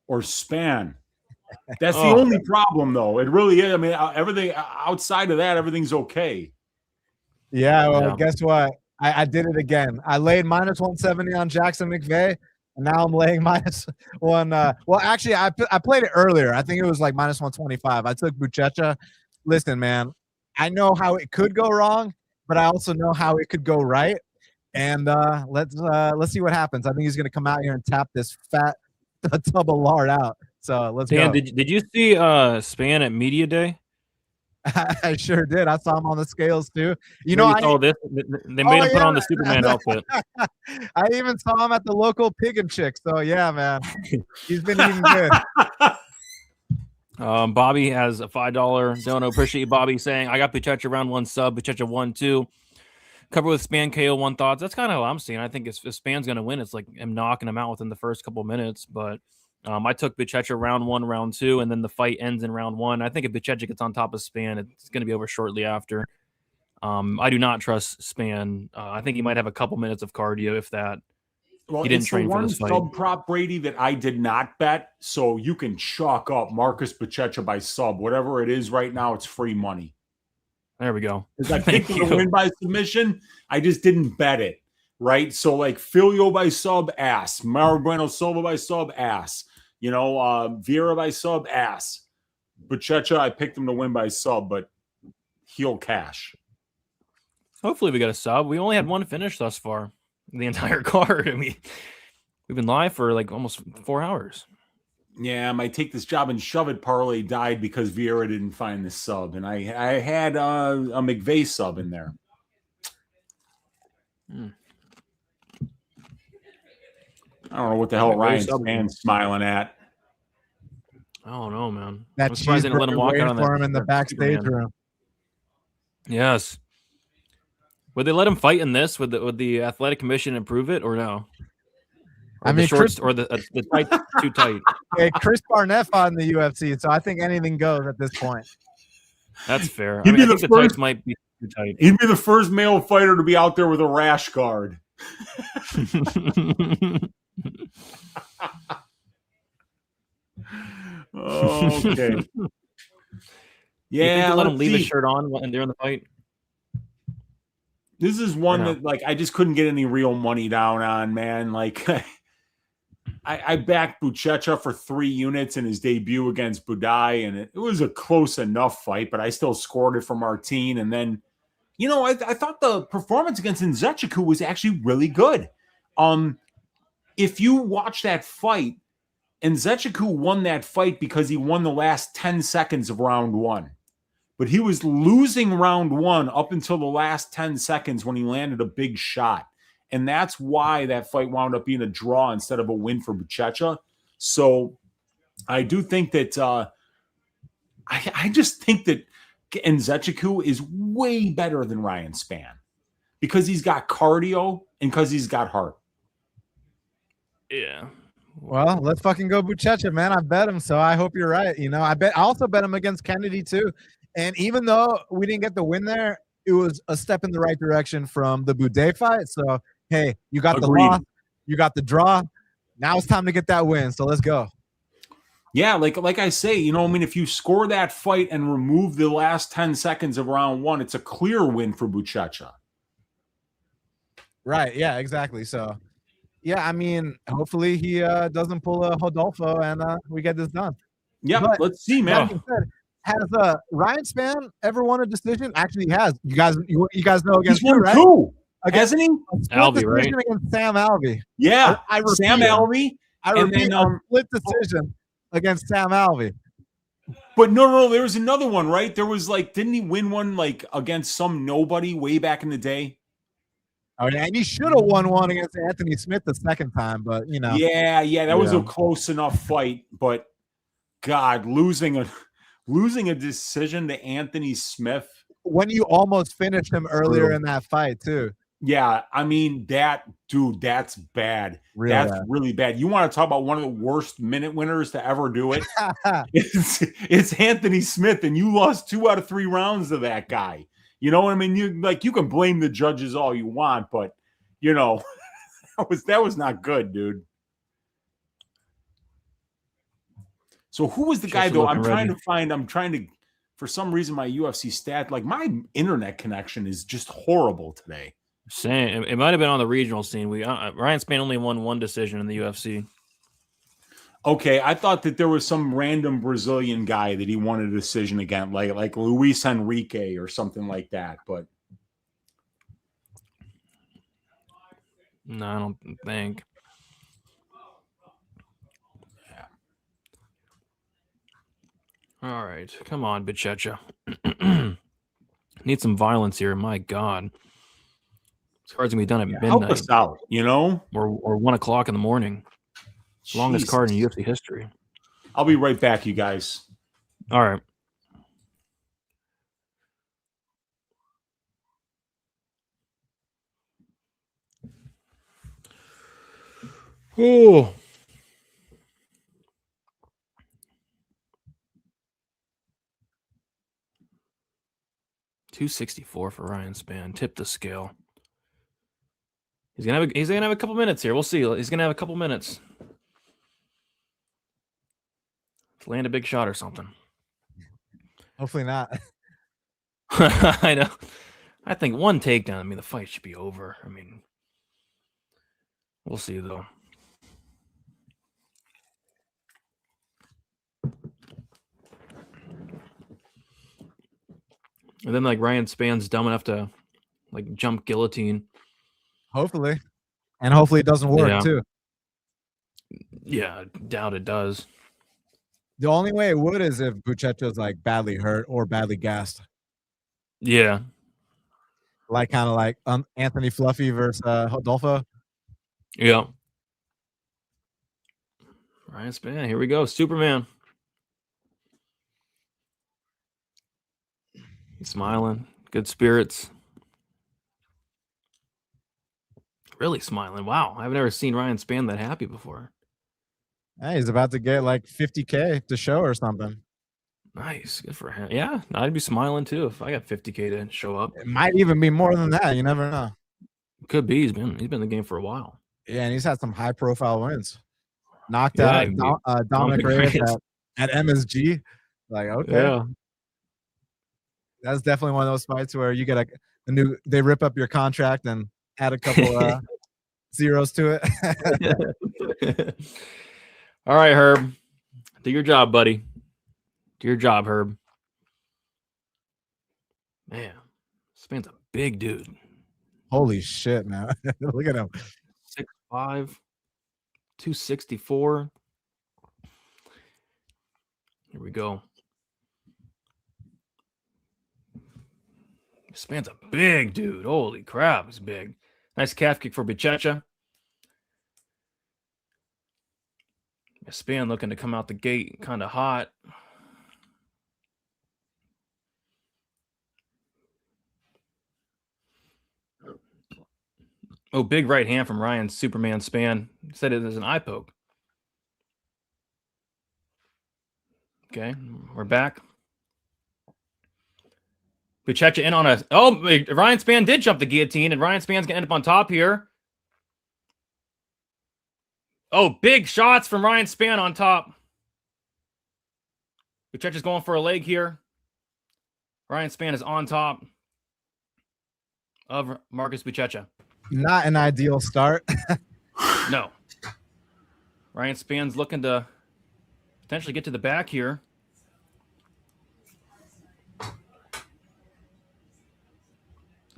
or Spann. That's the only problem, though. It really is. I mean, everything outside of that, everything's okay. Yeah, well, guess what? I did it again. I laid minus 170 on Jackson McVey. And now I'm laying minus 1. Well, actually, I played it earlier. I think it was like minus 125. I took Buchecha. Listen, man, I know how it could go wrong, but I also know how it could go right. And let's see what happens. I think he's going to come out here and tap this fat tub of lard out. So let's go. Did you see Spann at Media Day? I sure did. I saw him on the scales too. They made him put on the Superman outfit. I even saw him at the local Pig and Chick. So yeah, man, he's been eating good. Bobby has a $5 dono. Appreciate you, Bobby, saying I got Buchecha round 1 sub, Buchecha 1-2. Cover with Spann KO 1 thoughts. That's kind of how I'm seeing. I think if Spann's going to win, it's like him knocking him out within the first couple minutes. But I took Buchecha round 1, round 2, and then the fight ends in round 1. I think if Buchecha gets on top of Spann, it's going to be over shortly after. I do not trust Spann. I think he might have a couple minutes of cardio, if that. Well, he didn't train for this fight. Sub prop, Brady, that I did not bet, so you can chalk up Marcus Buchecha by sub. Whatever it is right now, it's free money. There we go. Because I picked him to win by submission. I just didn't bet it, right? So, like, Filio by sub, ass. Mauro Bueno Silva by sub, ass. Vieira by sub, ass. Buchecha, I picked him to win by sub, but he'll cash. Hopefully we got a sub. We only had 1 finish thus far in the entire card. I mean, we've been live for like almost 4 hours. Yeah, I might take this job and shove it. Parlay died because Vieira didn't find the sub, and I had a McVey sub in there. I don't know what the hell Ryan Spann's smiling at. I don't know, man. I'm surprised they didn't let him walk out on that in the backstage room. Yes. Would they let him fight in this? Would the athletic commission approve it or no? Or the shorts or the tight too tight? Hey, Chris Barnett fought in the UFC, so I think anything goes at this point. That's fair. I think the tights might be too tight. He'd be the first male fighter to be out there with a rash guard. Okay. Yeah, let him leave his shirt on and during the fight. This is one know. that like I just couldn't get any real money down on, man. Like I backed Buchecha for 3 units in his debut against Budai, and it was a close enough fight, but I still scored it for Martine. And then, you know, I thought the performance against Nzechukwu was actually really good. If you watch that fight, Nzechukwu won that fight because he won the last 10 seconds of round 1. But he was losing round 1 up until the last 10 seconds when he landed a big shot. And that's why that fight wound up being a draw instead of a win for Buchecha. So I do think that I just think that Nzechukwu is way better than Ryan Spann because he's got cardio and because he's got heart. Yeah. Well, let's fucking go Buchecha, man. I bet him, so I hope you're right. You know, I also bet him against Kennedy too. And even though we didn't get the win there, it was a step in the right direction from the Boudet fight. So, hey, you got the loss, you got the draw. Now it's time to get that win. So let's go. Yeah, like I say, you know, I mean, if you score that fight and remove the last 10 seconds of round 1, it's a clear win for Buchecha. Right. Yeah, exactly. So, yeah, I mean, hopefully he doesn't pull a Rodolfo and we get this done. Yeah, let's see, man. That being said, has Ryan Spann ever won a decision? Actually, he has. You guys know against he's won right? 2, hasn't he? Alvey, right? Against Sam Alvey. Yeah, I Sam Alvey. I repeat, a split decision against Sam Alvey. But no, there was another one, right? There was like, didn't he win one like against some nobody way back in the day? Oh, yeah, and he should have won one against Anthony Smith the second time, but you know. Yeah, that was a close enough fight, but God, losing a decision to Anthony Smith when you almost finished him earlier in that fight too. Yeah, I mean that's bad. That's really bad. You want to talk about one of the worst minute winners to ever do it? it's Anthony Smith, and you lost 2 out of 3 rounds to that guy. You know what I mean? You can blame the judges all you want, but you know that was not good, dude. So who was the guy though? I'm trying to for some reason my UFC stat, like my internet connection is just horrible today. Same. It might have been on the regional scene. Ryan Spann only won 1 decision in the UFC. Okay, I thought that there was some random Brazilian guy that he won a decision against, like Luis Enrique or something like that. But no, I don't think. Yeah. All right, come on, Buchecha. Need some violence here. My God. This card's gonna be done at midnight. Help us out, you know, or 1 o'clock in the morning. Longest card in UFC history. I'll be right back, you guys. All right. Oh. $264 for Ryan Spann. Tip the scale. He's gonna have a couple minutes here. We'll see. He's gonna have a couple minutes. Let's land a big shot or something. Hopefully not. I know. I think 1 takedown. I mean, the fight should be over. I mean, we'll see though. And then like Ryan Spann's dumb enough to like jump guillotine. Hopefully. And hopefully it doesn't work too. Yeah, doubt it does. The only way it would is if Buchecha's like badly hurt or badly gassed. Yeah. Like kind of like Anthony Fluffy versus Rodolfo. Yeah. Ryan Spann, here we go. Superman. He's smiling. Good spirits. Really smiling. Wow. I've never seen Ryan Spann that happy before. Hey, he's about to get like 50K to show or something. Nice. Good for him. Yeah, I'd be smiling too if I got 50K to show up. It might even be more than that. You never know. Could be. He's been in the game for a while. Yeah, and he's had some high profile wins. Knocked out Dominic Reyes at MSG. Like, okay. Yeah. That's definitely one of those fights where you get They rip up your contract and add a couple zeros to it. All right, Herb. Do your job, buddy. Do your job, Herb. Man, this man's a big dude. Holy shit, man. Look at him. 6'5", 264. Here we go. This man's a big dude. Holy crap, he's big. Nice calf kick for Buchecha. Span looking to come out the gate kind of hot. Oh, big right hand from Ryan Superman Span. He said it was an eye poke. Okay, we're back. Buchecha in on a... Oh, Ryan Span did jump the guillotine, and Ryan Span's going to end up on top here. Oh, big shots from Ryan Span on top. Buchecha's going for a leg here. Ryan Span is on top of Marcus Buchecha. Not an ideal start. No. Ryan Span's looking to potentially get to the back here.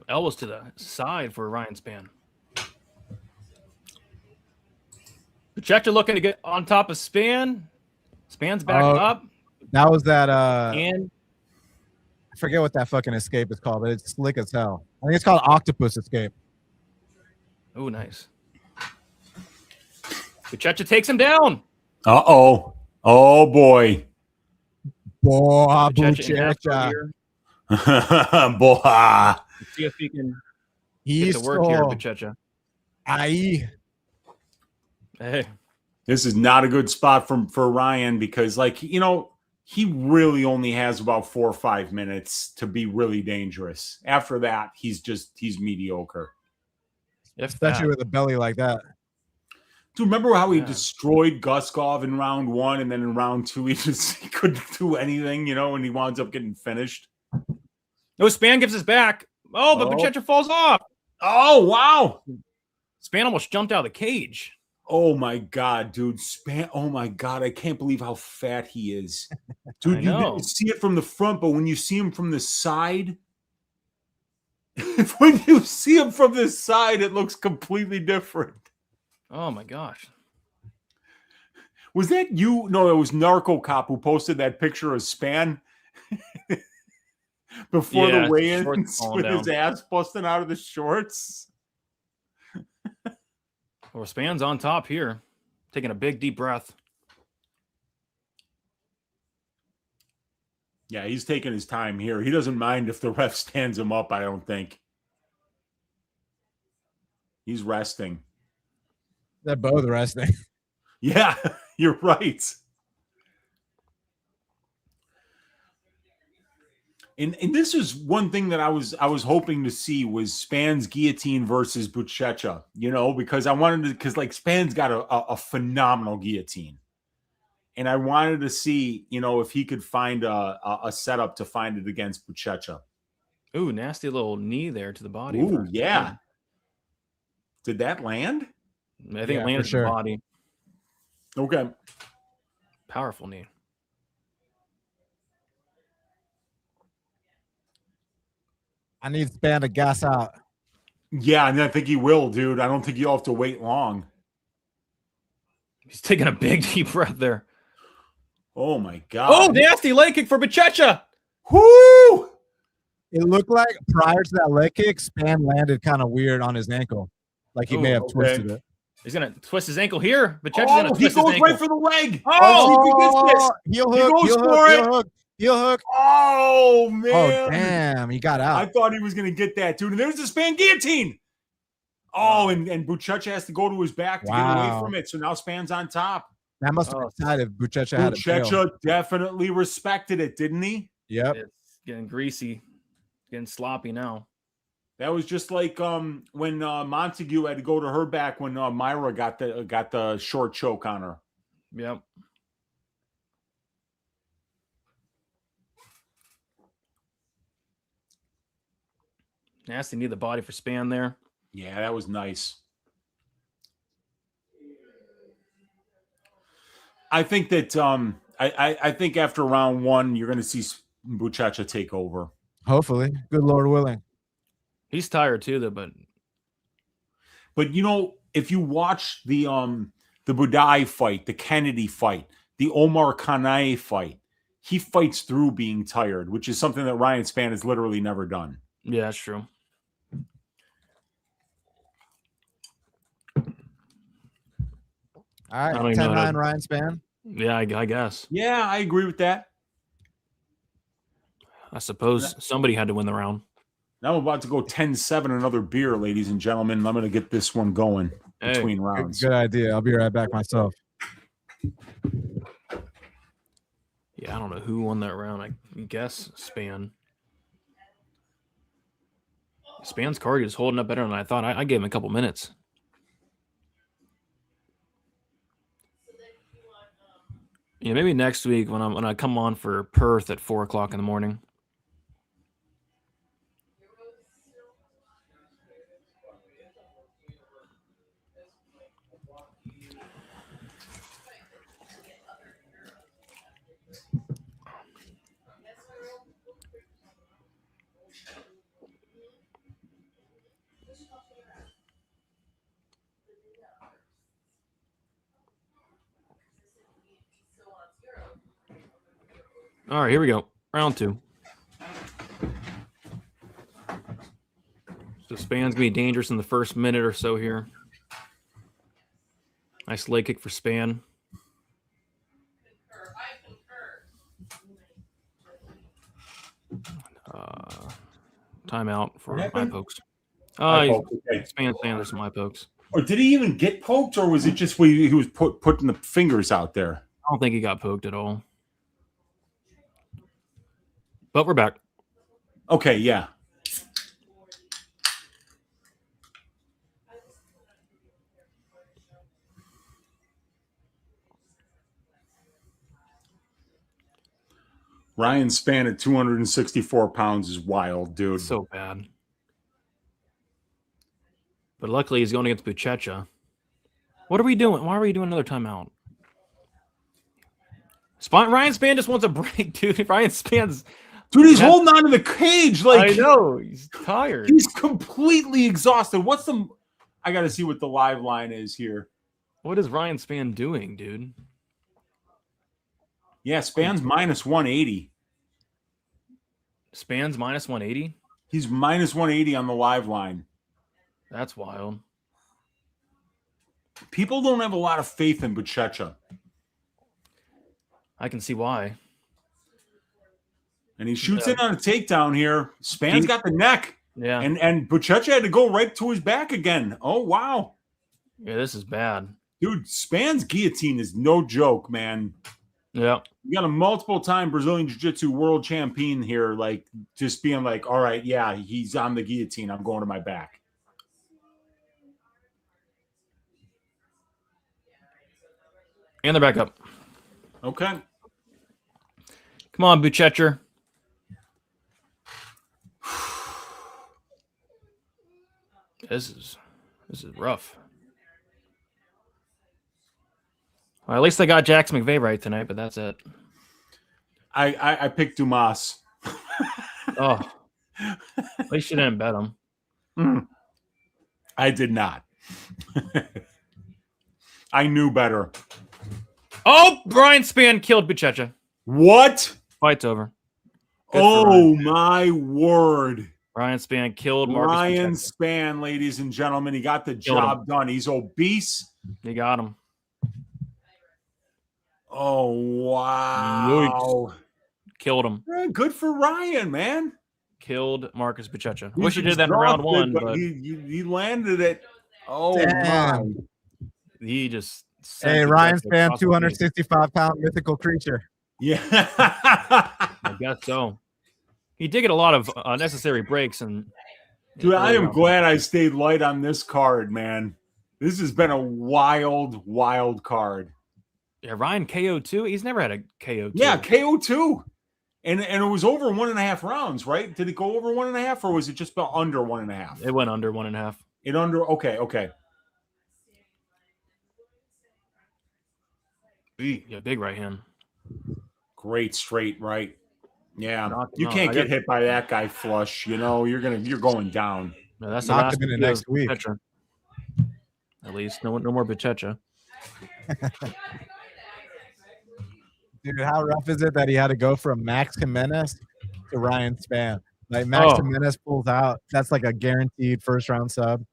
Elbows to the side for Ryan Span. Buchecha looking to get on top of Span. Span's back up. That was that And I forget what that fucking escape is called, but it's slick as hell. I think it's called octopus escape. oh, nice. Buchecha takes him down. Uh-oh. Oh, boy. Boy, Buchecha in half Buchecha. here. Boy. Let's see if he can get He's to work here, Buchecha. Aye. Hey. This is not a good spot for Ryan because, like, you know, he really only has about 4 or 5 minutes to be really dangerous. After that, he's mediocre. Especially with a belly like that. Do you remember how he destroyed Guskov in round 1, and then in round 2 he couldn't do anything, you know, and he winds up getting finished? No, Span gives his back. Oh, but Buchecha falls off. Oh, wow. Span almost jumped out of the cage. Oh, my God, dude. Span. Oh, my God. I can't believe how fat he is. Dude, you didn't see it from the front, but when you see him from the side, when you see him from the side, it looks completely different. Oh, my gosh. Was that you? No, it was Narco Cop who posted that picture of Span before the weigh-ins with his ass busting out of the shorts. Well, Span's on top here, taking a big, deep breath. Yeah, he's taking his time here. He doesn't mind if the ref stands him up, I don't think. He's resting. They're both resting. Yeah, you're right. And this is one thing that I was hoping to see was Span's guillotine versus Buchecha, you know, because I wanted to, because like Span's got a phenomenal guillotine. And I wanted to see, you know, if he could find a setup to find it against Buchecha. Ooh, nasty little knee there to the body. Ooh, yeah. Did that land? I think it landed to the body. Okay. Powerful knee. I need Span to gas out. Yeah, and I think he will, dude. I don't think you'll have to wait long. He's taking a big, deep breath there. Oh, my God. Oh, nasty leg kick for Buchecha. Whoo! It looked like prior to that leg kick, Span landed kind of weird on his ankle. Like he may have twisted it. He's going to twist his ankle here. Buchecha's going to twist his ankle. He goes right for the leg. Oh, heel hook, he goes heel for hook, it. heel hook, heel hook. Oh, man. Oh, damn. He got out. I thought he was going to get that, dude. And there's the Span guillotine. Oh, and Buchecha has to go to his back to get away from it. So now Span's on top. That must have been excited if Buchecha had it. Buchecha definitely respected it, didn't he? Yep. It's getting greasy, getting sloppy now. That was just like when Montague had to go to her back when Myra got the short choke on her. Yep. Nasty knee to the body for Span there. Yeah, that was nice. I think that I think after round 1, you're going to see Buchecha take over. Hopefully, good Lord willing. He's tired too, though. But you know, if you watch the Budai fight, the Kennedy fight, the Omar Kanae fight, he fights through being tired, which is something that Ryan Spann has literally never done. Yeah, that's true. All right, 10-9 Ryan Spann. Yeah, I guess. Yeah, I agree with that. I suppose somebody had to win the round. Now I'm about to go 10-7 another beer, ladies and gentlemen. I'm going to get this one going between rounds. Good idea. I'll be right back myself. Yeah, I don't know who won that round. I guess Spann. Spann's card is holding up better than I thought. I gave him a couple minutes. Yeah, maybe next week when I come on for Perth at 4:00 in the morning. All right, here we go. Round 2. So Spann's going to be dangerous in the first minute or so here. Nice leg kick for Spann. Timeout for eye pokes. Spann's saying there's some eye pokes. Or did he even get poked, or was it just he was putting the fingers out there? I don't think he got poked at all. But we're back. Okay, yeah. Ryan Spann at 264 pounds is wild, dude. So bad. But luckily he's going against Buchecha. What are we doing? Why are we doing another timeout? Ryan Spann just wants a break, dude. Ryan Spann's... Dude, he's holding on to the cage. Like, I know. He's tired. He's completely exhausted. I got to see what the live line is here. What is Ryan Spann doing, dude? Yeah, Spann's minus 180. Spann's minus 180? He's minus 180 on the live line. That's wild. People don't have a lot of faith in Buchecha. I can see why. And he shoots in on a takedown here. Spann's got the neck. Yeah. And Buchecha had to go right to his back again. Oh, wow. Yeah, this is bad. Dude, Spann's guillotine is no joke, man. Yeah. You got a multiple-time Brazilian Jiu-Jitsu world champion here, like, just being like, all right, yeah, he's on the guillotine. I'm going to my back. And they're back up. Okay. Come on, Buchecha. This is rough. Well, at least I got Jax McVey right tonight, but that's it. I picked Dumas. Oh. At least you didn't bet him. I did not. I knew better. Oh, Ryan Spann killed Buchecha. What? Fight's over. Oh, my word. Ryan Spann killed Marcus Ryan Buchecha. Spann, ladies and gentlemen. He got the job done. He's obese. He got him. Oh, wow. Yikes. Killed him. Man, good for Ryan, man. Killed Marcus Buchecha. I wish he did that in round 1, but he landed it. Oh, damn. my. He just... Hey, Ryan Spann, 265-pound mythical creature. Yeah. I guess so. He did get a lot of unnecessary breaks. Dude, I am glad I stayed light on this card, man. This has been a wild, wild card. Yeah, Ryan KO2. He's never had a KO2. Yeah, KO2. And it was over 1.5 rounds, right? Did it go over 1.5, or was it just about under 1.5? It went under 1.5. It under. Okay. Yeah, big right hand. Great straight right. Yeah, Knocked him you out. can't get hit by that guy flush. You know, you're going down. No, that's Knock the last him in the next week. Buchecha. At least no more Buchecha. Dude, how rough is it that he had to go from Max Jimenez to Ryan Spann? Like Max Jimenez pulls out, that's like a guaranteed first round sub.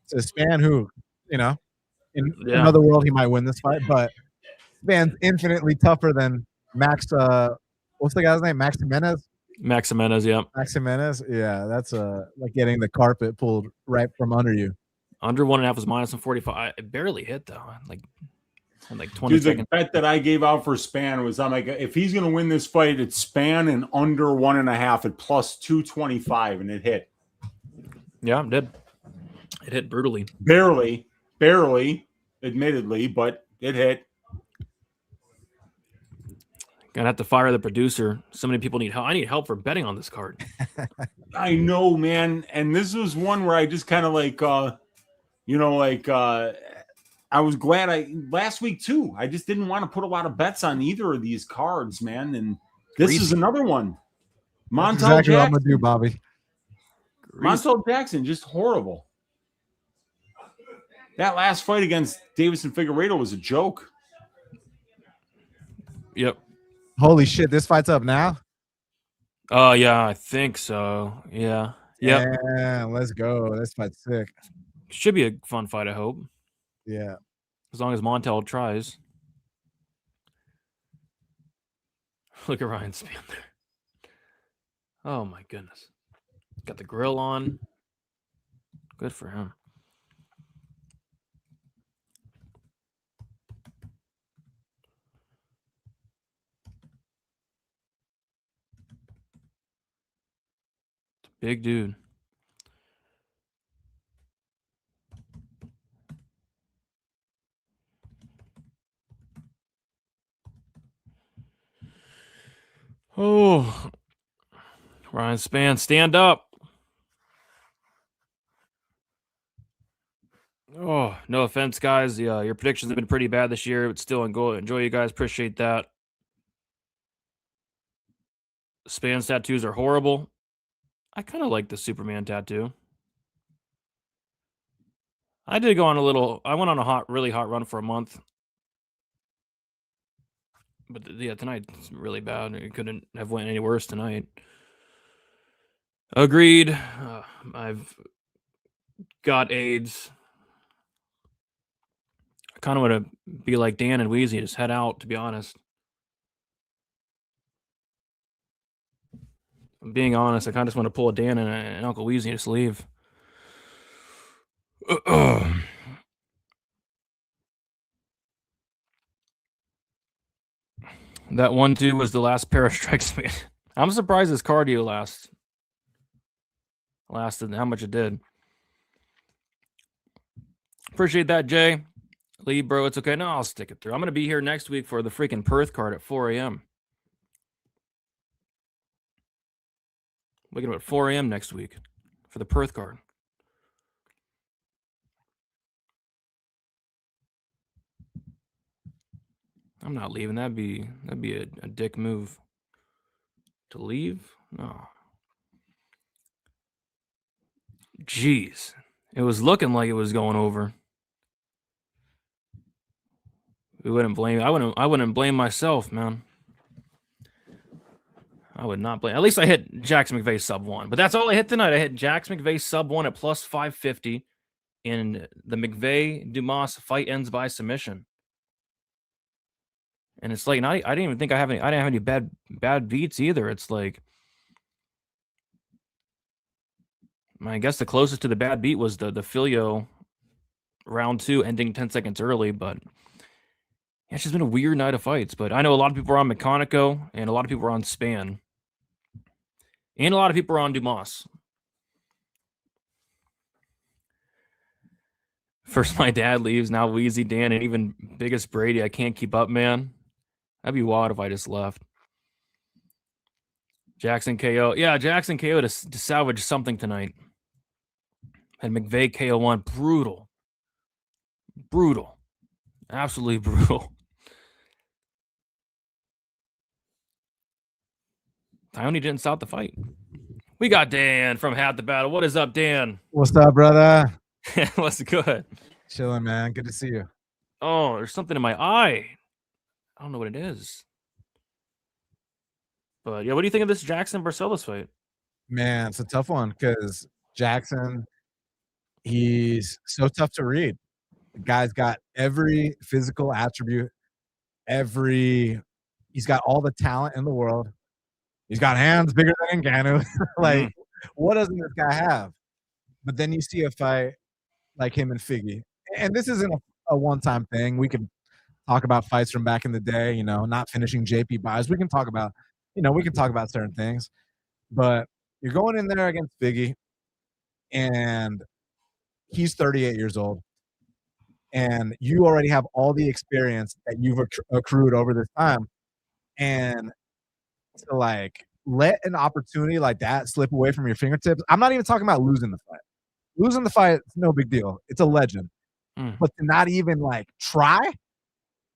So Spann, who, you know, in another world he might win this fight, but Spann's infinitely tougher than Max. What's the guy's name? Max Jimenez. Max Jimenez, yeah. Max Jimenez, yeah. That's like getting the carpet pulled right from under you. Under 1.5 was minus 145. It barely hit though. Like 20 Dude, seconds. the bet that I gave out for Spann was, I'm like, if he's going to win this fight, it's Spann and under 1.5 at plus 225, and it hit. Yeah, it did. It hit brutally. Barely, admittedly, but it hit. Gonna have to fire the producer. So many people need help. I need help for betting on this card. I know, man. And this was one where I just kind of like, I was glad last week too. I just didn't want to put a lot of bets on either of these cards, man. And this is another one. That's exactly what I'm gonna do, Bobby. Montague Jackson, just horrible. That last fight against Davis and Figueiredo was a joke. Yep. Holy shit, this fight's up now? Oh, yeah, I think so. Yeah. Yep. Yeah, let's go. This fight's sick. Should be a fun fight, I hope. Yeah. As long as Montague tries. Look at Ryan Spann there. Oh, my goodness. Got the grill on. Good for him. Big dude. Oh, Ryan Spann, stand up. Oh, no offense, guys. Yeah, your predictions have been pretty bad this year, but still enjoy you guys. Appreciate that. Spann's tattoos are horrible. I kind of like the Superman tattoo. I did go on I went on a really hot run for a month. But yeah, tonight's really bad. It couldn't have went any worse tonight. Agreed. I've got AIDS. I kind of want to be like Dan and Weezy, just head out, to be honest. I'm being honest, I kind of just want to pull a Dan and Uncle Weezy and just leave. That 1-2 was the last pair of strikes. I'm surprised his cardio lasted how much it did. Appreciate that, Jay. Lee, bro, it's okay. No, I'll stick it through. I'm going to be here next week for the freaking Perth card at 4 a.m. Waking up at 4 a.m. next week for the Perth card. I'm not leaving. That'd be a dick move. To leave? No. Jeez. It was looking like it was going over. I wouldn't blame myself, man. I would not blame. At least I hit Jax McVey sub 1. But that's all I hit tonight. I hit Jax McVey sub 1 at plus 550. And the McVey Dumas fight ends by submission. And it's like, I didn't even think I didn't have any bad beats either. It's like, I guess the closest to the bad beat was the Filio round 2 ending 10 seconds early, but yeah, it's just been a weird night of fights. But I know a lot of people are on Meccanico and a lot of people are on Spann. And a lot of people are on Dumas. First my dad leaves, now Wheezy, Dan, and even biggest Brady. I can't keep up, man. That'd be wild if I just left. Jackson KO. Yeah, Jackson KO to salvage something tonight. And McVey KO 1. Brutal. Brutal. Absolutely brutal. Ione didn't stop the fight. We got Dan from Hat the Battle. What is up, Dan? What's up, brother? What's good? Chilling, man. Good to see you. Oh, there's something in my eye. I don't know what it is. But yeah, what do you think of this Jackson Barcelos fight? Man, it's a tough one because Jackson, he's so tough to read. The guy's got every physical attribute, he's got all the talent in the world. He's got hands bigger than Ngannou. Like, what doesn't this guy have? But then you see a fight like him and Figgy. And this isn't a one-time thing. We can talk about fights from back in the day, you know, not finishing JP buys. We can talk about certain things. But you're going in there against Figgy, and he's 38 years old. And you already have all the experience that you've accrued over this time. And to, like, let an opportunity like that slip away from your fingertips. I'm not even talking about losing the fight. Losing the fight, it's no big deal. It's a legend. But to not even, like, try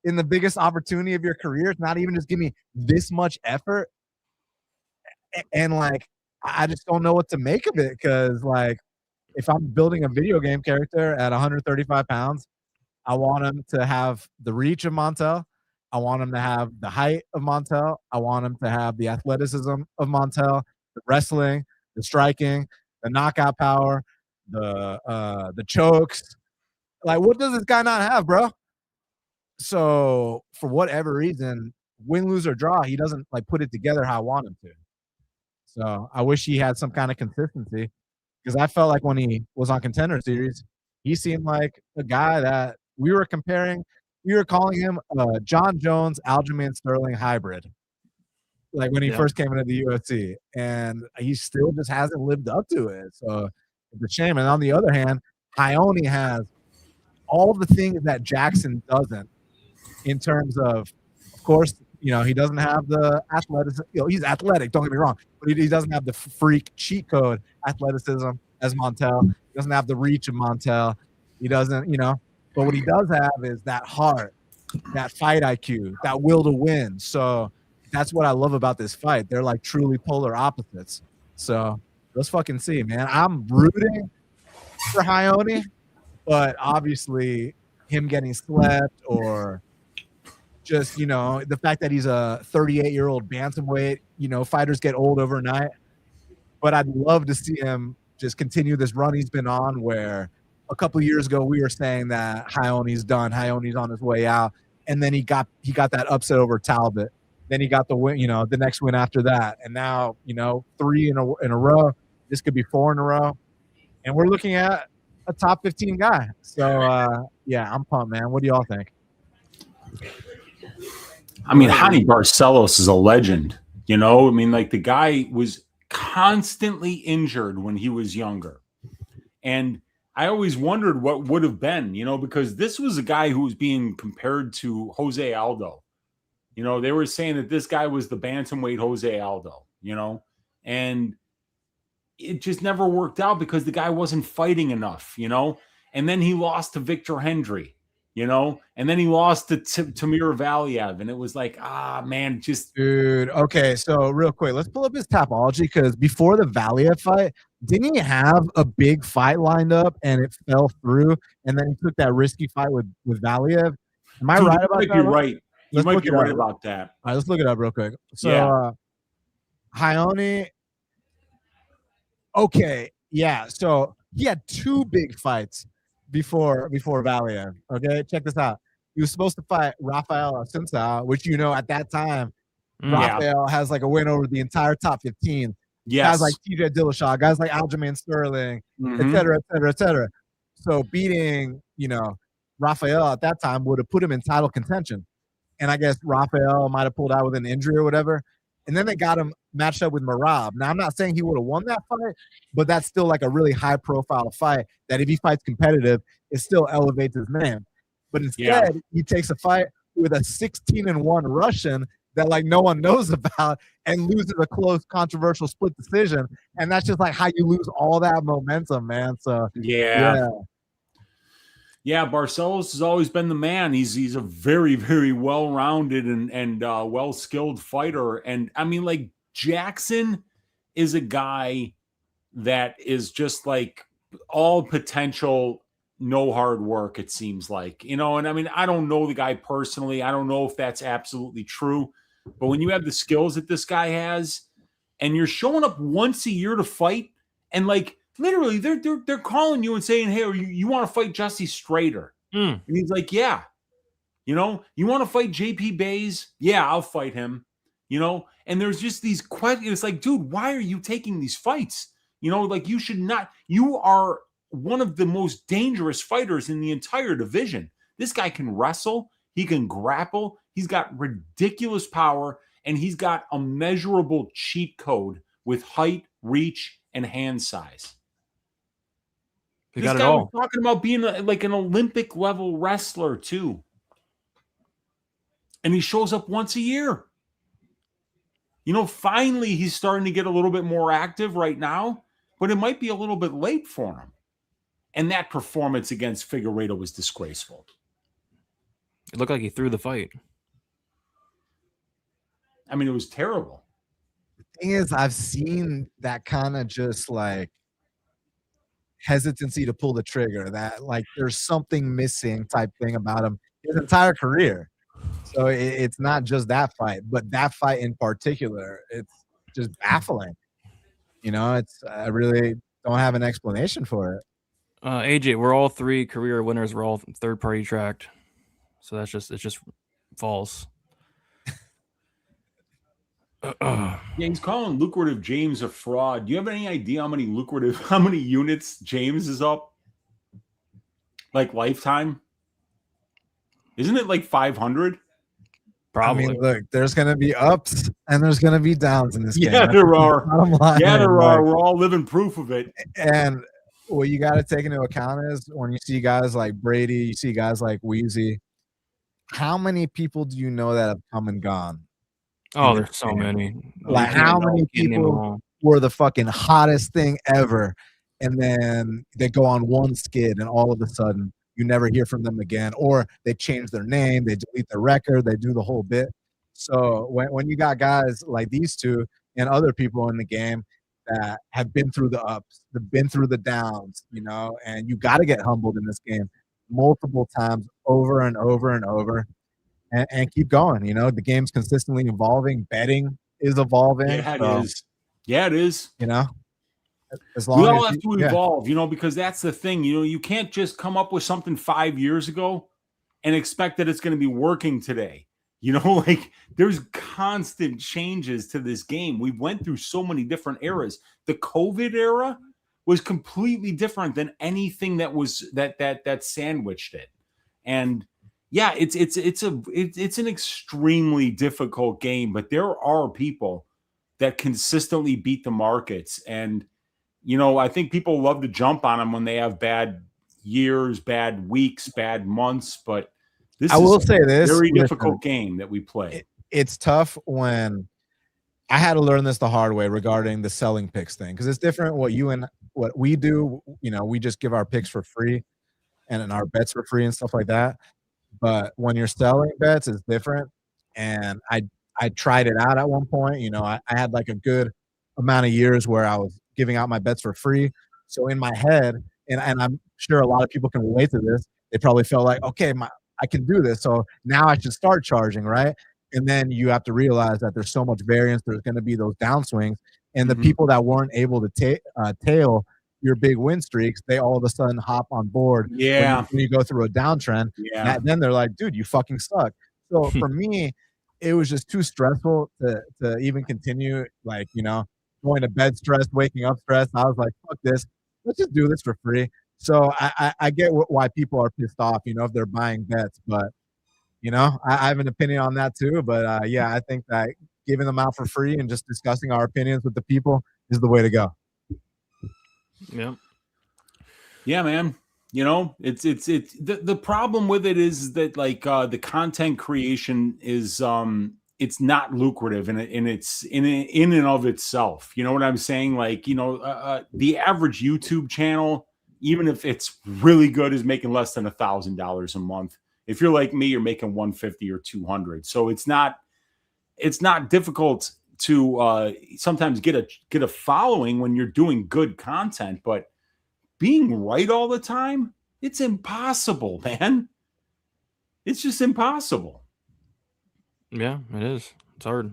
in the biggest opportunity of your career, to not even just give me this much effort, and, like, I just don't know what to make of it because, like, if I'm building a video game character at 135 pounds, I want him to have the reach of Montel. I want him to have the height of Montel. I want him to have the athleticism of Montel, the wrestling, the striking, the knockout power, the chokes. Like, what does this guy not have, bro? So for whatever reason, win, lose, or draw, he doesn't, like, put it together how I want him to. So I wish he had some kind of consistency because I felt like when he was on Contender Series, he seemed like a guy that we were calling him John Jones, Aljamain Sterling hybrid. Like when he first came into the UFC, and he still just hasn't lived up to it. So it's a shame. And on the other hand, Ione has all the things that Jackson doesn't in terms of course, you know, he doesn't have the athleticism. You know, he's athletic, don't get me wrong, but he doesn't have the freak cheat code athleticism as Montel. He doesn't have the reach of Montel. He doesn't, you know, but what he does have is that heart, that fight IQ, that will to win. So that's what I love about this fight. They're like truly polar opposites. So let's fucking see, man. I'm rooting for Ione, but obviously him getting slept or just, you know, the fact that he's a 38-year-old bantamweight, you know, fighters get old overnight. But I'd love to see him just continue this run he's been on where a couple of years ago we were saying that Ione's done, Ione's on his way out, and then he got that upset over Talbot. Then he got the win, you know, the next win after that, and now, you know, 3 in a row. This could be 4 in a row, and we're looking at a top 15 guy. So yeah, I'm pumped, man. What do y'all think? I mean, Hani Barcelos is a legend. You know, I mean, like the guy was constantly injured when he was younger, and I always wondered what would have been, you know, because this was a guy who was being compared to Jose Aldo. You know, they were saying that this guy was the bantamweight Jose Aldo, you know, and it just never worked out because the guy wasn't fighting enough, you know, and then he lost to Victor Hendry, you know, and then he lost to Tamir Valiev, and it was like, man, just dude. Okay, so real quick, let's pull up his Tapology because before the Valiev fight, didn't he have a big fight lined up and it fell through, and then he took that risky fight with Valiev? Am I right about that? You're right. You might be right about that. All right, let's look it up real quick. So, Ione. Okay, yeah. So he had 2 big fights before Valiev. Okay, check this out. He was supposed to fight Rafael Assunção, which, you know, at that time, Rafael has like a win over the entire top 15. Yes. Guys like TJ Dillashaw, guys like Aljamain Sterling, et cetera, et cetera, et cetera. So beating, you know, Rafael at that time would have put him in title contention. And I guess Rafael might have pulled out with an injury or whatever. And then they got him matched up with Merab. Now, I'm not saying he would have won that fight, but that's still like a really high-profile fight that if he fights competitive, it still elevates his name. But instead, he takes a fight with a 16-1 Russian that like no one knows about and loses a close, controversial split decision. And that's just like how you lose all that momentum, man. So Yeah, Barcelos has always been the man. He's a very, very well-rounded and well-skilled fighter. And I mean, like, Jackson is a guy that is just like all potential, no hard work, it seems like, and I mean, I don't know the guy personally. I don't know if that's absolutely true, but when you have the skills that this guy has and you're showing up once a year to fight, and like literally they're calling you and saying, hey, you want to fight Jesse Strader? And he's like, yeah. You want to fight JP Bays? Yeah, I'll fight him. And there's just these questions. It's like, dude, why are you taking these fights? Like, you should not. You are one of the most dangerous fighters in the entire division. This guy can wrestle. He can grapple. He's got ridiculous power, and he's got a measurable cheat code with height, reach, and hand size. They This got it guy all. was talking about being like an Olympic level wrestler too. And he shows up once a year. Finally he's starting to get a little bit more active right now, but it might be a little bit late for him. And that performance against Figueiredo was disgraceful. It looked like he threw the fight. I mean, it was terrible. The thing is, I've seen that kind of just like hesitancy to pull the trigger, that like there's something missing type thing about him his entire career. So it's not just that fight, but that fight in particular, it's just baffling. I really don't have an explanation for it. AJ, we're all three career winners. We're all third party tracked. So it's just false. Yeah, he's calling lucrative James a fraud. Do you have any idea how many units James is up? Like lifetime? Isn't it like 500? Probably. I mean, look, there's going to be ups and there's going to be downs in this game. Yeah, there are. Yeah, there are. Like, we're all living proof of it. And what you got to take into account is when you see guys like Brady, you see guys like Wheezy, how many people do you know that have come and gone? Oh, there's so many. Like, how many people were the fucking hottest thing ever, and then they go on one skid, and all of a sudden you never hear from them again, or they change their name, they delete their record, they do the whole bit. So when you got guys like these two and other people in the game that have been through the ups, they've been through the downs, and you got to get humbled in this game multiple times over and over and over. And keep going. The game's consistently evolving. Betting is evolving. Yeah, it is. Yeah, it is. As long we all as have to evolve, because that's the thing. You can't just come up with something 5 years ago and expect that it's going to be working today. Like, there's constant changes to this game. We went through so many different eras. The COVID era was completely different than anything that was that sandwiched it. And yeah, it's an extremely difficult game, but there are people that consistently beat the markets. And, I think people love to jump on them when they have bad years, bad weeks, bad months. But I will say this: very difficult game that we play. It's tough when I had to learn this the hard way regarding the selling picks thing, because it's different what we do. We just give our picks for free and our bets for free and stuff like that. But when you're selling bets, it's different. And I tried it out at one point. I had like a good amount of years where I was giving out my bets for free. So in my head, and I'm sure a lot of people can relate to this, they probably felt like, okay, I can do this. So now I should start charging, right? And then you have to realize that there's so much variance. There's going to be those downswings. And the people that weren't able to tail your big win streaks, they all of a sudden hop on board. Yeah. When you go through a downtrend. Yeah. Then they're like, dude, you fucking suck. So for me, it was just too stressful to even continue, like, going to bed stressed, waking up stressed. I was like, fuck this. Let's just do this for free. So I get why people are pissed off, if they're buying bets. But, I have an opinion on that too. But, yeah, I think that giving them out for free and just discussing our opinions with the people is the way to go. Yeah, man. It's the problem with it is that, like, the content creation is it's not lucrative and it's in and of itself. You know what I'm saying? Like, the average YouTube channel, even if it's really good, is making less than $1,000 a month. If you're like me, you're making 150 or 200. So it's not difficult to sometimes get a following when you're doing good content, but being right all the time, it's impossible, man. It's just impossible. Yeah, it is. It's hard.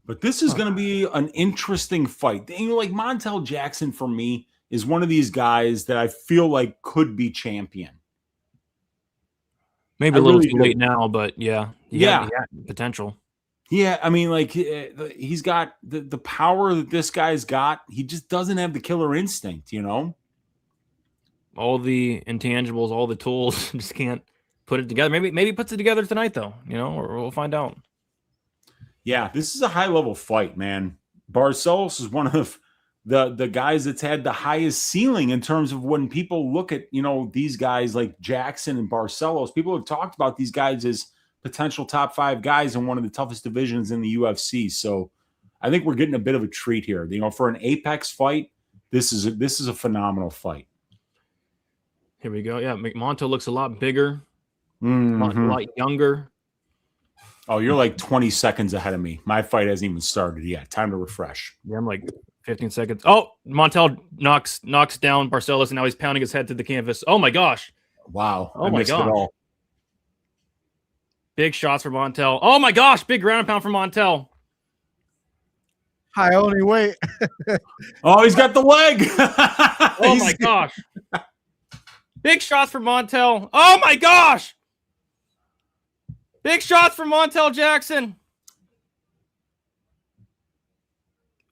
But this is going to be an interesting fight. Like Montel Jackson for me is one of these guys that I feel like could be champion. Maybe a little too late now, but yeah, yeah, potential. Yeah, I mean, like he's got the power that this guy's got. He just doesn't have the killer instinct, All the intangibles, all the tools, just can't put it together. Maybe he puts it together tonight, though. Or we'll find out. Yeah, this is a high level fight, man. Barcelos is one of the guys that's had the highest ceiling in terms of when people look at these guys like Jackson and Barcelos. People have talked about these guys as potential top 5 guys in one of the toughest divisions in the UFC. So I think we're getting a bit of a treat here. For an Apex fight, this is a phenomenal fight. Here we go. Yeah, Montague looks a lot bigger, mm-hmm. a lot younger. Oh, you're like 20 seconds ahead of me. My fight hasn't even started yet. Time to refresh. Yeah, I'm like 15 seconds. Oh, Montague knocks down Barcelos, and now he's pounding his head to the canvas. Oh, my gosh. Wow. Oh, my gosh. Big shots for Montague. Oh, my gosh. Big ground and pound for Montague. Ione, wait. Oh, he's got the leg. Oh, my gosh. Big shots for Montague. Oh, my gosh. Big shots for Montague Jackson.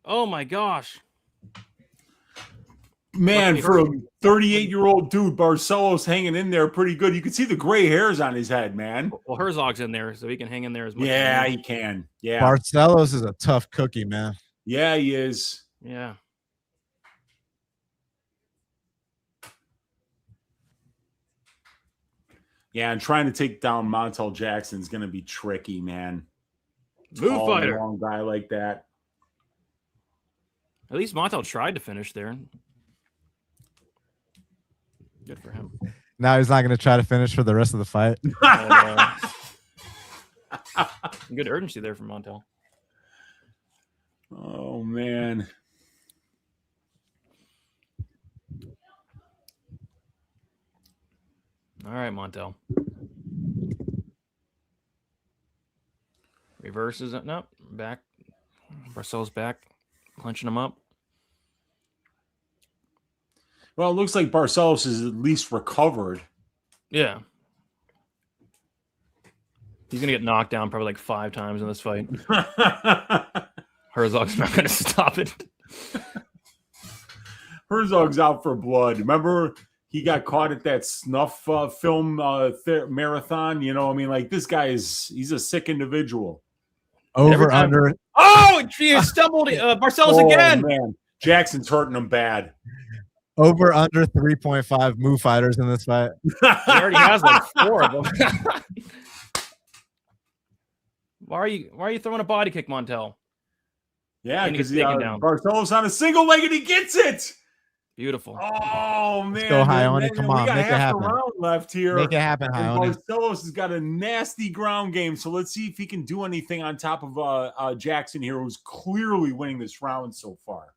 Oh, my gosh. Man, for a 38-year-old dude, Barcelos hanging in there pretty good. You can see the gray hairs on his head, man. Well, Herzog's in there, so he can hang in there as much. Yeah, he can. Yeah. Barcelos is a tough cookie, man. Yeah, he is. Yeah. Yeah, and trying to take down Montague Jackson is going to be tricky, man. Move fighter. Long guy like that. At least Montague tried to finish there. Good for him. Now he's not going to try to finish for the rest of the fight. Good urgency there from Montague. Oh, man. All right, Montague. Reverses it. Nope. Back. Barcelos back. Clenching him up. Well, it looks like Barcelos is at least recovered. Yeah. He's going to get knocked down probably like 5 times in this fight. Herzog's not going to stop it. Herzog's out for blood. Remember, he got caught at that snuff film marathon. This guy he's a sick individual. Over, under. Oh, he stumbled. Barcelos again. Man. Jackson's hurting him bad. Over, under 3.5 move fighters in this fight. He already has like 4 of them. Why are you throwing a body kick, Montague? Yeah, because Barcelos on a single leg and he gets it. Beautiful. Oh, man. Let's go, Ione. Come on, make it happen. Round left here. Make it happen, Ione. Barcelos has got a nasty ground game, so let's see if he can do anything on top of Jackson here, who's clearly winning this round so far.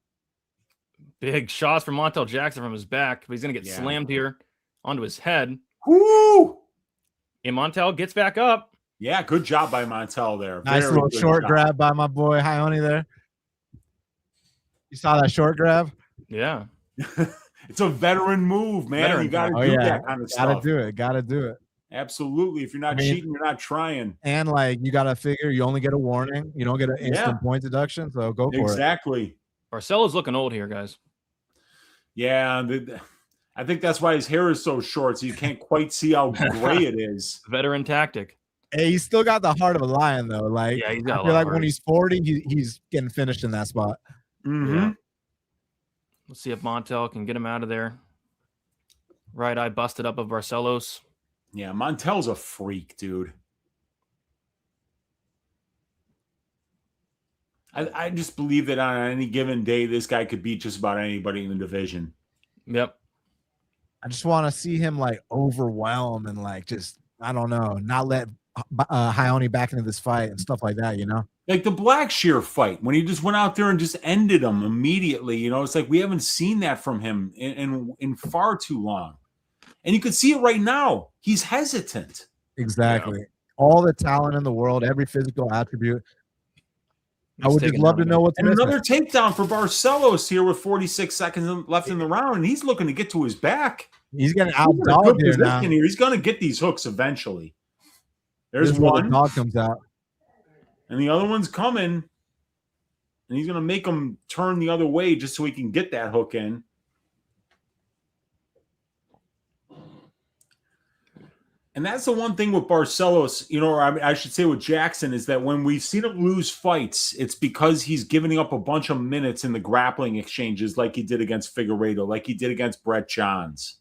Big shots from Montague Jackson from his back, but he's going to get slammed here onto his head. Woo! And Montague gets back up. Yeah, good job by Montague there. Nice little short grab by my boy Ione there. You saw that short grab? Yeah. It's a veteran move, man. You got to do that kind of stuff. Gotta do it. Absolutely. If you're not cheating, you're not trying. And you got to figure you only get a warning. You don't get an instant point deduction, so go for it. Exactly. Barcelo's looking old here, guys. Yeah, I think that's why his hair is so short, so you can't quite see how gray it is. Veteran tactic. Hey, he's still got the heart of a lion, though. He's got I feel like when he's 40, he's getting finished in that spot. Mm-hmm. Yeah. Let's see if Montague can get him out of there. Right eye busted up of Barcelos. Yeah, Montel's a freak, dude. I just believe that on any given day, this guy could beat just about anybody in the division. Yep. I just want to see him like overwhelm and like just I don't know, not let Hayoni back into this fight and stuff like that. You know, Like the Blackshear fight when he just went out there and just ended him immediately. You know, it's like we haven't seen that from him in far too long, and you could see it right now. He's hesitant. exactly. All the talent in the world, every physical attribute. I would just love to know what's And missing. another takedown for Barcelos here with 46 seconds left in the round, and he's looking to get to his back. He's getting He's in a good outdogged here now. position here. He's going to get these hooks eventually. There's This is where one, the dog comes out. and the other one's coming, and he's going to make him turn the other way just so he can get that hook in. And that's the one thing with Barcelos, you know, or I should say with Jackson, is that when we've seen him lose fights, it's because he's giving up a bunch of minutes in the grappling exchanges like he did against Figueiredo, like he did against Brett Johns.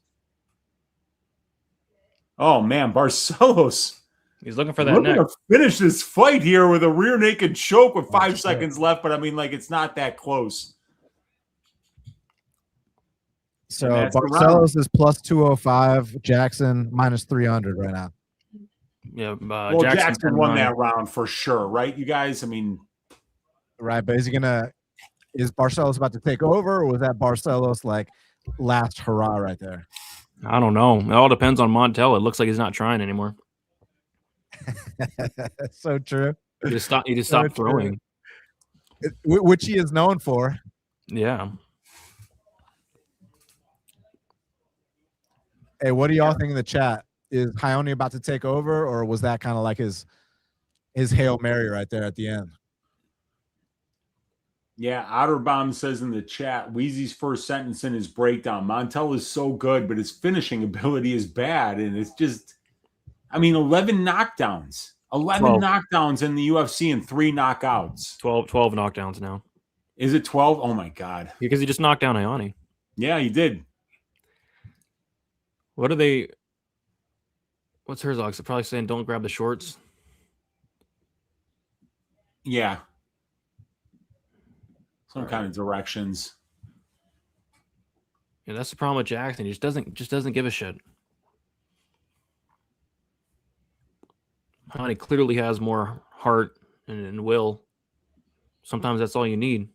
Oh, man, Barcelos. He's looking for that Looking neck. to finish this fight here with a rear naked choke with 5 seconds left, but I mean, like, it's not that close. So that's the Barcelos is plus 205, Jackson minus 300 right now. Yeah. Well, Jackson 10-9. won that round for sure, right, you guys? I mean, Right, but is Barcelos about to take over, or was that Barcelos like last hurrah right there? I don't know. It all depends on Montel. It looks like he's not trying anymore. So true. He just stopped. He just So stopped throwing. Which he is known for. Yeah. Hey, what do y'all think in the chat? Is Hayoni about to take over, or was that kind of like his Hail Mary right there at the end? yeah, Otterbaum says in the chat, Wheezy's first sentence in his breakdown, Montel is so good, but his finishing ability is bad. And it's just, I mean, 11 knockdowns. 11 12. knockdowns in the UFC and 3 knockouts. 12 knockdowns now. Is it 12? Oh, my God. Because he just knocked down Ioni. Yeah, he did. What are they? What's Herzog's? They're probably saying don't grab the shorts. Yeah. Some kind of directions. Yeah, that's the problem with Jackson. He just doesn't give a shit. Ioni clearly has more heart and will. Sometimes that's all you need.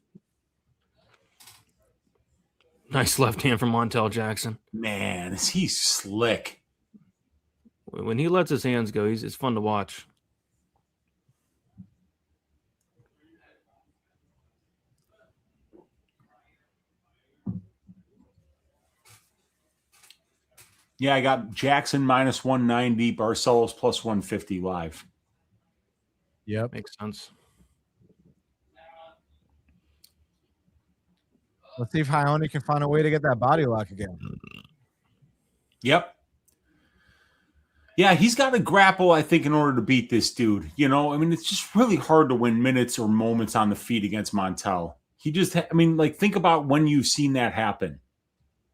Nice left hand from Montel Jackson. Man, is he slick. When he lets his hands go, it's fun to watch. Yeah, I got Jackson minus 190, Barcelos plus 150 live. Yep. Makes sense. Let's see if Hayoni can find a way to get that body lock again. Yep. Yeah, he's got to grapple, I think, in order to beat this dude. You know, I mean, it's just really hard to win minutes or moments on the feet against Montel. He just, I mean, like, think about when you've seen that happen.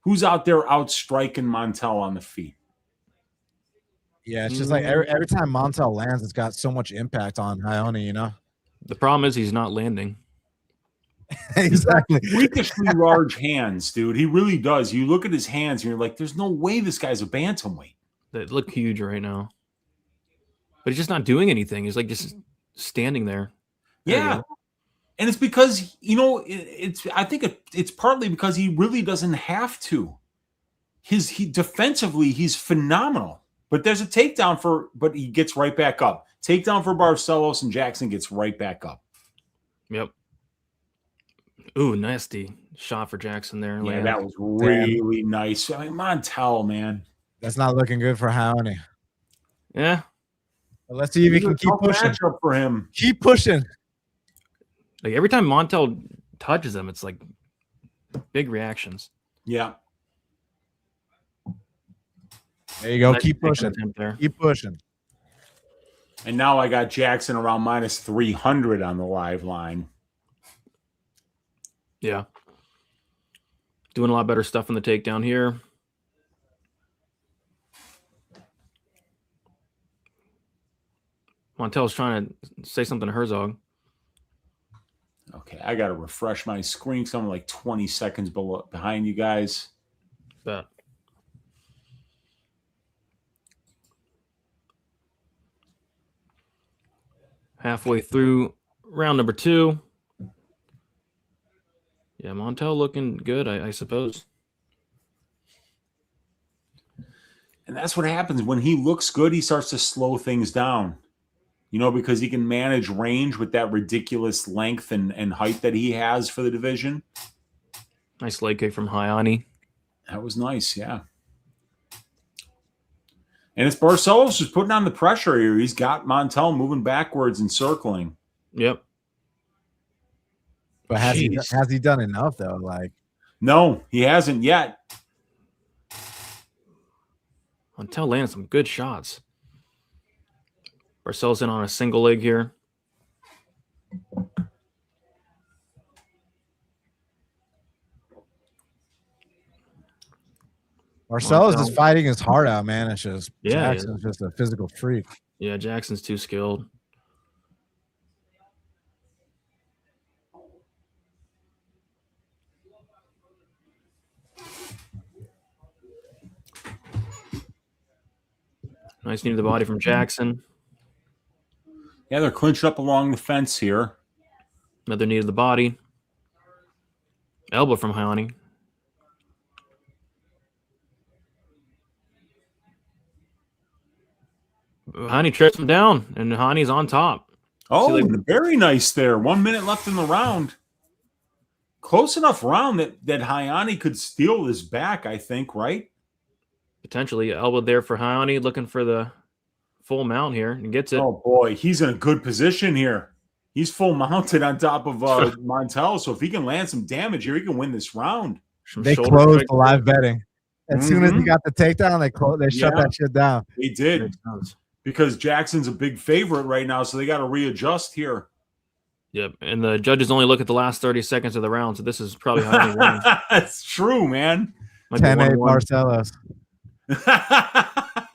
Who's out there outstriking Montel on the feet? Yeah, it's just like every time Montel lands, it's got so much impact on Hayoni, you know? The problem is he's not landing. Exactly. Freakishly large hands, dude. He really does. You look at his hands and you're like, there's no way this guy's a bantamweight. They look huge right now. But he's just not doing anything. He's like just standing there. Yeah. And it's because, you know, I think it's partly because he really doesn't have to. He defensively, he's phenomenal. But there's a takedown but he gets right back up. Takedown for Barcelos, and Jackson gets right back up. Yep. Ooh, nasty shot for Jackson there. Yeah, that was really nice. I mean, Montel, man. That's not looking good for Hayoni. Yeah. But let's see if he can keep pushing. Matchup for him. Keep pushing. Like every time Montel touches him, it's like big reactions. Yeah. There you go. Nice Keep pushing. there. Keep pushing. And now I got Jackson around minus 300 on the live line. Yeah. Doing a lot better stuff in the takedown here. Montel's trying to say something to Herzog. Okay, I got to refresh my screen. So I'm like 20 seconds behind you guys. Bet. Halfway through round number 2. Yeah, Montel looking good, I suppose. And that's what happens when he looks good. He starts to slow things down, because he can manage range with that ridiculous length and height that he has for the division. Nice leg kick from Hayani. That was nice, yeah. And it's Barcelos who's putting on the pressure here. He's got Montel moving backwards and circling. Yep. But has he done enough though? Like, no, he hasn't yet. Montel landed some good shots. Barcelos in on a single leg here. Marcelo's is fighting his heart out, man. It's just Jackson's just a physical freak. Yeah, Jackson's too skilled. Nice knee to the body from Jackson. Yeah, they're clinched up along the fence here. Another knee to the body. Elbow from Hayani. Hayani trips him down, and Hayani's on top. Oh, very nice there. 1 minute left in the round. Close enough round that Hayani could steal this back, I think, right? Potentially elbow there for Hayani, looking for the full mount here, and gets it. Oh, boy, he's in a good position here. He's full mounted on top of Montel, so if he can land some damage here, he can win this round. They closed the live betting. As soon as he got the takedown, they shut that shit down. They did. Because Jackson's a big favorite right now, so they got to readjust here. Yep, and the judges only look at the last 30 seconds of the round, so this is probably Hayani winning. That's true, man. 10-8 Barcelos.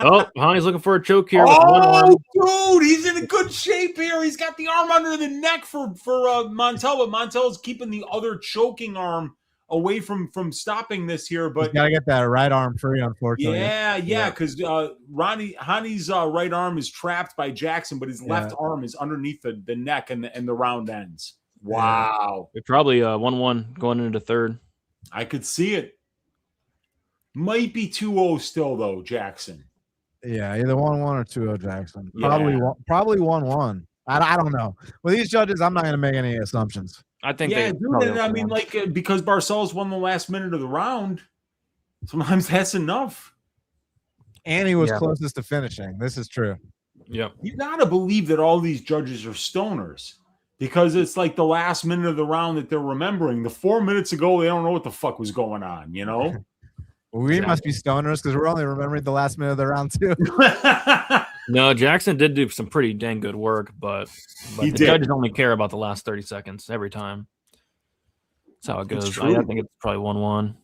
Oh, Hayani's looking for a choke here. Oh, dude, he's in a good shape here. He's got the arm under the neck for Montel, but Montel's keeping the other choking arm away from stopping this here. But he's got to get that right arm free, unfortunately. Yeah, because Hani's right arm is trapped by Jackson, but his left arm is underneath the neck and the round ends. Wow. It's probably 1-1 going into third. I could see it. Might be 2-0 still, though, Jackson. Yeah, either 1-1 or 2-0 Jackson. Yeah. Probably 1-1. I don't know. With these judges, I'm not going to make any assumptions. I think because Barcelos won the last minute of the round, sometimes that's enough. And he was closest to finishing. This is true. Yep. You got to believe that all these judges are stoners because it's like the last minute of the round that they're remembering. The 4 minutes ago, they don't know what the fuck was going on, We must be stoners because we're only remembering the last minute of the round too. No, Jackson did do some pretty dang good work, but the judges only care about the last 30 seconds every time. That's how it goes. I think it's probably 1-1.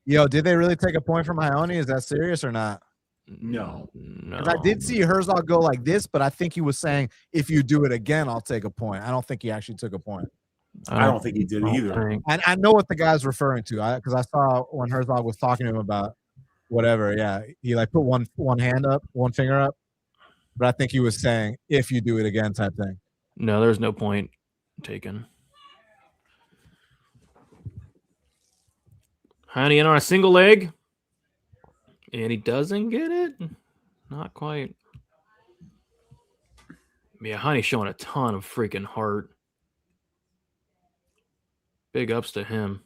Yo, did they really take a point from Hayani? Is that serious or not? No. Because I did see Herzog go like this, but I think he was saying, if you do it again, I'll take a point. I don't think he actually took a point. I don't think he did either. And I know what the guy's referring to because I saw when Herzog was talking to him about whatever. Yeah, he put one hand up, one finger up. But I think he was saying, if you do it again type thing. No, there's no point taken. Hayani in on a single leg. And he doesn't get it. Not quite. Yeah, Hayani showing a ton of freaking heart. Big ups to him.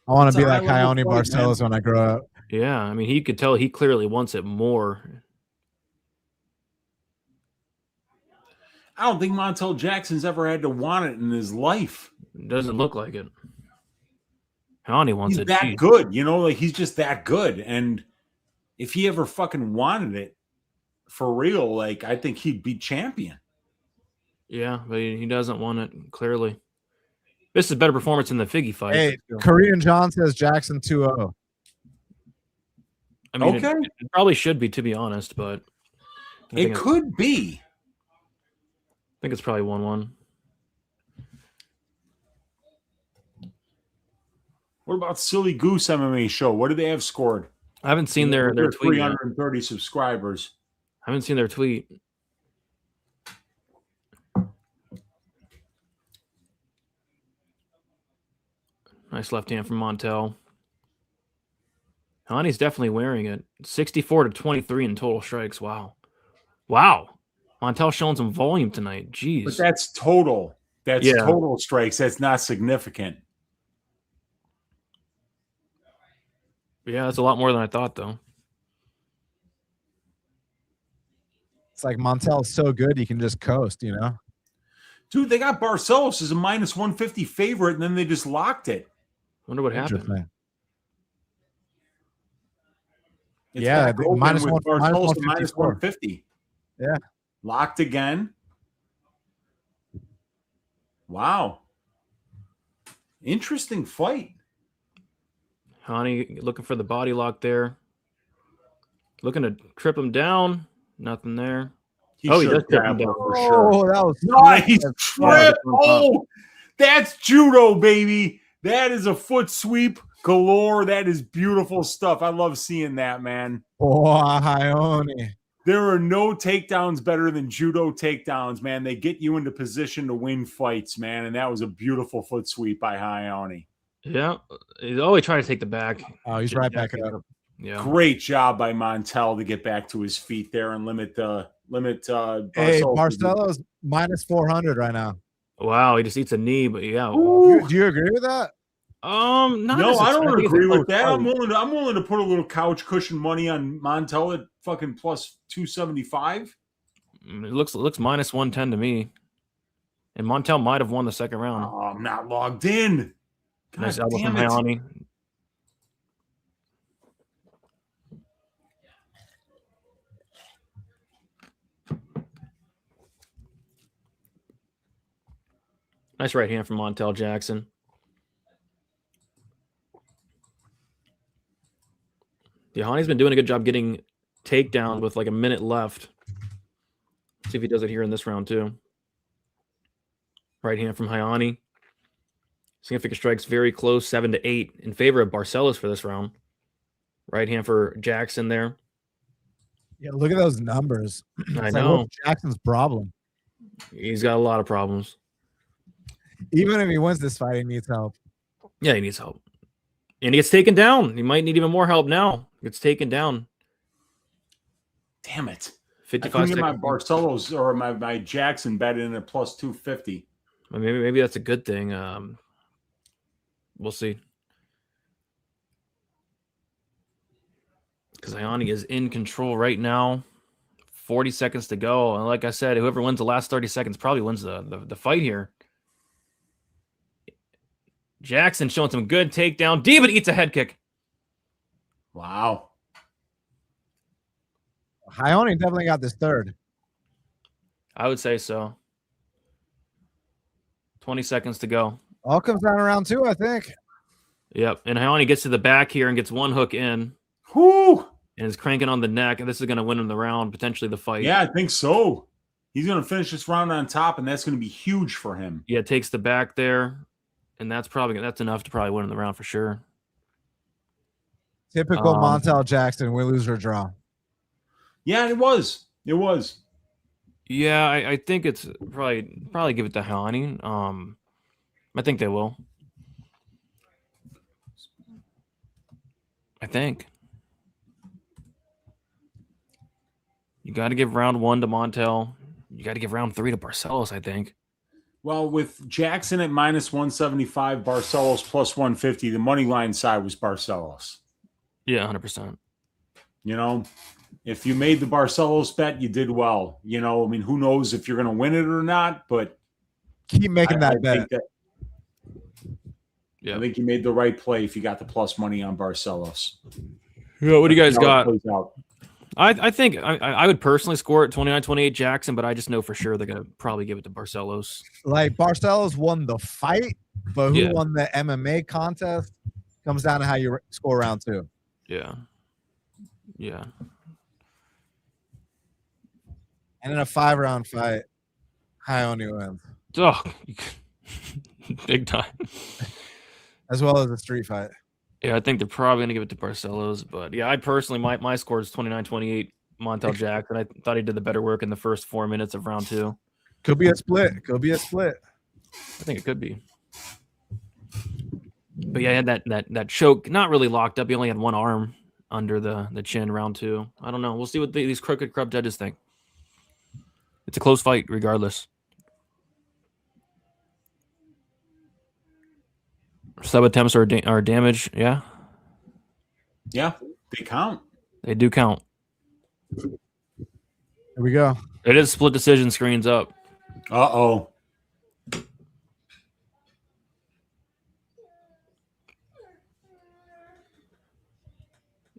I want to be like Hayani Barcelos when I grow up. Yeah, I mean, he could tell he clearly wants it more. I don't think Montel Jackson's ever had to want it in his life. It doesn't look like it. Hayani wants it. He's that good, he's just that good. And if he ever fucking wanted it for real, I think he'd be champion. Yeah, but he doesn't want it, clearly. This is a better performance than the Figgy fight. Hey, Korean John says Jackson 2-0. I mean, it probably should be, to be honest, but It could be. I think it's probably 1-1. What about Silly Goose MMA show? What do they have scored? I haven't seen their tweet. 330 subscribers. I haven't seen their tweet. Nice left hand from Montel. Hani's definitely wearing it. 64-23 in total strikes. Wow. Montel showing some volume tonight. Jeez. But that's total. That's total strikes. That's not significant. Yeah, that's a lot more than I thought, though. It's like Montel's so good, he can just coast, you know? Dude, they got Barcelos as a minus 150 favorite, and then they just locked it. Wonder what happened. It's yeah, minus 150. Yeah. Locked again. Wow. Interesting fight. Hani looking for the body lock there. Looking to trip him down. Nothing there. He does trip him down for sure. Oh, that was nice trip. Oh, that's judo, baby. That is a foot sweep galore. That is beautiful stuff. I love seeing that, man. Oh, Ione. There are no takedowns better than judo takedowns, man. They get you into position to win fights, man. And that was a beautiful foot sweep by Ione. Yeah, he's always trying to take the back. Oh, he's right back up. Yeah, great job by Montel to get back to his feet there and limit. Hey, Barcelo's minus 400 right now. Wow, he just eats a knee, but yeah. Do you agree with that? No, I don't agree with that. I'm willing to put a little couch cushion money on Montel at fucking plus 275. It looks minus 110 to me. And Montel might have won the second round. Oh, I'm not logged in. God nice elbow from Hayani. Nice right hand from Montel Jackson. Yeah, Hani's been doing a good job getting takedowns with like a minute left. See if he does it here in this round too. Right hand from Hayani. Significant strikes very close, 7-8 in favor of Barcelos for this round. Right hand for Jackson there. Yeah, look at those numbers. I know. What's Jackson's problem? He's got a lot of problems. Even if he wins this fight, he needs help. Yeah, he needs help. And he gets taken down. He might need even more help now. He gets taken down. Damn it. 55 I couldn't get my Barcelos or my Jackson bet in at plus 250. Maybe that's a good thing. We'll see. Because Hayani is in control right now. 40 seconds to go. And like I said, whoever wins the last 30 seconds probably wins the fight here. Jackson showing some good takedown. Deep, but eats a head kick. Wow. Hayani definitely got this third. I would say so. 20 seconds to go. All comes down to round two, I think. Yep. And Hayani gets to the back here and gets one hook in. Whoo! And is cranking on the neck. And this is going to win him the round, potentially the fight. Yeah, I think so. He's going to finish this round on top, and that's going to be huge for him. Yeah, takes the back there. And that's enough to probably win him the round for sure. Typical Montel Jackson, win, lose, or draw. Yeah, it was. It was. Yeah, I think it's probably give it to Hayani. I think they will. I think. You got to give round 1 to Montel. You got to give round 3 to Barcelos, I think. Well, with Jackson at minus 175, Barcelos plus 150, the money line side was Barcelos. Yeah, 100%. You know, if you made the Barcelos bet, you did well. You know, I mean, who knows if you're going to win it or not, but keep making that bet. Yeah, I think you made the right play if you got the plus money on Barcelos. Yeah, what do you guys got? I think I would personally score it 29-28 Jackson, but I just know for sure they're going to probably give it to Barcelos. Like, Barcelos won the fight, but who won the MMA contest comes down to how you score round 2. Yeah. Yeah. And in a 5-round fight, Ione wins. Oh, big time. As well as a street fight. Yeah, I think they're probably going to give it to Barcelos. But yeah, I personally, my score is 29-28. Montel Jackson. I thought he did the better work in the first 4 minutes of round 2. Could be a split. I think it could be. But yeah, he had that choke, not really locked up. He only had one arm under the chin round 2. I don't know. We'll see what these crooked corrupt judges think. It's a close fight regardless. Sub attempts are damage. Yeah. Yeah, they count. They do count. Here we go. It is split decision, screens up. Uh-oh.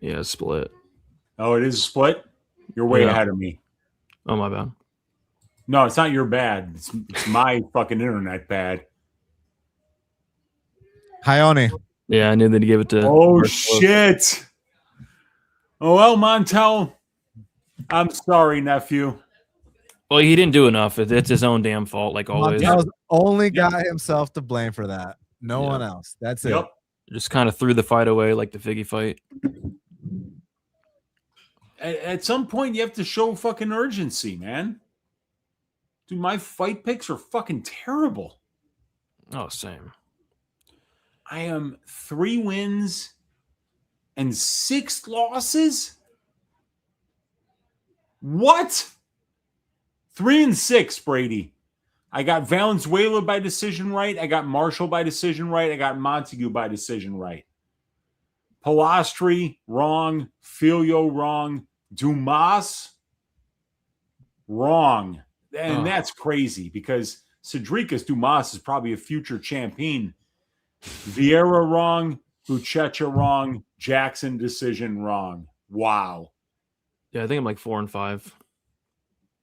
Yeah, split. Oh, it is split? You're way ahead of me. Oh, my bad. No, it's not your bad. It's my fucking internet bad. Ione. Yeah, I knew they'd give it to. Oh, shit. Oh, well, Montel, I'm sorry, nephew. Well, he didn't do enough. It's his own damn fault, like always. Montel's only got himself to blame for that. No one else. That's it. Yep. Just kind of threw the fight away like the Figgy fight. At some point, you have to show fucking urgency, man. Dude, my fight picks are fucking terrible. Oh, same. I am 3 wins and 6 losses? What? 3 and 6, Brady. I got Valenuela by decision right. I got Marshall by decision right. I got Montague by decision right. Polastri, wrong. Filio, wrong. Dumas, wrong. And that's crazy because Cedricus Dumas is probably a future champion. Vieira, wrong. Buchecha, wrong. Jackson, decision, wrong. Wow. Yeah, I think I'm like 4 and 5.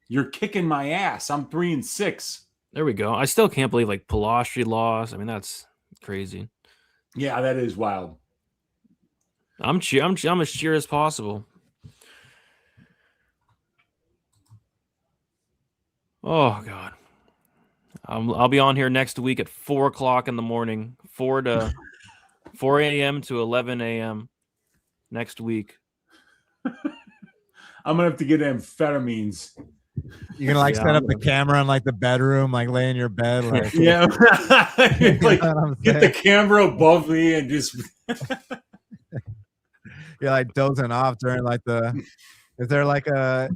You're kicking my ass. I'm 3 and 6. There we go. I still can't believe like Polastri lost. I mean, that's crazy. Yeah, that is wild. I'm as cheer as possible. Oh God. I'll be on here next week at 4 o'clock in the morning, 4 a.m. to 11 a.m. next week. I'm gonna have to get amphetamines. You're gonna set up the camera in like the bedroom, like lay in your bed, like Yeah, like get the camera above me and just you're like dozing off during like is there like a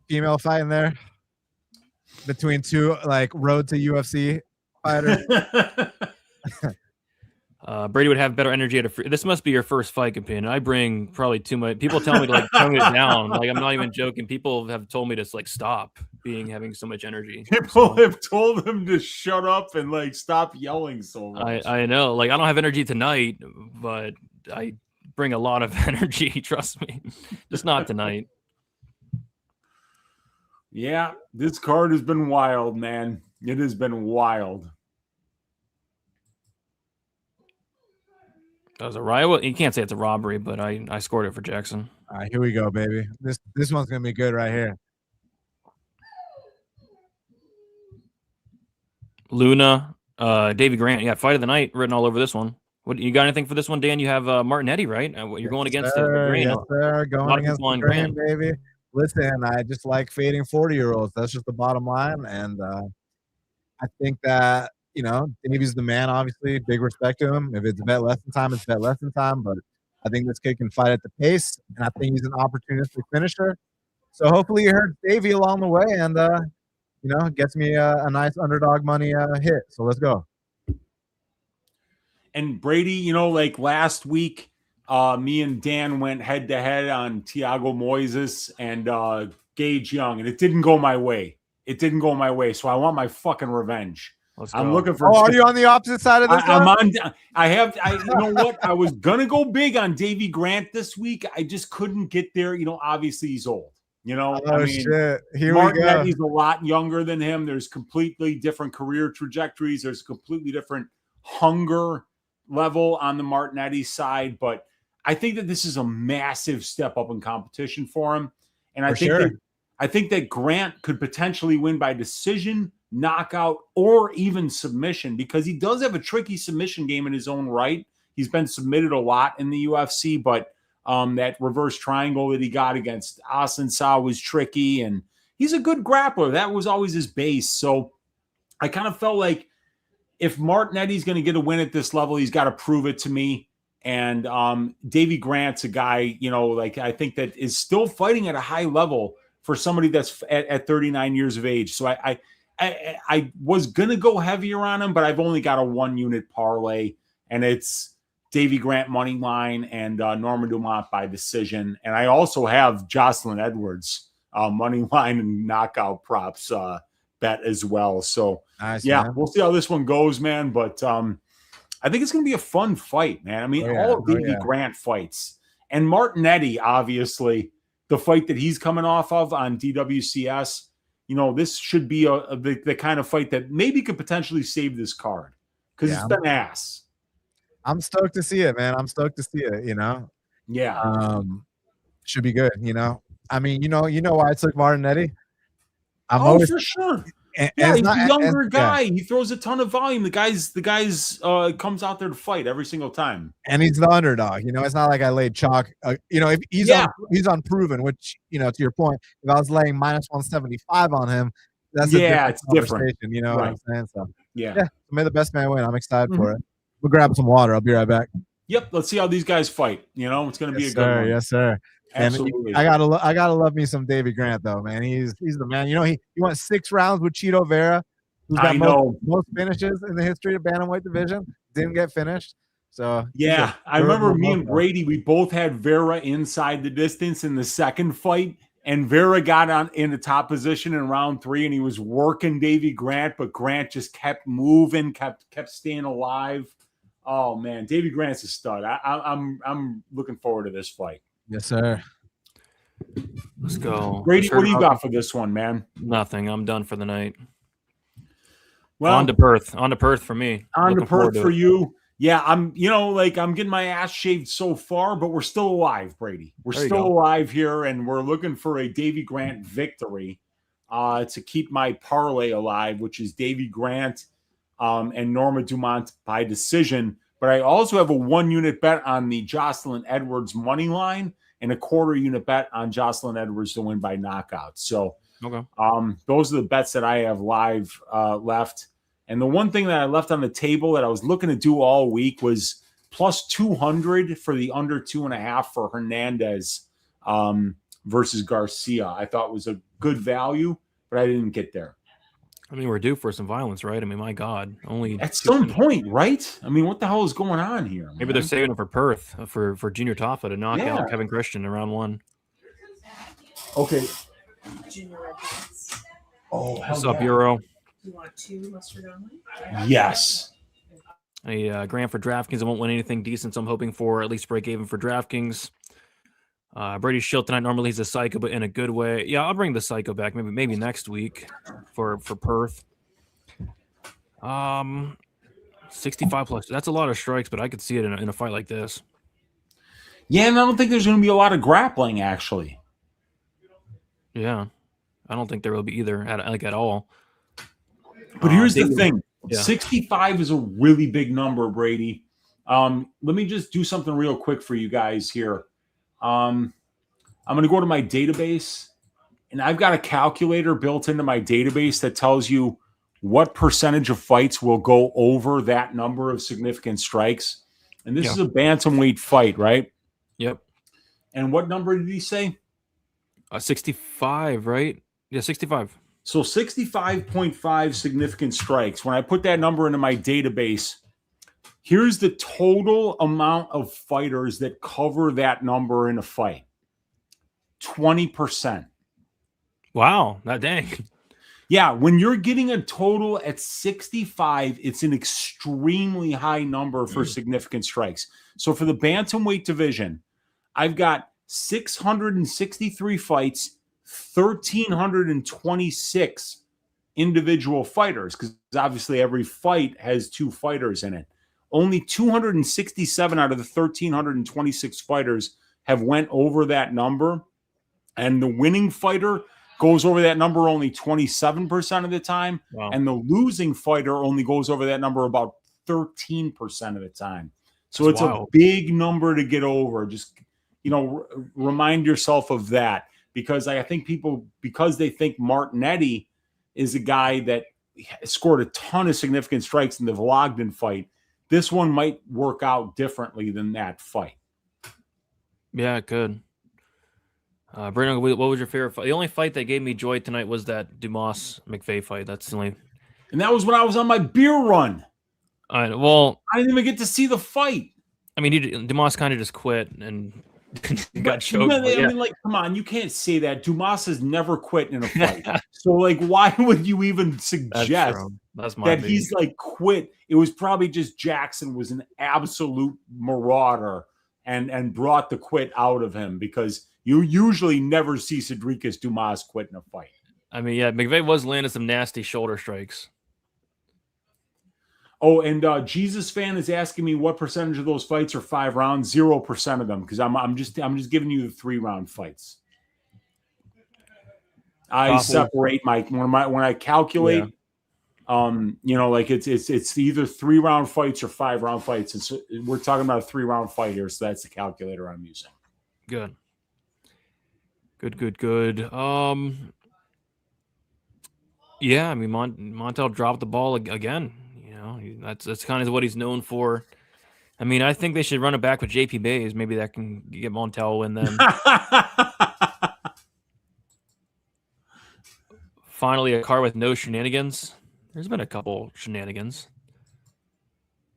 female fight in there between 2 like road to UFC fighters? Brady would have better energy at this must be your first fight, companion. I bring probably too much. People tell me to like tone it down. Like I'm not even joking. People have told me to like stop having so much energy. People have told him to shut up and like stop yelling so much. I know. Like I don't have energy tonight, but I bring a lot of energy. Trust me. Just not tonight. Yeah, this card has been wild, man. It has been wild. That was a riot. You can't say it's a robbery, but I scored it for Jackson. All right, here we go, baby. This one's gonna be good right here. Luna, Davey Grant. Yeah, fight of the night written all over this one. What you got anything for this one, Dan? You have Martinetti, right? You're going against the grain. Yes, sir. Going against the grain, baby. Listen, I just like fading 40-year-olds. That's just the bottom line. And I think that, Davey's the man, obviously. Big respect to him. If it's bet less than time, it's bet less than time. But I think this kid can fight at the pace. And I think he's an opportunistic finisher. So hopefully you heard Davey along the way and, gets me a nice underdog money hit. So let's go. And Brady, like last week, me and Dan went head-to-head on Thiago Moises and Gage Young, and it didn't go my way. So I want my fucking revenge. I'm looking for. Oh, are you on the opposite side of this? I'm on. You know what? I was gonna go big on Davey Grant this week. I just couldn't get there. Obviously he's old. Shit. Here Martin we go. He's a lot younger than him. There's completely different career trajectories. There's completely different hunger level on the Martinetti side, but I think that this is a massive step up in competition for him. And I think that I think that Grant could potentially win by decision, knockout, or even submission because he does have a tricky submission game in his own right. He's been submitted a lot in the UFC, but that reverse triangle that he got against Asensao was tricky, and he's a good grappler. That was always his base. So I kind of felt like if Martinetti's going to get a win at this level, he's got to prove it to me. And Davy Grant's a guy, like I think that is still fighting at a high level for somebody that's at 39 years of age. So I was going to go heavier on him, but I've only got a 1-unit parlay, and it's Davy Grant money line and Norma Dumont by decision. And I also have Jocelyn Edwards money line and knockout props bet as well. So Nice, yeah, man. we'll see how this one goes, man. But I think it's going to be a fun fight, man. I mean, all of Davy Grant fights and Martinetti, obviously, the fight that he's coming off of on DWCS, this should be the kind of fight that maybe could potentially save this card because it's been ass. I'm stoked to see it, man. I'm stoked to see it, Yeah. Should be good, I mean, you know why I took Martinetti? For sure. And he's a younger guy. Yeah. He throws a ton of volume. The guy's comes out there to fight every single time. And he's the underdog. It's not like I laid chalk. If he's unproven, which, to your point, if I was laying minus 175 on him, that's it's different. You know what I'm saying? So yeah. May the best man win. I'm excited for it. We'll grab some water. I'll be right back. Yep. Let's see how these guys fight. It's going to be a good one. Yes, sir. Absolutely. And I gotta love me some Davy Grant though, man. He's the man. He went 6 rounds with Cheeto Vera, who's got most finishes in the history of bantamweight division. Didn't get finished. So yeah, I remember me and Brady. We both had Vera inside the distance in the second fight, and Vera got in the top position in round 3, and he was working Davy Grant, but Grant just kept moving, kept staying alive. Oh man, Davy Grant's a stud. I'm looking forward to this fight. Yes, sir. Let's go. Brady, what do you got for this one, man? Nothing. I'm done for the night. Well, on to Perth. On to Perth for me. On to Perth for you. Yeah, I'm getting my ass shaved so far, but we're still alive, Brady. We're still alive here, and we're looking for a Davy Grant victory to keep my parlay alive, which is Davy Grant and Norma Dumont by decision. But I also have a 1-unit bet on the Jocelyn Edwards money line and a 1/4-unit bet on Jocelyn Edwards to win by knockout. So those are the bets that I have live left. And the one thing that I left on the table that I was looking to do all week was plus 200 for the under 2.5 for Hernandez versus Garcia. I thought was a good value, but I didn't get there. I mean, we're due for some violence, right? I mean, my God, only at some point, right? I mean, what the hell is going on here? Maybe they're saving it for Perth for Junior Taffa to knock out Kevin Christian in round 1. Okay. Junior Records. Oh, what's up, Euro? You want 2 mustard only? Yes. A grand for DraftKings. I won't win anything decent, so I'm hoping for at least break even for DraftKings. Brady Shield tonight. Normally he's a psycho, but in a good way. Yeah, I'll bring the psycho back maybe next week for Perth. 65 plus. That's a lot of strikes, but I could see it in a fight like this. Yeah, and I don't think there's going to be a lot of grappling, actually. Yeah, I don't think there will be either at all. But here's the thing. 65 is a really big number, Brady. Let me just do something real quick for you guys here. I'm going to go to my database, and I've got a calculator built into my database that tells you what percentage of fights will go over that number of significant strikes. And this is a bantamweight fight, right? Yep. And what number did he say? 65, right? Yeah, 65. So 65.5 significant strikes. When I put that number into my database, here's the total amount of fighters that cover that number in a fight. 20%. Wow, that dang. Yeah, when you're getting a total at 65, it's an extremely high number for significant strikes. So for the bantamweight division, I've got 663 fights, 1,326 individual fighters, because obviously every fight has 2 fighters in it. Only 267 out of the 1,326 fighters have went over that number. And the winning fighter goes over that number only 27% of the time, Wow. and the losing fighter only goes over that number about 13% of the time. So That's it's wild. a big number to get over. Just, remind yourself of that, because I think people, because they think Martinetti is a guy that scored a ton of significant strikes in the Vologden fight, this one might work out differently than that fight. Yeah, it could. Brennan, what was your favorite fight? The only fight that gave me joy tonight was that Dumas McVey fight. That's the only. And that was when I was on my beer run. Well, I didn't even get to see the fight. I mean, Dumas kind of just quit and got choked. I Yeah. mean, come on, you can't say that. Dumas has never quit in a fight. So, why would you even suggest That's my that opinion. he's quit? It was probably just Jackson was an absolute marauder and brought the quit out of him, because you usually never see Cedricus Dumas quit in a fight. I mean, yeah, McVey was landing some nasty shoulder strikes. Oh, and Jesus Fan is asking me what percentage of those fights are 5 rounds. 0% of them, because I'm just giving you the 3-round fights. I separate when I calculate. Yeah. It's either 3-round fights or 5-round fights. We're talking about a 3-round fight here, so that's the calculator I'm using. Good. Yeah, I mean, Montel dropped the ball again. That's kind of what he's known for. I mean, I think they should run it back with JP Bays. Maybe that can get Montel win then. Finally, a car with no shenanigans. There's been a couple shenanigans.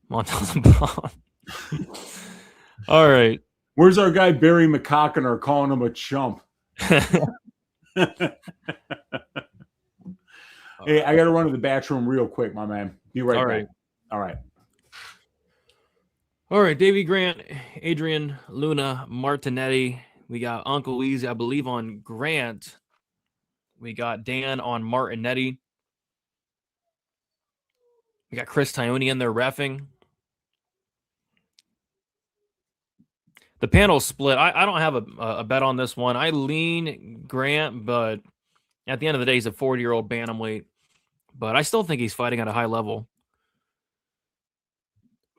Montel's a bomb. All right. Where's our guy Barry McCockiner calling him a chump? Hey, I got to run to the bathroom real quick, my man. Be right back. All right. All right, Davey Grant, Adrian, Luna, Martinetti. We got Uncle Easy, I believe, on Grant. We got Dan on Martinetti. We got Chris Tione in there reffing. The panel's split. I don't have a bet on this one. I lean Grant, but at the end of the day, he's a 40-year-old bantamweight. But I still think he's fighting at a high level.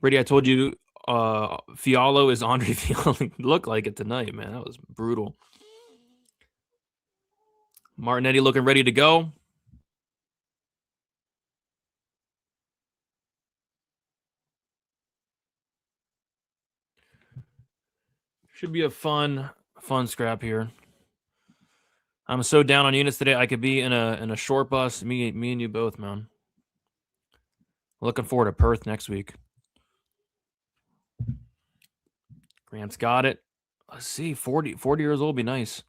Brady, I told you Fialo is Andre Fialo. Looked like it tonight, man. That was brutal. Martinetti looking ready to go. Should be a fun scrap here. I'm so down on units today. I could be in a short bus. Me and you both, man. Looking forward to Perth next week. Grant's got it. Let's see. 40 years old would be nice.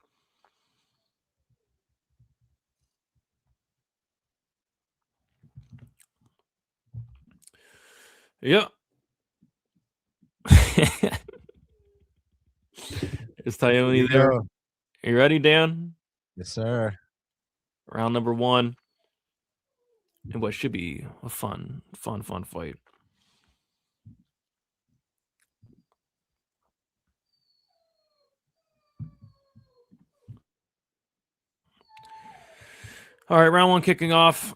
Yep. Is Tione there? Are you ready, Dan? Yes, sir. Round number 1. And what should be a fun fight. All right, round 1 kicking off.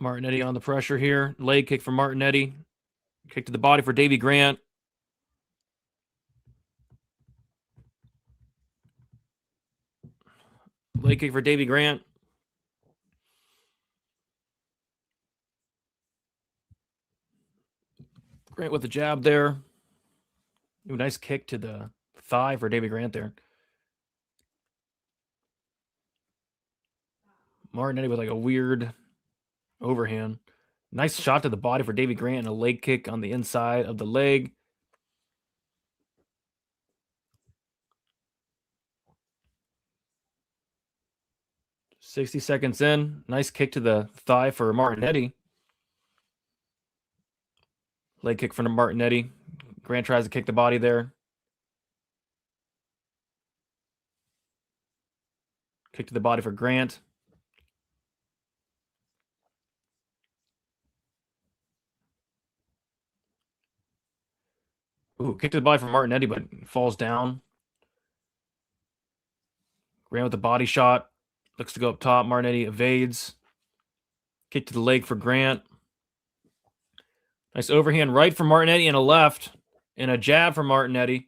Martinetti on the pressure here. Leg kick for Martinetti. Kick to the body for Davey Grant. Leg kick for Davey Grant. Grant with the jab there. Ooh, nice kick to the thigh for Davey Grant there. Martinetti with a weird overhand. Nice shot to the body for Davey Grant and a leg kick on the inside of the leg. $60 seconds in. Nice kick to the thigh for Martinetti. Leg kick from Martinetti. Grant tries to kick the body there. Kick to the body for Grant. Ooh, kick to the body from Martinetti, but falls down. Grant with the body shot. Looks to go up top. Martinetti evades. Kick to the leg for Grant. Nice overhand right from Martinetti and a left. And a jab from Martinetti.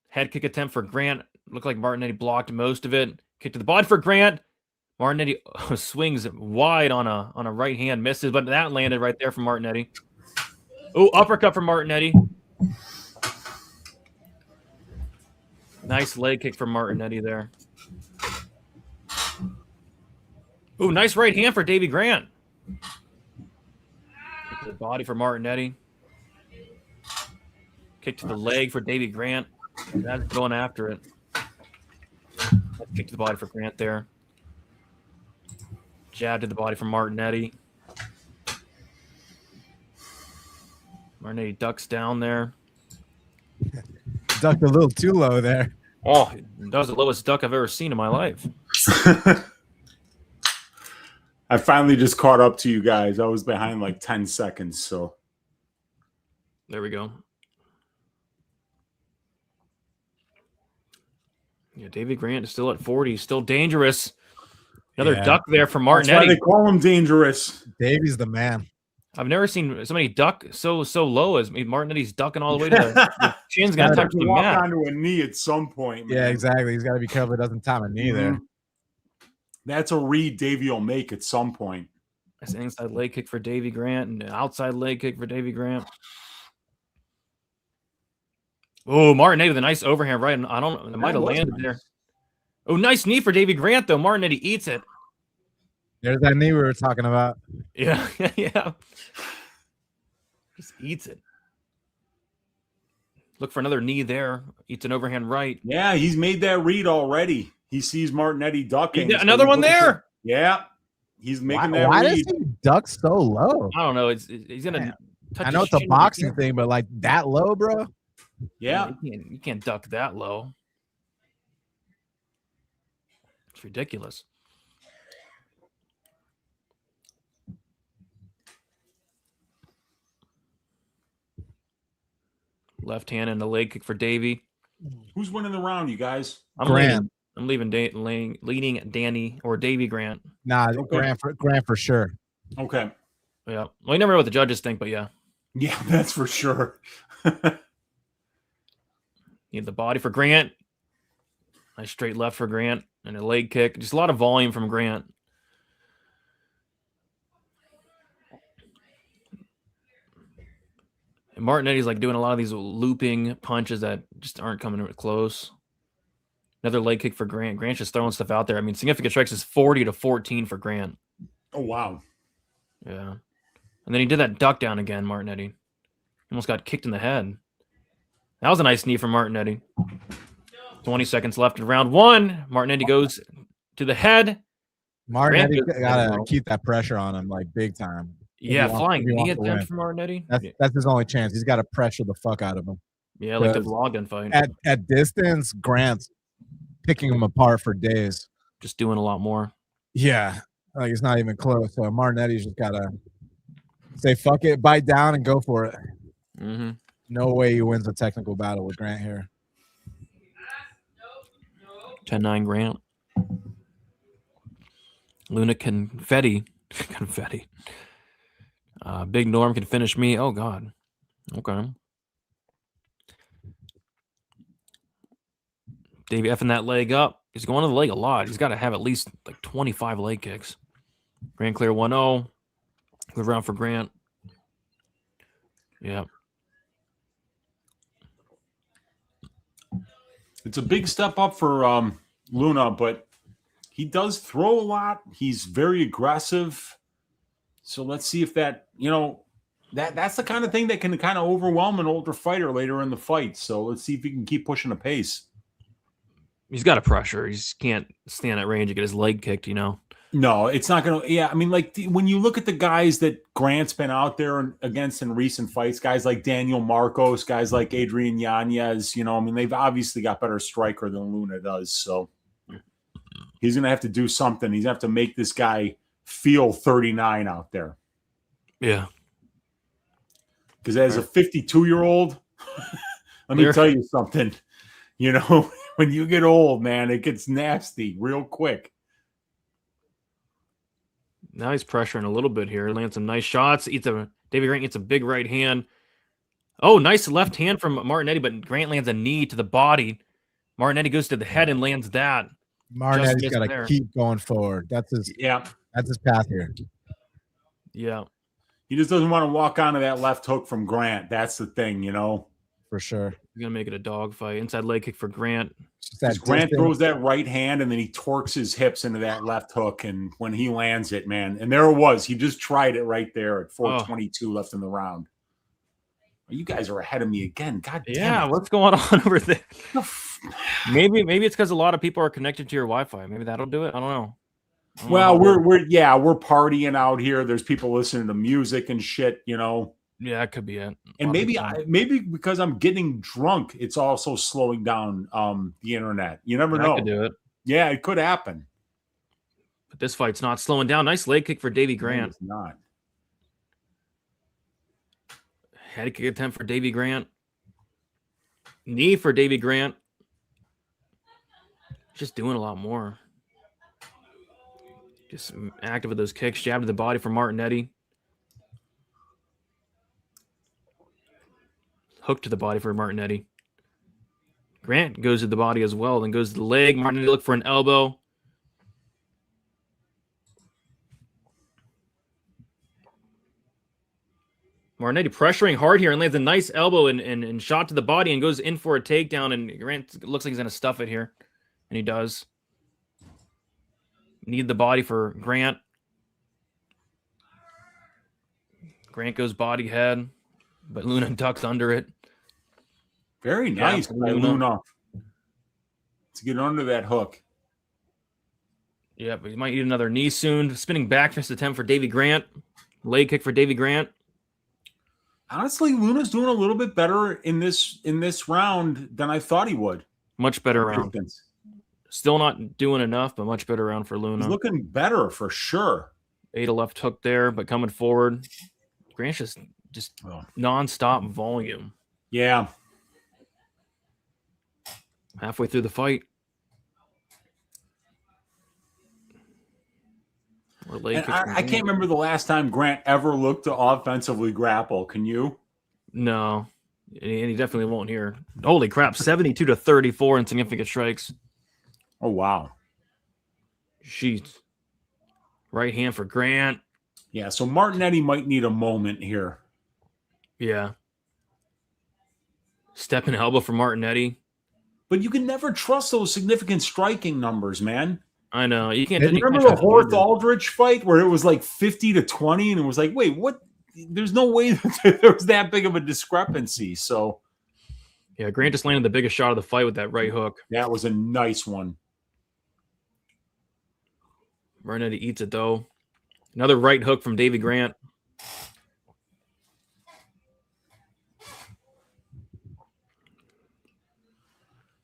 Head kick attempt for Grant. Looked like Martinetti blocked most of it. Kick to the body for Grant. Martinetti swings wide on a right hand, misses, but that landed right there from Martinetti. Oh, uppercut from Martinetti. Nice leg kick from Martinetti there. Oh, nice right hand for Davy Grant. Kick to the body for Martinetti. Kick to the leg for Davy Grant. That's going after it. Kick to the body for Grant there. Jab to the body from Martinetti. Martinetti ducks down there. Ducked a little too low there. Oh, that was the lowest duck I've ever seen in my life. I finally just caught up to you guys. I was behind like 10 seconds, so. There we go. Yeah, Davy Grant is still at 40. Still dangerous. Another duck there from Martinetti. That's why they call him dangerous. Davy's the man. I've never seen somebody duck so low as Martinetti's ducking all the way to the chin's gonna touch the walk mat. onto a knee at some point. Man. Yeah, exactly. He's got to be careful. It doesn't time a knee there. That's a read Davy will make at some point. That's an inside leg kick for Davy Grant and an outside leg kick for Davy Grant. Oh, Martinetti with a nice overhand right. I don't know. It might have landed there. Oh, nice knee for Davy Grant, though. Martinetti eats it. There's that knee we were talking about. Yeah, yeah. Just eats it. Look for another knee there. Eats an overhand right. Yeah, he's made that read already. He sees Martinetti ducking. Another one there. Yeah, he's making that Why read. does he duck so low? I don't know. He's gonna. Touch I know his it's a chin. boxing thing, but like that low, bro. Yeah. You can't duck that low. It's ridiculous. Left hand and a leg kick for Davy. Who's winning the round, you guys? Grant. I'm leaving leading Danny or Davy Grant. Nah, Okay. Grant for sure. Okay. Yeah. Well, you never know what the judges think, but yeah. Yeah, that's for sure. Need the body for Grant. Nice straight left for Grant and a leg kick. Just a lot of volume from Grant. And Martinetti's like doing a lot of these looping punches that just aren't coming close. Another leg kick for Grant. Grant's just throwing stuff out there. I mean, significant strikes is 40-14 for Grant. Oh, wow. Yeah. And then he did that duck down again, Martinetti. Almost got kicked in the head. That was a nice knee from Martinetti. 20 seconds left in round one. Martinetti goes to the head. Martinetti gotta keep that pressure on him like big time. Yeah, flying knee attempt from Martinetti. That's his only chance. He's got to pressure the fuck out of him. Yeah, like the Vlogan fight. At distance, Grant's picking him apart for days. Just doing a lot more. Yeah, like it's not even close. So Martinetti's just gotta say fuck it, bite down, and go for it. Mm-hmm. No way he wins a technical battle with Grant here. 10-9 Grant. Luna confetti. Confetti. Big Norm can finish me. Oh, God. Okay. Davey effing that leg up. He's going to the leg a lot. He's got to have at least like 25 leg kicks. Grant clear 1-0. Good round for Grant. Yeah. It's a big step up for Luna, but he does throw a lot. He's very aggressive. So let's see if that, that's the kind of thing that can kind of overwhelm an older fighter later in the fight. So let's see if he can keep pushing the pace. He's got a pressure. He just can't stand at range and get his leg kicked, No, it's not going to. Yeah, I mean, like when you look at the guys that Grant's been out there against in recent fights, guys like Daniel Marcos, guys like Adrian Yanez, they've obviously got better striker than Luna does. So he's going to have to do something. He's going to have to make this guy feel 39 out there. Yeah. Because as a 52-year-old, let me tell you something. You know, when you get old, man, it gets nasty real quick. Now he's pressuring a little bit here. Lands some nice shots. David Grant gets a big right hand. Oh, nice left hand from Martinetti, but Grant lands a knee to the body. Martinetti goes to the head and lands that. Martinetti's got to keep going forward. That's his path here. Yeah. He just doesn't want to walk onto that left hook from Grant. That's the thing, you know. For sure. He's going to make it a dog fight. Inside leg kick for Grant. Grant throws that right hand and then he torques his hips into that left hook. And when he lands it, man, and there it was. He just tried it right there at 4:22 left in the round. You guys are ahead of me again. God damn yeah, it. What's going on over there? Maybe it's because a lot of people are connected to your Wi-Fi. Maybe that'll do it. I don't know. Well, we're partying out here. There's people listening to music and shit, you know. Yeah, it could be it. And maybe because I'm getting drunk, it's also slowing down the internet. You never know. Could do it. Yeah, it could happen. But this fight's not slowing down. Nice leg kick for Davy Grant. No, it's not. Head kick attempt for Davy Grant. Knee for Davy Grant. Just doing a lot more. Just active with those kicks. Jab to the body for Martinetti. Hook to the body for Martinetti. Grant goes to the body as well, then goes to the leg. Martinetti look for an elbow. Martinetti pressuring hard here and lands a nice elbow and shot to the body and goes in for a takedown. And Grant looks like he's going to stuff it here. And he does. Need the body for Grant. Grant goes body head, but Luna ducks under it. Very nice by Luna to get under that hook. Yeah, but he might need another knee soon. Spinning back fist attempt for Davy Grant. Leg kick for Davy Grant. Honestly, Luna's doing a little bit better in this round than I thought he would. Much better round. Still not doing enough, but much better round for Luna. He's looking better for sure. Ate a left hook there, but coming forward. Grant's just nonstop volume. Yeah. Halfway through the fight. I can't remember the last time Grant ever looked to offensively grapple. Can you? No. And he definitely won't here. Holy crap. 72-34 in significant strikes. Oh, wow. Jeez. Right hand for Grant. Yeah, so Martinetti might need a moment here. Yeah. Step and elbow for Martinetti. But you can never trust those significant striking numbers, man. I know. You can't. Remember the Horth Aldrich fight where it was like 50-20 and it was like, wait, what? There's no way that there was that big of a discrepancy. So, yeah, Grant just landed the biggest shot of the fight with that right hook. That was a nice one. Martinetti eats it, though. Another right hook from Davy Grant.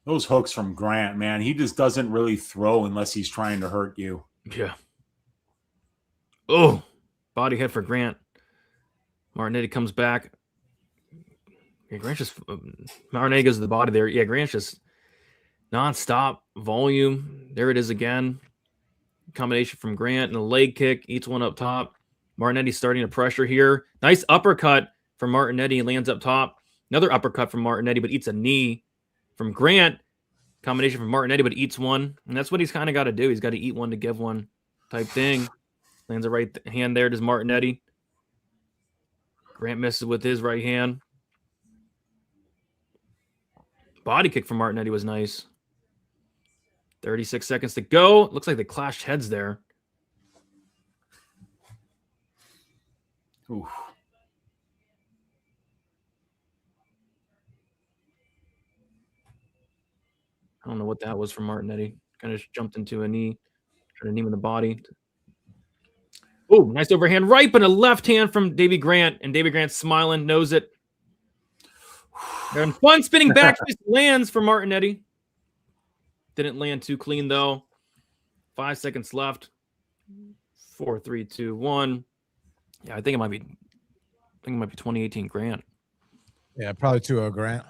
Those hooks from Grant, man, he just doesn't really throw unless he's trying to hurt you. Yeah. Oh, body head for Grant. Martinetti comes back. Yeah, Grant just Martinetti goes to the body there. Yeah, Grant's just nonstop volume. There it is again. Combination from Grant and a leg kick. Eats one up top. Martinetti starting to pressure here. Nice uppercut from Martinetti. Lands up top. Another uppercut from Martinetti, but eats a knee from Grant. Combination from Martinetti, but eats one. And that's what he's kind of got to do. He's got to eat one to give one type thing. Lands a right hand there. Does Martinetti. Grant misses with his right hand. Body kick from Martinetti was nice. 36 seconds to go. Looks like they clashed heads there. Oof. I don't know what that was from Martinetti. Kind of jumped into a knee. Tried to knee him in the body. Oh, nice overhand right, but a left hand from Davy Grant. And Davy Grant smiling, knows it. And fun spinning back fist lands for Martinetti. Didn't land too clean, though. 5 seconds left. 4, 3, 2, 1. Yeah, I think it might be 2018 Grant. Yeah, probably 2-0 Grant.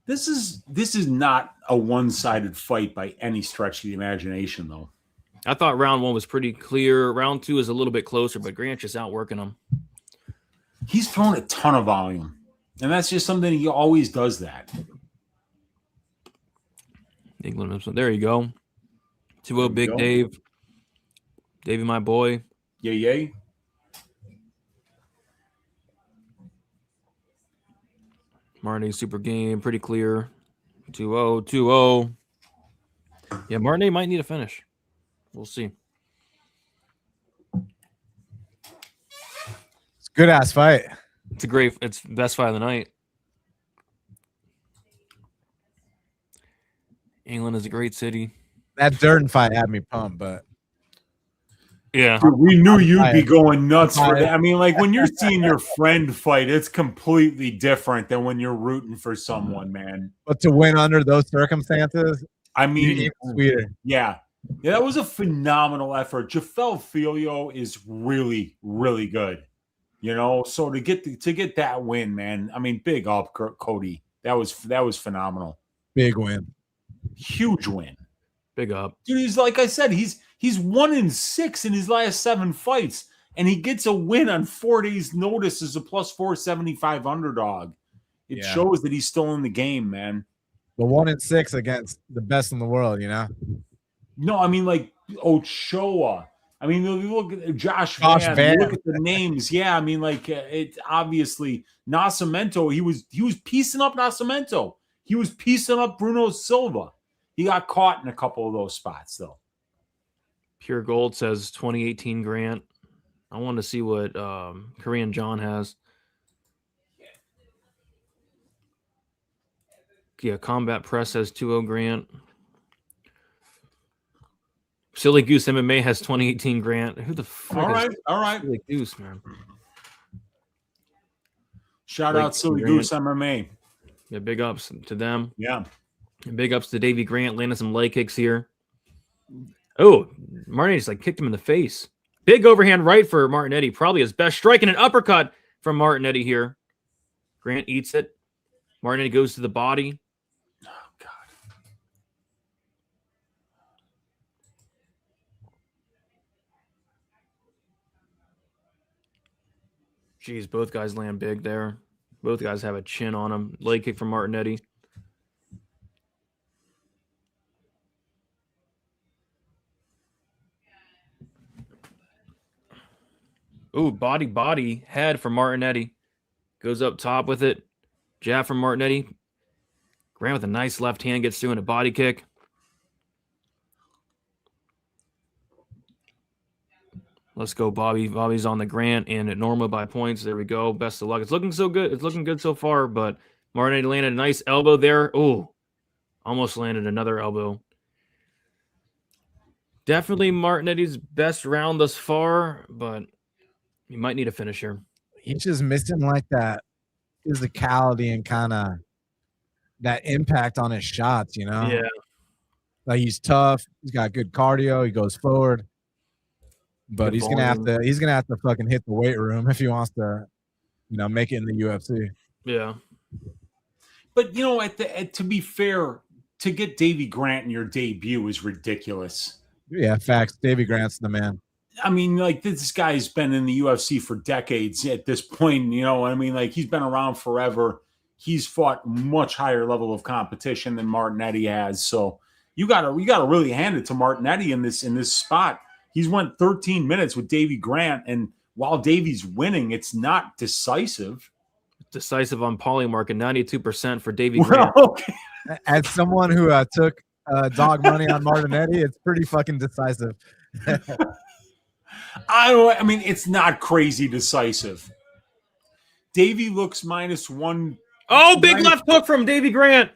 This is not a one-sided fight by any stretch of the imagination, though. I thought round 1 was pretty clear. Round 2 is a little bit closer, but Grant's just outworking him. He's thrown a ton of volume, and that's just something he always does that. England, there you go. 2-0 Big Dave. Davey, my boy. Yay. Martinet super game, pretty clear. 2-0. Yeah, Martinet might need a finish. We'll see. It's a good ass fight. It's the best fight of the night. England is a great city. That Duran fight had me pumped, but yeah, dude, we knew you'd be going nuts for that. I mean, like when you're seeing your friend fight, it's completely different than when you're rooting for someone, man. But to win under those circumstances, I mean, even sweeter. Yeah, that was a phenomenal effort. Jafel Filio is really, really good. You know, so to get that win, man. I mean, big up, Cody. That was phenomenal. Big win. Huge win. Big up. Dude, he's like I said, he's 1-6 in his last 7 fights, and he gets a win on 4 days' notice as a plus 475 underdog. It shows that he's still in the game, man. But 1-6 against the best in the world, you know? No, I mean like Ochoa. I mean, you look at Josh Van. Look at the names. Yeah, I mean, like it obviously Nascimento. He was piecing up Nascimento. He was piecing up Bruno Silva. He got caught in a couple of those spots, though. Pure Gold says 2018 Grant. I want to see what Korean John has. Yeah, Combat Press says 2-0 Grant. Silly Goose MMA has 2018 Grant. Who the fuck All right. Silly Goose, man. Shout out Silly Goose MMA. Yeah, big ups to them. Yeah. And big ups to Davey Grant landing some leg kicks here. Oh, Martinetti just like kicked him in the face. Big overhand right for Martinetti. Probably his best strike, and an uppercut from Martinetti here. Grant eats it. Martinetti goes to the body. Oh, God. Jeez, both guys land big there. Both guys have a chin on them. Leg kick from Martinetti. Ooh, body, head from Martinetti. Goes up top with it. Jab from Martinetti. Grant with a nice left hand gets through in a body kick. Let's go, Bobby. Bobby's on the Grant and at Norma by points. There we go. Best of luck. It's looking so good. It's looking good so far, but Martinetti landed a nice elbow there. Ooh, almost landed another elbow. Definitely Martinetti's best round thus far, but he might need a finish here. He's just missing like that physicality and kind of that impact on his shots, you know? Yeah. Like he's tough. He's got good cardio. He goes forward. But Good he's gonna have to fucking hit the weight room if he wants to, you know, make it in the UFC. Yeah. But you know, to be fair, to get Davey Grant in your debut is ridiculous. Yeah, facts. Davey Grant's the man. I mean, like this guy's been in the UFC for decades at this point. You know, I mean, like he's been around forever. He's fought much higher level of competition than Martinetti has. So you gotta really hand it to Martinetti in this spot. He's went 13 minutes with Davey Grant, and while Davey's winning, it's not decisive. Decisive on Polymark and 92% for Davey Grant. Okay. As someone who took dog money on Martinetti, it's pretty fucking decisive. I mean, it's not crazy decisive. Davey looks -1. Oh, big left hook from Davey Grant.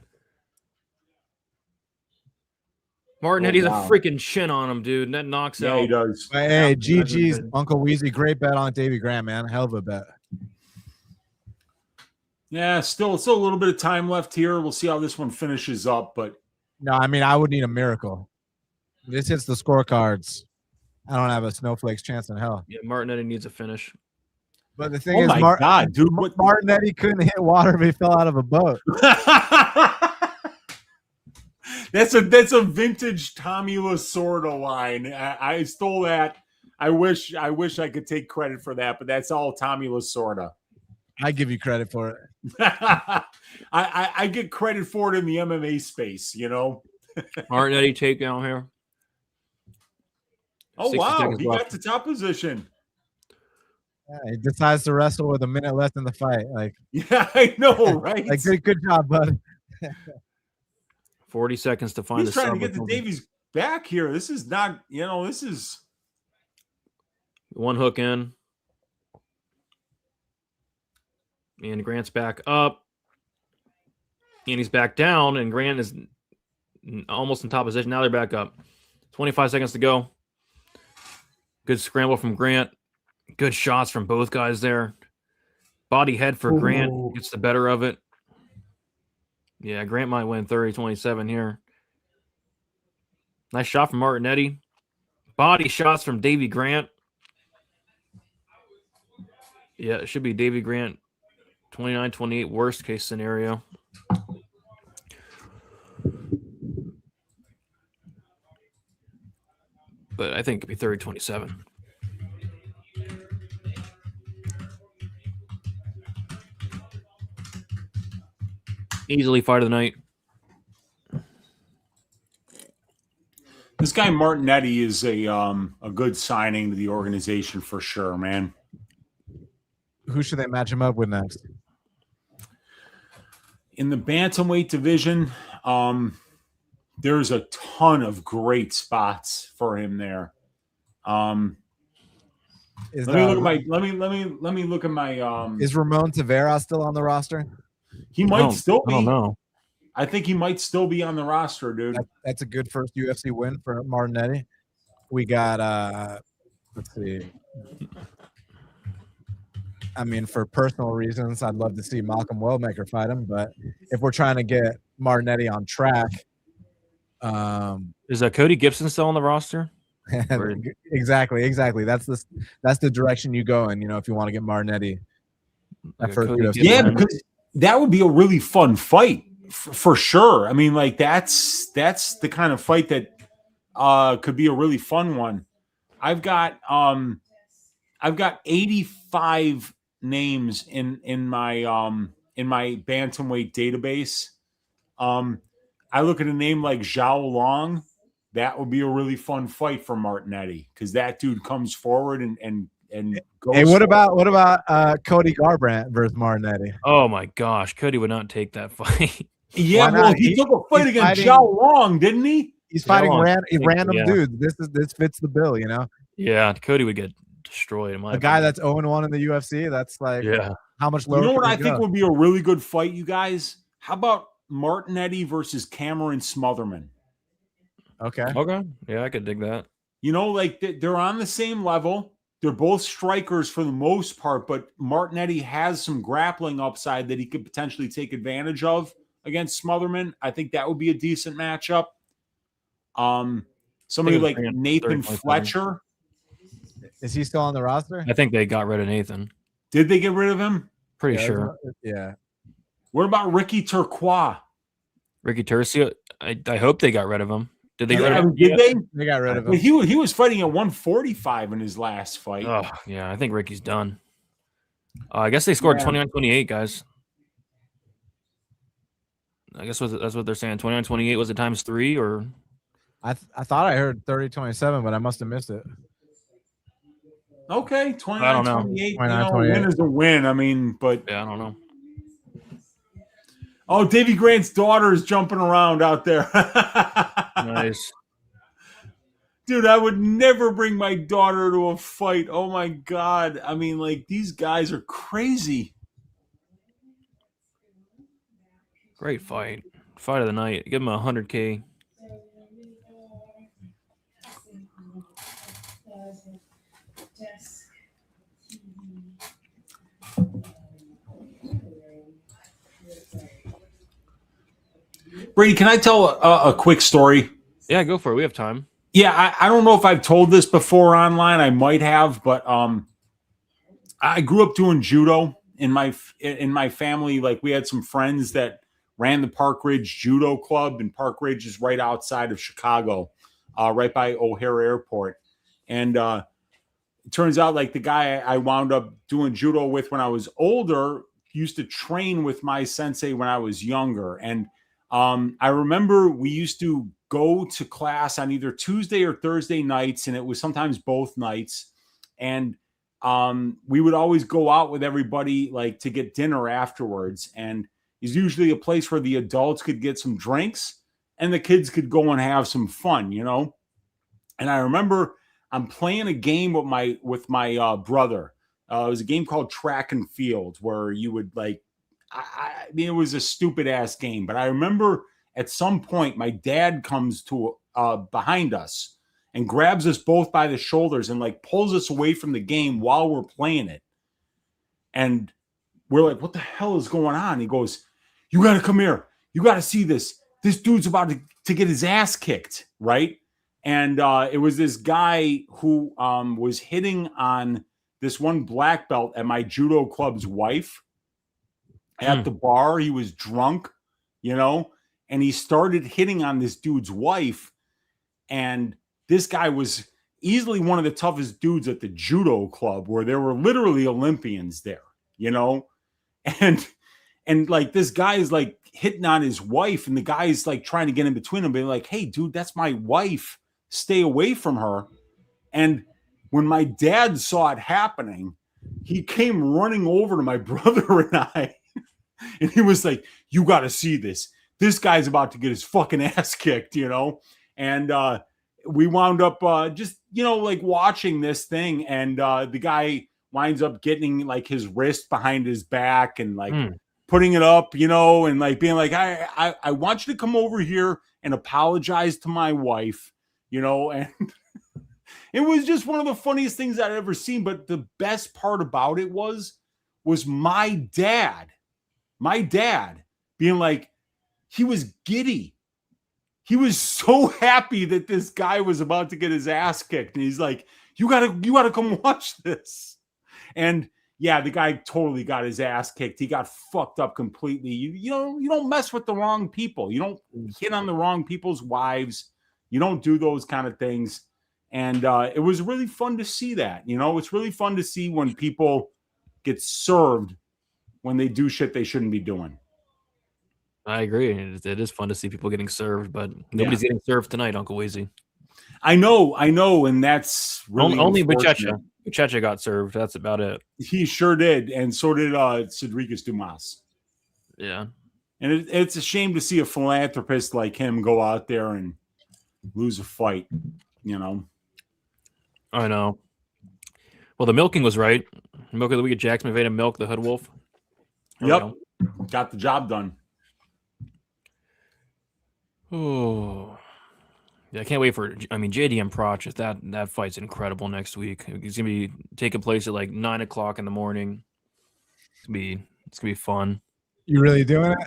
Martinetti's a freaking chin on him, dude. And that knocks out. Yeah, he does. Hey, GG's Uncle Weezy. Great bet on Davey Grant, man. Hell of a bet. Yeah, still a little bit of time left here. We'll see how this one finishes up. But no, I mean, I would need a miracle. This hits the scorecards. I don't have a snowflake's chance in hell. Yeah, Martinetti needs a finish. But the thing Oh is, my God, dude! What? Martinetti couldn't hit water if he fell out of a boat. That's a vintage Tommy Lasorda line. I stole that. I wish I could take credit for that, but that's all Tommy Lasorda. I give you credit for it. I get credit for it in the MMA space, you know. Martinetti takedown here. Oh 60 wow, seconds he left. got to top position. Yeah, he decides to wrestle with a minute left in the fight. Like, Yeah, I know, right? like good job, bud. 40 seconds to find He's the trying to sub. get the Davies back here. This is not, this is. One hook in. And Grant's back up. And he's back down. And Grant is almost in top position. Now they're back up. 25 seconds to go. Good scramble from Grant. Good shots from both guys there. Body head for Grant. Gets the better of it. Yeah, Grant might win 30-27 here. Nice shot from Martinetti. Body shots from Davy Grant. Yeah, it should be Davy Grant 29-28, worst case scenario. But I think it could be 30-27. Easily fight of the night. This guy Martinetti is a good signing to the organization for sure, man. Who should they match him up with next? In the bantamweight division, there's a ton of great spots for him there. Let me look at my. Is Ramon Tavera still on the roster? He might still be. I don't know. I think he might still be on the roster, dude. That's a good first UFC win for Martinetti. We got let's see. I mean, for personal reasons, I'd love to see Malcolm Wellmaker fight him, but if we're trying to get Martinetti on track, Is Cody Gibson still on the roster? exactly. That's the direction you go in. If you want to get Martinetti. Yeah, because that would be a really fun fight for sure. I mean, like that's the kind of fight that could be a really fun one. I've got 85 names in my bantamweight database. I look at a name like Zhao Long. That would be a really fun fight for Martinetti because that dude comes forward and goes. Hey, what about Cody Garbrandt versus Martinetti? Oh my gosh, Cody would not take that fight. Yeah, well, he took a fight against Zhao Long, didn't he? He's fighting random yeah. dudes. This fits the bill, Yeah, Cody would get destroyed. A guy that's 0-1 in the UFC. That's like, how much lower? You know what I go? think would be a really good fight, you guys? How about Martinetti versus Cameron Smotherman? Okay. Yeah, I could dig that. Like they're on the same level. They're both strikers for the most part, but Martinetti has some grappling upside that he could potentially take advantage of against Smotherman. I think that would be a decent matchup. Somebody like Nathan Fletcher. Is he still on the roster? I think they got rid of Nathan. Did they get rid of him? Pretty sure. Yeah. What about Ricky Turcois? Ricky Tercio. I hope they got rid of him. Did they get rid of him? Did they? They got rid of him. He was fighting at 145 in his last fight. Oh, yeah. I think Ricky's done. I guess they scored 29-28, guys. I guess that's what they're saying. 29-28 was it times 3 or? I thought I heard 30-27, but I must have missed it. Okay, 29-28. 29-28. Win is a win. I mean, but yeah, I don't know. Oh, Davy Grant's daughter is jumping around out there. Nice. Dude, I would never bring my daughter to a fight. Oh, my God. I mean, like, these guys are crazy. Great fight. Fight of the night. Give him 100K. Brady, can I tell a quick story? Yeah, go for it. We have time. Yeah, I don't know if I've told this before online. I might have, but I grew up doing judo in my family. Like we had some friends that ran the Park Ridge Judo Club, and Park Ridge is right outside of Chicago, right by O'Hare Airport. And it turns out like the guy I wound up doing judo with when I was older used to train with my sensei when I was younger. And I remember we used to go to class on either Tuesday or Thursday nights, and it was sometimes both nights. And we would always go out with everybody like to get dinner afterwards. And it's usually a place where the adults could get some drinks and the kids could go and have some fun, you know? And I remember I'm playing a game with my brother. It was a game called Track and Field where you would like, I mean, it was a stupid ass game, but I remember at some point my dad comes to behind us and grabs us both by the shoulders and like pulls us away from the game while we're playing it. And we're like, what the hell is going on? He goes, you got to come here. You got to see this. This dude's about to get his ass kicked, right? And it was this guy who was hitting on this one black belt at my judo club's wife at the bar. He was drunk, you know, and he started hitting on this dude's wife. And this guy was easily one of the toughest dudes at the judo club where there were literally Olympians there, you know, and like this guy is like hitting on his wife and the guy is like trying to get in between them, being like, hey, dude, that's my wife. Stay away from her. And when my dad saw it happening, he came running over to my brother and I, and he was like, you got to see this. This guy's about to get his fucking ass kicked, you know? And we wound up just, you know, like watching this thing. And the guy winds up getting like his wrist behind his back and like putting it up, you know, and like being like, I want you to come over here and apologize to my wife, you know? And it was just one of the funniest things I'd ever seen. But the best part about it was my dad being like, he was giddy. He was so happy that this guy was about to get his ass kicked. And he's like, you gotta come watch this. And yeah, the guy totally got his ass kicked. He got fucked up completely. You don't mess with the wrong people. You don't hit on the wrong people's wives. You don't do those kind of things. And it was really fun to see that. You know, it's really fun to see when people get served when they do shit they shouldn't be doing. I agree. It is fun to see people getting served, but nobody's getting served tonight, Uncle Weezy. I know, and that's really only Buchecha. Buchecha got served. That's about it. He sure did, and so did Cedricus Dumas. Yeah, and it's a shame to see a philanthropist like him go out there and lose a fight. You know, I know. Well, the milking was right. Milk of the week at Jackson McVey to milk the Hood Wolf. Yep, got the job done. Oh, yeah, I can't wait for. I mean, JDM Proch. That fight's incredible next week. It's gonna be taking place at like 9 o'clock in the morning. It's gonna be fun. You really doing it?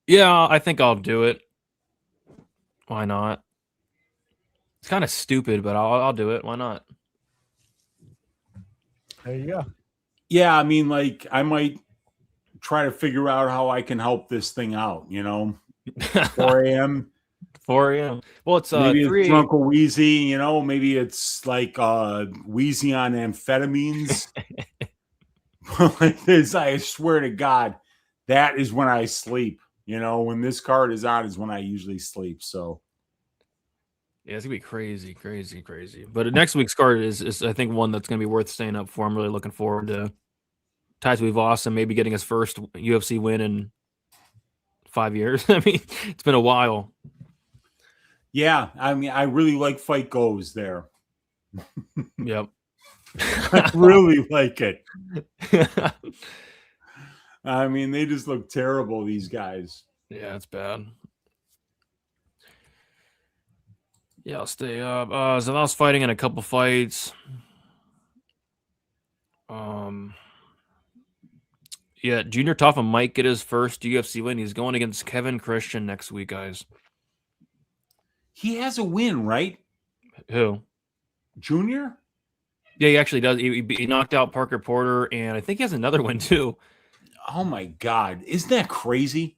Yeah, I think I'll do it. Why not? It's kind of stupid, but I'll do it. Why not? There you go. Yeah, I mean, like I might try to figure out how I can help this thing out. You know. 4 a.m. 4 a.m. Well, it's maybe 3 it's Drunk Wheezy, you know, maybe it's like Wheezy on amphetamines. Like this, I swear to God, that is when I sleep. You know, when this card is on is when I usually sleep. So yeah, it's gonna be crazy. But next week's card is I think one that's gonna be worth staying up for. I'm really looking forward to Taisui Vossen maybe getting his first UFC win in 5 years. I mean, it's been a while. Yeah, I mean, I really like Fight Goes there. Yep. I really like it. I mean, they just look terrible, these guys. Yeah, it's bad. Yeah, I'll stay up. Zalal's fighting in a couple fights. Yeah, Junior Toffa might get his first UFC win. He's going against Kevin Christian next week, guys. He has a win, right? Who? Junior? Yeah, he actually does. He knocked out Parker Porter, and I think he has another one too. Oh my God. Isn't that crazy?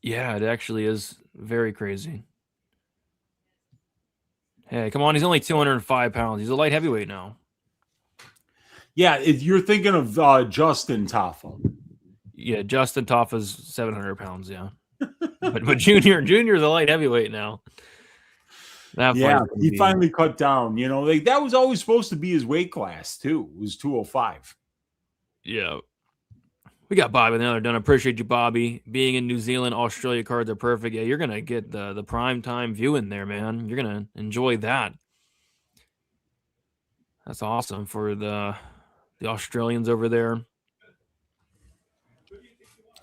Yeah, it actually is very crazy. Hey, come on. He's only 205 pounds. He's a light heavyweight now. Yeah, if you're thinking of Justin Taffa. Yeah, Justin Toffa's 700 pounds, yeah. but Junior's a light heavyweight now. Yeah, he finally cut down. You know, like that was always supposed to be his weight class too. It was 205. Yeah. We got Bobby the other done. Appreciate you, Bobby. Being in New Zealand, Australia cards are perfect. Yeah, you're gonna get the prime time viewing there, man. You're gonna enjoy that. That's awesome for the Australians over there.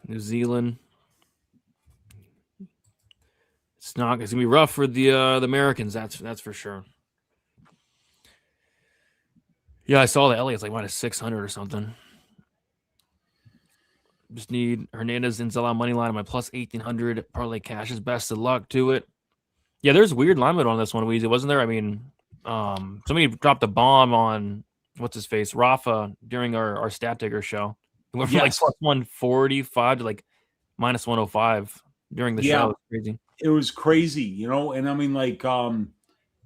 New Zealand. It's gonna be rough for the Americans, that's for sure. Yeah, I saw that Elliott's like minus 600 or something. Just need Hernandez and Zalal money line on my plus 1800 parlay cashes. Best of luck to it. Yeah, there's weird alignment on this one, Weezy, wasn't there? I mean, somebody dropped a bomb on what's his face, Rafa, during our Stat Digger show. It went from like plus 145 to like minus 105 during the show. It was crazy. It was crazy, you know, and I mean, like,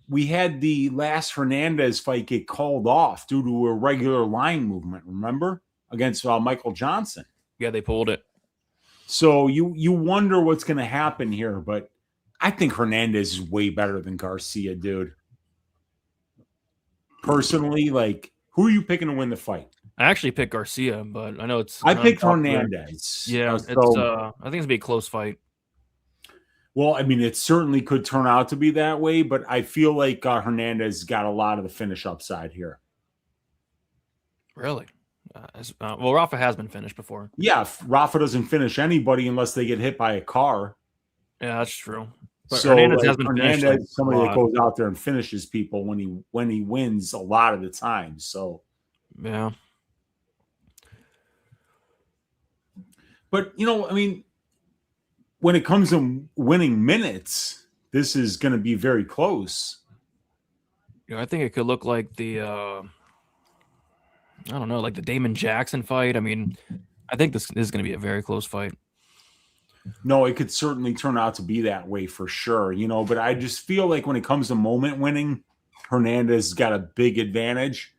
we had the last Hernandez fight get called off due to a regular line movement, remember? Against Michael Johnson. Yeah, they pulled it. So you wonder what's going to happen here, but I think Hernandez is way better than Garcia, dude. Personally, like, who are you picking to win the fight? I actually picked Garcia, but I know it's... I picked Hernandez. Yeah, I think it's going to be a close fight. Well, I mean, it certainly could turn out to be that way, but I feel like Hernandez got a lot of the finish upside here. Really? Well, Rafa has been finished before. Yeah, Rafa doesn't finish anybody unless they get hit by a car. Yeah, that's true. But so Hernandez like, has been finished. Like, somebody that goes out there and finishes people when he wins a lot of the time. So yeah. But you know, I mean, when it comes to winning minutes, this is going to be very close. Yeah, I think it could look like the I don't know, like the Damon Jackson fight. I mean, I think this is going to be a very close fight. No, it could certainly turn out to be that way for sure, you know, but I just feel like when it comes to moment winning, Hernandez got a big advantage.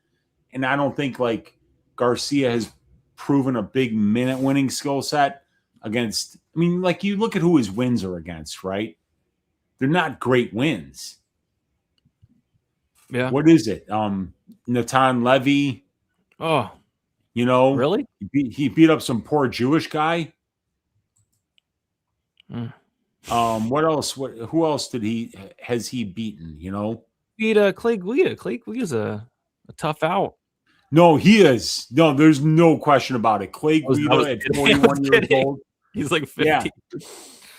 And I don't think like Garcia has proven a big minute winning skill set against, I mean, like you look at who his wins are against, right? They're not great wins. Yeah. What is it? Natan Levy. Oh, you know, really? He beat up some poor Jewish guy. What else? Who else has he beaten? You know, beat Clay Guida. Clay Guida's a tough out. No, he is. No, there's no question about it. Clay Guida at 41 years old. He's like 50. Yeah.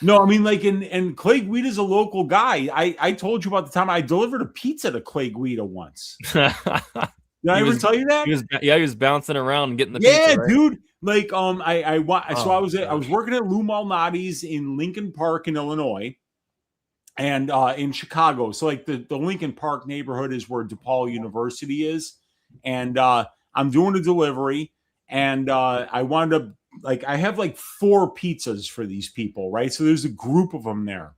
No, I mean, like, and Clay Guida's a local guy. I told you about the time I delivered a pizza to Clay Guida once. Did I ever tell you that? He was bouncing around and getting the pizza. Yeah, right? Dude. Like, so I was working at Lou Malnati's in Lincoln Park in Illinois, and in Chicago. So like the Lincoln Park neighborhood is where DePaul University is, and I'm doing a delivery, and I wound up like I have like 4 pizzas for these people, right? So there's a group of them there,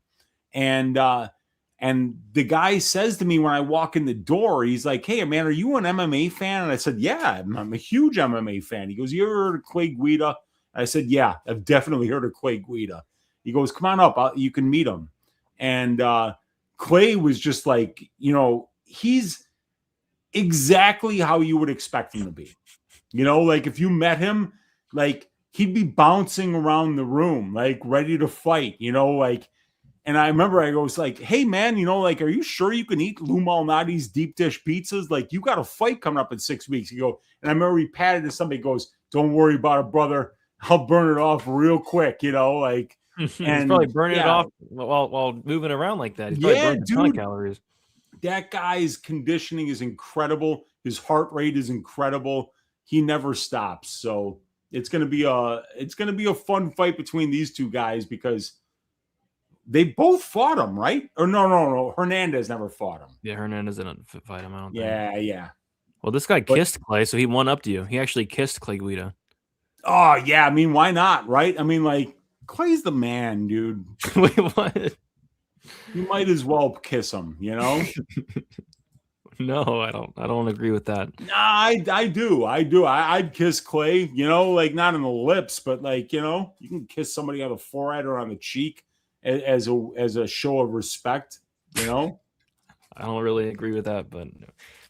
and the guy says to me when I walk in the door, he's like, "Hey, man, are you an MMA fan?" And I said, "Yeah, I'm a huge MMA fan." He goes, "You ever heard of Clay Guida?" I said, "Yeah, I've definitely heard of Clay Guida." He goes, "Come on up, you can meet him." And Clay was just like, you know, he's exactly how you would expect him to be. You know, like if you met him, like he'd be bouncing around the room, like ready to fight, you know, like. And I remember I was like, "Hey, man, you know, like, are you sure you can eat Lou Malnati's deep dish pizzas? Like, you got a fight coming up in 6 weeks." You go, and I remember he patted and somebody goes, "Don't worry about it, brother. I'll burn it off real quick," you know, like. He's probably burning it off while moving around like that. He's probably burning a ton of calories. That guy's conditioning is incredible. His heart rate is incredible. He never stops. So it's gonna be a fun fight between these two guys because they both fought him, right? Or no. Hernandez never fought him. Yeah, Hernandez didn't fight him. I don't think. Yeah. Well, this guy kissed Clay, so he won up to you. He actually kissed Clay Guida. Oh, yeah. I mean, why not, right? I mean, like, Clay's the man, dude. Wait, what? You might as well kiss him, you know? No, I don't agree with that. Nah, I do. I'd kiss Clay, you know, like not on the lips, but like, you know, you can kiss somebody on the forehead or on the cheek as a show of respect, you know? I don't really agree with that, but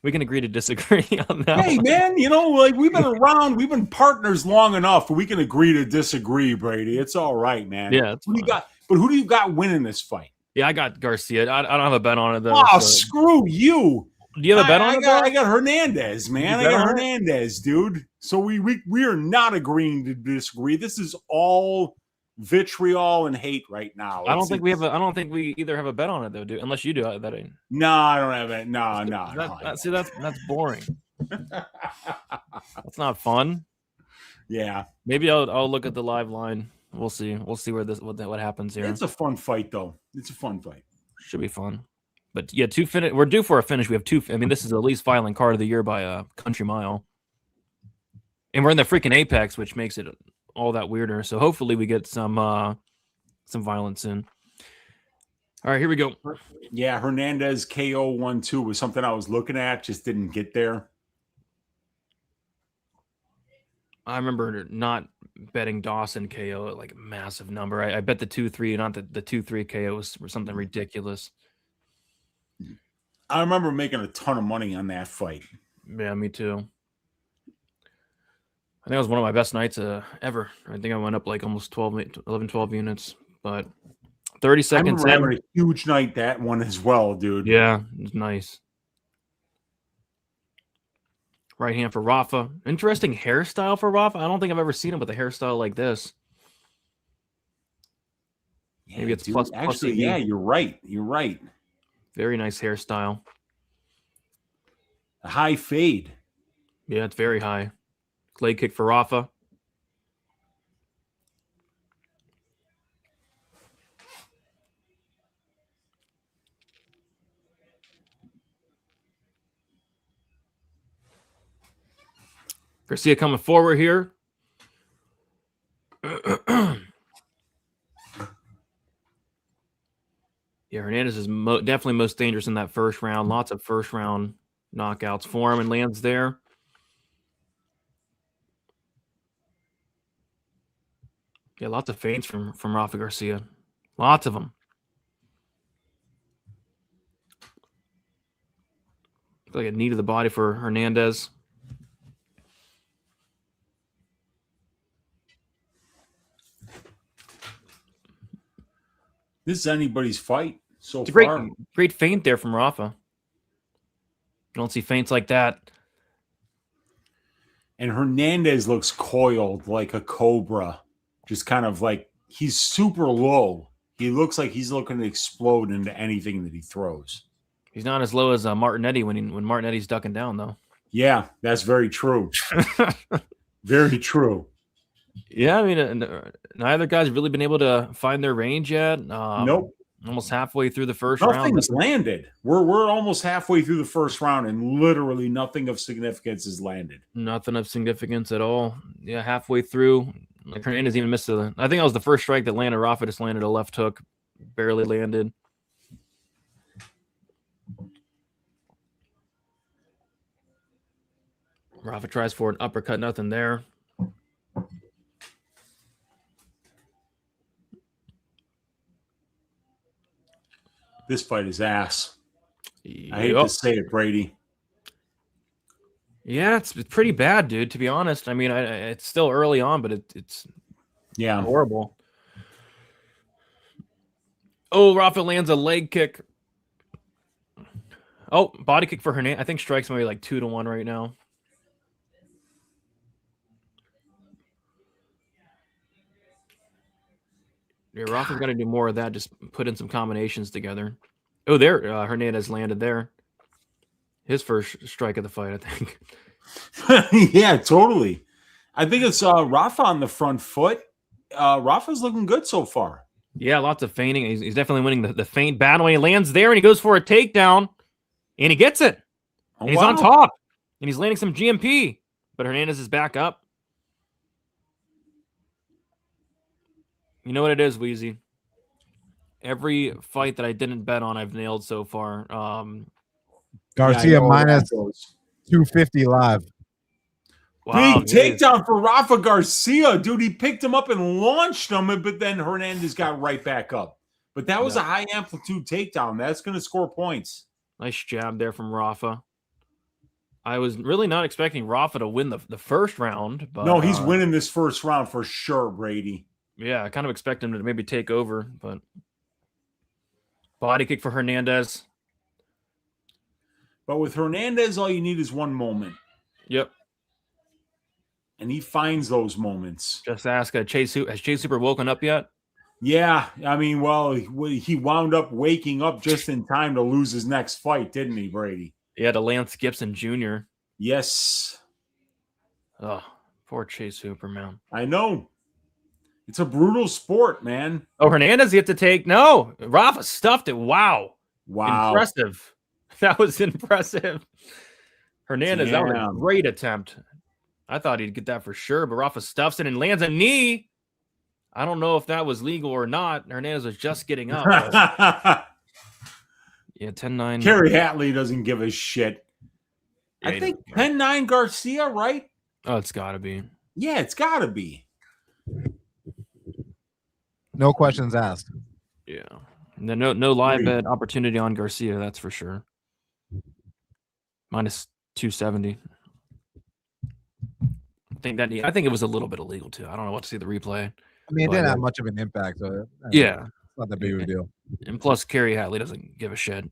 we can agree to disagree on that. Hey, man, you know, like we've been around, we've been partners long enough. We can agree to disagree, Brady. It's all right, man. Yeah, who do you got winning this fight? Yeah, I got Garcia. I don't have a bet on it though. Oh, so. screw you. Do you have a bet on it? I got Hernandez, man. I got Hernandez, dude. So we are not agreeing to disagree. This is all vitriol and hate right now. I don't think we either have a bet on it though, dude. Unless you do that. No, I don't have it. No. See, that's boring. That's not fun. Yeah. Maybe I'll look at the live line. We'll see. We'll see what happens here. It's a fun fight though. It's a fun fight. Should be fun. But yeah, we're due for a finish. We have two. I mean, this is the least violent card of the year by a country mile. And we're in the freaking apex, which makes it all that weirder. So hopefully we get some violence in. All right, here we go. Yeah, Hernandez KO 1-2 was something I was looking at, just didn't get there. I remember not betting Dawson KO at like a massive number. I bet the 2-3, not the 2-3 KO was something ridiculous. I remember making a ton of money on that fight. Yeah, me too. I think it was one of my best nights ever. I think I went up like almost 12 units, but 30 seconds. I remember having a huge night that one as well, dude. Yeah, it was nice. Right hand for Rafa. Interesting hairstyle for Rafa. I don't think I've ever seen him with a hairstyle like this. Yeah, maybe it's dude, plus actually, yeah, you're right. You're right. Very nice hairstyle. A high fade. Yeah, it's very high. Leg kick for Rafa. Garcia coming forward here. Yeah, Hernandez is definitely most dangerous in that first round. Lots of first round knockouts for him and lands there. Yeah, lots of feints from Rafa Garcia. Lots of them. Like a knee to the body for Hernandez. This is anybody's fight so It's a far. great feint there from Rafa. You don't see feints like that. And Hernandez looks coiled like a cobra. Just kind of like he's super low. He looks like he's looking to explode into anything that he throws. He's not as low as Martinetti when Martinetti's ducking down, though. Yeah, that's very true. Very true. Yeah, I mean, neither guy's really been able to find their range yet. Nope. Almost halfway through the first round. Nothing has landed. We're almost halfway through the first round, and literally nothing of significance has landed. Nothing of significance at all. Yeah, halfway through. Like Hernandez even missed I think that was the first strike that landed. Rafa just landed a left hook. Barely landed. Rafa tries for an uppercut. Nothing there. This fight is ass. I hate to say it, Brady. Yeah, it's pretty bad, dude, to be honest. I mean, it's still early on, but it's horrible. Oh, Rafa lands a leg kick. Oh, body kick for Hernandez. I think strikes maybe like 2-1 right now. Yeah, Rafa's got to do more of that. Just put in some combinations together. Oh, there, Hernandez landed there. His first strike of the fight, I think. Yeah, totally. I think it's Rafa on the front foot. Rafa's looking good so far. Yeah, lots of feinting. He's definitely winning the feint battle. He lands there, and he goes for a takedown, and he gets it. And he's on top. And he's landing some GMP, but Hernandez is back up. You know what it is, Wheezy? Every fight that I didn't bet on, I've nailed so far. Garcia minus goes. 250 live. Wow, Big takedown for Rafa Garcia, dude. He picked him up and launched him, but then Hernandez got right back up. But that was a high amplitude takedown. That's going to score points. Nice jab there from Rafa. I was really not expecting Rafa to win the first round. But, no, he's winning this first round for sure, Brady. Yeah, I kind of expect him to maybe take over, but body kick for Hernandez. But with Hernandez, all you need is one moment. Yep. And he finds those moments. Just ask, has Chase Super woken up yet? Yeah. I mean, well, he wound up waking up just in time to lose his next fight, didn't he, Brady? Yeah, to Lance Gibson Jr. Yes. Oh, poor Chase Hooper, man. I know. It's a brutal sport, man. Oh, Hernandez, you have to take. No, Rafa stuffed it. Wow. Impressive. That was impressive. Hernandez, that was a great attempt. I thought he'd get that for sure, but Rafa stuffs it and lands a knee. I don't know if that was legal or not. Hernandez was just getting up. Yeah, 10-9. Kerry Hatley doesn't give a shit. Yeah, I think 10-9 Garcia, right? Oh, it's got to be. Yeah, it's got to be. No questions asked. Yeah. And then no live bet opportunity on Garcia, that's for sure. Minus 270. I think it was a little bit illegal too. I don't know what to see the replay. I mean, it didn't have much of an impact, so yeah, it's not that big of a deal. And plus, Kerry Hatley doesn't give a shit.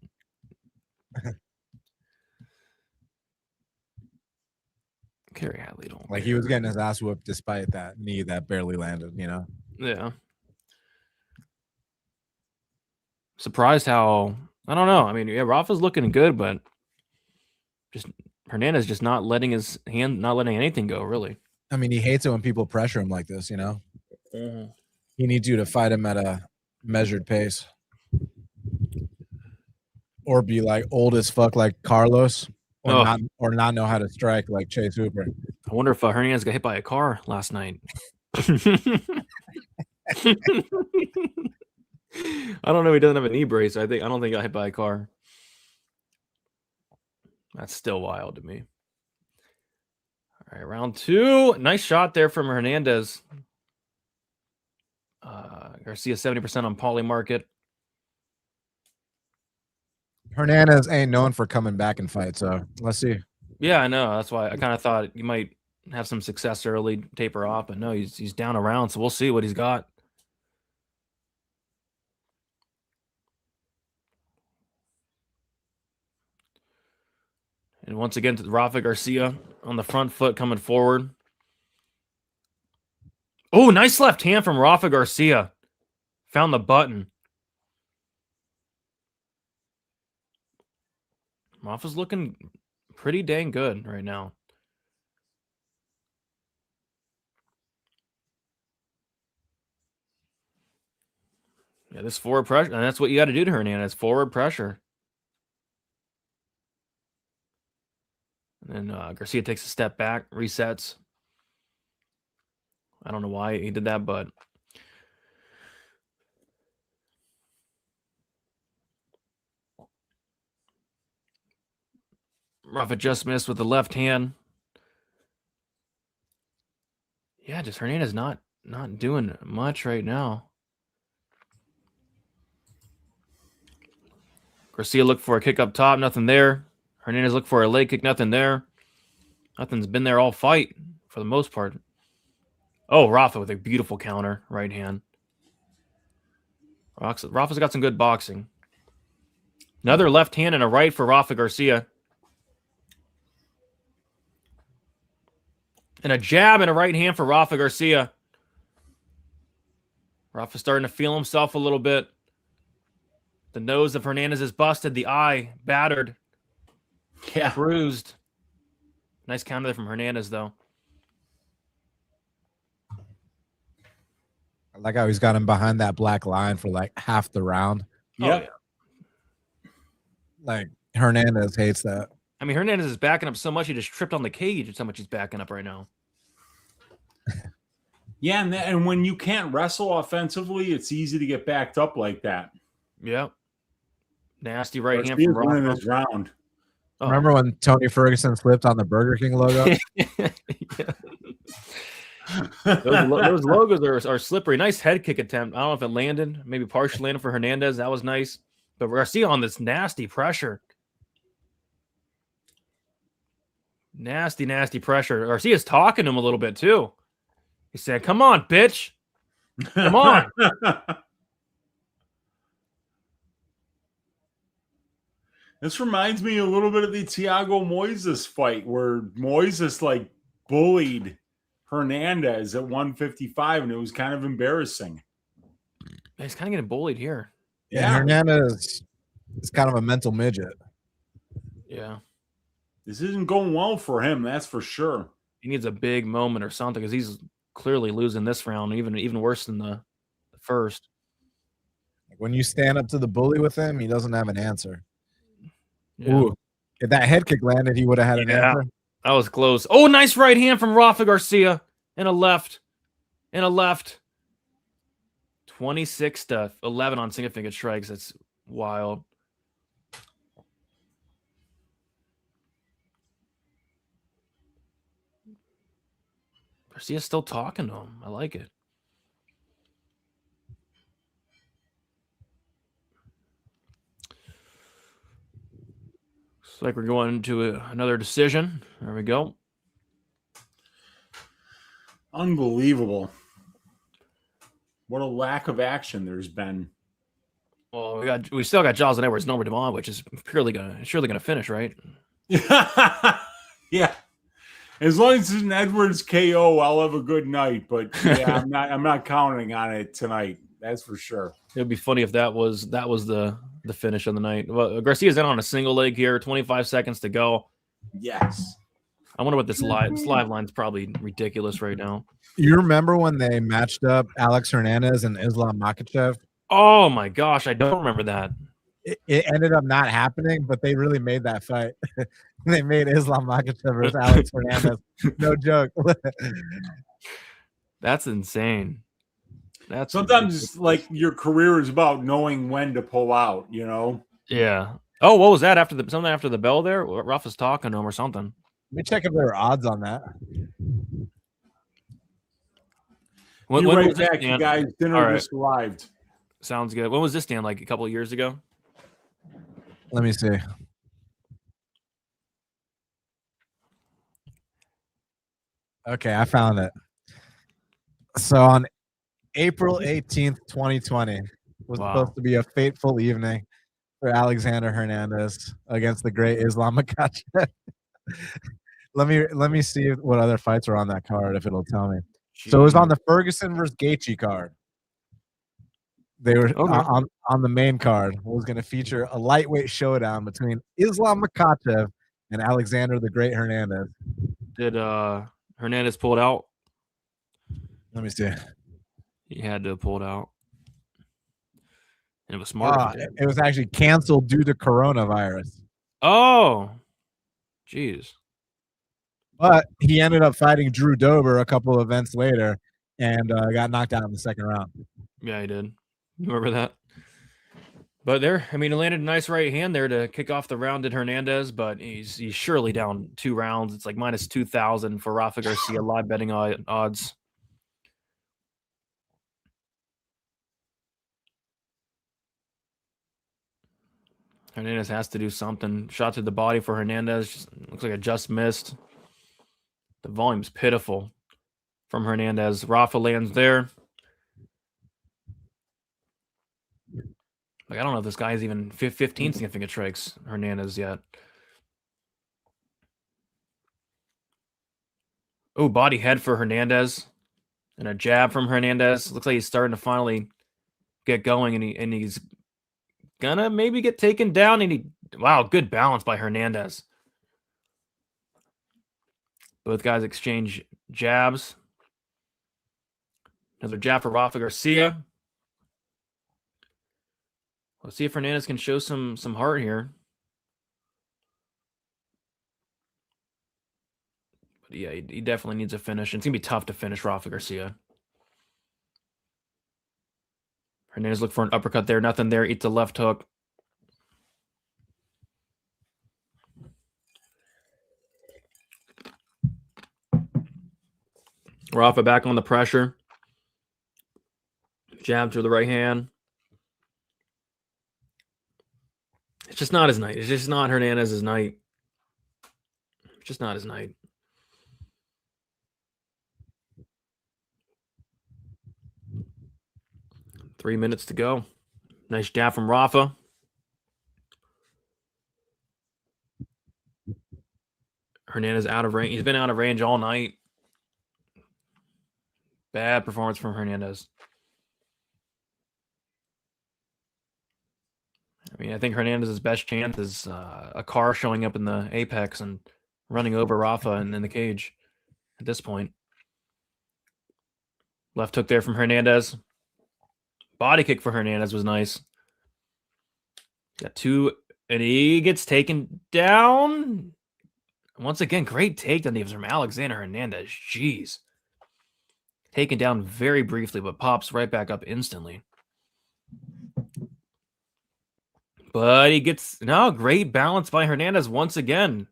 Kerry Hatley don't like he was getting his ass whooped despite that knee that barely landed. You know. Yeah. Surprised how I don't know. I mean, yeah, Rafa's looking good, but just Hernandez just not letting anything go. Really. I mean, he hates it when people pressure him like this. You know. Mm-hmm. He needs you to fight him at a measured pace, or be like old as fuck like Carlos, or not know how to strike like Chase Hooper. I wonder if Hernandez got hit by a car last night. I don't know. He doesn't have a knee brace. I don't think he got hit by a car. That's still wild to me. All right, round 2. Nice shot there from Hernandez. Garcia 70% on Poly Market. Hernandez ain't known for coming back and fight, so let's see. Yeah, I know. That's why I kind of thought you might have some success early, taper off, but no, he's down around, so we'll see what he's got. And once again, to Rafa Garcia on the front foot coming forward. Oh, nice left hand from Rafa Garcia. Found the button. Rafa's looking pretty dang good right now. Yeah, this forward pressure, and that's what you got to do to Hernandez. Forward pressure. And then Garcia takes a step back, resets. I don't know why he did that, but Rafa just missed with the left hand. Yeah, just Hernandez not doing much right now. Garcia looked for a kick up top, nothing there. Hernandez looked for a leg kick, nothing there. Nothing's been there all fight for the most part. Oh, Rafa with a beautiful counter, right hand. Rafa's got some good boxing. Another left hand and a right for Rafa Garcia. And a jab and a right hand for Rafa Garcia. Rafa's starting to feel himself a little bit. The nose of Hernandez is busted. The eye battered. Yeah. Bruised. Nice counter there from Hernandez, though. I like how he's got him behind that black line for like half the round. Yeah. Oh, yeah. Like Hernandez hates that. I mean, Hernandez is backing up so much he just tripped on the cage. It's how much he's backing up right now. Yeah, and when you can't wrestle offensively, it's easy to get backed up like that. Yep. Nasty right hand Garcia's from winning Rafa. this round. Oh. Remember when Tony Ferguson slipped on the Burger King logo? Those logos are slippery. Nice head kick attempt. I don't know if it landed. Maybe partially landed for Hernandez. That was nice. But Garcia on this nasty pressure. Nasty, nasty pressure. Garcia's talking to him a little bit too. He said, "Come on, bitch. Come on." This reminds me a little bit of the Thiago Moises fight where Moises like bullied Hernandez at 155, and it was kind of embarrassing. He's kind of getting bullied here. Yeah, Hernandez is kind of a mental midget. Yeah. This isn't going well for him, that's for sure. He needs a big moment or something because he's clearly losing this round, even worse than the first. When you stand up to the bully with him, he doesn't have an answer. Yeah. Ooh, if that head kick landed, he would have had an answer. That was close. Oh, nice right hand from Rafa Garcia. And a left. 26-11 on single finger strikes. That's wild. Garcia's still talking to him. I like it. Looks like we're going into another decision. There we go. Unbelievable. What a lack of action there's been. Well, we still got Giles and Edwards, Norma Dumont, which is surely gonna finish, right? Yeah. As long as it's an Edwards KO, I'll have a good night. But yeah, I'm not counting on it tonight. That's for sure. It'd be funny if that was the finish of the night. Well, Garcia's in on a single leg here. 25 seconds to go. Yes. I wonder what this live line's probably ridiculous right now. You remember when they matched up Alex Hernandez and Islam Makhachev? Oh my gosh, I don't remember that. It ended up not happening, but they really made that fight. They made Islam Makhachev versus Alex Hernandez. No joke. That's insane. That's sometimes ridiculous. like your career is about knowing when to pull out, you know? Yeah. Oh, what was that something after the bell there? Rafa's talking to him or something. Let me check if there are odds on that. When Be right was this, back, you Dan? guys. Dinner All right. just arrived. Sounds good. When was this, Dan? Like a couple of years ago? Let me see. Okay, I found it. So on April 18th, 2020 was supposed to be a fateful evening for Alexander Hernandez against the great Islam Makhachev. Let me see what other fights are on that card if it'll tell me. So it was on the Ferguson versus Gaethje card. They were on the main card. It was going to feature a lightweight showdown between Islam Makhachev and Alexander the Great Hernandez. Did Hernandez pull it out? Let me see. He had to pull it out. And it was smart. It was actually canceled due to coronavirus. Oh, jeez. But he ended up fighting Drew Dober a couple of events later and got knocked out in the second round. Yeah, he did. Remember that? But there, I mean, he landed a nice right hand there to kick off the round at Hernandez, but he's surely down 2 rounds. It's like minus 2,000 for Rafa Garcia live betting odds. Hernandez has to do something. Shot to the body for Hernandez. Looks like it just missed. The volume's pitiful from Hernandez. Rafa lands there. Like, I don't know if this guy's even 15 significant strikes Hernandez yet. Oh, body head for Hernandez. And a jab from Hernandez. Looks like he's starting to finally get going, and he's gonna maybe get taken down. And wow, good balance by Hernandez. Both guys exchange jabs. Another jab for Rafa Garcia. Let's see if Hernandez can show some heart here. yeah, he definitely needs a finish. It's gonna be tough to finish Rafa Garcia. Hernandez look for an uppercut there. Nothing there. Eats a left hook. Rafa back on the pressure. Jab to the right hand. It's just not his night. It's just not Hernandez's night. It's just not his night. Three minutes to go. Nice jab from Rafa. Hernandez out of range. He's been out of range all night. Bad performance from Hernandez. I mean, I think Hernandez's best chance is a car showing up in the apex and running over Rafa and in the cage at this point. Left hook there from Hernandez. Body kick for Hernandez was nice. Got two, and he gets taken down. Once again, great takedown from Alexander Hernandez. Jeez. Taken down very briefly, but pops right back up instantly. But he gets, no, great balance by Hernandez once again.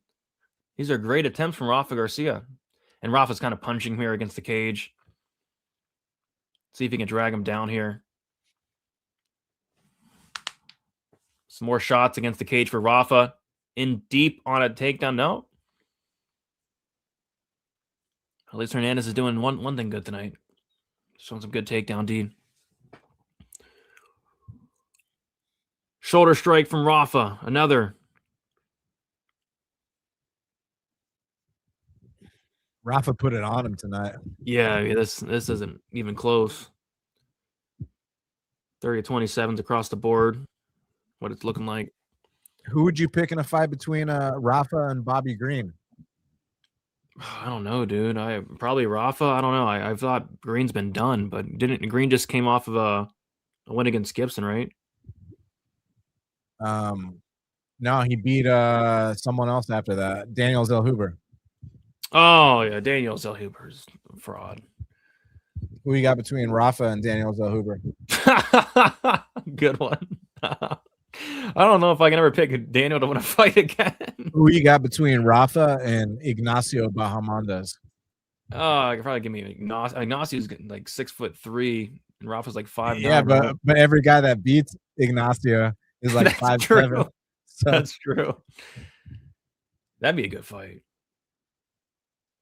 These are great attempts from Rafa Garcia. And Rafa's kind of punching here against the cage. See if he can drag him down here. Some more shots against the cage for Rafa. In deep on a takedown. No. At least Hernandez is doing one thing good tonight. Showing some good takedown D. Shoulder strike from Rafa. Another. Rafa put it on him tonight. Yeah, this isn't even close. 30-27s across the board. What it's looking like. Who would you pick in a fight between Rafa and Bobby Green? I don't know, dude. Probably Rafa. I don't know. I thought Green's been done, but didn't Green just came off of a win against Gibson, right? No, he beat someone else after that. Daniel Zellhuber. Oh yeah, Daniel Zellhuber's a fraud. Who you got between Rafa and Daniel Zellhuber? Good one. I don't know if I can ever pick Daniel to win a fight again. Who you got between Rafa and Ignacio Bahamondes? I could probably give me Ignacio. Ignacio's like 6'3", and Rafa's like 5'9". Yeah, but every guy that beats Ignacio is like 5'7". So. That's true. That'd be a good fight.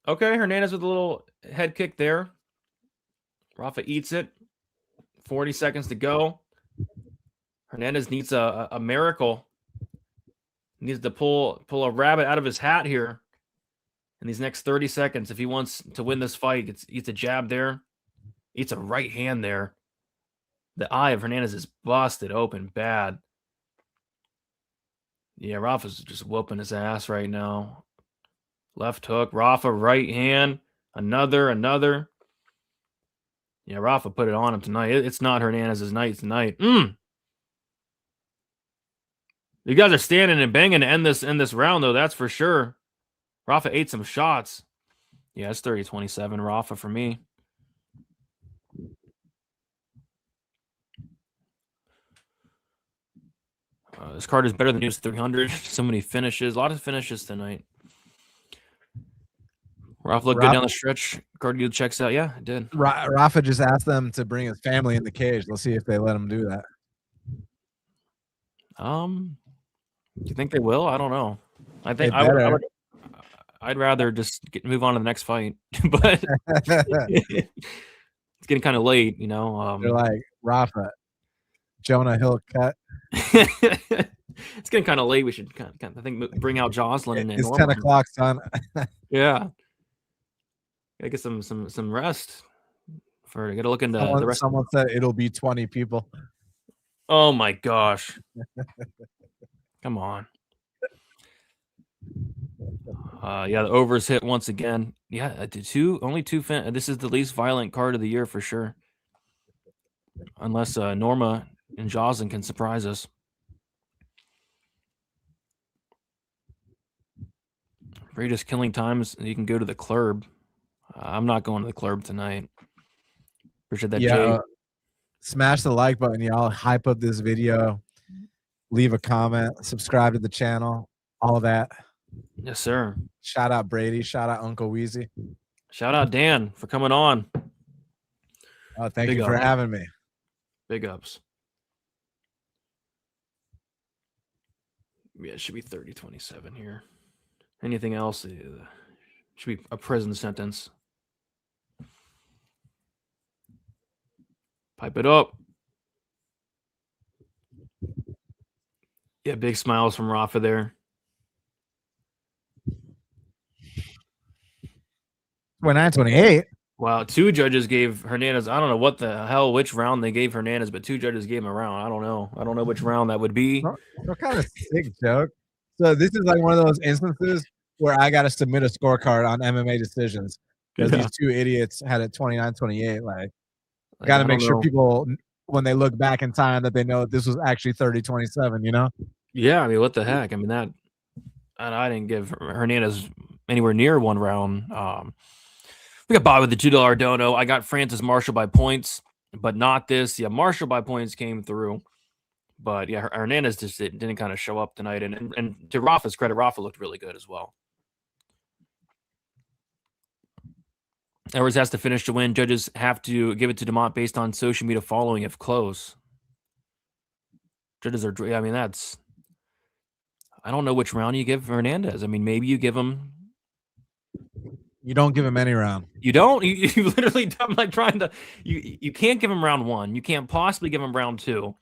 Okay, Hernandez with a little head kick there. Rafa eats it. 40 seconds to go. Hernandez needs a miracle. He needs to pull a rabbit out of his hat here in these next 30 seconds if he wants to win this fight. Eats a jab there. Eats a right hand there. The eye of Hernandez is busted open bad. Yeah, Rafa's just whooping his ass right now. Left hook. Rafa, right hand. Another. Yeah, Rafa put it on him tonight. It's not Hernandez's night tonight. You guys are standing and banging to end this round, though. That's for sure. Rafa ate some shots. Yeah, it's 30-27 Rafa for me. This card is better than News 300. So many finishes. A lot of finishes tonight. Rafa looked good down the stretch. Cardio checks out. Yeah, it did. Rafa just asked them to bring his family in the cage. Let's see if they let him do that. Do you think they will? I don't know. I think I'd rather just move on to the next fight. But it's getting kind of late, you know. They're like, Rafa, Jonah Hill cut. It's getting kind of late. We should kind of think bring out Jocelyn. It's 10 o'clock, son. Yeah. Gotta get some rest. Gotta look into the rest. Someone said it'll be 20 people. Oh my gosh. Come on. Yeah, the overs hit once again. Yeah, only two. This is the least violent card of the year for sure. Unless Norma and Jocelyn can surprise us. Or you're just killing times, you can go to the club. I'm not going to the club tonight. Appreciate that, Jay. Smash the like button, y'all. Hype up this video. Leave a comment. Subscribe to the channel. All that. Yes, sir. Shout out Brady. Shout out Uncle Weezy. Shout out Dan for coming on. Thank you for having me. Big ups. Yeah, it should be 30-27 here. Anything else? Should be a prison sentence. Pipe it up. Yeah, big smiles from Rafa there. 29-28. Wow, 2 judges gave Hernandez. I don't know what the hell, which round they gave Hernandez, but 2 judges gave him a round. I don't know. I don't know which round that would be. What kind of sick joke? So this is like one of those instances where I got to submit a scorecard on MMA decisions because these 2 idiots had it 29-28. Like, got to make sure people, when they look back in time, that they know that this was actually 30-27. You know? Yeah, I mean, what the heck? I mean, that. And I didn't give Hernandez anywhere near 1 round. We got Bob with the $2 dono. I got Francis Marshall by points, but not this. Yeah, Marshall by points came through. But yeah, Hernandez just didn't kind of show up tonight. And to Rafa's credit, Rafa looked really good as well. Edwards has to finish to win. Judges have to give it to Dumont based on social media following if close. Judges are, I mean, that's, I don't know which round you give Hernandez. I mean, maybe you give him. You don't give him any round. You don't. You literally. I'm like trying to. You can't give him round 1. You can't possibly give him round 2.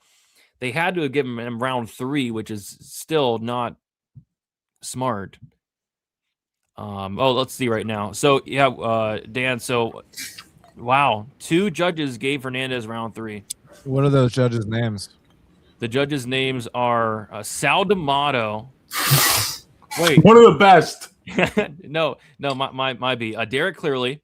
They had to have given him round 3, which is still not smart. Oh, let's see right now. So yeah, Dan. So, wow, 2 judges gave Hernandez round 3. What are those judges' names? The judges' names are Sal D'Amato. Wait, one of the best. no, my B. Derek Clearly.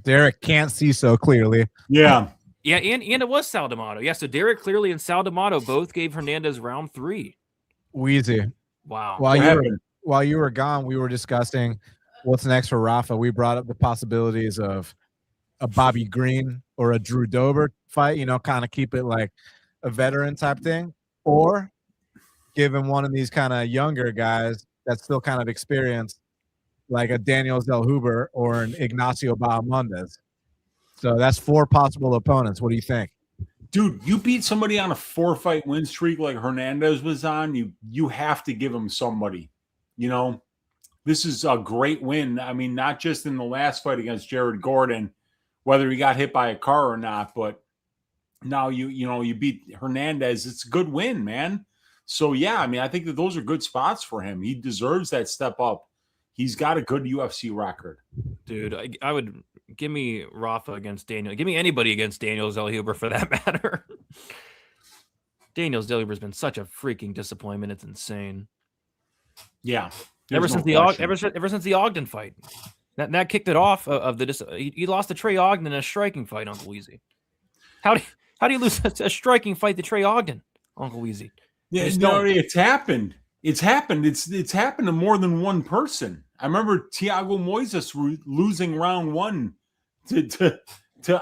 Derek can't see so clearly. Yeah. Yeah, and it was Sal D'Amato. Yeah, so Derek Clearly and Sal D'Amato both gave Hernandez round 3. Wheezy. Wow. While you were gone, we were discussing what's next for Rafa. We brought up the possibilities of a Bobby Green or a Drew Dober fight, you know, kind of keep it like a veteran type thing, or give him one of these kind of younger guys that's still kind of experienced, like a Daniel Zellhuber or an Ignacio Bahamondes. So that's 4 possible opponents. What do you think? Dude, you beat somebody on a 4-fight win streak like Hernandez was on, you have to give him somebody. You know, this is a great win. I mean, not just in the last fight against Jared Gordon, whether he got hit by a car or not, but now you beat Hernandez. It's a good win, man. So yeah, I mean, I think that those are good spots for him. He deserves that step up. He's got a good UFC record. Dude, I would give me Rafa against Daniel. Give me anybody against Daniel Zellhuber for that matter. Daniel Zellhuber's been such a freaking disappointment. It's insane. Yeah. Ever since the Ogden fight. That kicked it off of the he lost to Trey Ogden in a striking fight, Uncle Weezy. How do you lose a striking fight to Trey Ogden, Uncle Weezy? Yeah, no, it's happened. It's happened. It's happened to more than one person. I remember Thiago Moises losing round 1 to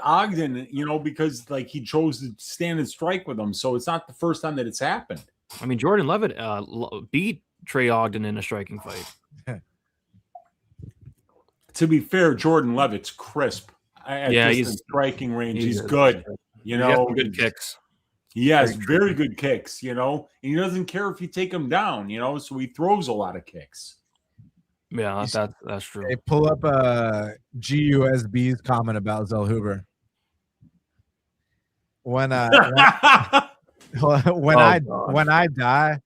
Ogden, you know, because like he chose to stand and strike with him. So it's not the first time that it's happened. I mean, Jordan Levitt beat Trey Ogden in a striking fight. To be fair, Jordan Levitt's crisp. He's striking range. He's good. You know, good kicks. He has very good kicks, you know, and he doesn't care if you take him down, you know, so he throws a lot of kicks. Yeah, that's true. Hey, pull up GUSB's comment about Zellhuber. When I die,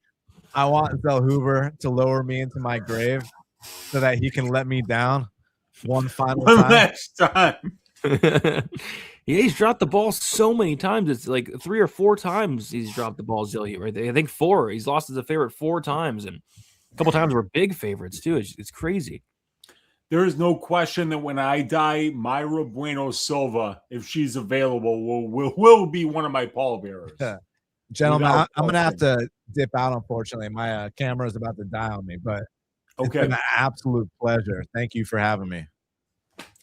I want Zellhuber to lower me into my grave so that he can let me down one final time. Last time. Yeah, he's dropped the ball so many times. It's like 3 or 4 times he's dropped the ball, Zilli, right there. I think 4. He's lost as a favorite 4 times, and a couple times were big favorites too. It's crazy. There is no question that when I die, Mayra Bueno Silva, if she's available, will be one of my pallbearers. Gentlemen, I'm going to have to dip out, unfortunately. My camera is about to die on me, but It's been an absolute pleasure. Thank you for having me.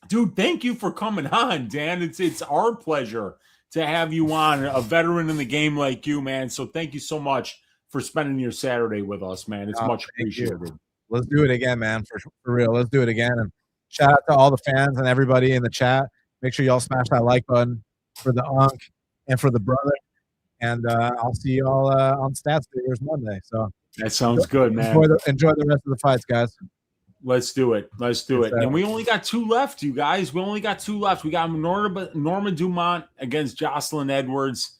Dude, thank you for coming on, Dan. It's our pleasure to have you on, a veteran in the game like you, man. So thank you so much for spending your Saturday with us, man. It's much appreciated. Let's do it again, man. For real. Let's do it again. And shout out to all the fans and everybody in the chat. Make sure y'all smash that like button for the Unk and for the brother. And I'll see you all on Stats Figures Monday. So that sounds good, man. Enjoy the rest of the fights, guys. Let's do it. And we only got 2 left, you guys. We only got 2 left. We got Norma Dumont against Jocelyn Edwards.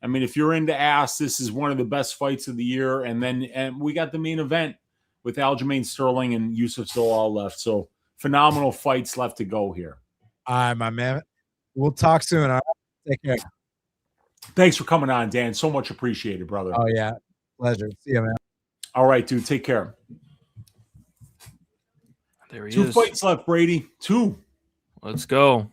I mean, if you're into ass, this is one of the best fights of the year. And we got the main event with Aljamain Sterling and Youssef Zalal left. So phenomenal fights left to go here. All right, my man. We'll talk soon. All right? Take care. Thanks for coming on, Dan. So much appreciated, brother. Oh, yeah. Pleasure. See you, man. All right, dude. Take care. There he 2 is. fights left, Brady. 2. Let's go.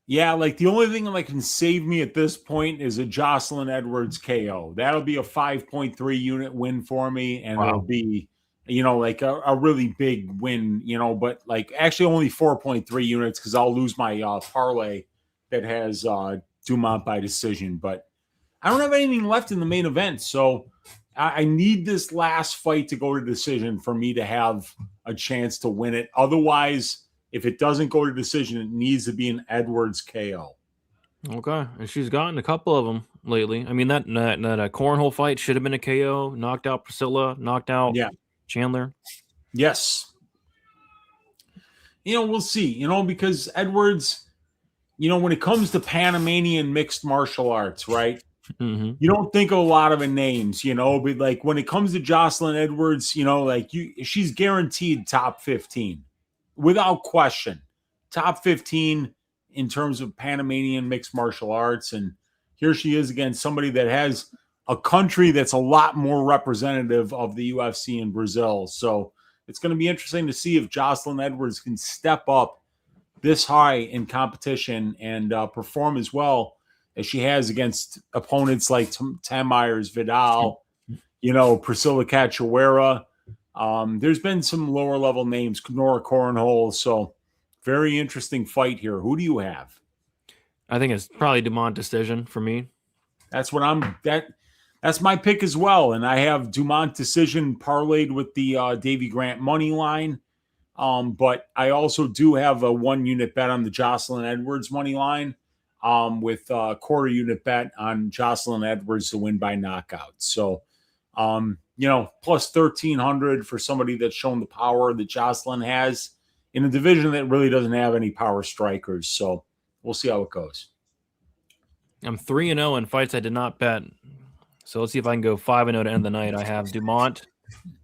Yeah, like the only thing that can save me at this point is a Jocelyn Edwards KO. That'll be a 5.3 unit win for me, and it'll be, like a really big win, but like actually only 4.3 units because I'll lose my parlay that has Dumont by decision. But I don't have anything left in the main event, so I need this last fight to go to decision for me to have a chance to win it. Otherwise, if it doesn't go to decision, it needs to be an Edwards KO. Okay, and she's gotten a couple of them lately. I mean, that cornhole fight should have been a KO. Knocked out Priscilla, knocked out Chandler. Yes. We'll see, because Edwards, when it comes to Panamanian mixed martial arts, right? Mm-hmm. You don't think of a lot of the names, but like when it comes to Jocelyn Edwards, she's guaranteed top 15 without question. Top 15 in terms of Panamanian mixed martial arts. And here she is against somebody that has a country that's a lot more representative of the UFC in Brazil. So it's going to be interesting to see if Jocelyn Edwards can step up this high in competition and perform as well as she has against opponents like Tam Myers, Vidal, Priscilla Cachoeira. There's been some lower level names, Nora Cornhole. So very interesting fight here. Who do you have? I think it's probably Dumont decision for me. That's what that's my pick as well. And I have Dumont decision parlayed with the Davy Grant money line. But I also do have a 1 unit bet on the Jocelyn Edwards money line. With a quarter unit bet on Jocelyn Edwards to win by knockout. So, plus 1,300 for somebody that's shown the power that Jocelyn has in a division that really doesn't have any power strikers. So we'll see how it goes. I'm 3-0 in fights I did not bet. So let's see if I can go 5-0 to end the night. I have Dumont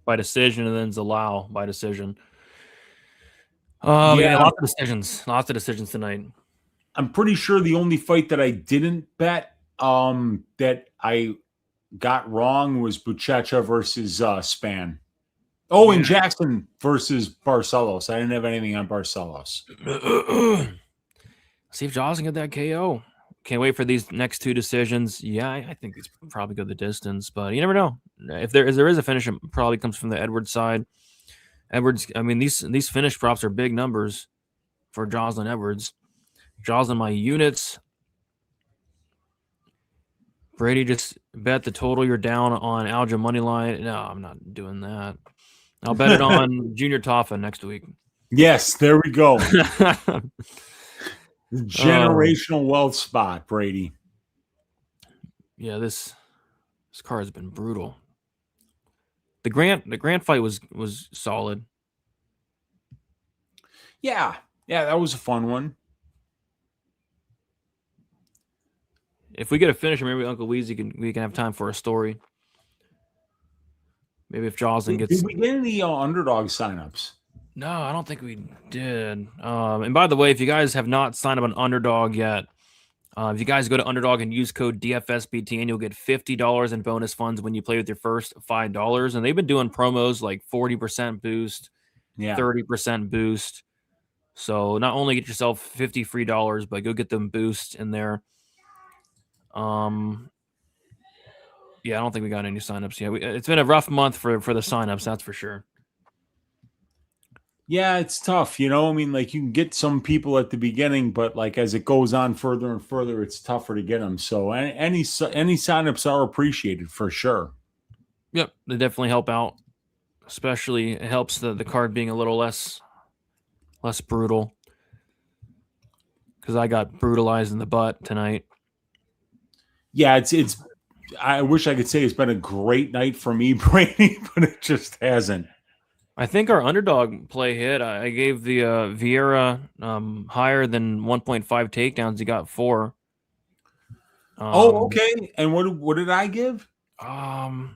by decision and then Zalal by decision. We got lots of decisions tonight. I'm pretty sure the only fight that I didn't bet that I got wrong was Buchecha versus Span. Oh, and Jackson versus Barcelos. I didn't have anything on Barcelos. See if Jaws can get that KO. Can't wait for these next 2 decisions. Yeah, I think these probably go the distance, but you never know. If there is a finish, it probably comes from the Edwards side. Edwards, I mean, these finish props are big numbers for Jocelyn Edwards. Jocelyn, my units. Brady, just bet the total you're down on Alja money line. No, I'm not doing that. I'll bet it on Junior Taffa next week. Yes, there we go. Generational wealth spot, Brady. Yeah, this card has been brutal. The Grant fight was solid. Yeah, that was a fun one. If we get a finisher, maybe Uncle Weezy we can have time for a story. Maybe if Jocelyn gets. Did we get any underdog signups? No, I don't think we did. And by the way, if you guys have not signed up on Underdog yet, if you guys go to Underdog and use code DFSBTN, you'll get $50 in bonus funds when you play with your first $5. And they've been doing promos like 40% boost, 30% boost. So not only get yourself 50 free dollars, but go get them boost in there. Yeah, I don't think we got any signups yet. It's been a rough month for the signups, that's for sure. Yeah, it's tough, you know. I mean, like you can get some people at the beginning, but like as it goes on further and further, it's tougher to get them. So any signups are appreciated for sure. Yep, they definitely help out. Especially, it helps the card being a little less brutal. Because I got brutalized in the butt tonight. Yeah, it's. I wish I could say it's been a great night for me, Brady, but it just hasn't. I think our underdog play hit. I gave the Vieira higher than 1.5 takedowns. He got 4. Okay. And what did I give? I'll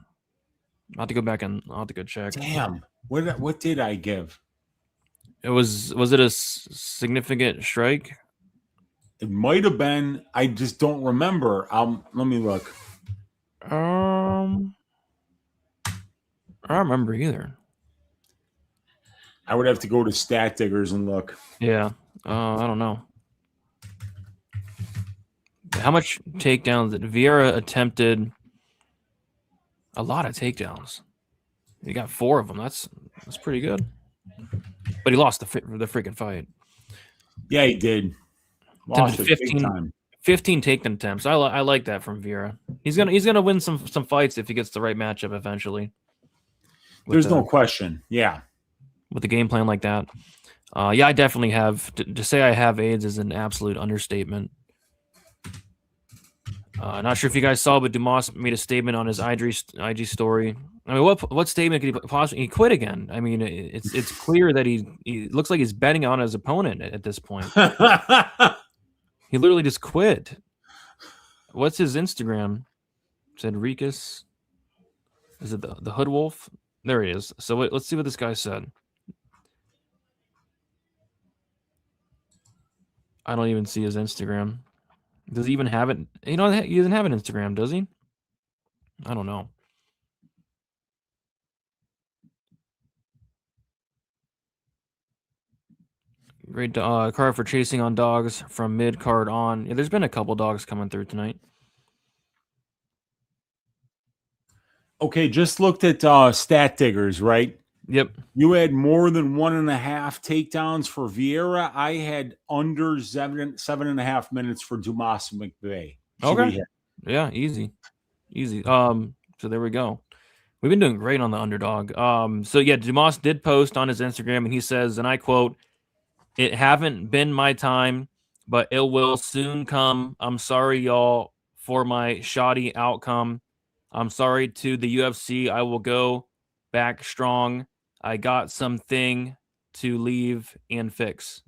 have to go back and I'll have to go check. Damn. What did I give? Was it a significant strike? It might have been. I just don't remember. Let me look. I don't remember either. I would have to go to Stat Diggers and look. Yeah. I don't know. How much takedowns did Vieira attempted? A lot of takedowns. He got 4 of them. That's pretty good. But he lost the freaking fight. Yeah, he did. Lost it big time. 15 takedown attempts. I like that from Vieira. He's gonna win some fights if he gets the right matchup eventually. There's no question. Yeah. With a game plan like that. Yeah, I definitely have. To say I have AIDS is an absolute understatement. Not sure if you guys saw, but Dumas made a statement on his IG story. I mean, what statement could he possibly? He quit again. I mean, it's clear that he looks like he's betting on his opponent at this point. He literally just quit. What's his Instagram? Said Rikus. Is it the Hood Wolf? There he is. So let's see what this guy said. I don't even see his Instagram. Does he even have it? He doesn't have an Instagram, does he? I don't know. Great card for chasing on dogs from mid card on. Yeah, there's been a couple dogs coming through tonight. Okay, just looked at Stat Diggers, right? Yep. You had more than 1.5 takedowns for Vieira. I had under 7.5 minutes for Dumas and McVey. Okay. Yeah, easy. So there we go. We've been doing great on the underdog. So yeah, Dumas did post on his Instagram and he says, and I quote, "It haven't been my time, but it will soon come. I'm sorry, y'all, for my shoddy outcome. I'm sorry to the UFC. I will go back strong. I got something to leave and fix."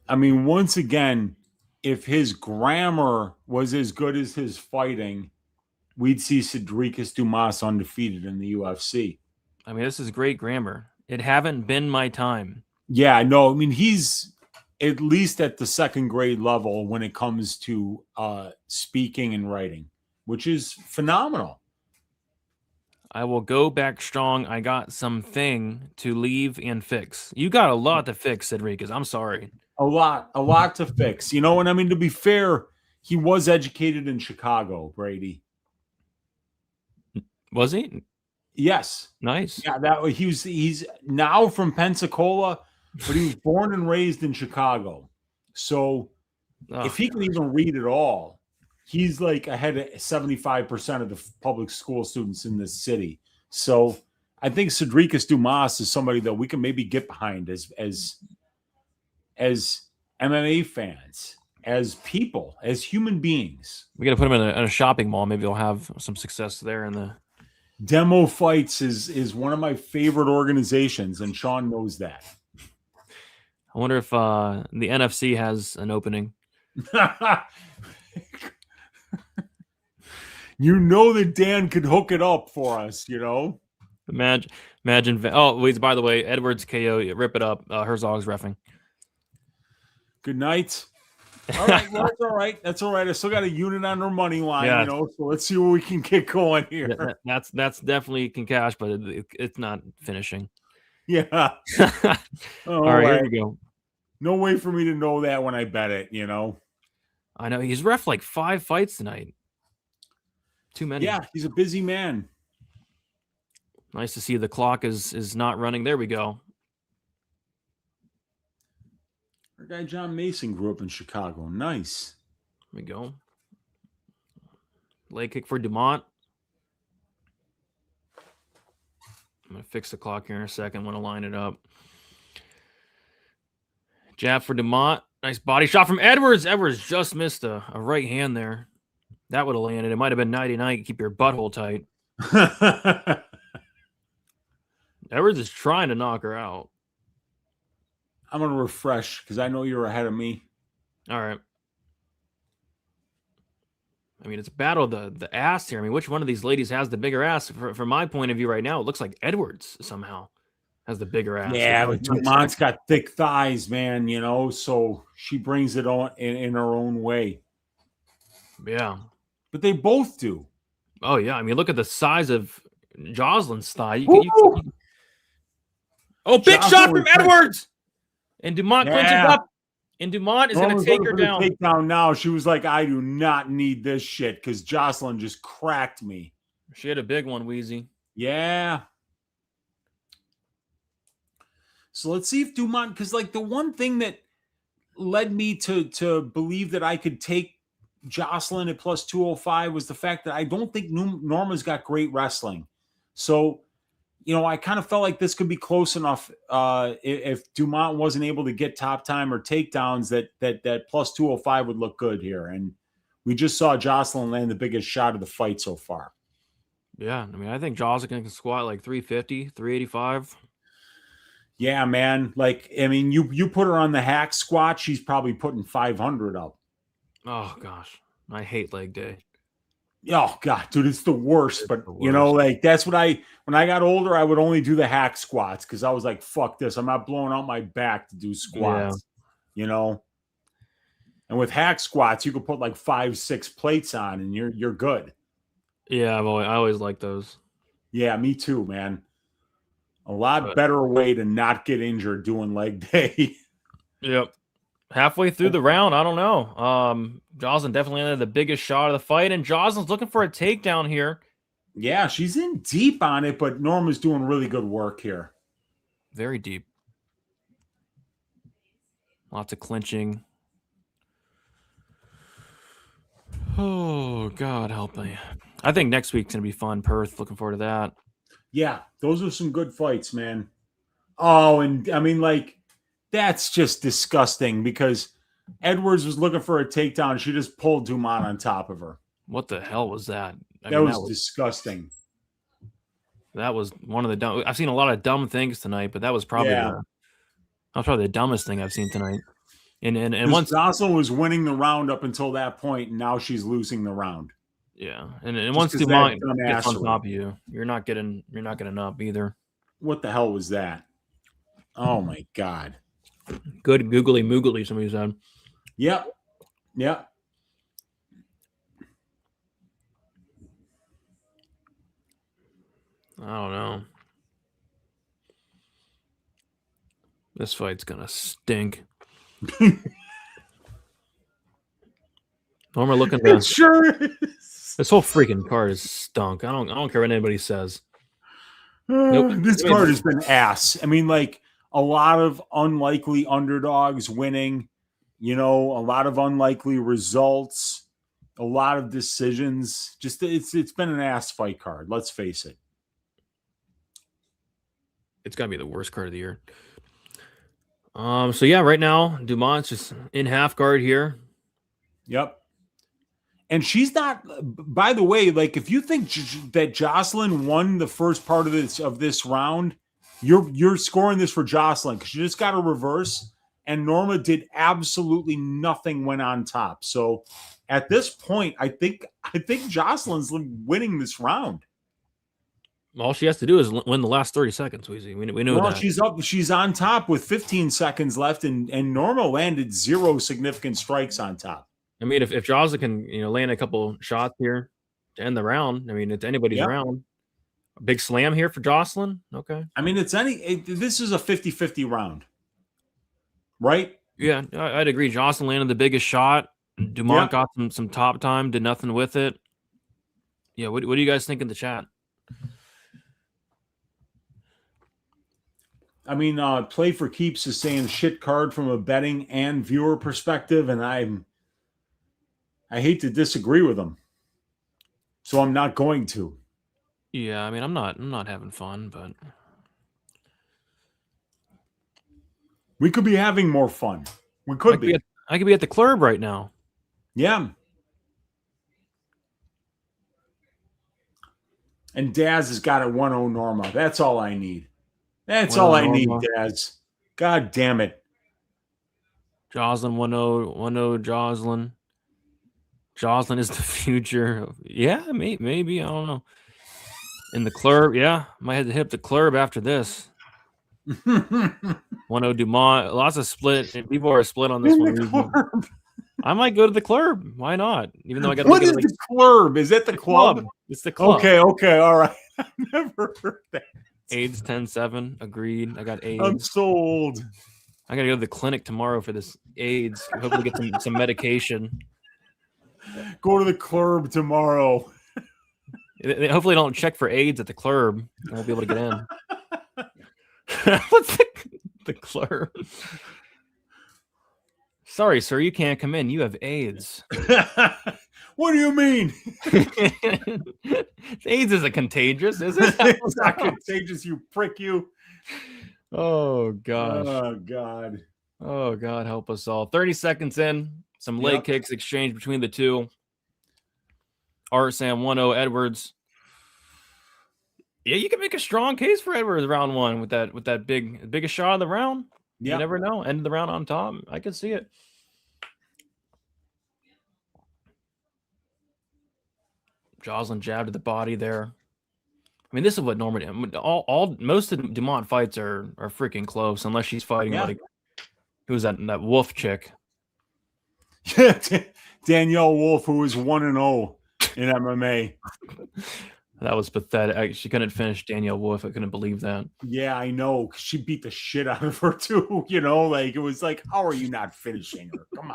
I mean, once again, if his grammar was as good as his fighting, we'd see Cedricus Dumas undefeated in the UFC. I mean, this is great grammar. It haven't been my time. Yeah, no, I mean, he's at least at the second grade level when it comes to speaking and writing, which is phenomenal. I will go back strong. I got something to leave and fix. You got a lot to fix, Cedricus. I'm sorry. A lot to fix. You know, and I mean, to be fair, he was educated in Chicago, Brady. Was he? Yes. Nice. Yeah, he's now from Pensacola, but he was born and raised in Chicago. So if he can even read at all, he's like ahead of 75% of the public school students in this city. So I think Cedricus Dumas is somebody that we can maybe get behind as MMA fans, as people, as human beings. We got to put him in a shopping mall. Maybe he'll have some success there in the Demo Fights is one of my favorite organizations, and Sean knows that. I wonder if the NFC has an opening. You know that Dan could hook it up for us, you know? Imagine. Oh, wait, by the way, Edwards KO, rip it up. Herzog's reffing. Good night. All right, well, that's all right. That's all right. I still got a unit on their money line, you know, so let's see what we can get going here. That's definitely can cash, but it's not finishing. Yeah. All right, here we go. No way for me to know that when I bet it, you know. I know. He's ref like 5 fights tonight. Too many. Yeah, he's a busy man. Nice to see the clock is not running. There we go. Our guy John Mason grew up in Chicago. Nice. There we go. Leg kick for Dumont. I'm going to fix the clock here in a second. Want to line it up. Jab for Dumont. Nice body shot from Edwards. Edwards just missed a right hand there. That would have landed. It might have been 99. Keep your butthole tight. Edwards is trying to knock her out. I'm going to refresh because I know you're ahead of me. All right. I mean, it's a battle of the ass here. I mean, which one of these ladies has the bigger ass? From my point of view right now, it looks like Edwards somehow has the bigger ass. Yeah, but Dumont's got thick thighs, man, you know, so she brings it on in her own way. Yeah. But they both do. Oh, yeah. I mean, look at the size of Jocelyn's thigh. Oh, big shot from Edwards! And Dumont clinches up. And Dumont is going to take her down. Takedown now. She was like, I do not need this shit because Jocelyn just cracked me. She had a big one, Wheezy. Yeah. So let's see if Dumont, because like the one thing that led me to believe that I could take Jocelyn at plus 205 was the fact that I don't think Norma's got great wrestling. So, you know, I kind of felt like this could be close enough if Dumont wasn't able to get top time or takedowns that plus 205 would look good here. And we just saw Jocelyn land the biggest shot of the fight so far. Yeah, I mean, I think Jocelyn can squat like 350, 385. Yeah, man. Like, I mean, you put her on the hack squat, she's probably putting 500 up. Oh, gosh. I hate leg day. Oh, God, dude, it's the worst. But, you know, like, that's what when I got older, I would only do the hack squats because I was like, fuck this. I'm not blowing out my back to do squats, you know? And with hack squats, you could put like 5-6 plates on and you're good. Yeah, I always like those. Yeah, me too, man. A lot better way to not get injured doing leg day. Yep. Halfway through the round, I don't know. Jocelyn definitely ended the biggest shot of the fight, and Jocelyn's looking for a takedown here. Yeah, she's in deep on it, but Norma's doing really good work here. Very deep. Lots of clinching. Oh, God help me. I think next week's going to be fun. Perth, looking forward to that. Yeah, those are some good fights, man. Oh, and I mean, like, that's just disgusting because Edwards was looking for a takedown. She just pulled Dumont on top of her. What the hell was that? That was disgusting. That was one of the dumb. I've seen a lot of dumb things tonight, but that was probably the dumbest thing I've seen tonight. And once Jocelyn was winning the round up until that point, and now she's losing the round. Yeah, and once Dumont gets on top of you, you're not getting up either. What the hell was that? Oh my God! Good googly moogly, somebody said. Yep. I don't know. This fight's gonna stink. Norma looking It sure is. This whole freaking card is stunk. I don't care what anybody says. Nope. This card has been ass. I mean, like a lot of unlikely underdogs winning, you know, a lot of unlikely results, a lot of decisions. Just it's been an ass fight card. Let's face it. It's gotta be the worst card of the year. So yeah, right now Dumont's just in half guard here. Yep. And she's not. By the way, like if you think that Jocelyn won the first part of this round, you're scoring this for Jocelyn because she just got a reverse, and Norma did absolutely nothing when on top. So at this point, I think Jocelyn's winning this round. All she has to do is win the last 30 seconds, Weezy. We know that. She's on top with 15 seconds left, and Norma landed 0 significant strikes on top. I mean, if Jocelyn can, land a couple shots here to end the round, I mean, it's anybody's round. A big slam here for Jocelyn. Okay. I mean, this is a 50-50 round, right? Yeah, I'd agree. Jocelyn landed the biggest shot. Dumont got some top time, did nothing with it. Yeah, what do you guys think in the chat? I mean, Play for Keeps is saying shit card from a betting and viewer perspective, and I hate to disagree with them, so I'm not going to. Yeah, I mean, I'm not having fun, but we could be having more fun. We could be. I could be at the club right now. Yeah. And Daz has got a 1-0 Norma. That's all I need. That's all I need, Daz. God damn it. Jocelyn 1-0 Jocelyn. Jocelyn is the future. Yeah, maybe. I don't know. In the club, yeah. Might have to hit the club after this. 1-0 Dumas. Lots of split. People are split on this one. I might go to the club. Why not? Even though I got. What is the club? Is that the club? It's the club. Okay, all right. I've never heard that. AIDS 10-7. Agreed. I got AIDS. I'm sold. I gotta go to the clinic tomorrow for this AIDS. Hopefully get some medication. Go to the club tomorrow. They hopefully don't check for AIDS at the club. I won't be able to get in. What's the club? Sorry, sir, you can't come in. You have AIDS. What do you mean? AIDS isn't contagious, is it? It's not contagious, you prick, you. Oh, gosh. Oh, God. Oh, God, help us all. 30 seconds in. Some leg kicks exchanged between the two. Arsam 1-0 Edwards. Yeah, you can make a strong case for Edwards round one with that biggest shot of the round. You never know. End of the round on top. I can see it. Jocelyn jab to the body there. I mean, this is what normally most of Dumont fights are freaking close, unless she's fighting like who's that Wolf chick? Danielle Wolf, who is 1-0 in MMA. That was pathetic. She couldn't finish Danielle Wolf. I couldn't believe that. Yeah, I know. She beat the shit out of her too. You know, like it was like, how are you not finishing her? Come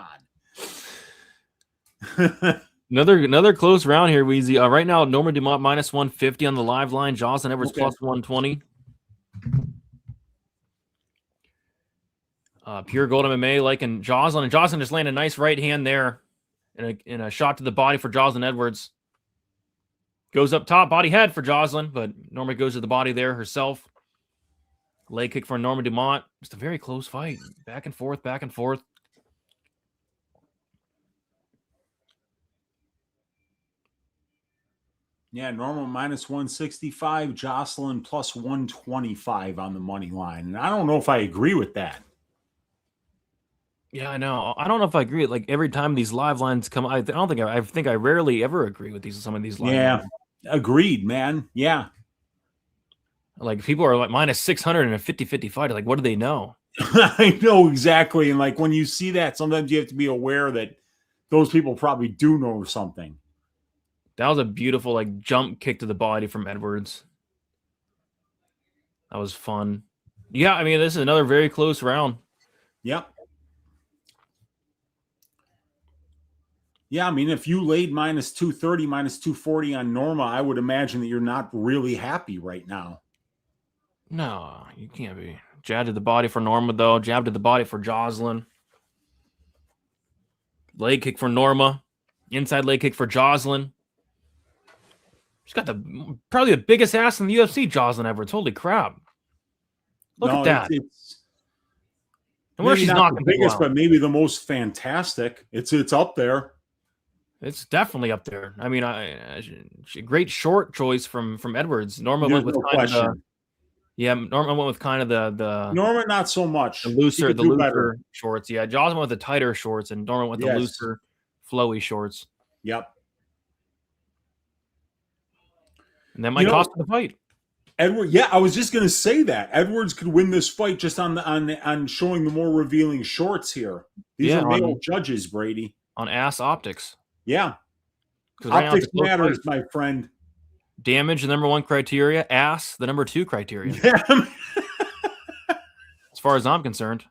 on. Another close round here, Weezy. Right now, Norma Dumont minus 150 on the live line. Jocelyn Edwards plus 120. Pure Gold MMA liking Jocelyn. And Jocelyn just landed a nice right hand there in a shot to the body for Jocelyn Edwards. Goes up top, body head for Jocelyn, but Norma goes to the body there herself. Leg kick for Norma Dumont. Just a very close fight. Back and forth, back and forth. Yeah, Norma minus 165, Jocelyn plus 125 on the money line. And I don't know if I agree with that. Yeah, I know. I don't know if I agree. Like every time these live lines come, I think I rarely ever agree with some of these live lines. Agreed, man. Yeah. Like people are like minus 600 in a 50-50 fight. Like, what do they know? I know exactly. And like when you see that, sometimes you have to be aware that those people probably do know something. That was a beautiful like jump kick to the body from Edwards. That was fun. Yeah, I mean, this is another very close round. Yep. Yeah, I mean, if you laid minus 230, minus 240 on Norma, I would imagine that you're not really happy right now. No, you can't be. Jab to the body for Norma, though. Jab to the body for Jocelyn. Leg kick for Norma. Inside leg kick for Jocelyn. She's got probably the biggest ass in the UFC, Jocelyn Edwards. Holy crap. Look at that. I wonder if she's not the biggest, but maybe the most fantastic. It's up there. It's definitely up there. I mean, great short choice from Edwards. Norma went with Norma went with kind of the Norma not so much. The looser shorts. Yeah, Jocelyn went with the tighter shorts, and Norma went with the looser, flowy shorts. Yep. And that might cost the fight. Edward, I was just going to say that Edwards could win this fight just on showing the more revealing shorts here. These are male judges, Brady. On ass optics. Yeah. Optics matters, my friend. Damage, the number one criteria. Ass, the number two criteria. Yeah. As far as I'm concerned.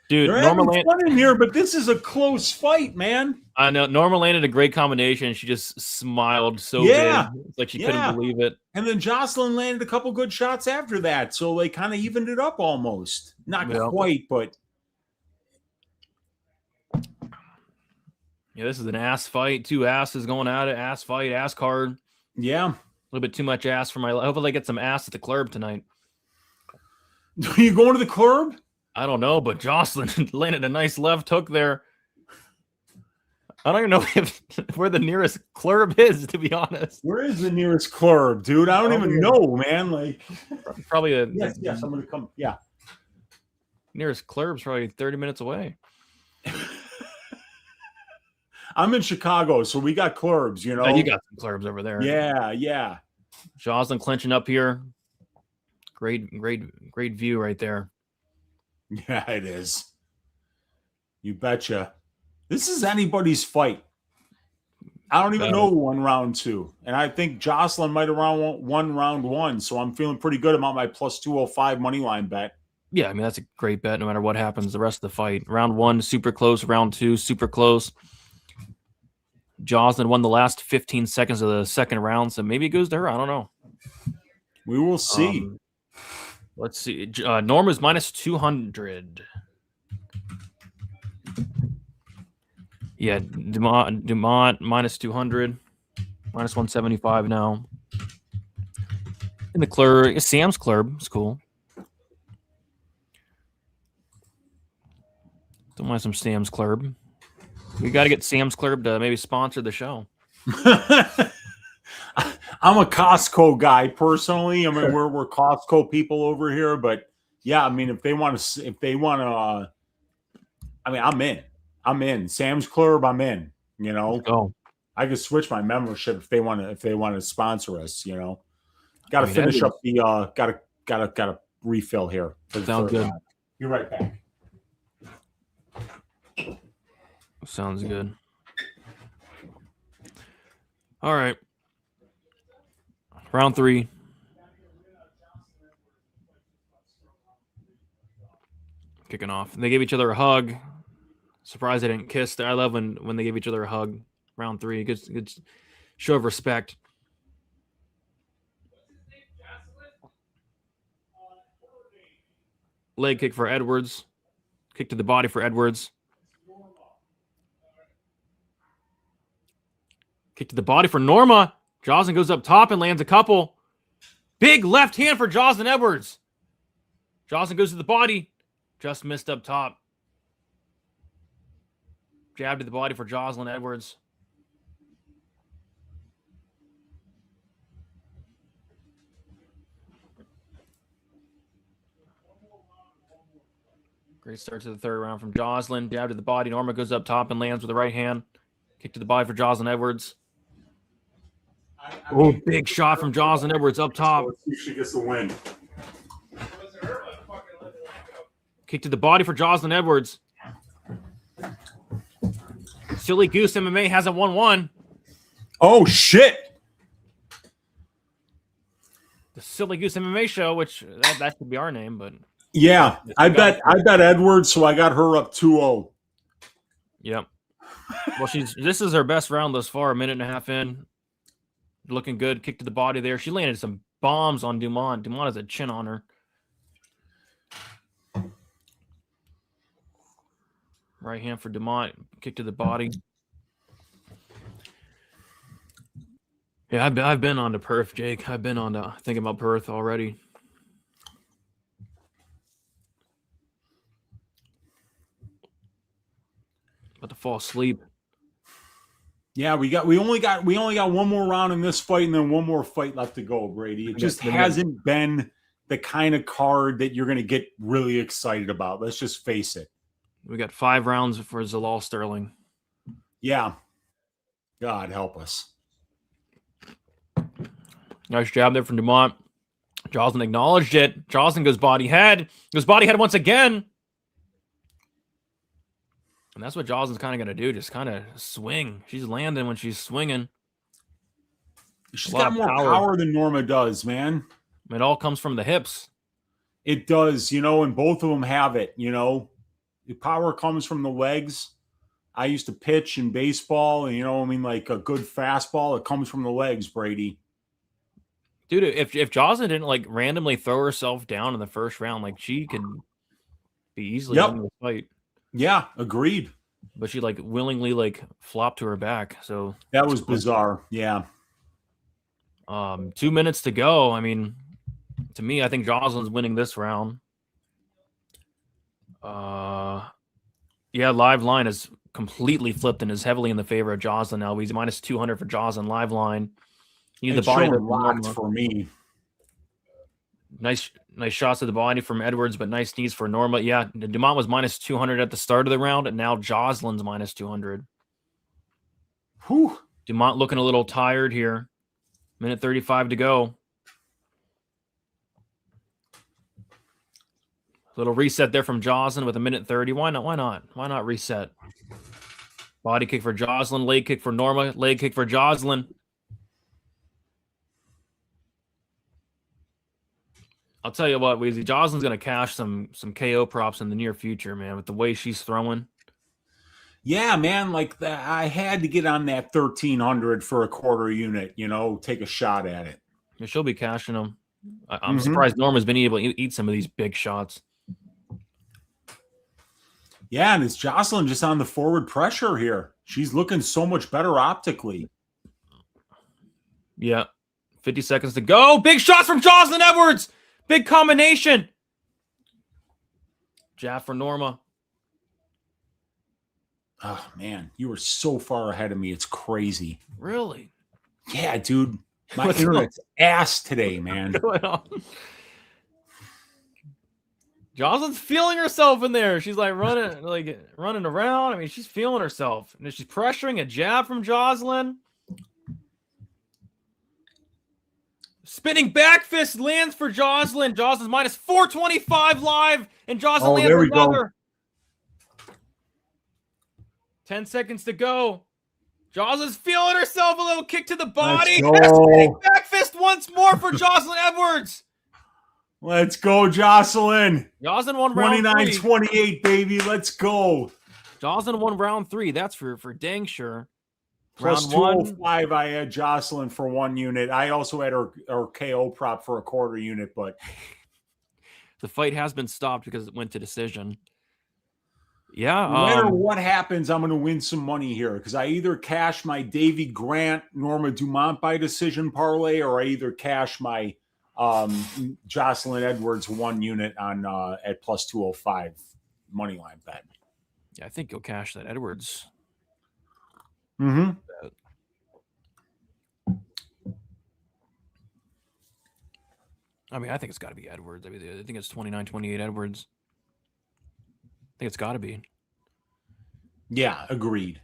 Dude, They're having fun in here, but this is a close fight, man. I know. Norma landed a great combination. She just smiled so Yeah. big. It's like she couldn't believe it. And then Jocelyn landed a couple good shots after that. So they kind of evened it up almost. Not quite, but. Yeah, this is an ass fight. Two asses going at it. Ass fight, ass card. Yeah. A little bit too much ass for my life. Hopefully I get some ass at the club tonight. Are you going to the club? I don't know, but Jocelyn landed a nice left hook there. I don't even know where the nearest club is, to be honest. Where is the nearest club, dude? I don't even know, man. Like, probably yes, I'm gonna come. Yeah, nearest club's probably 30 minutes away. I'm in Chicago, so we got clubs. You know, you got some clubs over there. Yeah. Jocelyn clinching up here. Great view right there. Yeah, it is. You betcha. This is anybody's fight. I don't even know who won round 2. And I think Jocelyn might have won round 1. So I'm feeling pretty good about my plus 205 money line bet. Yeah, I mean, that's a great bet no matter what happens the rest of the fight. Round 1, super close. Round 2, super close. Jocelyn won the last 15 seconds of the second round, so maybe it goes to her. I don't know. We will see. Let's see. Norma's minus 200. Yeah, Dumont minus 200, minus 175 now. In the club, Sam's club. It's cool. Don't mind some Sam's club. We got to get Sam's club to maybe sponsor the show. I'm a Costco guy personally. I mean, we're Costco people over here, but yeah, I mean, if they want to, I mean, I'm in. Sam's Club, I'm in. You know, I could switch my membership if they want to sponsor us. You know, got to finish up the got to refill here. Sounds good. You're right back. Sounds good. All right. Round 3. Kicking off. They gave each other a hug. Surprised they didn't kiss. I love when they give each other a hug. Round 3. Good show of respect. Leg kick for Edwards. Kick to the body for Edwards. Kick to the body for Norma. Jocelyn goes up top and lands a couple. Big left hand for Jocelyn Edwards. Jocelyn goes to the body. Just missed up top. Jab to the body for Jocelyn Edwards. Great start to the third round from Jocelyn. Jab to the body. Norma goes up top and lands with the right hand. Kick to the body for Jocelyn Edwards. Oh, big shot from Jocelyn Edwards up top. Let's see if she gets the win. Kick to the body for Jocelyn Edwards. Silly Goose MMA hasn't won one. Oh, shit. The Silly Goose MMA show, which that should be our name, but yeah, I bet Edwards, so I got her up 2-0. Yep. Well, this is her best round thus far, a minute and a half in. Looking good. Kick to the body there. She landed some bombs on Dumas. Dumas has a chin on her. Right hand for Dumas. Kick to the body. Yeah, I've been on to Perth, Jake. I've been on to thinking about Perth already. About to fall asleep. Yeah, we only got one more round in this fight, and then one more fight left to go, Brady. It just hasn't been the kind of card that you're going to get really excited about. Let's just face it. We got 5 rounds for Zalal Sterling. Yeah. God help us. Nice jab there from Dumont. Jocelyn acknowledged it. Jocelyn goes body head. Goes body head once again. And that's what Jocelyn's kind of going to do. Just kind of swing. She's landing when she's swinging. She's got more power than Norma does, man. It all comes from the hips. It does, and both of them have it, The power comes from the legs. I used to pitch in baseball, and I mean, like a good fastball, it comes from the legs, Brady. Dude, if Jocelyn didn't like randomly throw herself down in the first round, like she could be easily winning the fight. Yeah, agreed. But she like willingly like flopped to her back. So that was bizarre. Yeah. 2 minutes to go. I mean, to me, I think Jocelyn's winning this round. Yeah, live line is completely flipped and is heavily in the favor of Jocelyn now. He's minus 200 for Jocelyn live line. He's the body locked for me. Nice shots at the body from Edwards, but nice knees for Norma. Yeah, Dumas was minus 200 at the start of the round, and now Jocelyn's minus 200. Whew. Dumas looking a little tired here. Minute 35 to go. Little reset there from Jocelyn with a minute 30. Why not? Why not reset? Body kick for Jocelyn, leg kick for Norma, leg kick for Jocelyn. I'll tell you what, Weezy, Jocelyn's going to cash some KO props in the near future, man, with the way she's throwing. Yeah, man, like I had to get on that 1,300 for a quarter unit, take a shot at it. Yeah, she'll be cashing them. I'm surprised Norma's been able to eat some of these big shots. Yeah, and it's Jocelyn just on the forward pressure here. She's looking so much better optically. Yeah, 50 seconds to go. Big shots from Jocelyn Edwards. Big combination. Jab for Norma. Oh, man, you were so far ahead of me. It's crazy. Really? Yeah, dude. My internet's ass today, man. What's going on? Jocelyn's feeling herself in there. She's like running around. I mean, she's feeling herself. And she's pressuring a jab from Jocelyn. Spinning back fist lands for Jocelyn. Jocelyn's minus 425 live, and Jocelyn lands another. 10 seconds to go. Jocelyn's feeling herself, a little kick to the body. Spinning back fist once more for Jocelyn Edwards. Let's go, Jocelyn. Jocelyn won round 29-28, baby. Let's go. Jocelyn won round 3. That's for dang sure. Plus 205, I had Jocelyn for 1 unit. I also had her KO prop for a quarter unit, but the fight has been stopped because it went to decision. Yeah. No matter what happens, I'm going to win some money here because I either cash my Davy Grant, Norma Dumont by decision parlay, or I either cash my Jocelyn Edwards 1 unit on at plus 205 money line bet. Yeah, I think you'll cash that Edwards. Mm-hmm. I mean, I think it's got to be Edwards. I mean, I think it's 29-28 Edwards. I think it's got to be. Yeah, agreed.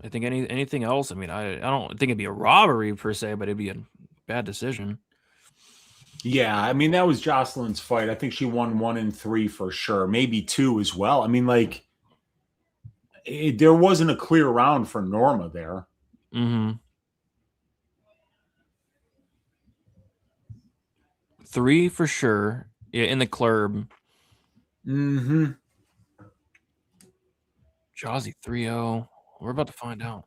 I think anything else. I mean, I don't think it'd be a robbery per se, but it'd be a bad decision. Yeah, I mean, that was Jocelyn's fight. I think she won 1 and 3 for sure, maybe 2 as well. I mean, like, there wasn't a clear round for Norma there. Mm-hmm. 3 for sure. Yeah, in the club. Mm-hmm. Jazzy 3-0. We're about to find out.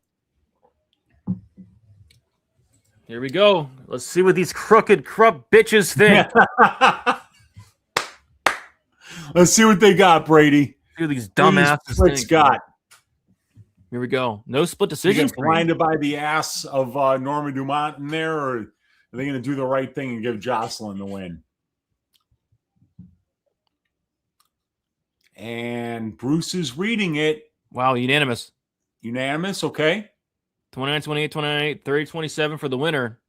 Here we go. Let's see what these crooked corrupt bitches think. Let's see what they got, Brady. See what these dumbasses think. Got. Here we go. No split decisions. Blinded by the ass of Norma Dumont in there, or are they going to do the right thing and give Jocelyn the win? And Bruce is reading it. Wow, unanimous. Unanimous, okay. 29-28, 30-27 for the winner.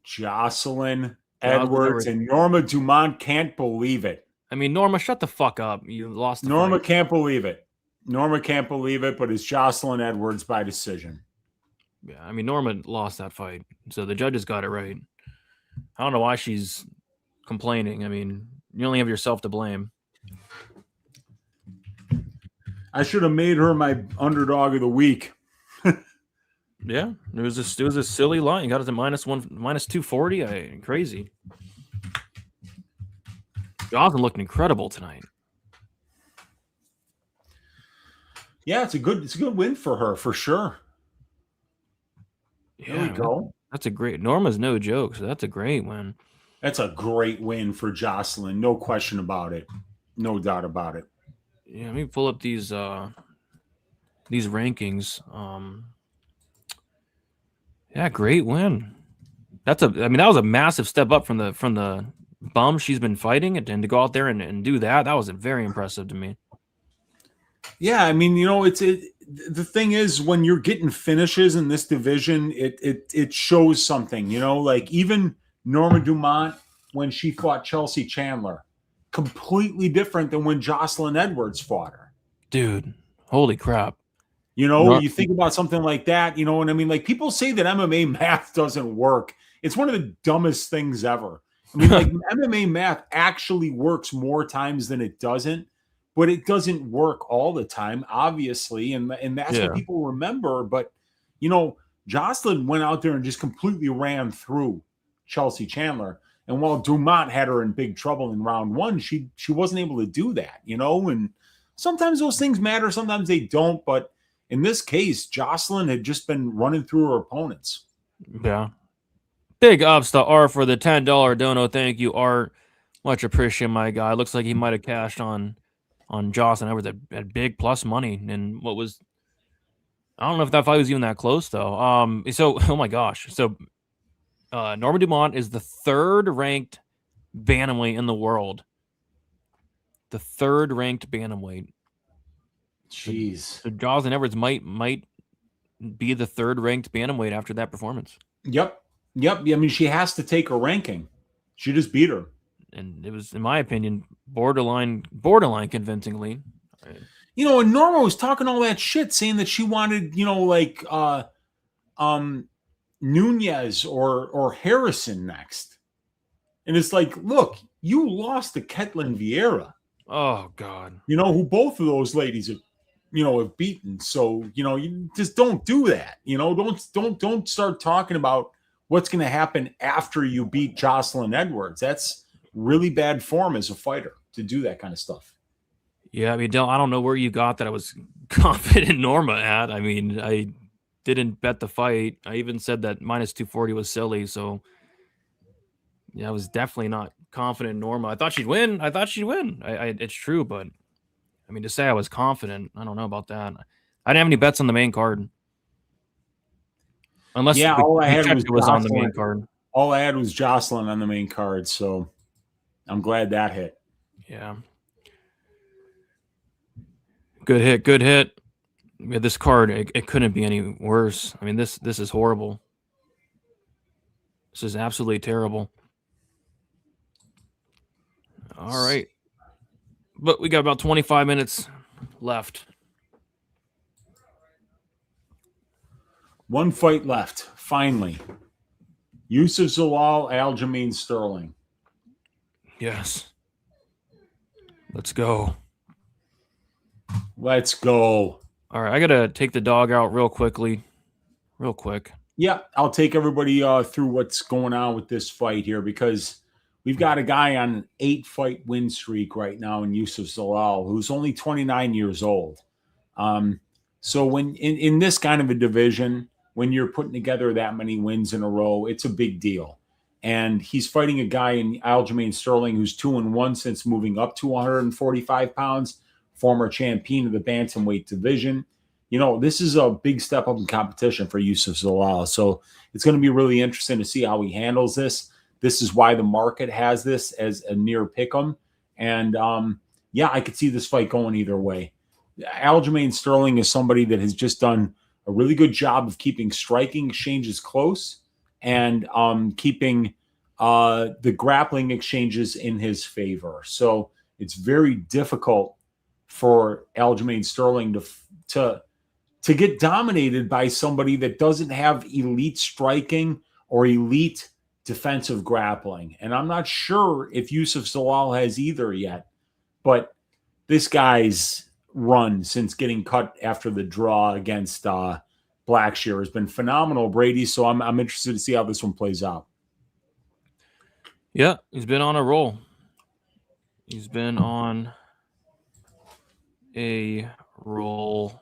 Jocelyn Edwards and Norma Dumont can't believe it. I mean, Norma, shut the fuck up. You lost the Norma fight. can't believe it. Norma can't believe it, but it's Jocelyn Edwards by decision. Yeah, I mean, Norma lost that fight, so the judges got it right. I don't know why she's complaining. I mean, you only have yourself to blame. I should have made her my underdog of the week. Yeah, it was a silly line. You got it to minus 240. Crazy. Jocelyn looking incredible tonight. Yeah, it's a good win for her for sure. There we Yeah, go. that's a great. Norma's no joke, so that's a great win. That's a great win for Jocelyn. No question about it. No doubt about it. Yeah, let me pull up these rankings. Yeah, great win. That was a massive step up from the bum she's been fighting, and to go out there and do that was very impressive to me. Yeah, I mean, the thing is when you're getting finishes in this division, it shows something, like even Norma Dumont when she fought Chelsea Chandler, completely different than when Jocelyn Edwards fought her. Dude, holy crap. You think about something like that, what I mean? Like people say that MMA math doesn't work. It's one of the dumbest things ever. I mean, like MMA math actually works more times than it doesn't, but it doesn't work all the time, obviously. And that's what people remember. But, Jocelyn went out there and just completely ran through Chelsea Chandler. And while Dumont had her in big trouble in round one, she wasn't able to do that, and sometimes those things matter, sometimes they don't. But in this case, Jocelyn had just been running through her opponents. Yeah. Big ups to Art for the $10 dono. Thank you, Art. Much appreciated, my guy. Looks like he might have cashed on Jocelyn Edwards at big plus money. And I don't know if that fight was even that close, though. So, oh my gosh. So, Norma Dumont is the third ranked bantamweight in the world. The third ranked bantamweight. Jeez. So Jocelyn Edwards might be the third ranked bantamweight after that performance. Yep. I mean, she has to take a ranking. She just beat her. And it was, in my opinion, borderline convincingly. And Norma was talking all that shit, saying that she wanted, Nunez or Harrison next. And it's like, look, you lost to Ketlin Vieira. Oh God. Who both of those ladies have beaten. So, you just don't do that. Don't start talking about what's going to happen after you beat Jocelyn Edwards. That's really bad form as a fighter to do that kind of stuff. Yeah, I mean, I don't know where you got that I was confident in Norma at. I mean, I didn't bet the fight. I even said that minus 240 was silly. So, yeah, I was definitely not confident in Norma. I thought she'd win. It's true, but I mean, to say I was confident, I don't know about that. I didn't have any bets on the main card. Unless all I had was on the main card. All I had was Jocelyn on the main card, so I'm glad that hit. Yeah. Good hit. Yeah, this card, it couldn't be any worse. I mean, this is horrible. This is absolutely terrible. All right. But we got about 25 minutes left. One fight left, finally. Youssef Zalal, Aljamain Sterling. Yes. Let's go. Let's go. All right, I got to take the dog out real quick. Yeah, I'll take everybody through what's going on with this fight here, because we've got a guy on an 8-fight win streak right now in Youssef Zalal, who's only 29 years old. So when in this kind of a division, when you're putting together that many wins in a row, it's a big deal. And he's fighting a guy in Aljamain Sterling who's 2-1 since moving up to 145 pounds, former champion of the bantamweight division. This is a big step up in competition for Youssef Zalal. So it's going to be really interesting to see how he handles this. This is why the market has this as a near pick'em. And I could see this fight going either way. Aljamain Sterling is somebody that has just done a really good job of keeping striking exchanges close and keeping the grappling exchanges in his favor. So it's very difficult for Aljamain Sterling to get dominated by somebody that doesn't have elite striking or elite defensive grappling. And I'm not sure if Youssef Zalal has either yet, but this guy's run since getting cut after the draw against Blackshear has been phenomenal, Brady. So I'm interested to see how this one plays out. Yeah, he's been on a roll. He's been on a roll.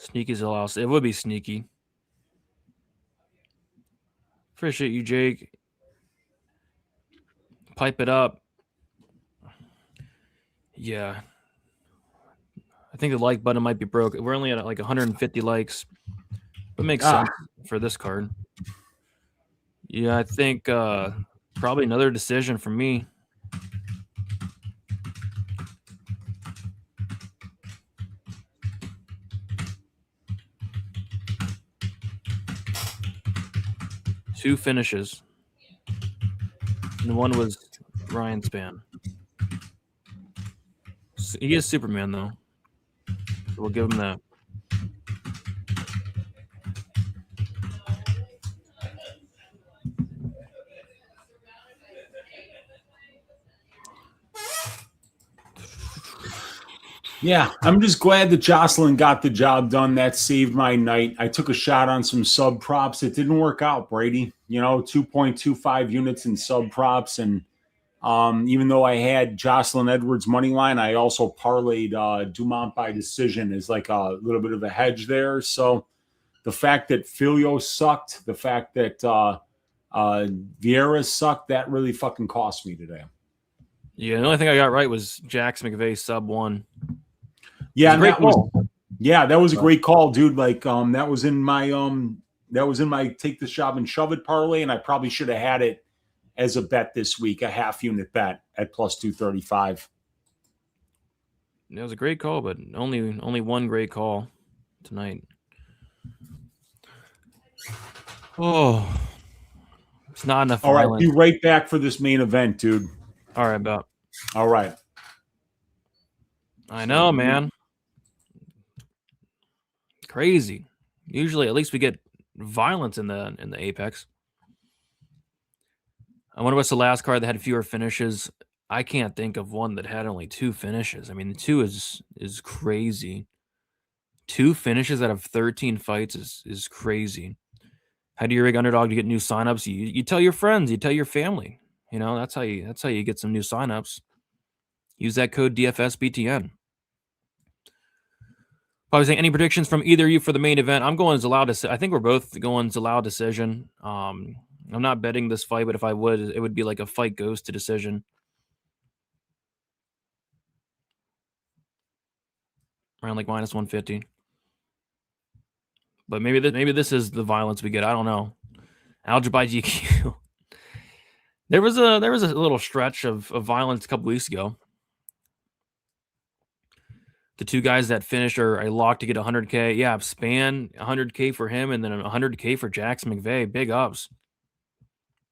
Sneaky Zalal. It would be sneaky. Appreciate you, Jake. Pipe it up. Yeah. I think the like button might be broke. We're only at like 150 likes. But makes sense for this card. Yeah, I think probably another decision for me. Two finishes. And one was Ryan Spann. He is Superman, though. So we'll give him that. Yeah, I'm just glad that Jocelyn got the job done. That saved my night. I took a shot on some sub props. It didn't work out, Brady. 2.25 units in sub props. And even though I had Jocelyn Edwards money line, I also parlayed Dumas by decision as like a little bit of a hedge there. So the fact that Filio sucked, the fact that Vieira sucked, that really fucking cost me today. Yeah, the only thing I got right was Jax McVey sub 1. Yeah, that was a great call, dude. Like that was in my take this job and shove it parlay, and I probably should have had it as a bet this week, a half unit bet at plus 235. It was a great call, but only one great call tonight. Oh, it's not enough. All right, be right back for this main event, dude. All right, about. All right. I know, man. Crazy. Usually, at least we get violence in the Apex. I wonder what's the last card that had fewer finishes. I can't think of one that had only 2 finishes. I mean, the 2 is crazy. 2 finishes out of 13 fights is crazy. How do you rig underdog to get new signups? You tell your friends, you tell your family. That's how you get some new signups. Use that code DFSBTN. Probably saying any predictions from either of you for the main event. I'm going Zalal. I think we're both going Zalal decision. I'm not betting this fight, but if I would, it would be like a fight goes to decision. Around like minus 150. But maybe this is the violence we get. I don't know. Algebra by GQ. There was a little stretch of violence a couple weeks ago. The 2 guys that finished are a lock to get 100K. Yeah, Spann 100K for him, and then 100K for Jax McVey. Big ups.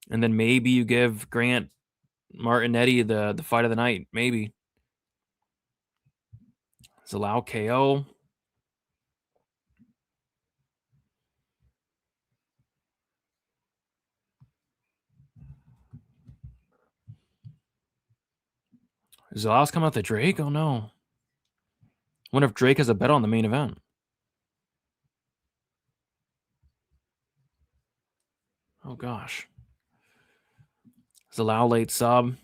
And then maybe you give Grant Martinetti the fight of the night. Maybe. Zalal KO. Zalal's coming out the Drake? Oh, no. Wonder if Drake has a bet on the main event. Oh, gosh. Zalal late sub.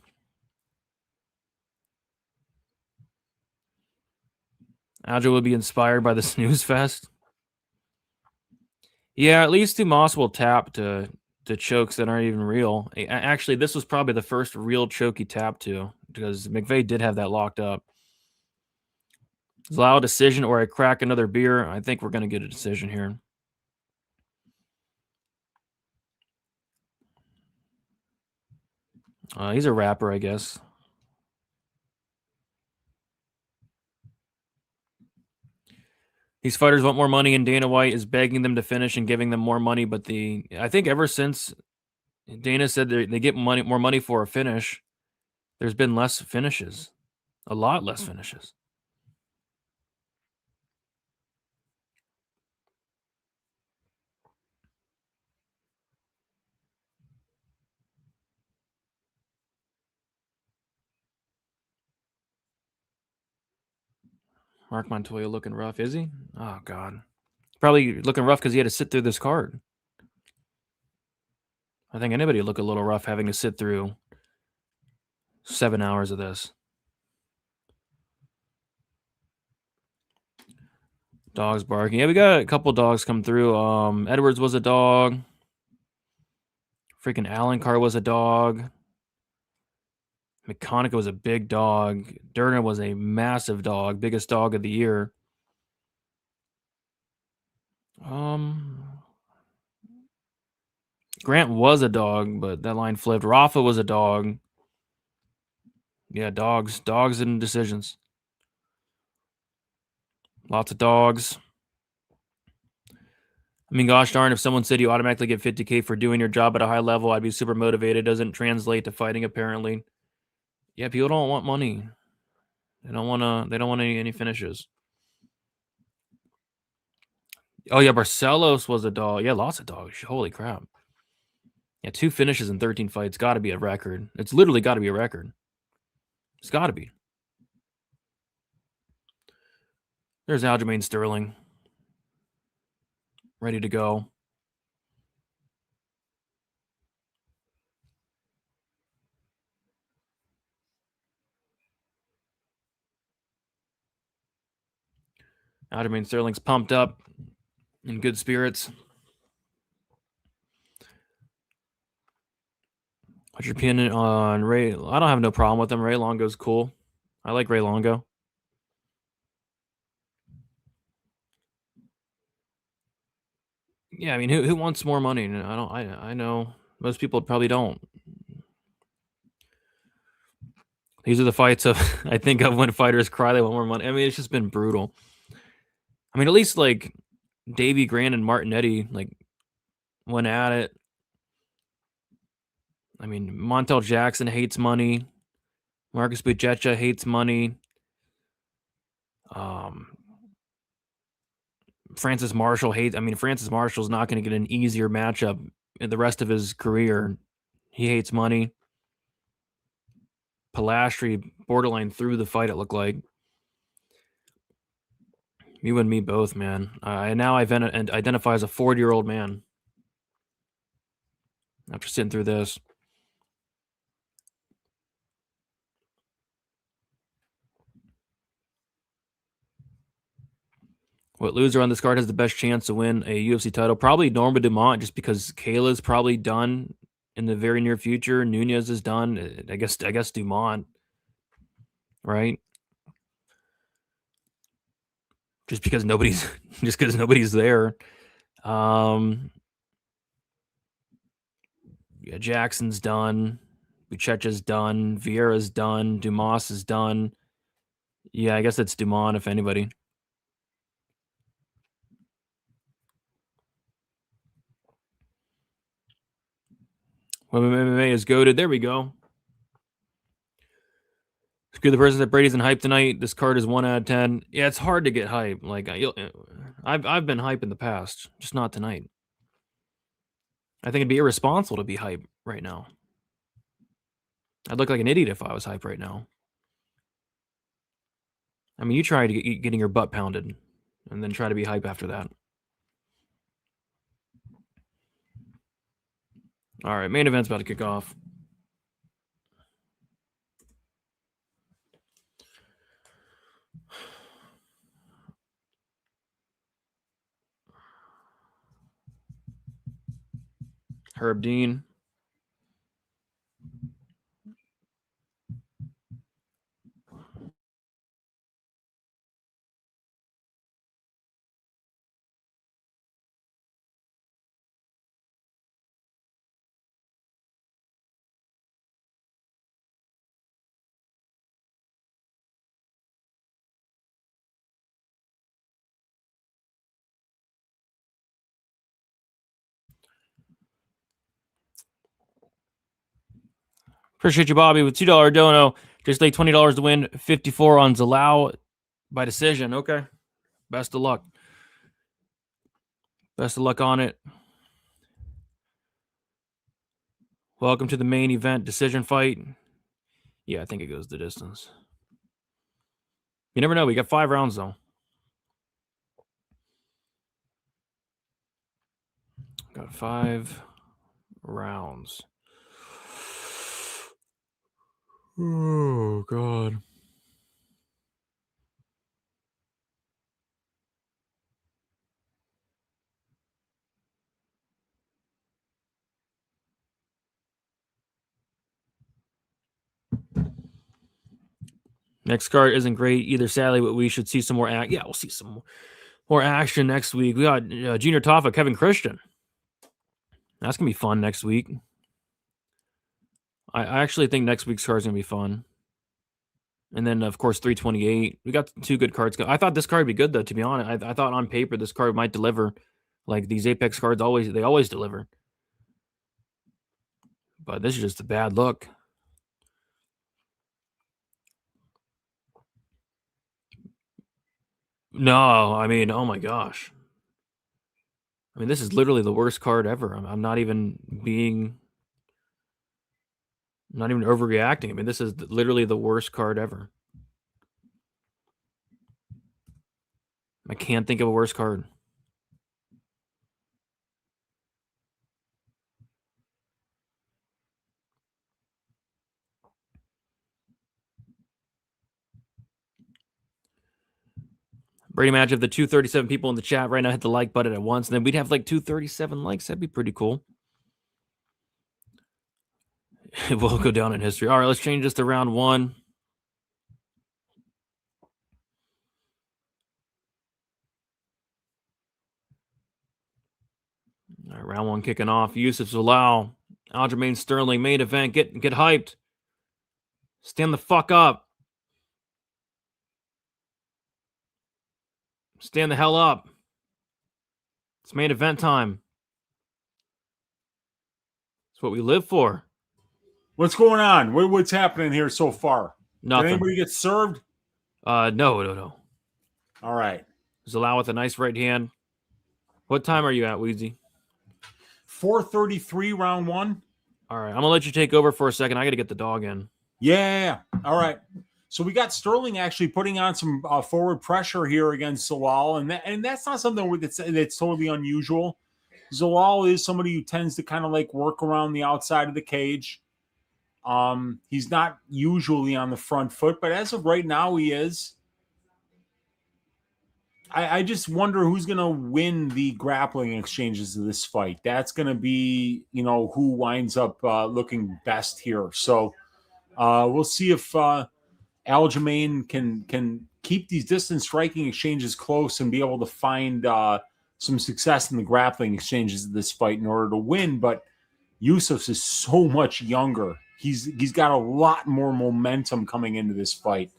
Aljo will be inspired by the snooze fest. Yeah, at least Dumas will tap to chokes that aren't even real. Actually, this was probably the first real choke he tapped to because McVey did have that locked up. Zalal decision or I crack another beer. I think we're going to get a decision here. He's a rapper, I guess. These fighters want more money, and Dana White is begging them to finish and giving them more money. But I think ever since Dana said they get more money for a finish, there's been less finishes, a lot less finishes. Mark Montoya looking rough, is he? Oh, God. Probably looking rough because he had to sit through this card. I think anybody would look a little rough having to sit through 7 hours of this. Dogs barking. Yeah, we got a couple dogs come through. Edwards was a dog. Freaking Alencar was a dog. Meccanico was a big dog. Duran was a massive dog, biggest dog of the year. Grant was a dog, but that line flipped. Rafa was a dog. Yeah, dogs and decisions. Lots of dogs. I mean, gosh darn, if someone said you automatically get 50K for doing your job at a high level, I'd be super motivated. It doesn't translate to fighting, apparently. Yeah, people don't want money. They don't want any finishes. Oh yeah, Barcelos was a dog. Yeah, lots of dogs. Holy crap. Yeah, 2 finishes in 13 fights. Got to be a record. It's literally got to be a record. It's got to be. There's Aljamain Sterling. Ready to go. Aljamain Sterling's pumped up, in good spirits. What's your opinion on Ray? I don't have no problem with him. Ray Longo's cool. I like Ray Longo. Yeah, I mean, who wants more money? I know most people probably don't. These are the fights of I think of when fighters cry they want more money. I mean, it's just been brutal. I mean, at least like Davey Grant and Martinetti like went at it. I mean, Montel Jackson hates money. Marcus Buchecha hates money. Francis Marshall hates. I mean, Francis Marshall's not going to get an easier matchup in the rest of his career. He hates money. Polastri borderline threw the fight. It looked like you and me both, man. I now identify as a 40-year-old man after sitting through this. What loser on this card has the best chance to win a UFC title? Probably Norma Dumont, just because Kayla's probably done in the very near future. Nunez is done. I guess Dumont, right? Just because nobody's there. Yeah, Jackson's done. Buchecha's done. Vieira's done. Dumas is done. Yeah, I guess it's Dumont, if anybody. When MMA is goated. There we go. Screw the person that Brady's in hype tonight. This card is 1 out of 10. Yeah, it's hard to get hype. Like I've been hype in the past, just not tonight. I think it'd be irresponsible to be hype right now. I'd look like an idiot if I was hype right now. I mean, you try to getting your butt pounded and then try to be hype after that. All right, main event's about to kick off. Herb Dean. Appreciate you, Bobby, with $2 dono. Just like $20 to win. 54 on Zalal by decision. Okay. Best of luck. Best of luck on it. Welcome to the main event decision fight. Yeah, I think it goes the distance. You never know. We got 5 rounds, though. Got 5 rounds. Oh, God. Next card isn't great either, sadly, but we should see some more act. Yeah, we'll see some more action next week. We got Junior Toffa, Kevin Christian. That's going to be fun next week. I actually think next week's card is going to be fun. And then, of course, 328. We got 2 good cards. I thought this card would be good, though, to be honest. I thought on paper this card might deliver. Like, these Apex cards, they always deliver. But this is just a bad look. No, I mean, oh my gosh. I mean, this is literally the worst card ever. I'm not even overreacting. I mean, this is literally the worst card ever. I can't think of a worse card. Brady match of the 237 people in the chat right now, hit the like button at once, and then we'd have like 237 likes. That'd be pretty cool. It will go down in history. All right, let's change this to round 1. All right, round 1 kicking off. Youssef, Zalal, Aljamain, Sterling, main event. Get hyped. Stand the fuck up. Stand the hell up. It's main event time. It's what we live for. What's going on? What's happening here so far? Nothing. Did anybody get served? No. All right. Zalal with a nice right hand. What time are you at, Weezy? 4:33, round 1. All right, I'm gonna let you take over for a second. I got to get the dog in. Yeah. All right. So we got Sterling actually putting on some forward pressure here against Zalal, and that's not something that's totally unusual. Zalal is somebody who tends to kind of like work around the outside of the cage. He's not usually on the front foot, but as of right now, he is. I just wonder who's going to win the grappling exchanges of this fight. That's going to be, who winds up looking best here. So we'll see if Aljamain can keep these distance striking exchanges close and be able to find some success in the grappling exchanges of this fight in order to win. But Youssef is so much younger. He's got a lot more momentum coming into this fight.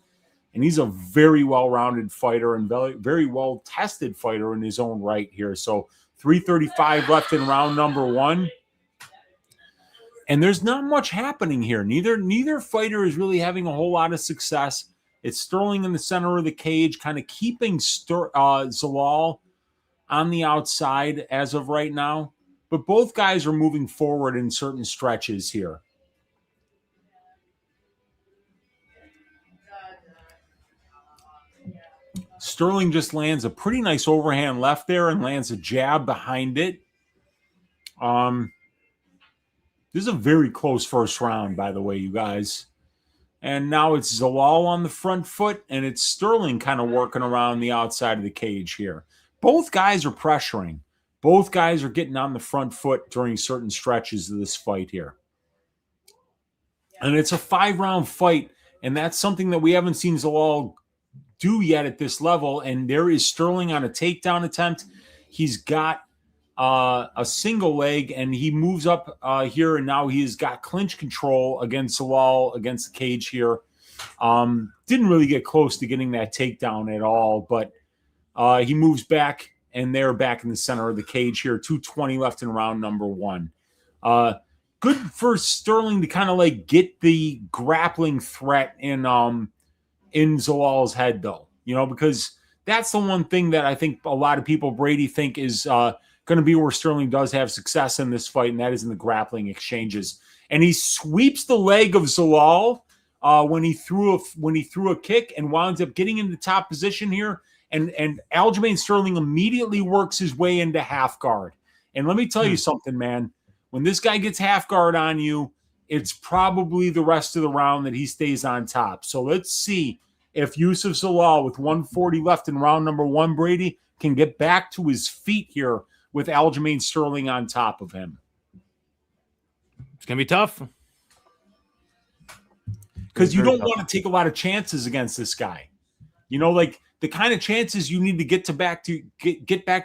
And he's a very well-rounded fighter and very, very well-tested fighter in his own right here. So 3:35 left in round number 1. And there's not much happening here. Neither fighter is really having a whole lot of success. It's Sterling in the center of the cage, kind of keeping Zalal on the outside as of right now. But both guys are moving forward in certain stretches here. Sterling just lands a pretty nice overhand left there and lands a jab behind it. This is a very close first round, by the way, you guys. And now it's Zalal on the front foot, and it's Sterling kind of working around the outside of the cage here. Both guys are pressuring. Both guys are getting on the front foot during certain stretches of this fight here. And it's a 5-round fight, and that's something that we haven't seen Zalal do yet at this level. And there is Sterling on a takedown attempt. He's got a single leg, and he moves up here, and now he's got clinch control against Zalal against the cage here. Didn't really get close to getting that takedown at all, but he moves back, and they're back in the center of the cage here. 2:20 left in round number 1. Good for Sterling to kind of like get the grappling threat in Zalal's head, though, because that's the one thing that I think a lot of people, Brady, think is going to be where Sterling does have success in this fight, and that is in the grappling exchanges. And he sweeps the leg of Zalal when he threw a kick and winds up getting into top position here. And Aljamain Sterling immediately works his way into half guard. And let me tell you something, man. When this guy gets half guard on you, it's probably the rest of the round that he stays on top. So let's see if Youssef Zalal, with 140 left in round number 1, Brady, can get back to his feet here with Aljamain Sterling on top of him. It's going to be tough. because you very don't want to take a lot of chances against this guy. You know, like the kind of chances you need to get back to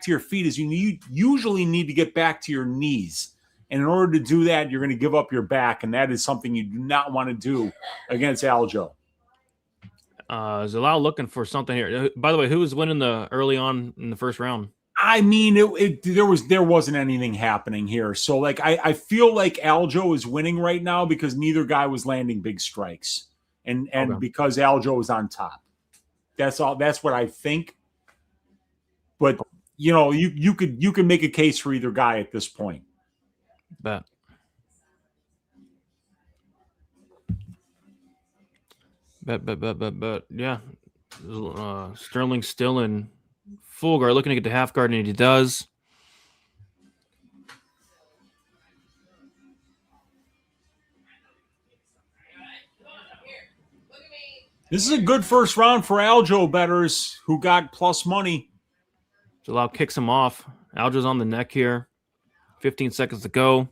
your feet is you usually need to get back to your knees. And in order to do that, you're going to give up your back, and that is something you do not want to do against Aljo. Zalal looking for something here. By the way, who was winning the early on in the first round? I mean, there wasn't anything happening here. So, like, I feel like Aljo is winning right now because neither guy was landing big strikes, and Okay. because Aljo is on top. That's all. That's what I think. But you know, you could make a case for either guy at this point. Bet. Yeah. Sterling still in full guard, looking to get to half guard, and he does. This is a good first round for Aljo bettors who got plus money. Zalal kicks him off. Aljo's on the neck here. 15 seconds to go.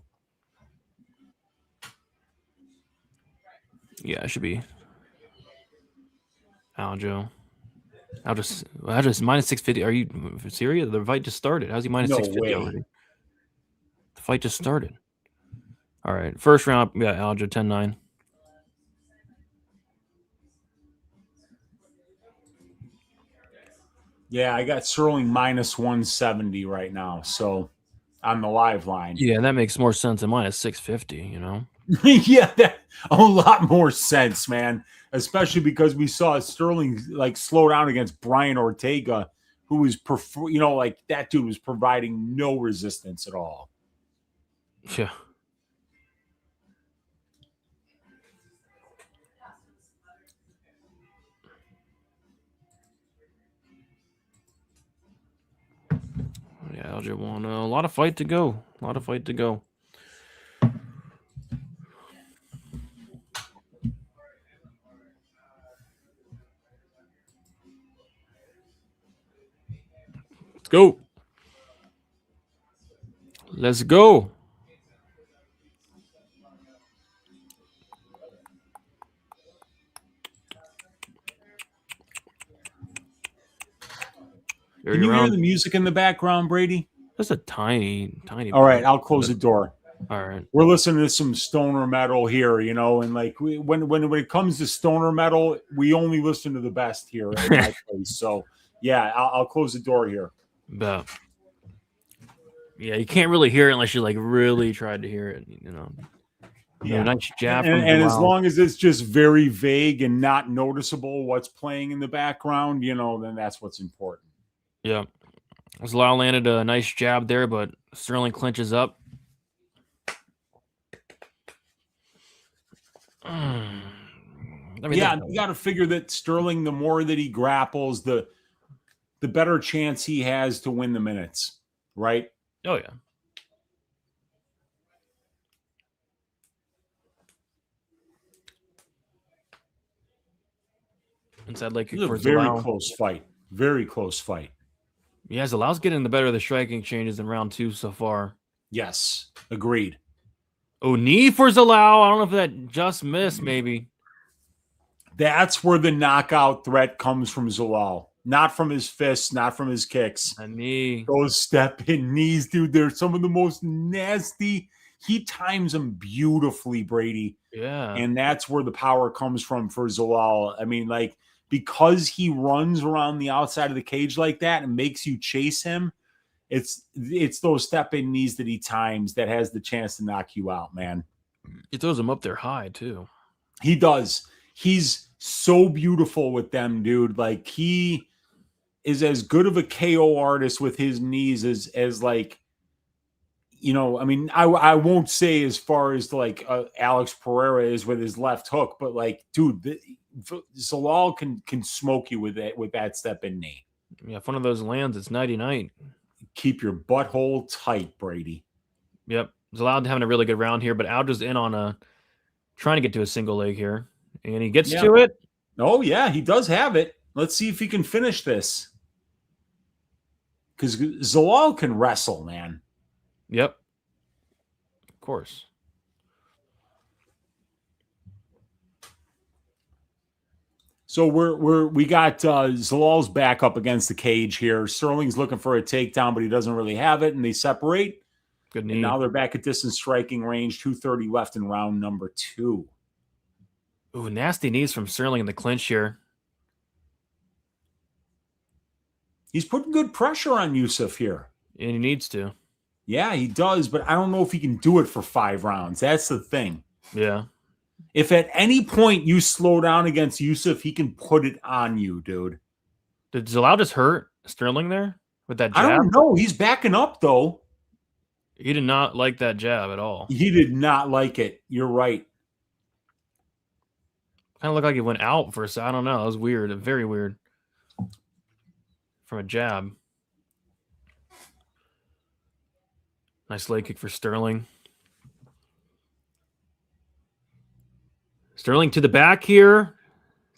Yeah, it should be Aljo. Aljo's minus 650. Are you serious? The fight just started. How's he minus No 650 way. already? The fight just started. All right. First round, we got Aljo 10-9. Yeah, I got Sterling minus 170 right now. So on the live line. Yeah, that makes more sense than minus 650, you know? Yeah, that a lot more sense, man. Especially because we saw Sterling like slow down against Brian Ortega, who was like that dude was providing no resistance at all. Yeah. Yeah, Aljo won. A lot of fight to go. A lot of fight to go. Let's go. Let's go. Can you hear the music in the background, Brady? That's a tiny. All right, I'll close the door. All right. We're listening to some stoner metal here, you know, and like when it comes to stoner metal, we only listen to the best here at my place. So yeah, I'll close the door here. But yeah, you can't really hear it unless you like really tried to hear it, you know. Yeah, nice jab. And as long as it's just very vague and not noticeable what's playing in the background, you know, then that's what's important. Yeah. Zalal landed a nice jab there, but Sterling clinches up. I mean, yeah, you got to figure that Sterling, the more that he grapples, the better chance he has to win the minutes, right? Oh, yeah. Inside leg kick for Zalal. Very close fight. Very close fight. Yeah, Zalal's getting the better of the striking changes in round 2 so far. Yes, agreed. Oh, knee for Zalal. I don't know if that just missed, maybe. That's where the knockout threat comes from Zalal. Not from his fists, not from his kicks. A knee. Those step-in knees, dude, they're some of the most nasty. He times them beautifully, Brady. Yeah. And that's where the power comes from for Zalal. I mean, like, because he runs around the outside of the cage like that and makes you chase him, it's those step-in knees that he times that has the chance to knock you out, man. He throws them up there high, too. He does. He's so beautiful with them, dude. Like, he is as good of a KO artist with his knees as like, you know, I mean, I won't say as far as like Alex Pereira is with his left hook, but like, dude, Zalal can smoke you with that step-in knee. Yeah, if one of those lands, it's 99. Keep your butthole tight, Brady. Yep. Zalal having a really good round here, but Aljo's in on trying to get to a single leg here. And he gets to it. Oh, yeah, he does have it. Let's see if he can finish this. Because Zalal can wrestle, man. Yep. Of course. So we got Zalal's back up against the cage here. Sterling's looking for a takedown, but he doesn't really have it, and they separate. Good knee. And now they're back at distance striking range. 2:30 left in round number 2. Ooh, nasty knees from Sterling in the clinch here. He's putting good pressure on Youssef here. And he needs to. Yeah, he does, but I don't know if he can do it for 5 rounds. That's the thing. Yeah. If at any point you slow down against Youssef, he can put it on you, dude. Did Zalal just hurt Sterling there with that jab? I don't know. He's backing up, though. He did not like that jab at all. He did not like it. You're right. Kind of looked like he went out for a second. I don't know. It was weird. Very weird. From a jab. Nice leg kick for Sterling. Sterling to the back here.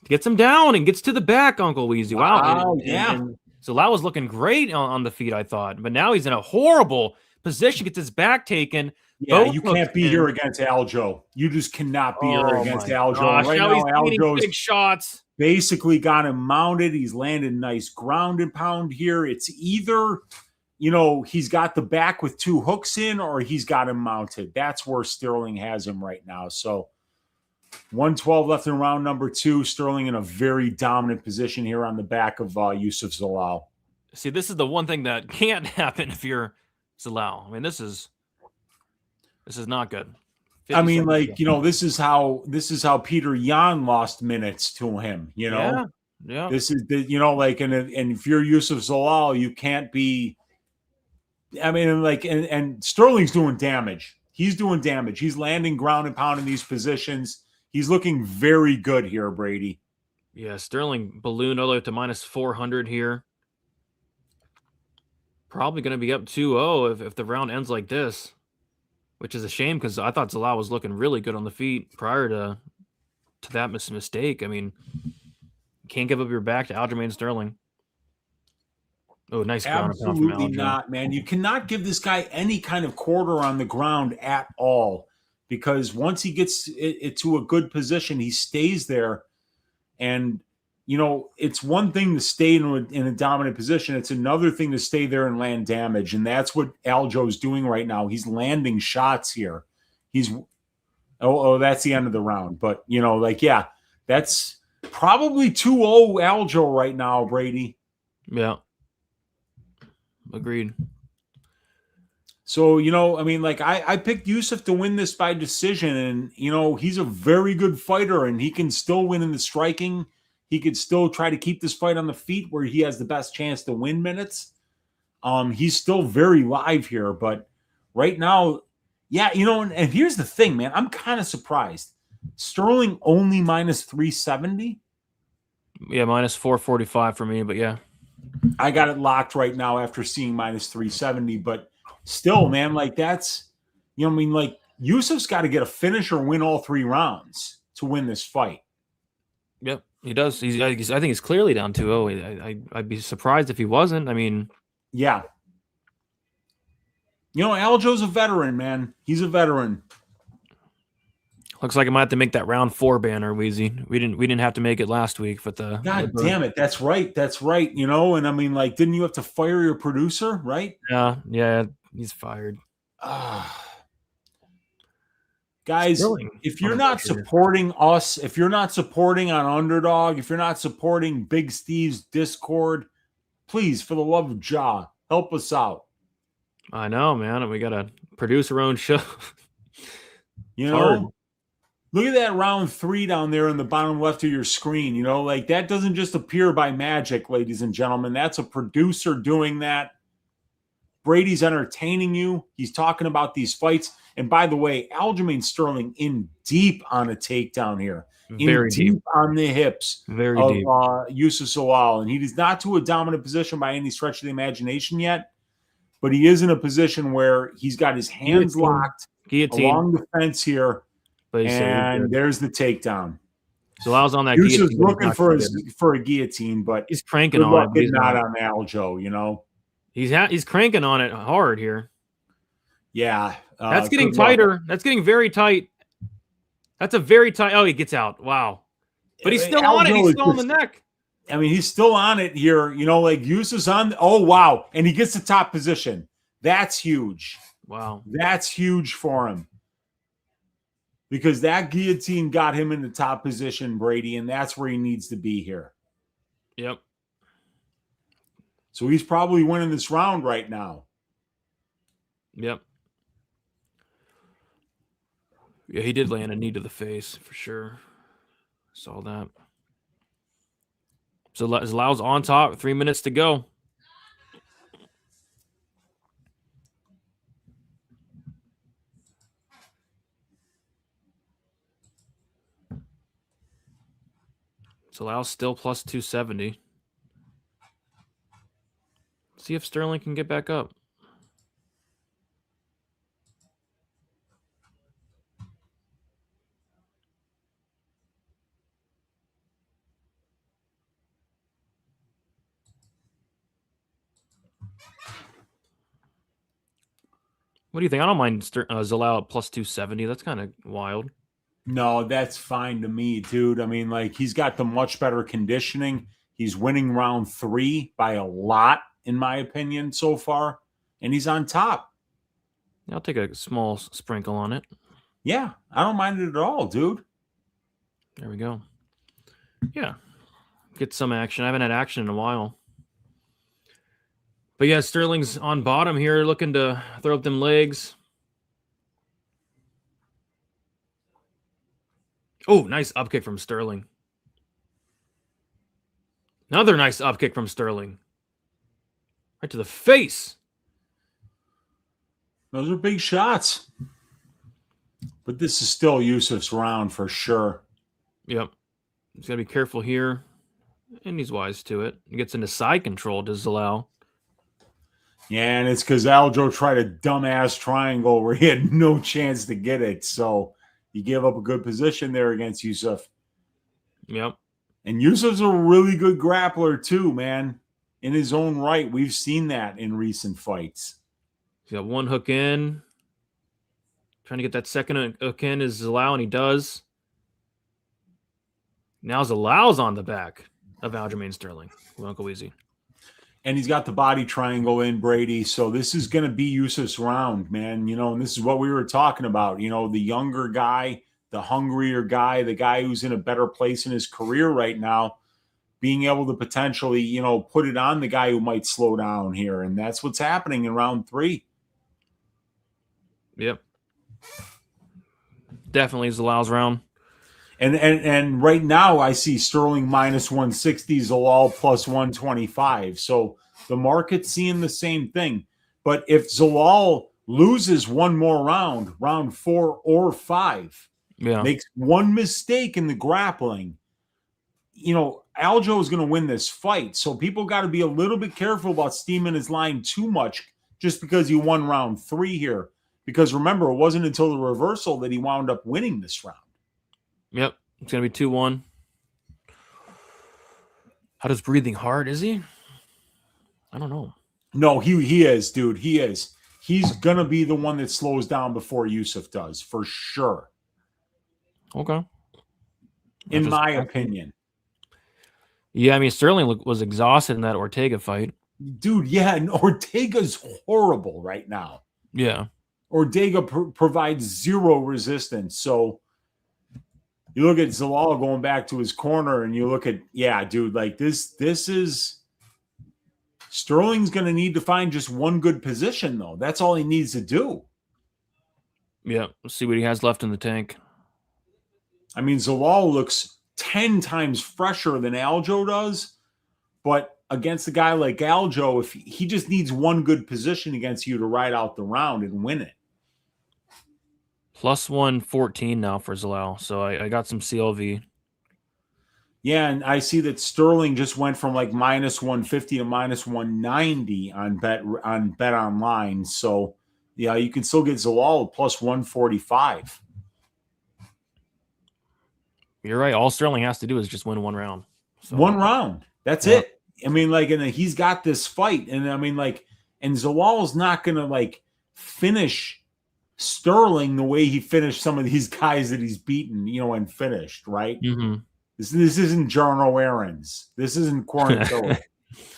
Gets him down and gets to the back, Uncle Weezy. Wow. And Zalal was looking great on the feet, I thought. But now he's in a horrible position. Gets his back taken. Yeah, you can't be here against Aljo. You just cannot be here against Aljo. Gosh, right now now, he's Aljo's big shots. basically got him mounted. He's landing nice ground and pound here. It's either, he's got the back with 2 hooks in, or he's got him mounted. That's where Sterling has him right now. So 112 left in round number 2. Sterling in a very dominant position here on the back of Youssef Zalal. See, this is the one thing that can't happen if you're Zalal. I mean, this is not good. I mean, this is how Peter Yan lost minutes to him, Yeah. This is and if you're Youssef Zalal, you can't be. I mean, and Sterling's doing damage. He's doing damage. He's landing ground and pound in these positions. He's looking very good here, Brady. Yeah, Sterling ballooned all the way up to minus 400 here. Probably going to be up 2-0 if the round ends like this, which is a shame because I thought Zalal was looking really good on the feet prior to that mistake. I mean, can't give up your back to Aljamain Sterling. Oh, nice ground. Absolutely not, man. You cannot give this guy any kind of quarter on the ground at all, because once he gets it to a good position, he stays there. And, it's one thing to stay in a dominant position. It's another thing to stay there and land damage. And that's what Aljo's doing right now. He's landing shots here. That's the end of the round. But, that's probably 2-0 Aljo right now, Brady. Yeah. Agreed. So, I picked Youssef to win this by decision, and, he's a very good fighter, and he can still win in the striking. He could still try to keep this fight on the feet where he has the best chance to win minutes. He's still very live here, but right now, and here's the thing, man. I'm kind of surprised. Sterling only minus 370. Yeah, minus 445 for me, but yeah. I got it locked right now after seeing minus 370, but still, man, that's, Youssef's got to get a finish or win all 3 rounds to win this fight. Yep, he does. I think he's clearly down 2-0. I'd be surprised if he wasn't. I mean, yeah. Aljo's a veteran, man. He's a veteran. Looks like I might have to make that round 4 banner, Weezy. We didn't have to make it last week, but God damn it, that's right. And I mean, didn't you have to fire your producer, right? Yeah, he's fired. Guys, if you're not supporting us, if you're not supporting on Underdog, if you're not supporting Big Steve's Discord, please, for the love of Jah, help us out. I know, man. We got to produce our own show. Hard. Look at that round 3 down there in the bottom left of your screen. That doesn't just appear by magic, ladies and gentlemen. That's a producer doing that. Brady's entertaining you. He's talking about these fights. And by the way, Aljamain Sterling in deep on a takedown here. Very deep on the hips Very of deep. Youssef Zalal. And he is not to a dominant position by any stretch of the imagination yet. But he is in a position where he's got his hands locked along the fence here. And there's the takedown. Zalal's on that Yousef's looking for a guillotine, but he's cranking on it. He's not on Aljo, He's cranking on it hard here. Yeah. That's getting tighter. That's getting very tight. That's a very tight. Oh, he gets out. Wow. But he's still on it. He's still on the neck. I mean, he's still on it here. You know, like Youssef's on. Oh, wow. And he gets the top position. That's huge. Wow. That's huge for him. Because that guillotine got him in the top position, Brady, and that's where he needs to be here. Yep. So he's probably winning this round right now. Yep. Yeah, he did land a knee to the face for sure. Saw that. So Zalal's on top. 3 minutes to go. Zalal's still plus 270. See if Sterling can get back up. What do you think? I don't mind Zalal at plus 270. That's kind of wild. No, that's fine to me, dude. I mean, like, he's got the much better conditioning. He's winning round 3 by a lot, in my opinion, so far. And he's on top. I'll take a small sprinkle on it. Yeah, I don't mind it at all, dude. There we go. Yeah. Get some action. I haven't had action in a while. But yeah, Sterling's on bottom here, looking to throw up them legs. Oh, nice upkick from Sterling. Another nice upkick from Sterling. Right to the face. Those are big shots. But this is still Youssef's round for sure. Yep. He's got to be careful here. And he's wise to it. He gets into side control to Zalal. Yeah, and it's because Aljo tried a dumbass triangle where he had no chance to get it. So he gave up a good position there against Youssef. Yep. And Youssef's a really good grappler too, man. In his own right. We've seen that in recent fights. He's got one hook in. Trying to get that second hook in is Zalal, and he does. Now Zalal's on the back of Aljamain Sterling. We won't go easy. And he's got the body triangle in, Brady. So this is going to be Youssef's round, man. You know, and this is what we were talking about. You know, the younger guy, the hungrier guy, the guy who's in a better place in his career right now, being able to potentially, you know, put it on the guy who might slow down here. And that's what's happening in round 3. Yep. Definitely Zalal's round. And right now I see Sterling minus 160, Zalal plus 125. So the market's seeing the same thing. But if Zalal loses one more round, round 4 or 5, makes one mistake in the grappling, you know, Aljo is going to win this fight. So people got to be a little bit careful about steaming his line too much just because he won round 3 here. Because remember, it wasn't until the reversal that he wound up winning this round. Yep. It's going to be 2-1. How does breathing hard? Is he? I don't know. No, he is, dude. He is. He's going to be the one that slows down before Youssef does, for sure. Okay. In my opinion. Yeah, I mean, Sterling was exhausted in that Ortega fight. Dude, yeah, and Ortega's horrible right now. Yeah. Ortega provides zero resistance, so you look at Zalal going back to his corner, and you look at, yeah, dude, like this is Sterling's going to need to find just one good position, though. That's all he needs to do. Yeah, let's see what he has left in the tank. I mean, Zalal looks 10 times fresher than Aljo does, but against a guy like Aljo, if he just needs one good position against you to ride out the round and win it. Plus 114 now for Zalal. So I got some CLV. Yeah, and I see that Sterling just went from like minus 150 to minus 190 on Bet Online. So yeah, you can still get Zalal plus 145. You're right. All Sterling has to do is just win one round. So, one round. That's it. I mean, like, and he's got this fight, and I mean, like, and Zalal's not gonna like finish Sterling the way he finished some of these guys that he's beaten, you know, and finished, right? mm-hmm. This isn't Jarno Aarons. This isn't Quarantilla.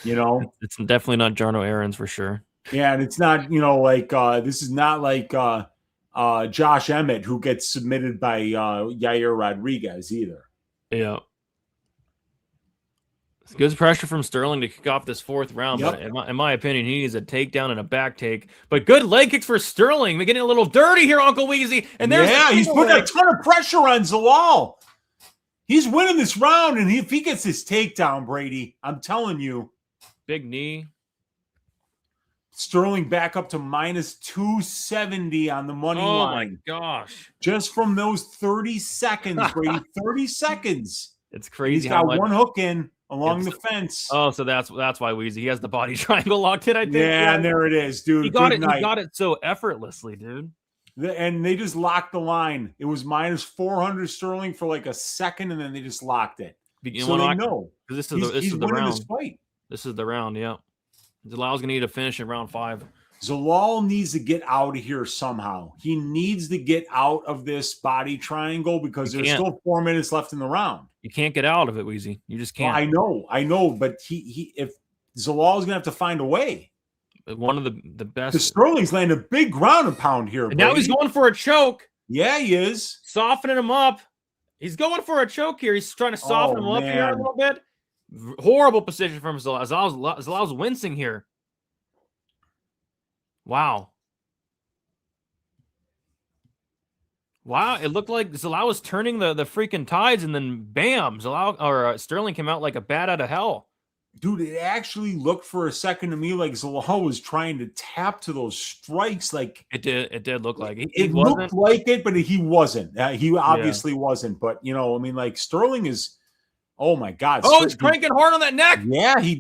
You know, It's definitely not Jarno Aarons for sure. Yeah, and it's not, like this is not like Josh Emmett, who gets submitted by Yair Rodriguez either. Yeah. It's good pressure from Sterling to kick off this fourth round, Yep. but in my opinion, he needs a takedown and a back take. But good leg kicks for Sterling. We're getting a little dirty here, Uncle Weezy. And there's he's putting a ton of pressure on Zalal. He's winning this round, and if he gets this takedown, Brady, I'm telling you, big knee. Sterling back up to minus 270 on the money line. Oh my gosh! Just from those 30 seconds, Brady. 30 seconds. It's crazy. He's got one hook in along the fence. Oh, so that's why Weezy. He has the body triangle locked in, I think. Yeah, and there it is, dude. He got it so effortlessly, dude. And they just locked the line. It was minus 400 Sterling for like a second, and then they just locked it. So they know. This is the round. This fight. This is the round, yeah. Zalal's going to need to finish in round 5. Zalal needs to get out of here somehow. He needs to get out of this body triangle because there's still 4 minutes left in the round. You can't get out of it, Weezy. You just can't. Well, I know, but if Zalal is going to have to find a way. One of the best. Because Sterling's landing a big ground and pound here. And now he's going for a choke. Yeah, he is. Softening him up. He's going for a choke here. He's trying to soften him up here a little bit. Horrible position from Zalal. Zalal's wincing here. Wow. It looked like Zalal was turning the freaking tides, and then bam, Sterling came out like a bat out of hell. Dude, it actually looked for a second to me like Zalal was trying to tap to those strikes. Like it did look like it looked like it, but he wasn't. He obviously wasn't. But like Sterling is. Oh my God! Oh, it's cranking hard on that neck. Yeah, he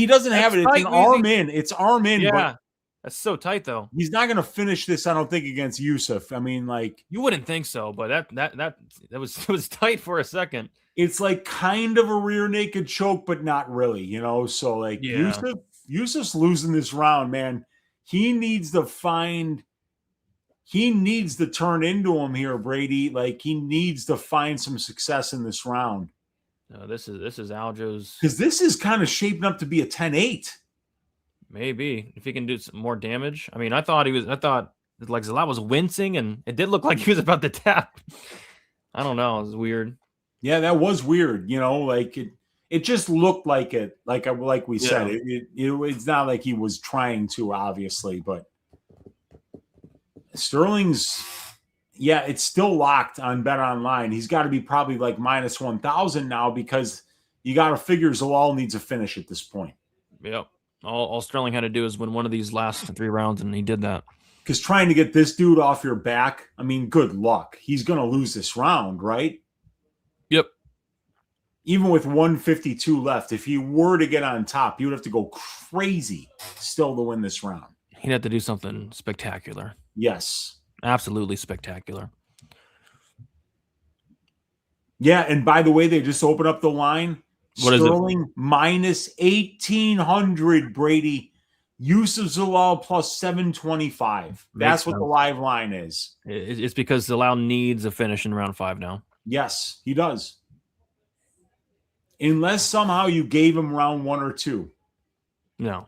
doesn't have it. It's an arm in. It's arm in. Yeah, but that's so tight though. He's not going to finish this. I don't think against Youssef. I mean, like you wouldn't think so, but that was tight for a second. It's like kind of a rear naked choke, but not really. So like Youssef's losing this round, man. He needs to turn into him here, Brady. Like he needs to find some success in this round. No, this is Aljo's, because this is kind of shaping up to be a 10-8. Maybe if he can do some more damage. I mean, I thought like Zalal was wincing, and it did look like he was about to tap. I don't know. It was weird. Yeah, that was weird. Like it just looked like it. Like we said, it's not like he was trying to, obviously, but Sterling's. Yeah, it's still locked on Bet Online. He's got to be probably like minus 1,000 now because you got to figure Zalal needs a finish at this point. Yep. All Sterling had to do is win one of these last 3 rounds, and he did that. Because trying to get this dude off your back, I mean, good luck. He's going to lose this round, right? Yep. Even with 152 left, if he were to get on top, you would have to go crazy still to win this round. He'd have to do something spectacular. Yes. Absolutely spectacular. Yeah, and by the way, they just opened up the line. What Sterling is it? minus 1,800, Brady. Youssef Zalal plus 725. That's what the live line is. It's because Zalal needs a finish in round 5 now. Yes, he does. Unless somehow you gave him round 1 or 2. No.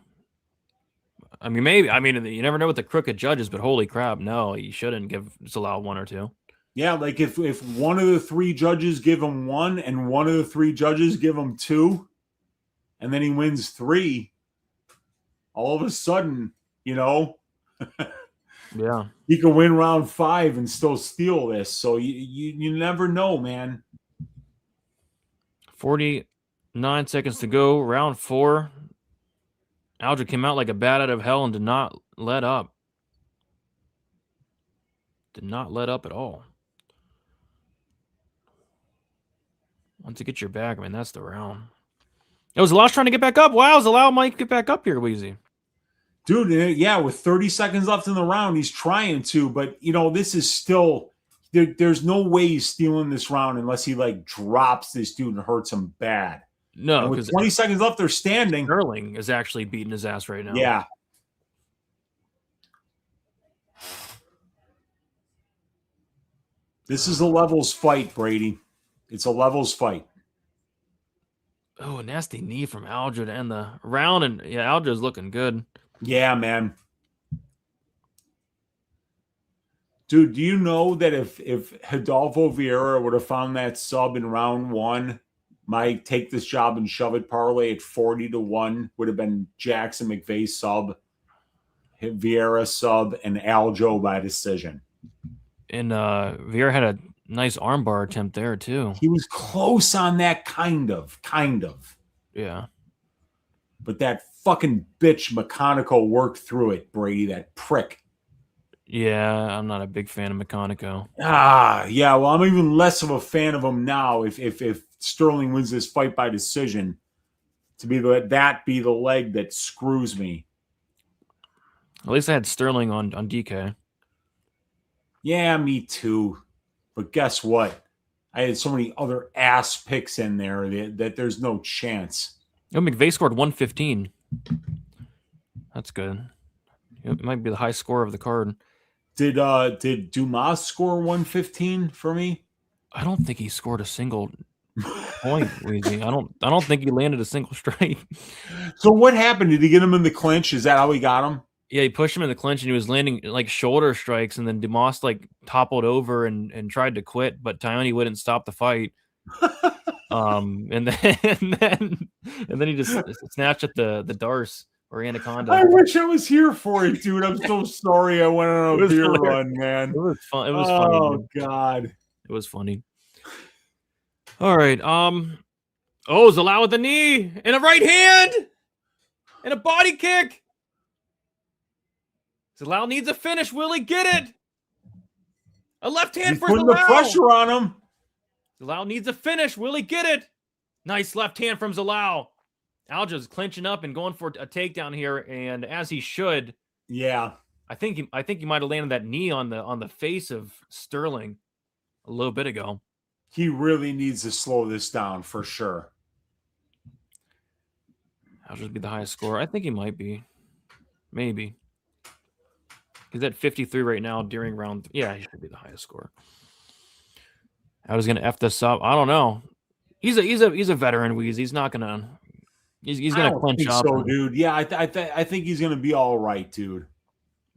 I mean, maybe. I mean, you never know with the crooked judges, but holy crap, no, you shouldn't give Zalal 1 or 2. Yeah, like if one of the 3 judges give him 1 and one of the 3 judges give him 2, and then he wins 3, all of a sudden, yeah, he can win round 5 and still steal this. So you never know, man. 49 seconds to go, round 4. Aljo came out like a bat out of hell and did not let up. Did not let up at all. Once you get your back, I mean, that's the round. It was Zalal trying to get back up. Wow, Zalal might get back up here, Weezy. Dude, yeah, with 30 seconds left in the round, he's trying to, but, this is still – there's no way he's stealing this round unless he, like, drops this dude and hurts him bad. No, because 20 seconds left, they're standing. Sterling is actually beating his ass right now. Yeah. This is a levels fight, Brady. It's a levels fight. Oh, a nasty knee from Aljo to end the round. And yeah, Aljo's looking good. Yeah, man. Dude, do you know that if Rodolfo Vieira would have found that sub in round 1, my take this job and shove it parlay at 40-1 would have been Jackson McVey sub, Vieira sub, and Aljo by decision. And Vieira had a nice armbar attempt there too. He was close on that, kind of. Yeah. But that fucking bitch Meccanico worked through it, Brady, that prick. Yeah, I'm not a big fan of Meccanico. Yeah, well, I'm even less of a fan of him now if Sterling wins this fight by decision, to be that be the leg that screws me. At least I had Sterling on DK. Yeah, me too. But guess what? I had so many other ass picks in there that there's no chance. Oh, McVey scored 115. That's good. It might be the high score of the card. Did Dumas score 115 for me? I don't think he scored a single point, Weezy. I don't think he landed a single strike. So what happened? Did he get him in the clinch? Is that how he got him? Yeah, he pushed him in the clinch and he was landing like shoulder strikes, and then Dumas like toppled over and tried to quit, but Tyone wouldn't stop the fight. And then he just snatched at the Darce or Anaconda. I wish I was here for it, dude. I'm so sorry I went on a beer run, man. It was fun. It was funny. Oh God. It was funny. All right. Oh, Zalal with a knee and a right hand and a body kick. Zalal needs a finish. Will he get it? A left hand He's for putting Zalal. the pressure on him. Zalal needs a finish. Will he get it? Nice left hand from Zalal. Aljo's clinching up and going for a takedown here, and as he should. Yeah. I think he might have landed that knee on the face of Sterling a little bit ago. He really needs to slow this down for sure. Aljo's be the highest score. I think he might be. Maybe. He's at 53 right now during round. Yeah, he should be the highest score. I was gonna F this up. I don't know. He's a veteran, Weez. He's not gonna. He's gonna clinch up. So, dude. Yeah, I think he's gonna be all right, dude.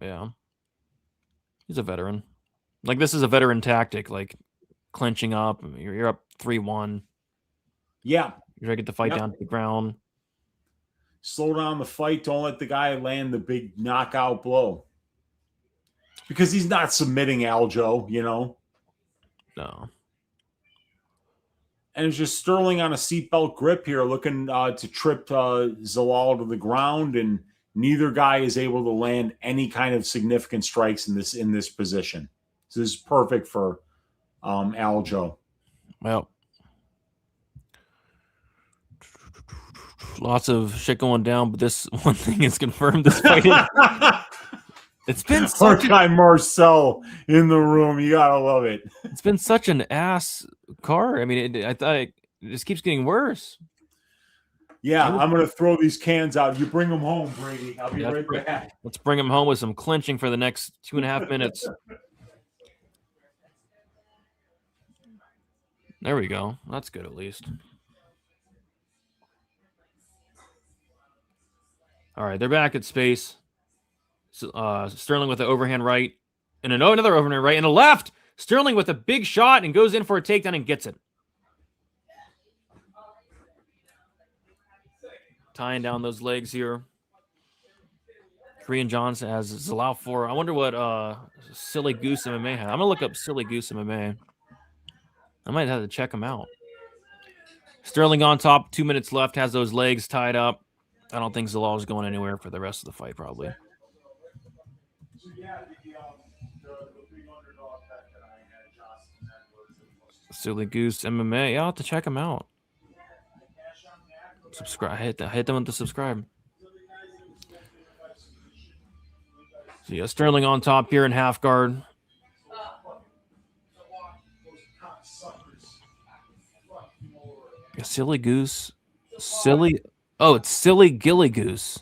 Yeah. He's a veteran. Like, this is a veteran tactic. Like, clinching up. You're up 3-1. Yeah. You're trying to get the fight down to the ground. Slow down the fight. Don't let the guy land the big knockout blow. Because he's not submitting Aljo, you know. No. And it's just Sterling on a seatbelt grip here, looking to trip Zalal to the ground, and neither guy is able to land any kind of significant strikes in this position. So this is perfect for Aljo. Well, lots of shit going down, but this one thing is confirmed. This fight it's been our guy Marcel in the room. You gotta love it. It's been such an ass card. I mean, I thought it just keeps getting worse. Yeah, I'm gonna throw these cans out. You bring them home, Brady. I'll be right back. Let's bring him home with some clinching for the next 2.5 minutes. There we go. That's good at least. All right, they're back at space. Sterling with the overhand right, and another overhand right, and a left. Sterling with a big shot and goes in for a takedown and gets it. Tying down those legs here. Korean Johnson has Zalal 4. I wonder what Silly Goose MMA had. I'm gonna look up Silly Goose MMA. I might have to check him out. Sterling on top, 2 minutes left, has those legs tied up. I don't think Zalal is going anywhere for the rest of the fight, probably. Silly Goose MMA. Yeah, I'll have to check him out. Subscribe. Hit them with the subscribe. So yeah, Sterling on top here in half guard. Yeah, Silly Goose. Silly. Oh, it's Silly Gilly Goose.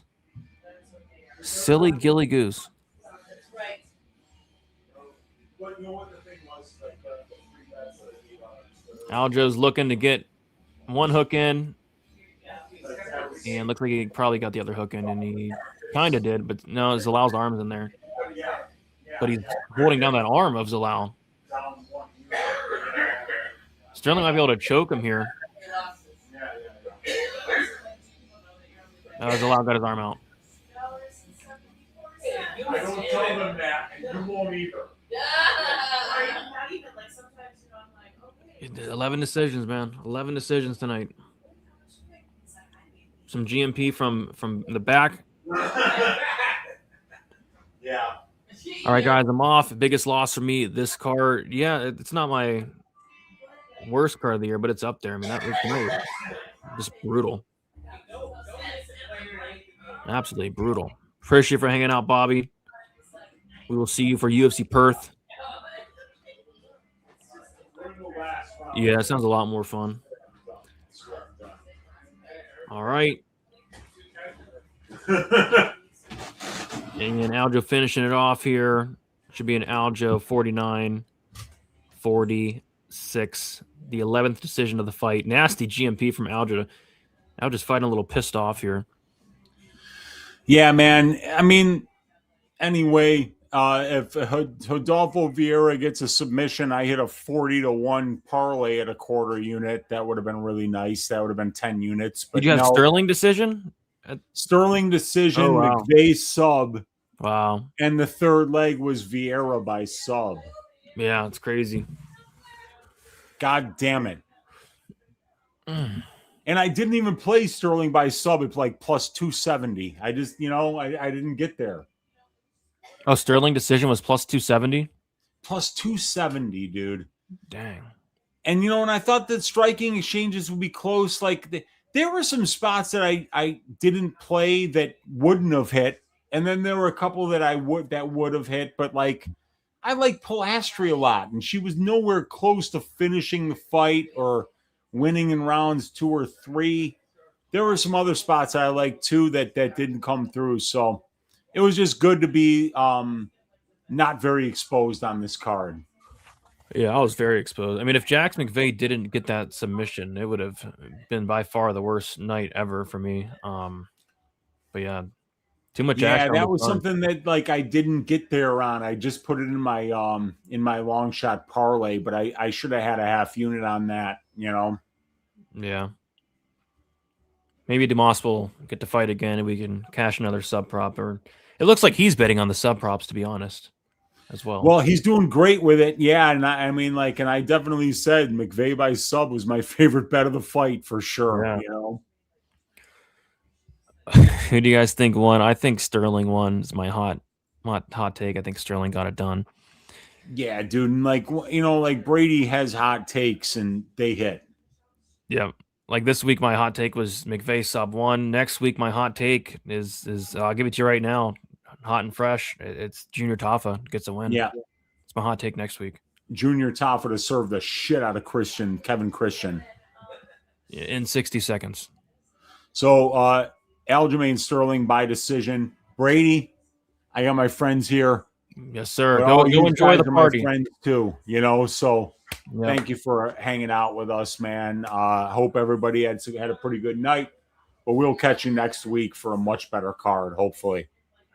Silly Gilly Goose. Aljo's looking to get one hook in, and looks like he probably got the other hook in, and he kind of did, but no, Zalal's arm's in there. But he's holding down that arm of Zalal. Sterling might be able to choke him here. Zalal got his arm out. I don't tell them that, and you won't either. Not even like sometimes I'm like, okay. 11 decisions, man. 11 decisions tonight. Some GMP from the back. Yeah. All right, guys, I'm off. Biggest loss for me, this card. Yeah, it's not my worst card of the year, but it's up there. I mean, that was great. Just brutal. Absolutely brutal. Appreciate you for hanging out, Bobby. We will see you for UFC Perth. Yeah, that sounds a lot more fun. All right. And Aljo finishing it off here. Should be an Aljo 49-46. The 11th decision of the fight. Nasty GMP from Aljo. Aljo's fighting a little pissed off here. Yeah, man. I mean, anyway, if Rodolfo Vieira gets a submission, I hit a 40-1 parlay at a quarter unit. That would have been really nice. That would have been 10 units. But did you have Sterling decision? Sterling decision, Oh, wow. McVey sub. Wow. And the third leg was Vieira by sub. Yeah, it's crazy. God damn it. And I didn't even play Sterling by sub. It's like plus 270. I just, I didn't get there. Oh, Sterling decision was plus 270? Plus 270, dude. Dang. And, and I thought that striking exchanges would be close. Like, there were some spots that I didn't play that wouldn't have hit. And then there were a couple that would have hit. But, like, I like Polastri a lot. And she was nowhere close to finishing the fight or winning in rounds 2 or 3. There were some other spots I liked, too, that didn't come through. So it was just good to be not very exposed on this card. Yeah, I was very exposed. I mean, if Jax McVey didn't get that submission, it would have been by far the worst night ever for me. But yeah, too much action. Yeah, that was something that I didn't get there on. I just put it in my long shot parlay, but I should have had a half unit on that, Yeah. Maybe Dumas will get to fight again and we can cash another sub prop. Or it looks like he's betting on the sub props, to be honest. As well. Well, he's doing great with it. Yeah. And I mean, and I definitely said McVey by sub was my favorite bet of the fight for sure. Yeah. Who do you guys think won? I think Sterling won. Is my hot take. I think Sterling got it done. Yeah, dude. And Brady has hot takes and they hit. Yeah. Like this week, my hot take was McVey sub 1. Next week, my hot take is I'll give it to you right now. Hot and fresh. It's Junior Tafa gets a win. Yeah. It's my hot take next week. Junior Tafa to serve the shit out of Kevin Christian. In 60 seconds. So, Aljamain Sterling by decision. Brady, I got my friends here. Yes, sir. Go enjoy the party. My friends too, so Thank you for hanging out with us, man. Hope everybody had a pretty good night, but we'll catch you next week for a much better card, hopefully.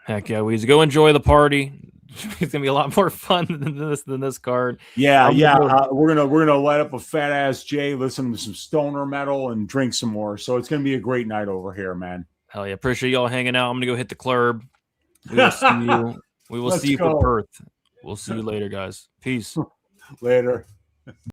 Heck yeah, we go enjoy the party. It's gonna be a lot more fun than this card. Yeah, we're gonna light up a fat ass J, listen to some stoner metal, and drink some more. So it's gonna be a great night over here, man. Hell yeah, appreciate y'all hanging out. I'm gonna go hit the club. We will see you. We will see you for Perth. We'll see you later, guys. Peace. Later.